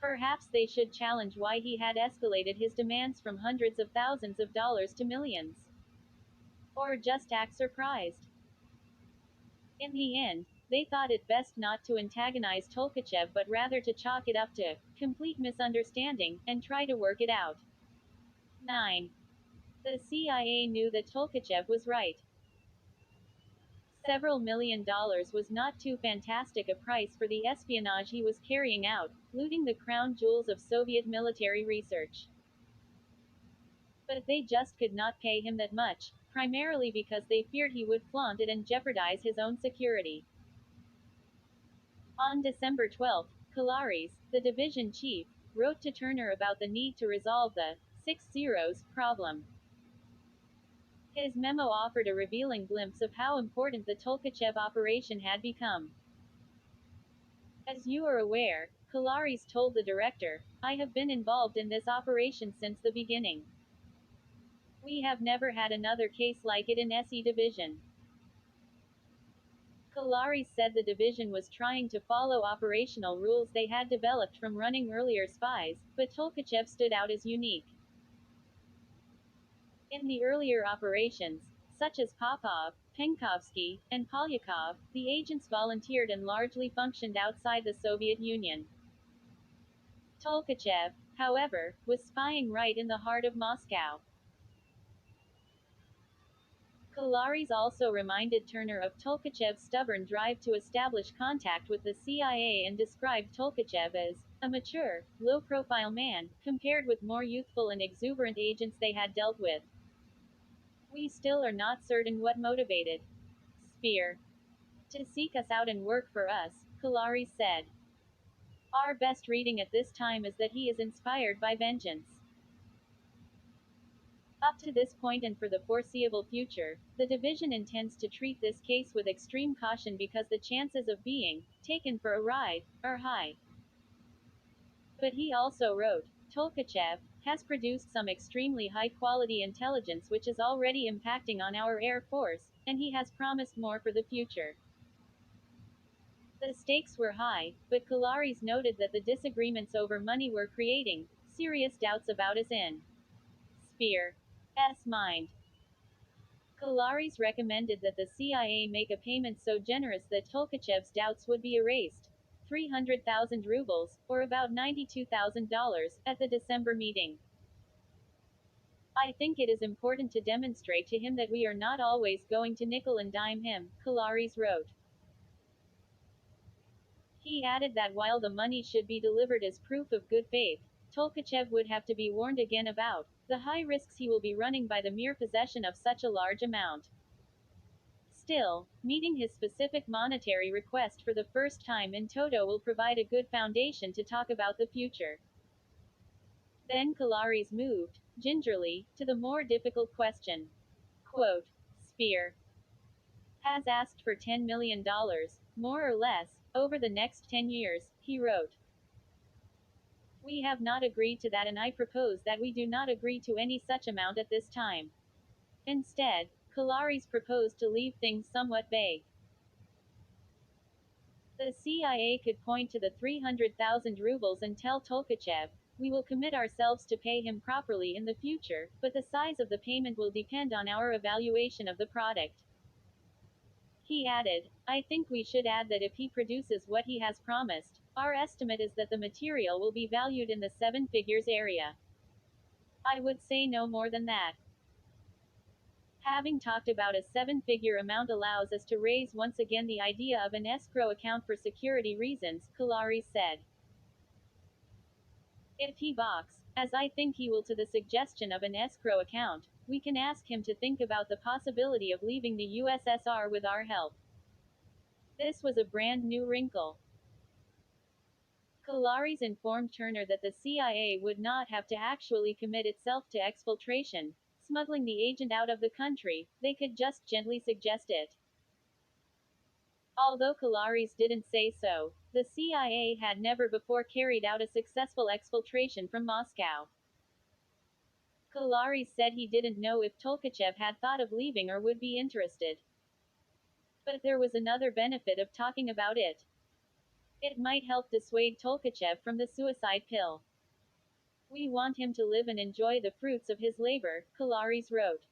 Perhaps they should challenge why he had escalated his demands from hundreds of thousands of dollars to millions. Or just act surprised. In the end, they thought it best not to antagonize Tolkachev but rather to chalk it up to complete misunderstanding and try to work it out. 9. The CIA knew that Tolkachev was right. Several $1 million was not too fantastic a price for the espionage he was carrying out, looting the crown jewels of Soviet military research. But they just could not pay him that much, primarily because they feared he would flaunt it and jeopardize his own security. On December 12, Kolaris, the division chief, wrote to Turner about the need to resolve the 6 zeros problem. His memo offered a revealing glimpse of how important the Tolkachev operation had become. As you are aware, Kolaris told the director, I have been involved in this operation since the beginning. We have never had another case like it in SE division. Kolaris said the division was trying to follow operational rules they had developed from running earlier spies, but Tolkachev stood out as unique. In the earlier operations, such as Popov, Penkovsky, and Polyakov, the agents volunteered and largely functioned outside the Soviet Union. Tolkachev, however, was spying right in the heart of Moscow. Kolaris also reminded Turner of Tolkachev's stubborn drive to establish contact with the CIA and described Tolkachev as a mature, low-profile man, compared with more youthful and exuberant agents they had dealt with. We still are not certain what motivated Speer to seek us out and work for us, Kolaris said. Our best reading at this time is that he is inspired by vengeance. Up to this point and for the foreseeable future, the division intends to treat this case with extreme caution because the chances of being taken for a ride are high. But he also wrote, Tolkachev has produced some extremely high-quality intelligence which is already impacting on our Air Force, and he has promised more for the future. The stakes were high, but Kolaris noted that the disagreements over money were creating serious doubts about his in Speer's mind. Kolaris recommended that the CIA make a payment so generous that Tolkachev's doubts would be erased. 300,000 rubles, or about $92,000, at the December meeting. I think it is important to demonstrate to him that we are not always going to nickel and dime him, Kolaris wrote. He added that while the money should be delivered as proof of good faith, Tolkachev would have to be warned again about the high risks he will be running by the mere possession of such a large amount. Still, meeting his specific monetary request for the first time in toto will provide a good foundation to talk about the future. Then Kolaris moved, gingerly, to the more difficult question. Quote, Speer has asked for $10 million, more or less, over the next 10 years, he wrote. We have not agreed to that and I propose that we do not agree to any such amount at this time. Instead, Kolaris proposed to leave things somewhat vague. The CIA could point to the 300,000 rubles and tell Tolkachev, we will commit ourselves to pay him properly in the future, but the size of the payment will depend on our evaluation of the product. He added, I think we should add that if he produces what he has promised, our estimate is that the material will be valued in the seven figures area. I would say no more than that. Having talked about a seven-figure amount allows us to raise once again the idea of an escrow account for security reasons, Kolaris said. If he balks, as I think he will to the suggestion of an escrow account, we can ask him to think about the possibility of leaving the USSR with our help. This was a brand new wrinkle. Kolaris informed Turner that the CIA would not have to actually commit itself to exfiltration, smuggling the agent out of the country, they could just gently suggest it. Although Kalaris didn't say so, the CIA had never before carried out a successful exfiltration from Moscow. Kalaris said he didn't know if Tolkachev had thought of leaving or would be interested. But there was another benefit of talking about it. It might help dissuade Tolkachev from the suicide pill. We want him to live and enjoy the fruits of his labor, Kalaris wrote.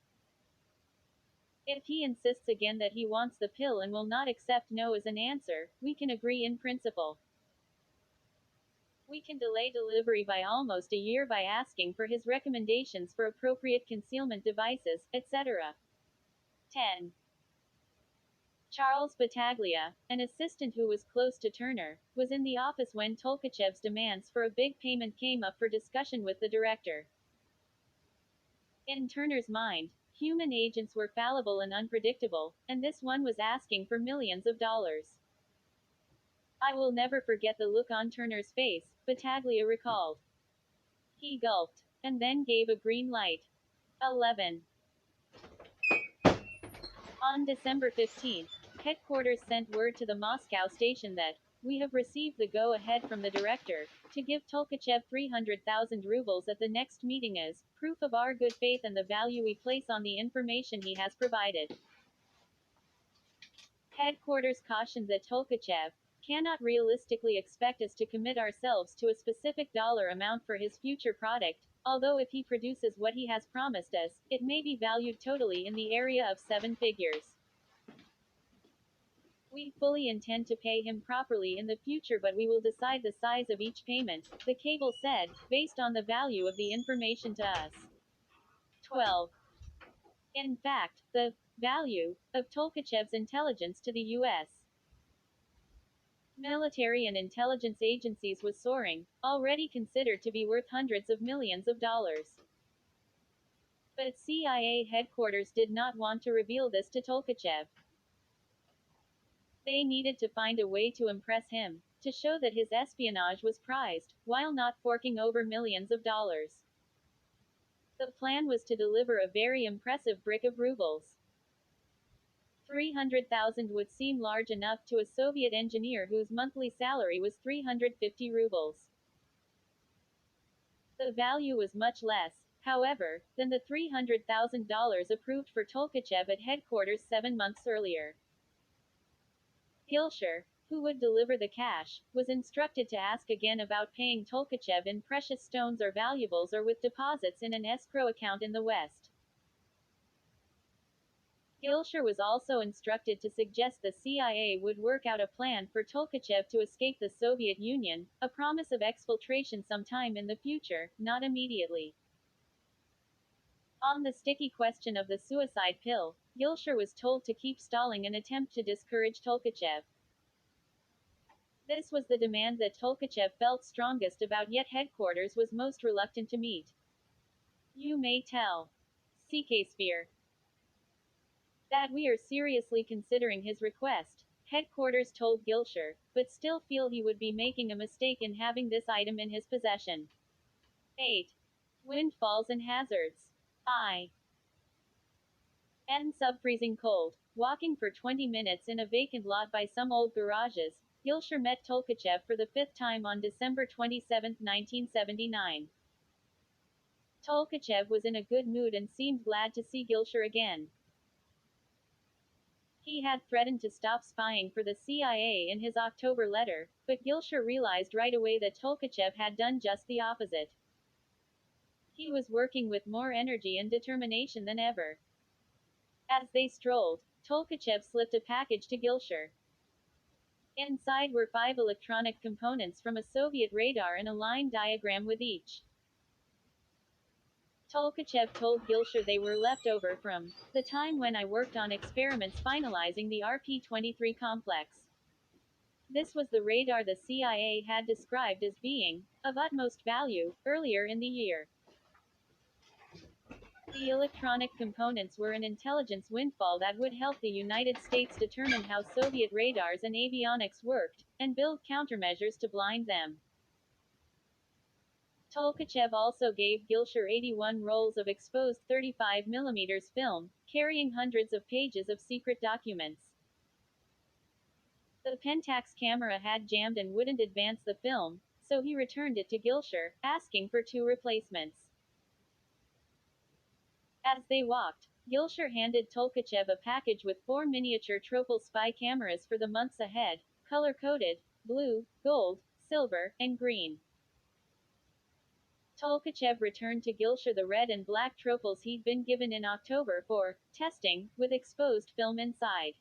If he insists again that he wants the pill and will not accept no as an answer, we can agree in principle. We can delay delivery by almost a year by asking for his recommendations for appropriate concealment devices, etc. 10. Charles Battaglia, an assistant who was close to Turner, was in the office when Tolkachev's demands for a big payment came up for discussion with the director. In Turner's mind, human agents were fallible and unpredictable, and this one was asking for millions of dollars. I will never forget the look on Turner's face, Battaglia recalled. He gulped, and then gave a green light. 11. On December 15, headquarters sent word to the Moscow station that, we have received the go-ahead from the director, to give Tolkachev 300,000 rubles at the next meeting as, proof of our good faith and the value we place on the information he has provided. Headquarters cautioned that Tolkachev cannot realistically expect us to commit ourselves to a specific dollar amount for his future product, although if he produces what he has promised us, it may be valued totally in the area of 7 figures. We fully intend to pay him properly in the future, but we will decide the size of each payment, the cable said, based on the value of the information to us. 12. In fact, the value of Tolkachev's intelligence to the U.S. military and intelligence agencies was soaring, already considered to be worth hundreds of millions of dollars. But CIA headquarters did not want to reveal this to Tolkachev. They needed to find a way to impress him, to show that his espionage was prized, while not forking over millions of dollars. The plan was to deliver a very impressive brick of rubles. 300,000 would seem large enough to a Soviet engineer whose monthly salary was 350 rubles. The value was much less, however, than the $300,000 approved for Tolkachev at headquarters 7 months earlier. Gilshire, who would deliver the cash, was instructed to ask again about paying Tolkachev in precious stones or valuables or with deposits in an escrow account in the West. Gilshire was also instructed to suggest the CIA would work out a plan for Tolkachev to escape the Soviet Union, a promise of exfiltration sometime in the future, not immediately. On the sticky question of the suicide pill, Gilshire was told to keep stalling an attempt to discourage Tolkachev. This was the demand that Tolkachev felt strongest about, yet headquarters was most reluctant to meet. You may tell CK Sphere that we are seriously considering his request, headquarters told Gilshire, but still feel he would be making a mistake in having this item in his possession. 8. Windfalls and hazards. Subfreezing cold. Walking for 20 minutes in a vacant lot by some old garages, Gilshire met Tolkachev for the 5th time on December 27, 1979. Tolkachev was in a good mood and seemed glad to see Gilshire again. He had threatened to stop spying for the CIA in his October letter, but Gilshire realized right away that Tolkachev had done just the opposite. He was working with more energy and determination than ever. As they strolled, Tolkachev slipped a package to Gilshire. Inside were 5 electronic components from a Soviet radar and a line diagram with each. Tolkachev told Gilshire they were left over from the time when I worked on experiments finalizing the RP-23 complex. This was the radar the CIA had described as being of utmost value earlier in the year. The electronic components were an intelligence windfall that would help the United States determine how Soviet radars and avionics worked, and build countermeasures to blind them. Tolkachev also gave Gilshire 81 rolls of exposed 35mm film, carrying hundreds of pages of secret documents. The Pentax camera had jammed and wouldn't advance the film, so he returned it to Gilshire, asking for 2 replacements. As they walked, Gilshire handed Tolkachev a package with 4 miniature Tropal spy cameras for the months ahead, color-coded, blue, gold, silver, and green. Tolkachev returned to Gilshire the red and black Tropals he'd been given in October for testing, with exposed film inside.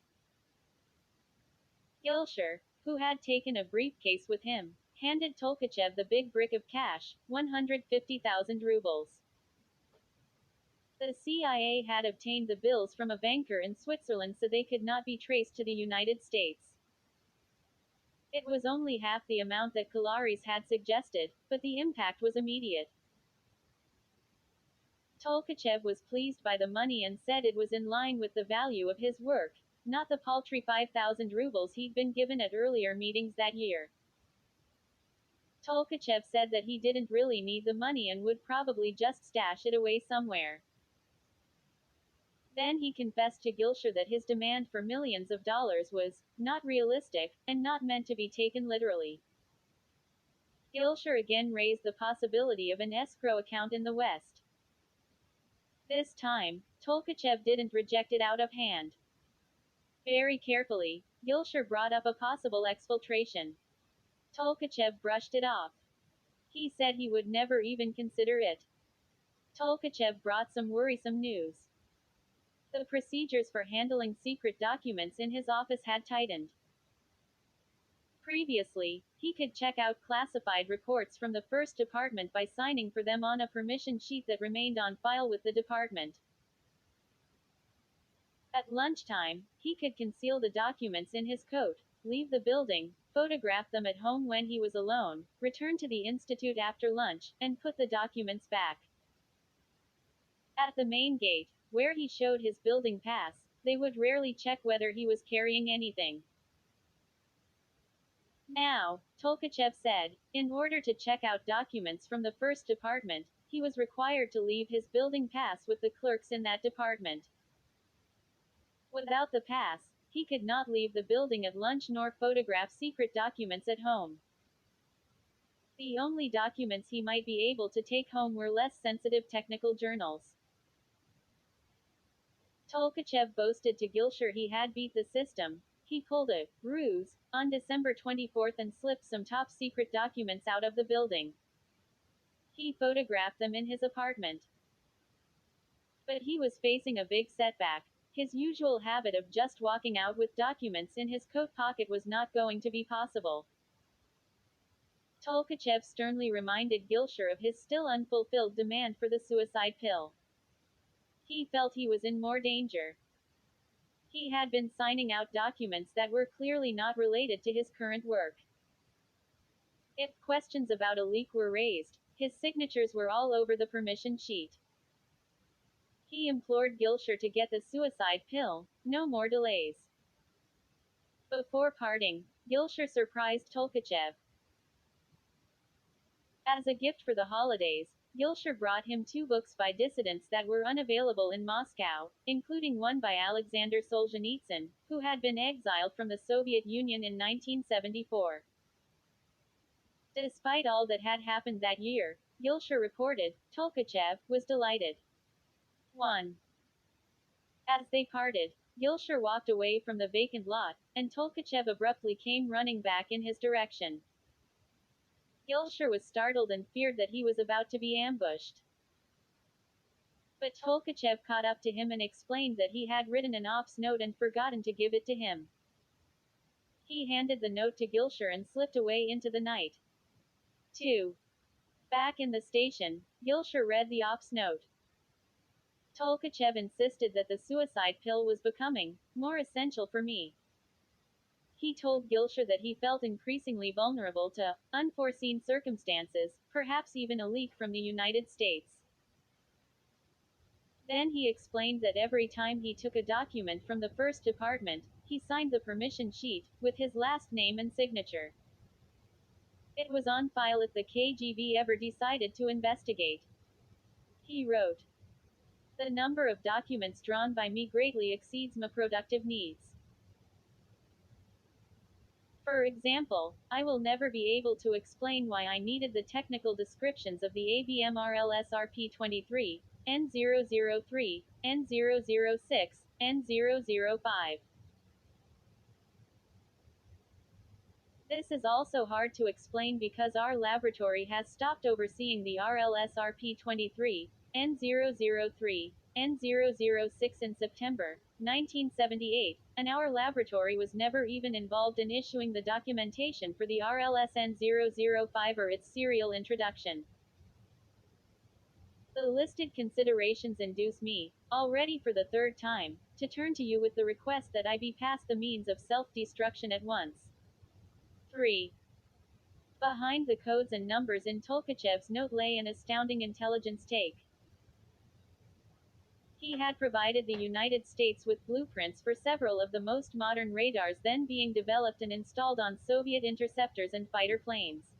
Gilshire, who had taken a briefcase with him, handed Tolkachev the big brick of cash, 150,000 rubles. The CIA had obtained the bills from a banker in Switzerland so they could not be traced to the United States. It was only half the amount that Kalaris had suggested, but the impact was immediate. Tolkachev was pleased by the money and said it was in line with the value of his work, not the paltry 5,000 rubles he'd been given at earlier meetings that year. Tolkachev said that he didn't really need the money and would probably just stash it away somewhere. Then he confessed to Gilshire that his demand for millions of dollars was not realistic, and not meant to be taken literally. Gilshire again raised the possibility of an escrow account in the West. This time, Tolkachev didn't reject it out of hand. Very carefully, Gilshire brought up a possible exfiltration. Tolkachev brushed it off. He said he would never even consider it. Tolkachev brought some worrisome news. The procedures for handling secret documents in his office had tightened. Previously, he could check out classified reports from the first department by signing for them on a permission sheet that remained on file with the department. At lunchtime, he could conceal the documents in his coat, leave the building, photograph them at home when he was alone, return to the institute after lunch, and put the documents back. At the main gate, where he showed his building pass, they would rarely check whether he was carrying anything. Now, Tolkachev said, in order to check out documents from the first department, he was required to leave his building pass with the clerks in that department. Without the pass, he could not leave the building at lunch nor photograph secret documents at home. The only documents he might be able to take home were less sensitive technical journals. Tolkachev boasted to Gilshire he had beat the system. He pulled a ruse on December 24 and slipped some top secret documents out of the building. He photographed them in his apartment. But he was facing a big setback. His usual habit of just walking out with documents in his coat pocket was not going to be possible. Tolkachev sternly reminded Gilshire of his still unfulfilled demand for the suicide pill. He felt he was in more danger. He had been signing out documents that were clearly not related to his current work. If questions about a leak were raised, his signatures were all over the permission sheet. He implored Gilshire to get the suicide pill, no more delays. Before parting, Gilshire surprised Tolkachev. As a gift for the holidays, Gilshire brought him 2 books by dissidents that were unavailable in Moscow, including one by Alexander Solzhenitsyn, who had been exiled from the Soviet Union in 1974. Despite all that had happened that year, Gilshire reported, Tolkachev was delighted. 1. As they parted, Gilshire walked away from the vacant lot, and Tolkachev abruptly came running back in his direction. Gilshire was startled and feared that he was about to be ambushed. But Tolkachev caught up to him and explained that he had written an ops note and forgotten to give it to him. He handed the note to Gilshire and slipped away into the night. 2. Back in the station, Gilshire read the ops note. Tolkachev insisted that the suicide pill was becoming more essential for me. He told Gilshire that he felt increasingly vulnerable to unforeseen circumstances, perhaps even a leak from the United States. Then he explained that every time he took a document from the first department, he signed the permission sheet with his last name and signature. It was on file if the KGB ever decided to investigate. He wrote, "The number of documents drawn by me greatly exceeds my productive needs. For example, I will never be able to explain why I needed the technical descriptions of the ABM-RLS-RP-23, N003, N006, N005. This is also hard to explain because our laboratory has stopped overseeing the RLS-RP-23, N003, N006 in September 1978, and our laboratory was never even involved in issuing the documentation for the RLS N005 or its serial introduction. The listed considerations induce me, already for the third time, to turn to you with the request that I be past the means of self-destruction at once." 3. Behind the codes and numbers in Tolkachev's note lay an astounding intelligence take. He had provided the United States with blueprints for several of the most modern radars then being developed and installed on Soviet interceptors and fighter planes.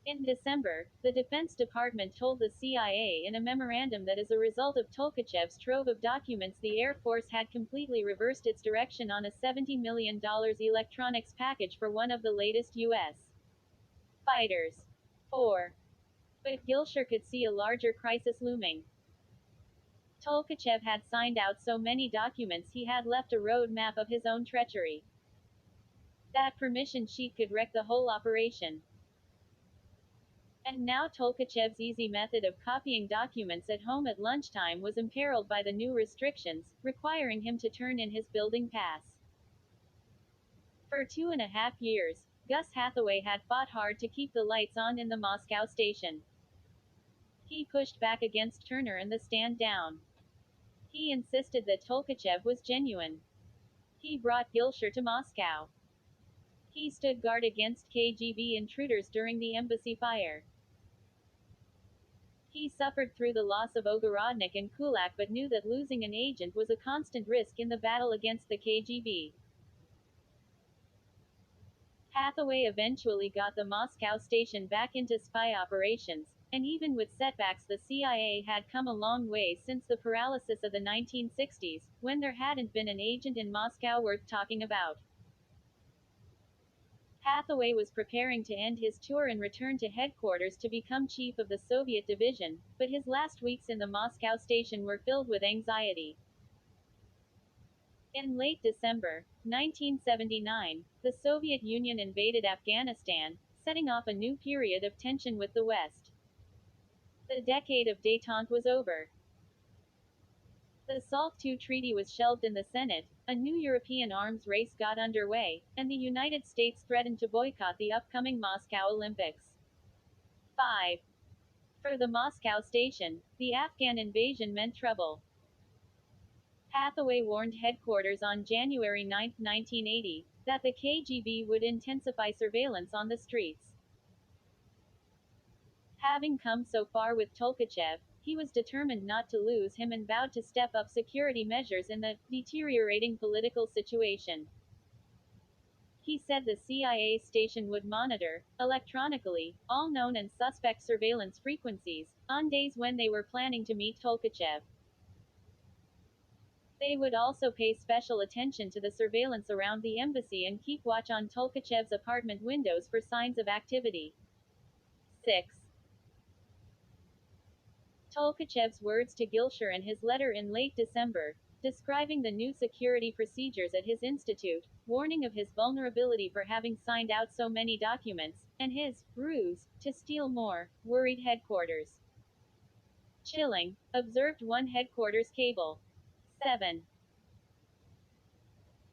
In December, the Defense Department told the CIA in a memorandum that as a result of Tolkachev's trove of documents, the Air Force had completely reversed its direction on a $70 million electronics package for one of the latest U.S. fighters. 4. But Gilshire could see a larger crisis looming. Tolkachev had signed out so many documents he had left a road map of his own treachery. That permission sheet could wreck the whole operation. And now Tolkachev's easy method of copying documents at home at lunchtime was imperiled by the new restrictions, requiring him to turn in his building pass. For 2.5 years, Gus Hathaway had fought hard to keep the lights on in the Moscow station. He pushed back against Turner and the stand down. He insisted that Tolkachev was genuine. He brought Gilshire to Moscow. He stood guard against KGB intruders during the embassy fire. He suffered through the loss of Ogorodnik and Kulak but knew that losing an agent was a constant risk in the battle against the KGB. Hathaway eventually got the Moscow station back into spy operations, and even with setbacks the CIA had come a long way since the paralysis of the 1960s, when there hadn't been an agent in Moscow worth talking about. Hathaway was preparing to end his tour and return to headquarters to become chief of the Soviet division, but his last weeks in the Moscow station were filled with anxiety. In late December 1979, the Soviet Union invaded Afghanistan, setting off a new period of tension with the West. The decade of détente was over. The SALT II treaty was shelved in the Senate, a new European arms race got underway, and the United States threatened to boycott the upcoming Moscow Olympics. 5. For the Moscow station, the Afghan invasion meant trouble. Hathaway warned headquarters on January 9, 1980, that the KGB would intensify surveillance on the streets. Having come so far with Tolkachev, he was determined not to lose him and vowed to step up security measures in the deteriorating political situation. He said the CIA station would monitor, electronically, all known and suspect surveillance frequencies, on days when they were planning to meet Tolkachev. They would also pay special attention to the surveillance around the embassy and keep watch on Tolkachev's apartment windows for signs of activity. 6. Tolkachev's words to Gilshire and his letter in late December, describing the new security procedures at his institute, warning of his vulnerability for having signed out so many documents, and his ruse to steal more, worried headquarters. Chilling, observed one headquarters cable. 7.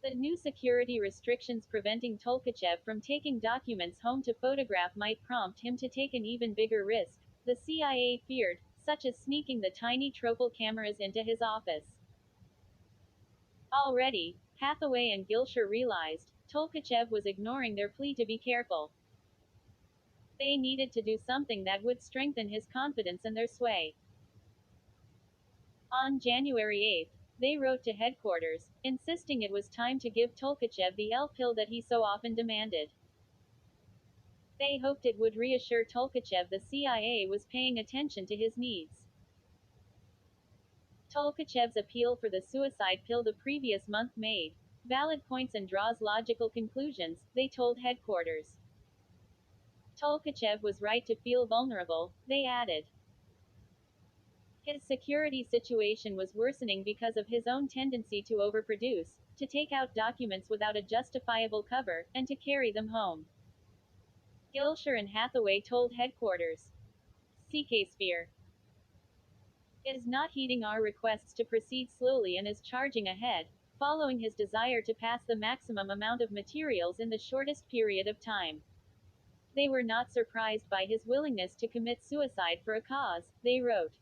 The new security restrictions preventing Tolkachev from taking documents home to photograph might prompt him to take an even bigger risk, the CIA feared, such as sneaking the tiny Tropel cameras into his office. Already, Hathaway and Gilshire realized, Tolkachev was ignoring their plea to be careful. They needed to do something that would strengthen his confidence and their sway. On January 8, they wrote to headquarters, insisting it was time to give Tolkachev the L pill that he so often demanded. They hoped it would reassure Tolkachev the CIA was paying attention to his needs. Tolkachev's appeal for the suicide pill the previous month made valid points and draws logical conclusions, they told headquarters. Tolkachev was right to feel vulnerable, they added. His security situation was worsening because of his own tendency to overproduce, to take out documents without a justifiable cover, and to carry them home. Gilshire and Hathaway told headquarters. CK Sphere is not heeding our requests to proceed slowly and is charging ahead, following his desire to pass the maximum amount of materials in the shortest period of time. They were not surprised by his willingness to commit suicide for a cause, they wrote.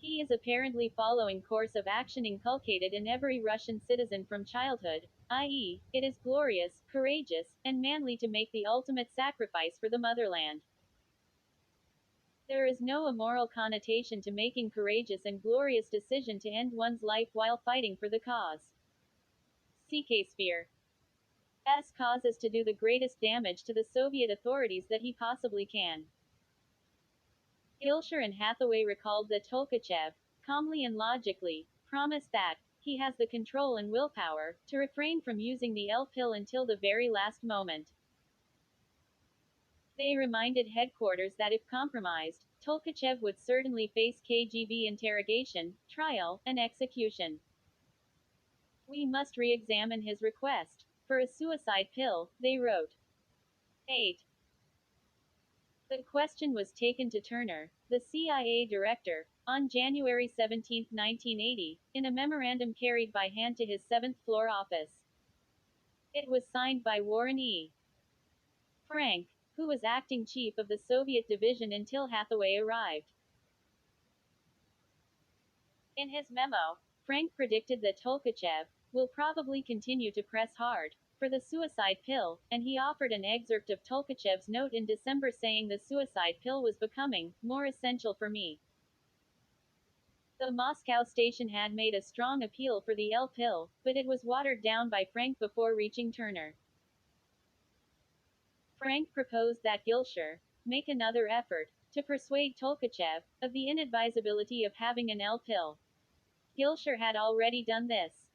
He is apparently following course of action inculcated in every Russian citizen from childhood, i.e., it is glorious, courageous, and manly to make the ultimate sacrifice for the motherland. There is no immoral connotation to making courageous and glorious decision to end one's life while fighting for the cause. CK Sphere S cause is to do the greatest damage to the Soviet authorities that he possibly can. Gilshire and Hathaway recalled that Tolkachev, calmly and logically, promised that he has the control and willpower to refrain from using the L pill until the very last moment. They reminded headquarters that if compromised, Tolkachev would certainly face KGB interrogation, trial, and execution. We must re-examine his request for a suicide pill, they wrote. 8. The question was taken to Turner, the CIA director, on January 17, 1980, in a memorandum carried by hand to his 7th floor office. It was signed by Warren E. Frank, who was acting chief of the Soviet division until Hathaway arrived. In his memo, Frank predicted that Tolkachev will probably continue to press hard for the suicide pill, and he offered an excerpt of Tolkachev's note in December saying the suicide pill was becoming more essential for me. The Moscow station had made a strong appeal for the L pill, but it was watered down by Frank before reaching Turner. Frank proposed that Gilshire make another effort to persuade Tolkachev of the inadvisability of having an L pill. Gilshire had already done this.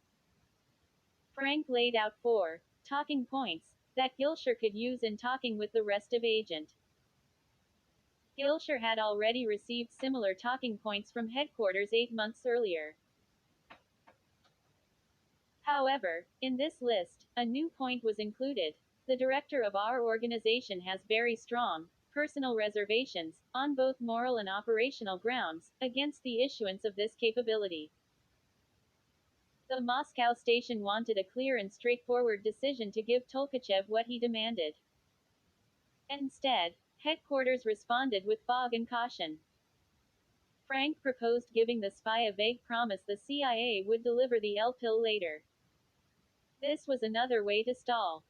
Frank laid out 4 talking points that Gilshire could use in talking with the rest of agent. Gilshire had already received similar talking points from headquarters 8 months earlier. However, in this list, a new point was included. The director of our organization has very strong personal reservations, on both moral and operational grounds, against the issuance of this capability. The Moscow station wanted a clear and straightforward decision to give Tolkachev what he demanded. Instead, headquarters responded with fog and caution. Frank proposed giving the spy a vague promise the CIA would deliver the L pill later. This was another way to stall.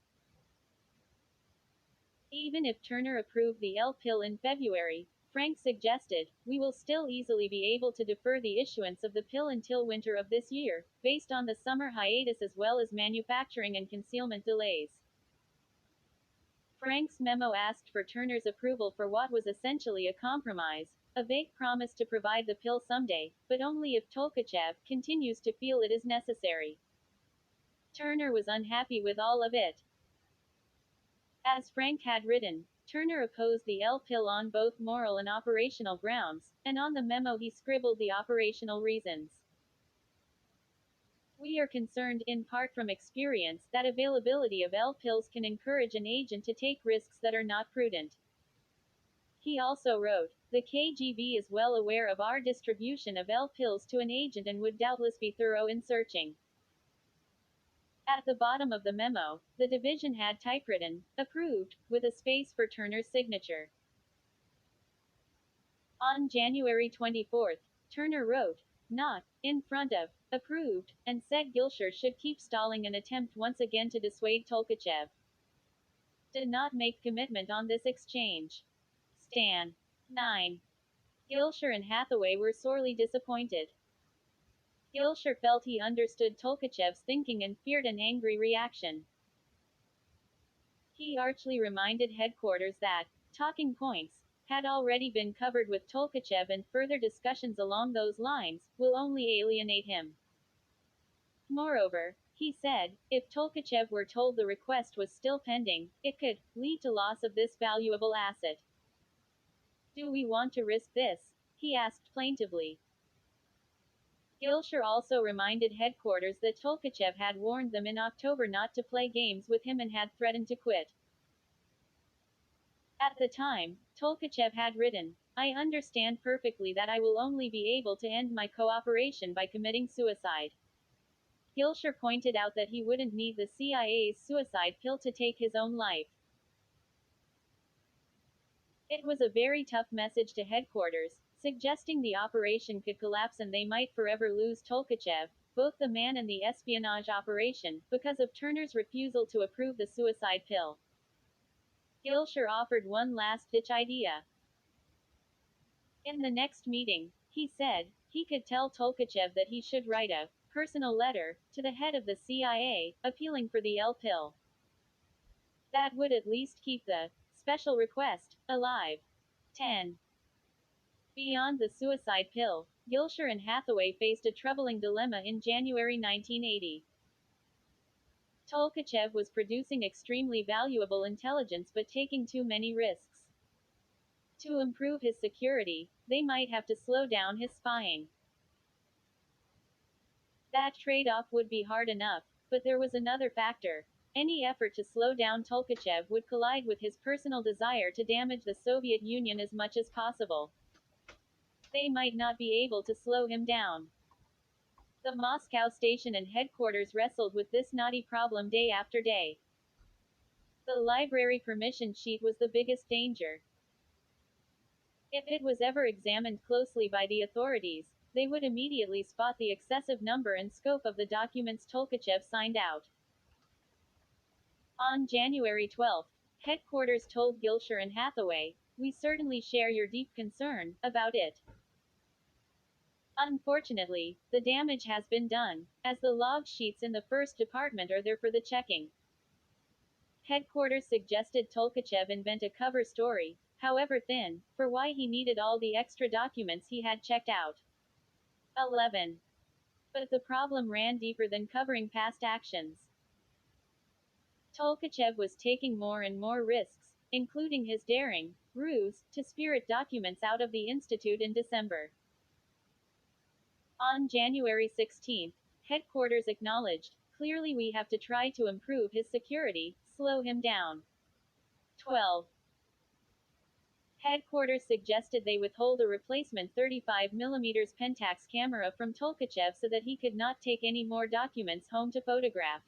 Even if Turner approved the L pill in February, Frank suggested, we will still easily be able to defer the issuance of the pill until winter of this year, based on the summer hiatus as well as manufacturing and concealment delays. Frank's memo asked for Turner's approval for what was essentially a compromise, a vague promise to provide the pill someday, but only if Tolkachev continues to feel it is necessary. Turner was unhappy with all of it. As Frank had written, Turner opposed the L pill on both moral and operational grounds, and on the memo he scribbled the operational reasons. We are concerned, in part from experience, that availability of L pills can encourage an agent to take risks that are not prudent. He also wrote, the KGB is well aware of our distribution of L pills to an agent and would doubtless be thorough in searching. At the bottom of the memo, the division had typewritten, approved, with a space for Turner's signature. On January 24, Turner wrote, not, in front of, approved, and said Gilshire should keep stalling an attempt once again to dissuade Tolkachev. Did not make commitment on this exchange. Stan. 9. Gilshire and Hathaway were sorely disappointed. Gilshire felt he understood Tolkachev's thinking and feared an angry reaction. He archly reminded headquarters that talking points had already been covered with Tolkachev and further discussions along those lines will only alienate him. Moreover, he said, if Tolkachev were told the request was still pending, it could lead to loss of this valuable asset. Do we want to risk this? He asked plaintively. Gilshire also reminded headquarters that Tolkachev had warned them in October not to play games with him and had threatened to quit. At the time, Tolkachev had written, I understand perfectly that I will only be able to end my cooperation by committing suicide. Gilshire pointed out that he wouldn't need the CIA's suicide pill to take his own life. It was a very tough message to headquarters, suggesting the operation could collapse and they might forever lose Tolkachev, both the man and the espionage operation, because of Turner's refusal to approve the suicide pill. Gilshire offered one last-ditch idea. In the next meeting, he said, he could tell Tolkachev that he should write a personal letter to the head of the CIA, appealing for the L pill. That would at least keep the special request alive. 10. Beyond the suicide pill, Gilshire and Hathaway faced a troubling dilemma in January 1980. Tolkachev was producing extremely valuable intelligence but taking too many risks. To improve his security, they might have to slow down his spying. That trade-off would be hard enough, but there was another factor. Any effort to slow down Tolkachev would collide with his personal desire to damage the Soviet Union as much as possible. They might not be able to slow him down. The Moscow station and headquarters wrestled with this knotty problem day after day. The library permission sheet was the biggest danger. If it was ever examined closely by the authorities, they would immediately spot the excessive number and scope of the documents Tolkachev signed out. On January 12, headquarters told Gilshire and Hathaway, we certainly share your deep concern about it. Unfortunately, the damage has been done, as the log sheets in the first department are there for the checking. Headquarters suggested Tolkachev invent a cover story, however thin, for why he needed all the extra documents he had checked out. 11. But the problem ran deeper than covering past actions. Tolkachev was taking more and more risks, including his daring ruse to spirit documents out of the Institute in December. On January 16, headquarters acknowledged, clearly we have to try to improve his security, slow him down. 12. Headquarters suggested they withhold a replacement 35mm Pentax camera from Tolkachev so that he could not take any more documents home to photograph.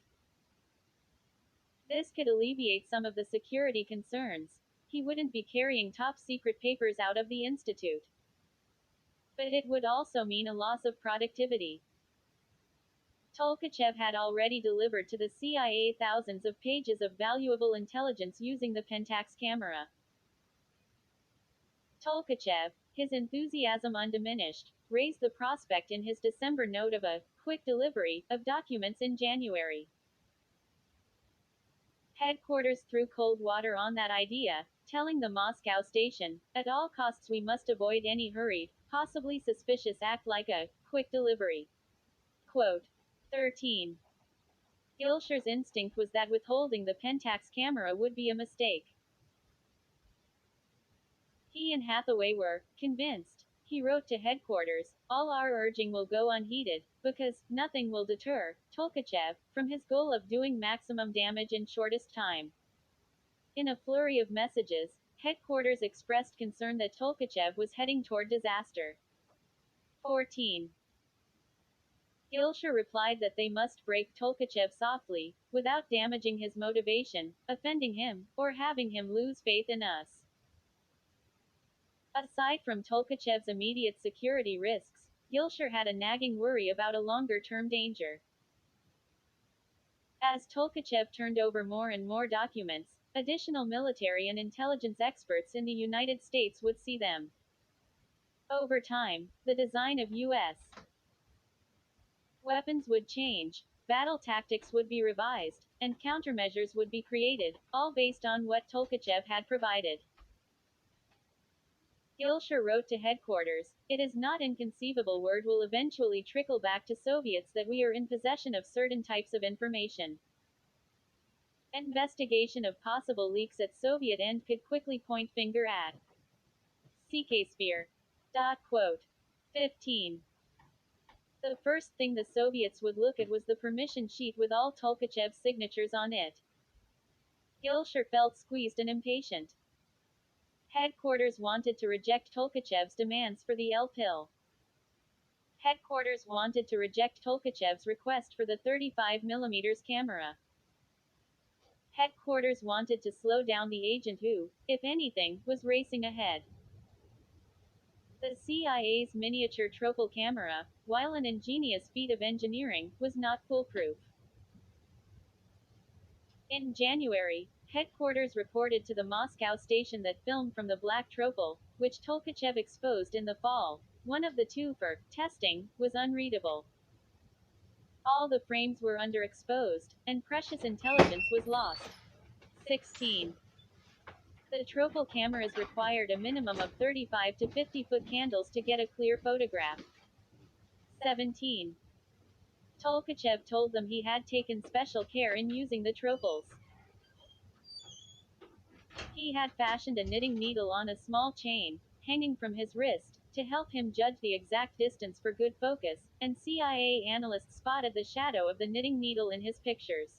This could alleviate some of the security concerns. He wouldn't be carrying top-secret papers out of the Institute. But it would also mean a loss of productivity. Tolkachev had already delivered to the CIA thousands of pages of valuable intelligence using the Pentax camera. Tolkachev, his enthusiasm undiminished, raised the prospect in his December note of a quick delivery of documents in January. Headquarters threw cold water on that idea, telling the Moscow station, at all costs we must avoid any hurried, possibly suspicious act like a quick delivery. Quote. 13. Gilshire's instinct was that withholding the Pentax camera would be a mistake. He and Hathaway were convinced. He wrote to headquarters, all our urging will go unheeded, because nothing will deter Tolkachev from his goal of doing maximum damage in shortest time. In a flurry of messages, headquarters expressed concern that Tolkachev was heading toward disaster. 14. Gilshire replied that they must break Tolkachev softly, without damaging his motivation, offending him, or having him lose faith in us. Aside from Tolkachev's immediate security risks, Gilshire had a nagging worry about a longer-term danger. As Tolkachev turned over more and more documents, additional military and intelligence experts in the United States would see them. Over time, the design of U.S. weapons would change, battle tactics would be revised, and countermeasures would be created, all based on what Tolkachev had provided. Gilshire wrote to headquarters, "It is not inconceivable word will eventually trickle back to Soviets that we are in possession of certain types of information. Investigation of possible leaks at Soviet end could quickly point finger at CK Sphere. Quote. 15. The first thing the Soviets would look at was the permission sheet with all Tolkachev's signatures on it. Gilshire felt squeezed and impatient. Headquarters wanted to reject Tolkachev's demands for the L-pill. Headquarters wanted to reject Tolkachev's request for the 35mm camera. Headquarters wanted to slow down the agent who, if anything, was racing ahead. The CIA's miniature Tropel camera, while an ingenious feat of engineering, was not foolproof. In January, headquarters reported to the Moscow station that film from the Black Tropel, which Tolkachev exposed in the fall, one of the two for testing, was unreadable. All the frames were underexposed, and precious intelligence was lost. 16. The Tropel cameras required a minimum of 35 to 50-foot candles to get a clear photograph. 17. Tolkachev told them he had taken special care in using the Tropels. He had fashioned a knitting needle on a small chain, hanging from his wrist, to help him judge the exact distance for good focus, and CIA analysts spotted the shadow of the knitting needle in his pictures.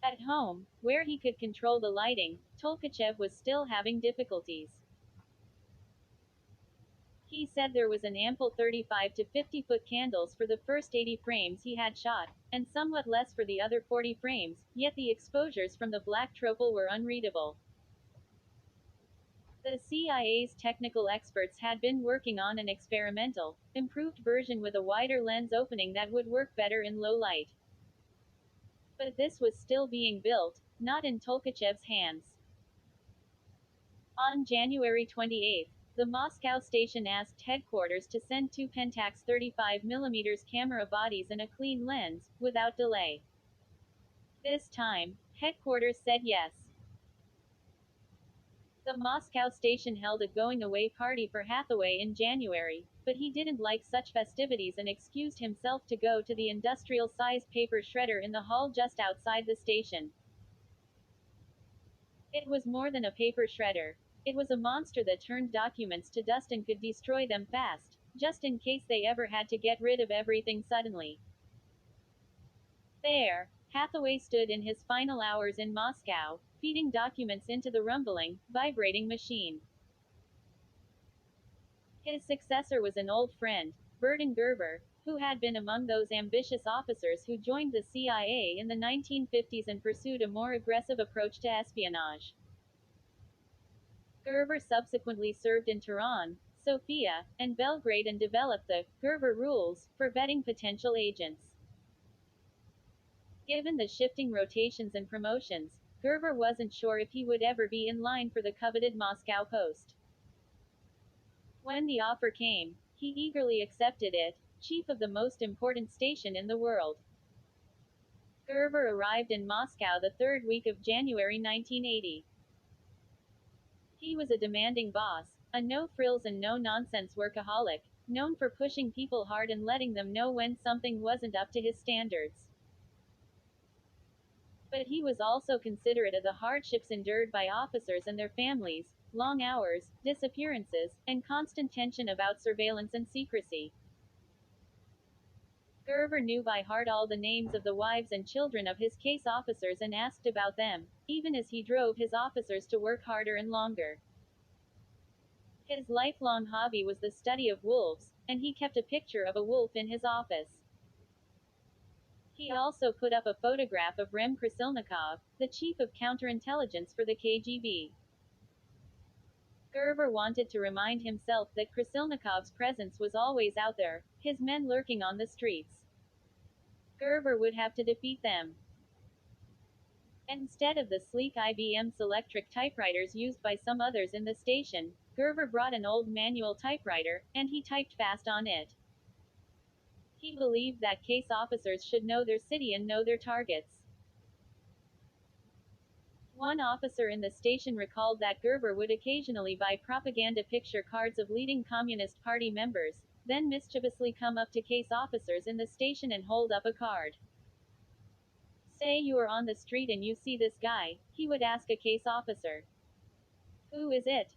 At home, where he could control the lighting, Tolkachev was still having difficulties. He said there was an ample 35 to 50-foot candles for the first 80 frames he had shot, and somewhat less for the other 40 frames, yet the exposures from the Black Tropel were unreadable. The CIA's technical experts had been working on an experimental, improved version with a wider lens opening that would work better in low light. But this was still being built, not in Tolkachev's hands. On January 28, the Moscow station asked headquarters to send 2 Pentax 35mm camera bodies and a clean lens, without delay. This time, headquarters said yes. The Moscow station held a going-away party for Hathaway in January, but he didn't like such festivities and excused himself to go to the industrial-sized paper shredder in the hall just outside the station. It was more than a paper shredder. It was a monster that turned documents to dust and could destroy them fast, just in case they ever had to get rid of everything suddenly. There, Hathaway stood in his final hours in Moscow, feeding documents into the rumbling, vibrating machine. His successor was an old friend, Burton Gerber, who had been among those ambitious officers who joined the CIA in the 1950s and pursued a more aggressive approach to espionage. Gerber subsequently served in Tehran, Sofia, and Belgrade and developed the Gerber rules for vetting potential agents. Given the shifting rotations and promotions, Gerber wasn't sure if he would ever be in line for the coveted Moscow post. When the offer came, he eagerly accepted it, chief of the most important station in the world. Gerber arrived in Moscow the third week of January 1980. He was a demanding boss, a no-frills and no-nonsense workaholic, known for pushing people hard and letting them know when something wasn't up to his standards. But he was also considerate of the hardships endured by officers and their families, long hours, disappearances, and constant tension about surveillance and secrecy. Gerber knew by heart all the names of the wives and children of his case officers and asked about them, even as he drove his officers to work harder and longer. His lifelong hobby was the study of wolves, and he kept a picture of a wolf in his office. He also put up a photograph of Rem Krasilnikov, the chief of counterintelligence for the KGB. Gerber wanted to remind himself that Krasilnikov's presence was always out there, his men lurking on the streets. Gerber would have to defeat them. Instead of the sleek IBM Selectric typewriters used by some others in the station, Gerber brought an old manual typewriter, and he typed fast on it. He believed that case officers should know their city and know their targets. One officer in the station recalled that Gerber would occasionally buy propaganda picture cards of leading Communist Party members, then mischievously come up to case officers in the station and hold up a card. Say you are on the street and you see this guy, he would ask a case officer. Who is it?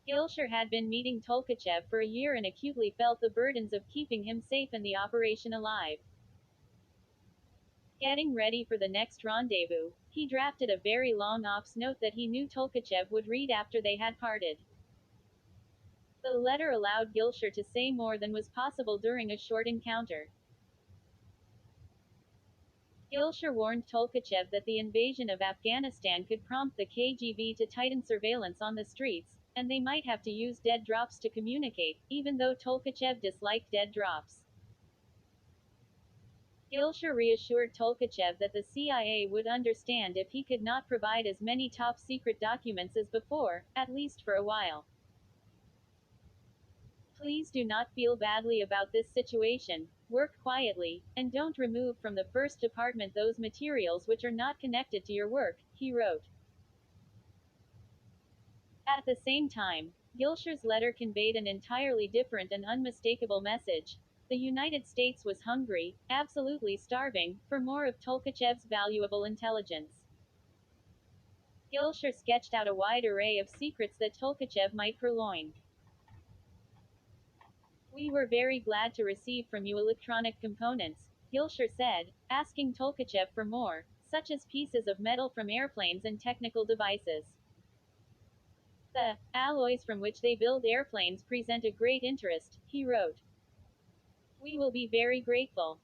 Gilshire had been meeting Tolkachev for a year and acutely felt the burdens of keeping him safe and the operation alive. Getting ready for the next rendezvous, he drafted a very long ops note that he knew Tolkachev would read after they had parted. The letter allowed Gilshire to say more than was possible during a short encounter. Gilshire warned Tolkachev that the invasion of Afghanistan could prompt the KGB to tighten surveillance on the streets, and they might have to use dead drops to communicate, even though Tolkachev disliked dead drops. Gilshire reassured Tolkachev that the CIA would understand if he could not provide as many top-secret documents as before, at least for a while. Please do not feel badly about this situation, work quietly, and don't remove from the first department those materials which are not connected to your work, he wrote. At the same time, Gilshire's letter conveyed an entirely different and unmistakable message. The United States was hungry, absolutely starving, for more of Tolkachev's valuable intelligence. Gilshire sketched out a wide array of secrets that Tolkachev might purloin. We were very glad to receive from you electronic components, Gilshire said, asking Tolkachev for more, such as pieces of metal from airplanes and technical devices. The alloys from which they build airplanes present a great interest, he wrote. We will be very grateful.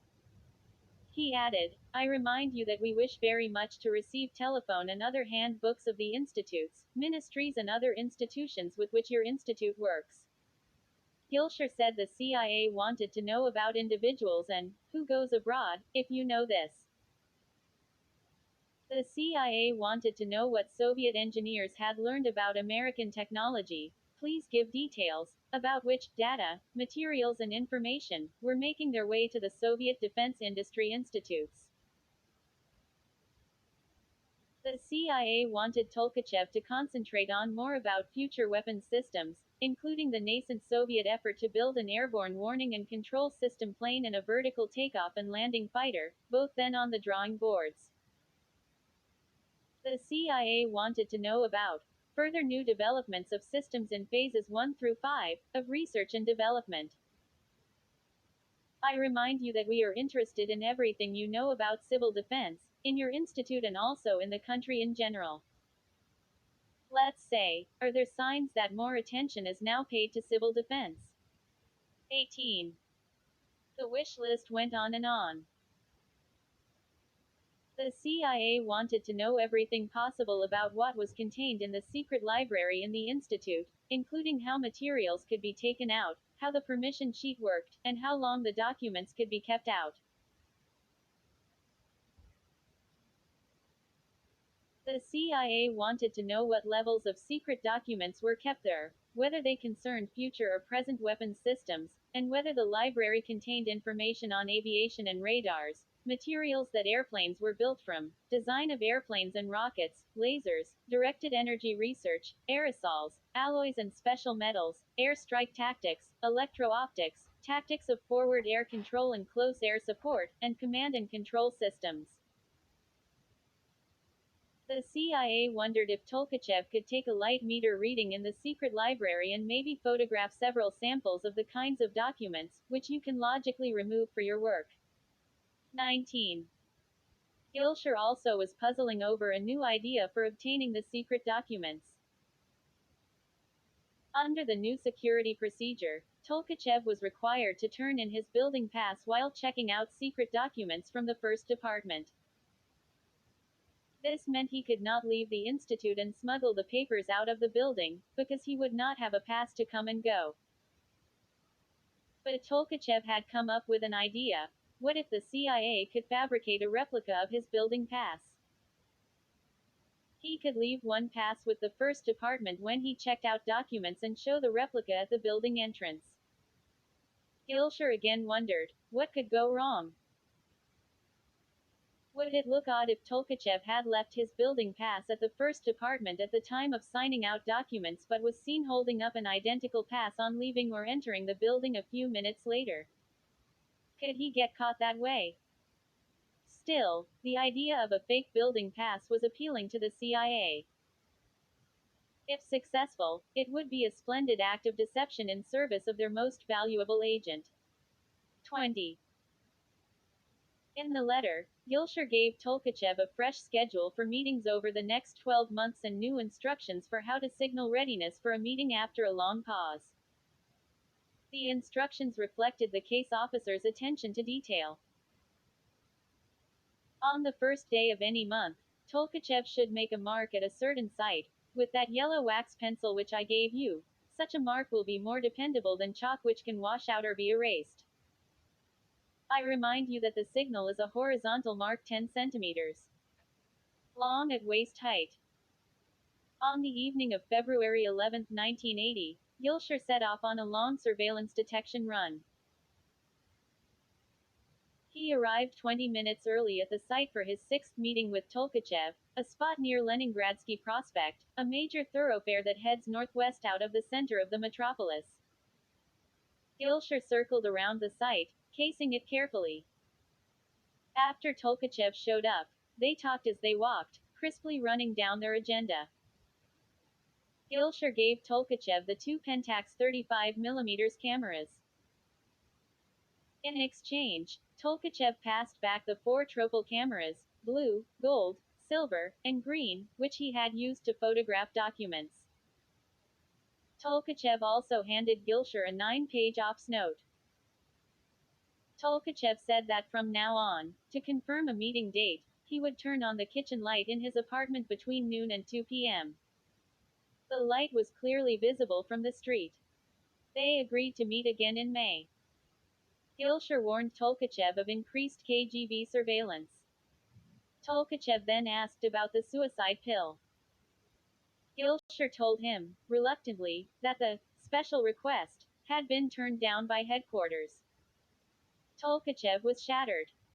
He added, I remind you that we wish very much to receive telephone and other handbooks of the institutes, ministries and other institutions with which your institute works. Gilshire said the CIA wanted to know about individuals and who goes abroad, if you know this. The CIA wanted to know what Soviet engineers had learned about American technology. Please give details about which data, materials, and information were making their way to the Soviet Defense Industry Institutes. The CIA wanted Tolkachev to concentrate on more about future weapons systems, including the nascent Soviet effort to build an airborne warning and control system plane and a vertical takeoff and landing fighter, both then on the drawing boards. The CIA wanted to know about further new developments of systems in phases 1 through 5 of research and development. I remind you that we are interested in everything you know about civil defense, in your institute and also in the country in general. Let's say, are there signs that more attention is now paid to civil defense? 18. The wish list went on and on. The CIA wanted to know everything possible about what was contained in the secret library in the Institute, including how materials could be taken out, how the permission sheet worked, and how long the documents could be kept out. The CIA wanted to know what levels of secret documents were kept there, whether they concerned future or present weapons systems, and whether the library contained information on aviation and radars, materials that airplanes were built from, design of airplanes and rockets, lasers, directed energy research, aerosols, alloys and special metals, airstrike tactics, electro-optics, tactics of forward air control and close air support, and command and control systems. The CIA wondered if Tolkachev could take a light meter reading in the secret library and maybe photograph several samples of the kinds of documents, which you can logically remove for your work. 19. Gilshire also was puzzling over a new idea for obtaining the secret documents. Under the new security procedure, Tolkachev was required to turn in his building pass while checking out secret documents from the first department. This meant he could not leave the institute and smuggle the papers out of the building, because he would not have a pass to come and go. But Tolkachev had come up with an idea. What if the CIA could fabricate a replica of his building pass? He could leave one pass with the first department when he checked out documents and show the replica at the building entrance. Gilshire again wondered, what could go wrong? Would it look odd if Tolkachev had left his building pass at the first apartment at the time of signing out documents but was seen holding up an identical pass on leaving or entering the building a few minutes later? Could he get caught that way? Still, the idea of a fake building pass was appealing to the CIA. If successful, it would be a splendid act of deception in service of their most valuable agent. 20. In the letter, Gilshire gave Tolkachev a fresh schedule for meetings over the next 12 months and new instructions for how to signal readiness for a meeting after a long pause. The instructions reflected the case officer's attention to detail. On the first day of any month, Tolkachev should make a mark at a certain site, with that yellow wax pencil which I gave you. Such a mark will be more dependable than chalk which can wash out or be erased. I remind you that the signal is a horizontal mark 10 centimeters long at waist height. On the evening of February 11, 1980, Gilshire set off on a long surveillance detection run. He arrived 20 minutes early at the site for his sixth meeting with Tolkachev, a spot near Leningradsky Prospect, a major thoroughfare that heads northwest out of the center of the metropolis. Gilshire circled around the site, casing it carefully. After Tolkachev showed up, they talked as they walked, crisply running down their agenda. Gilshire gave Tolkachev the two Pentax 35mm cameras. In exchange, Tolkachev passed back the four Tropel cameras, blue, gold, silver, and green, which he had used to photograph documents. Tolkachev also handed Gilshire a 9-page ops note. Tolkachev said that from now on, to confirm a meeting date, he would turn on the kitchen light in his apartment between noon and 2 p.m. The light was clearly visible from the street. They agreed to meet again in May. Gilshire warned Tolkachev of increased KGB surveillance. Tolkachev then asked about the suicide pill. Gilshire told him, reluctantly, that the special request had been turned down by headquarters. Tolkachev was shattered.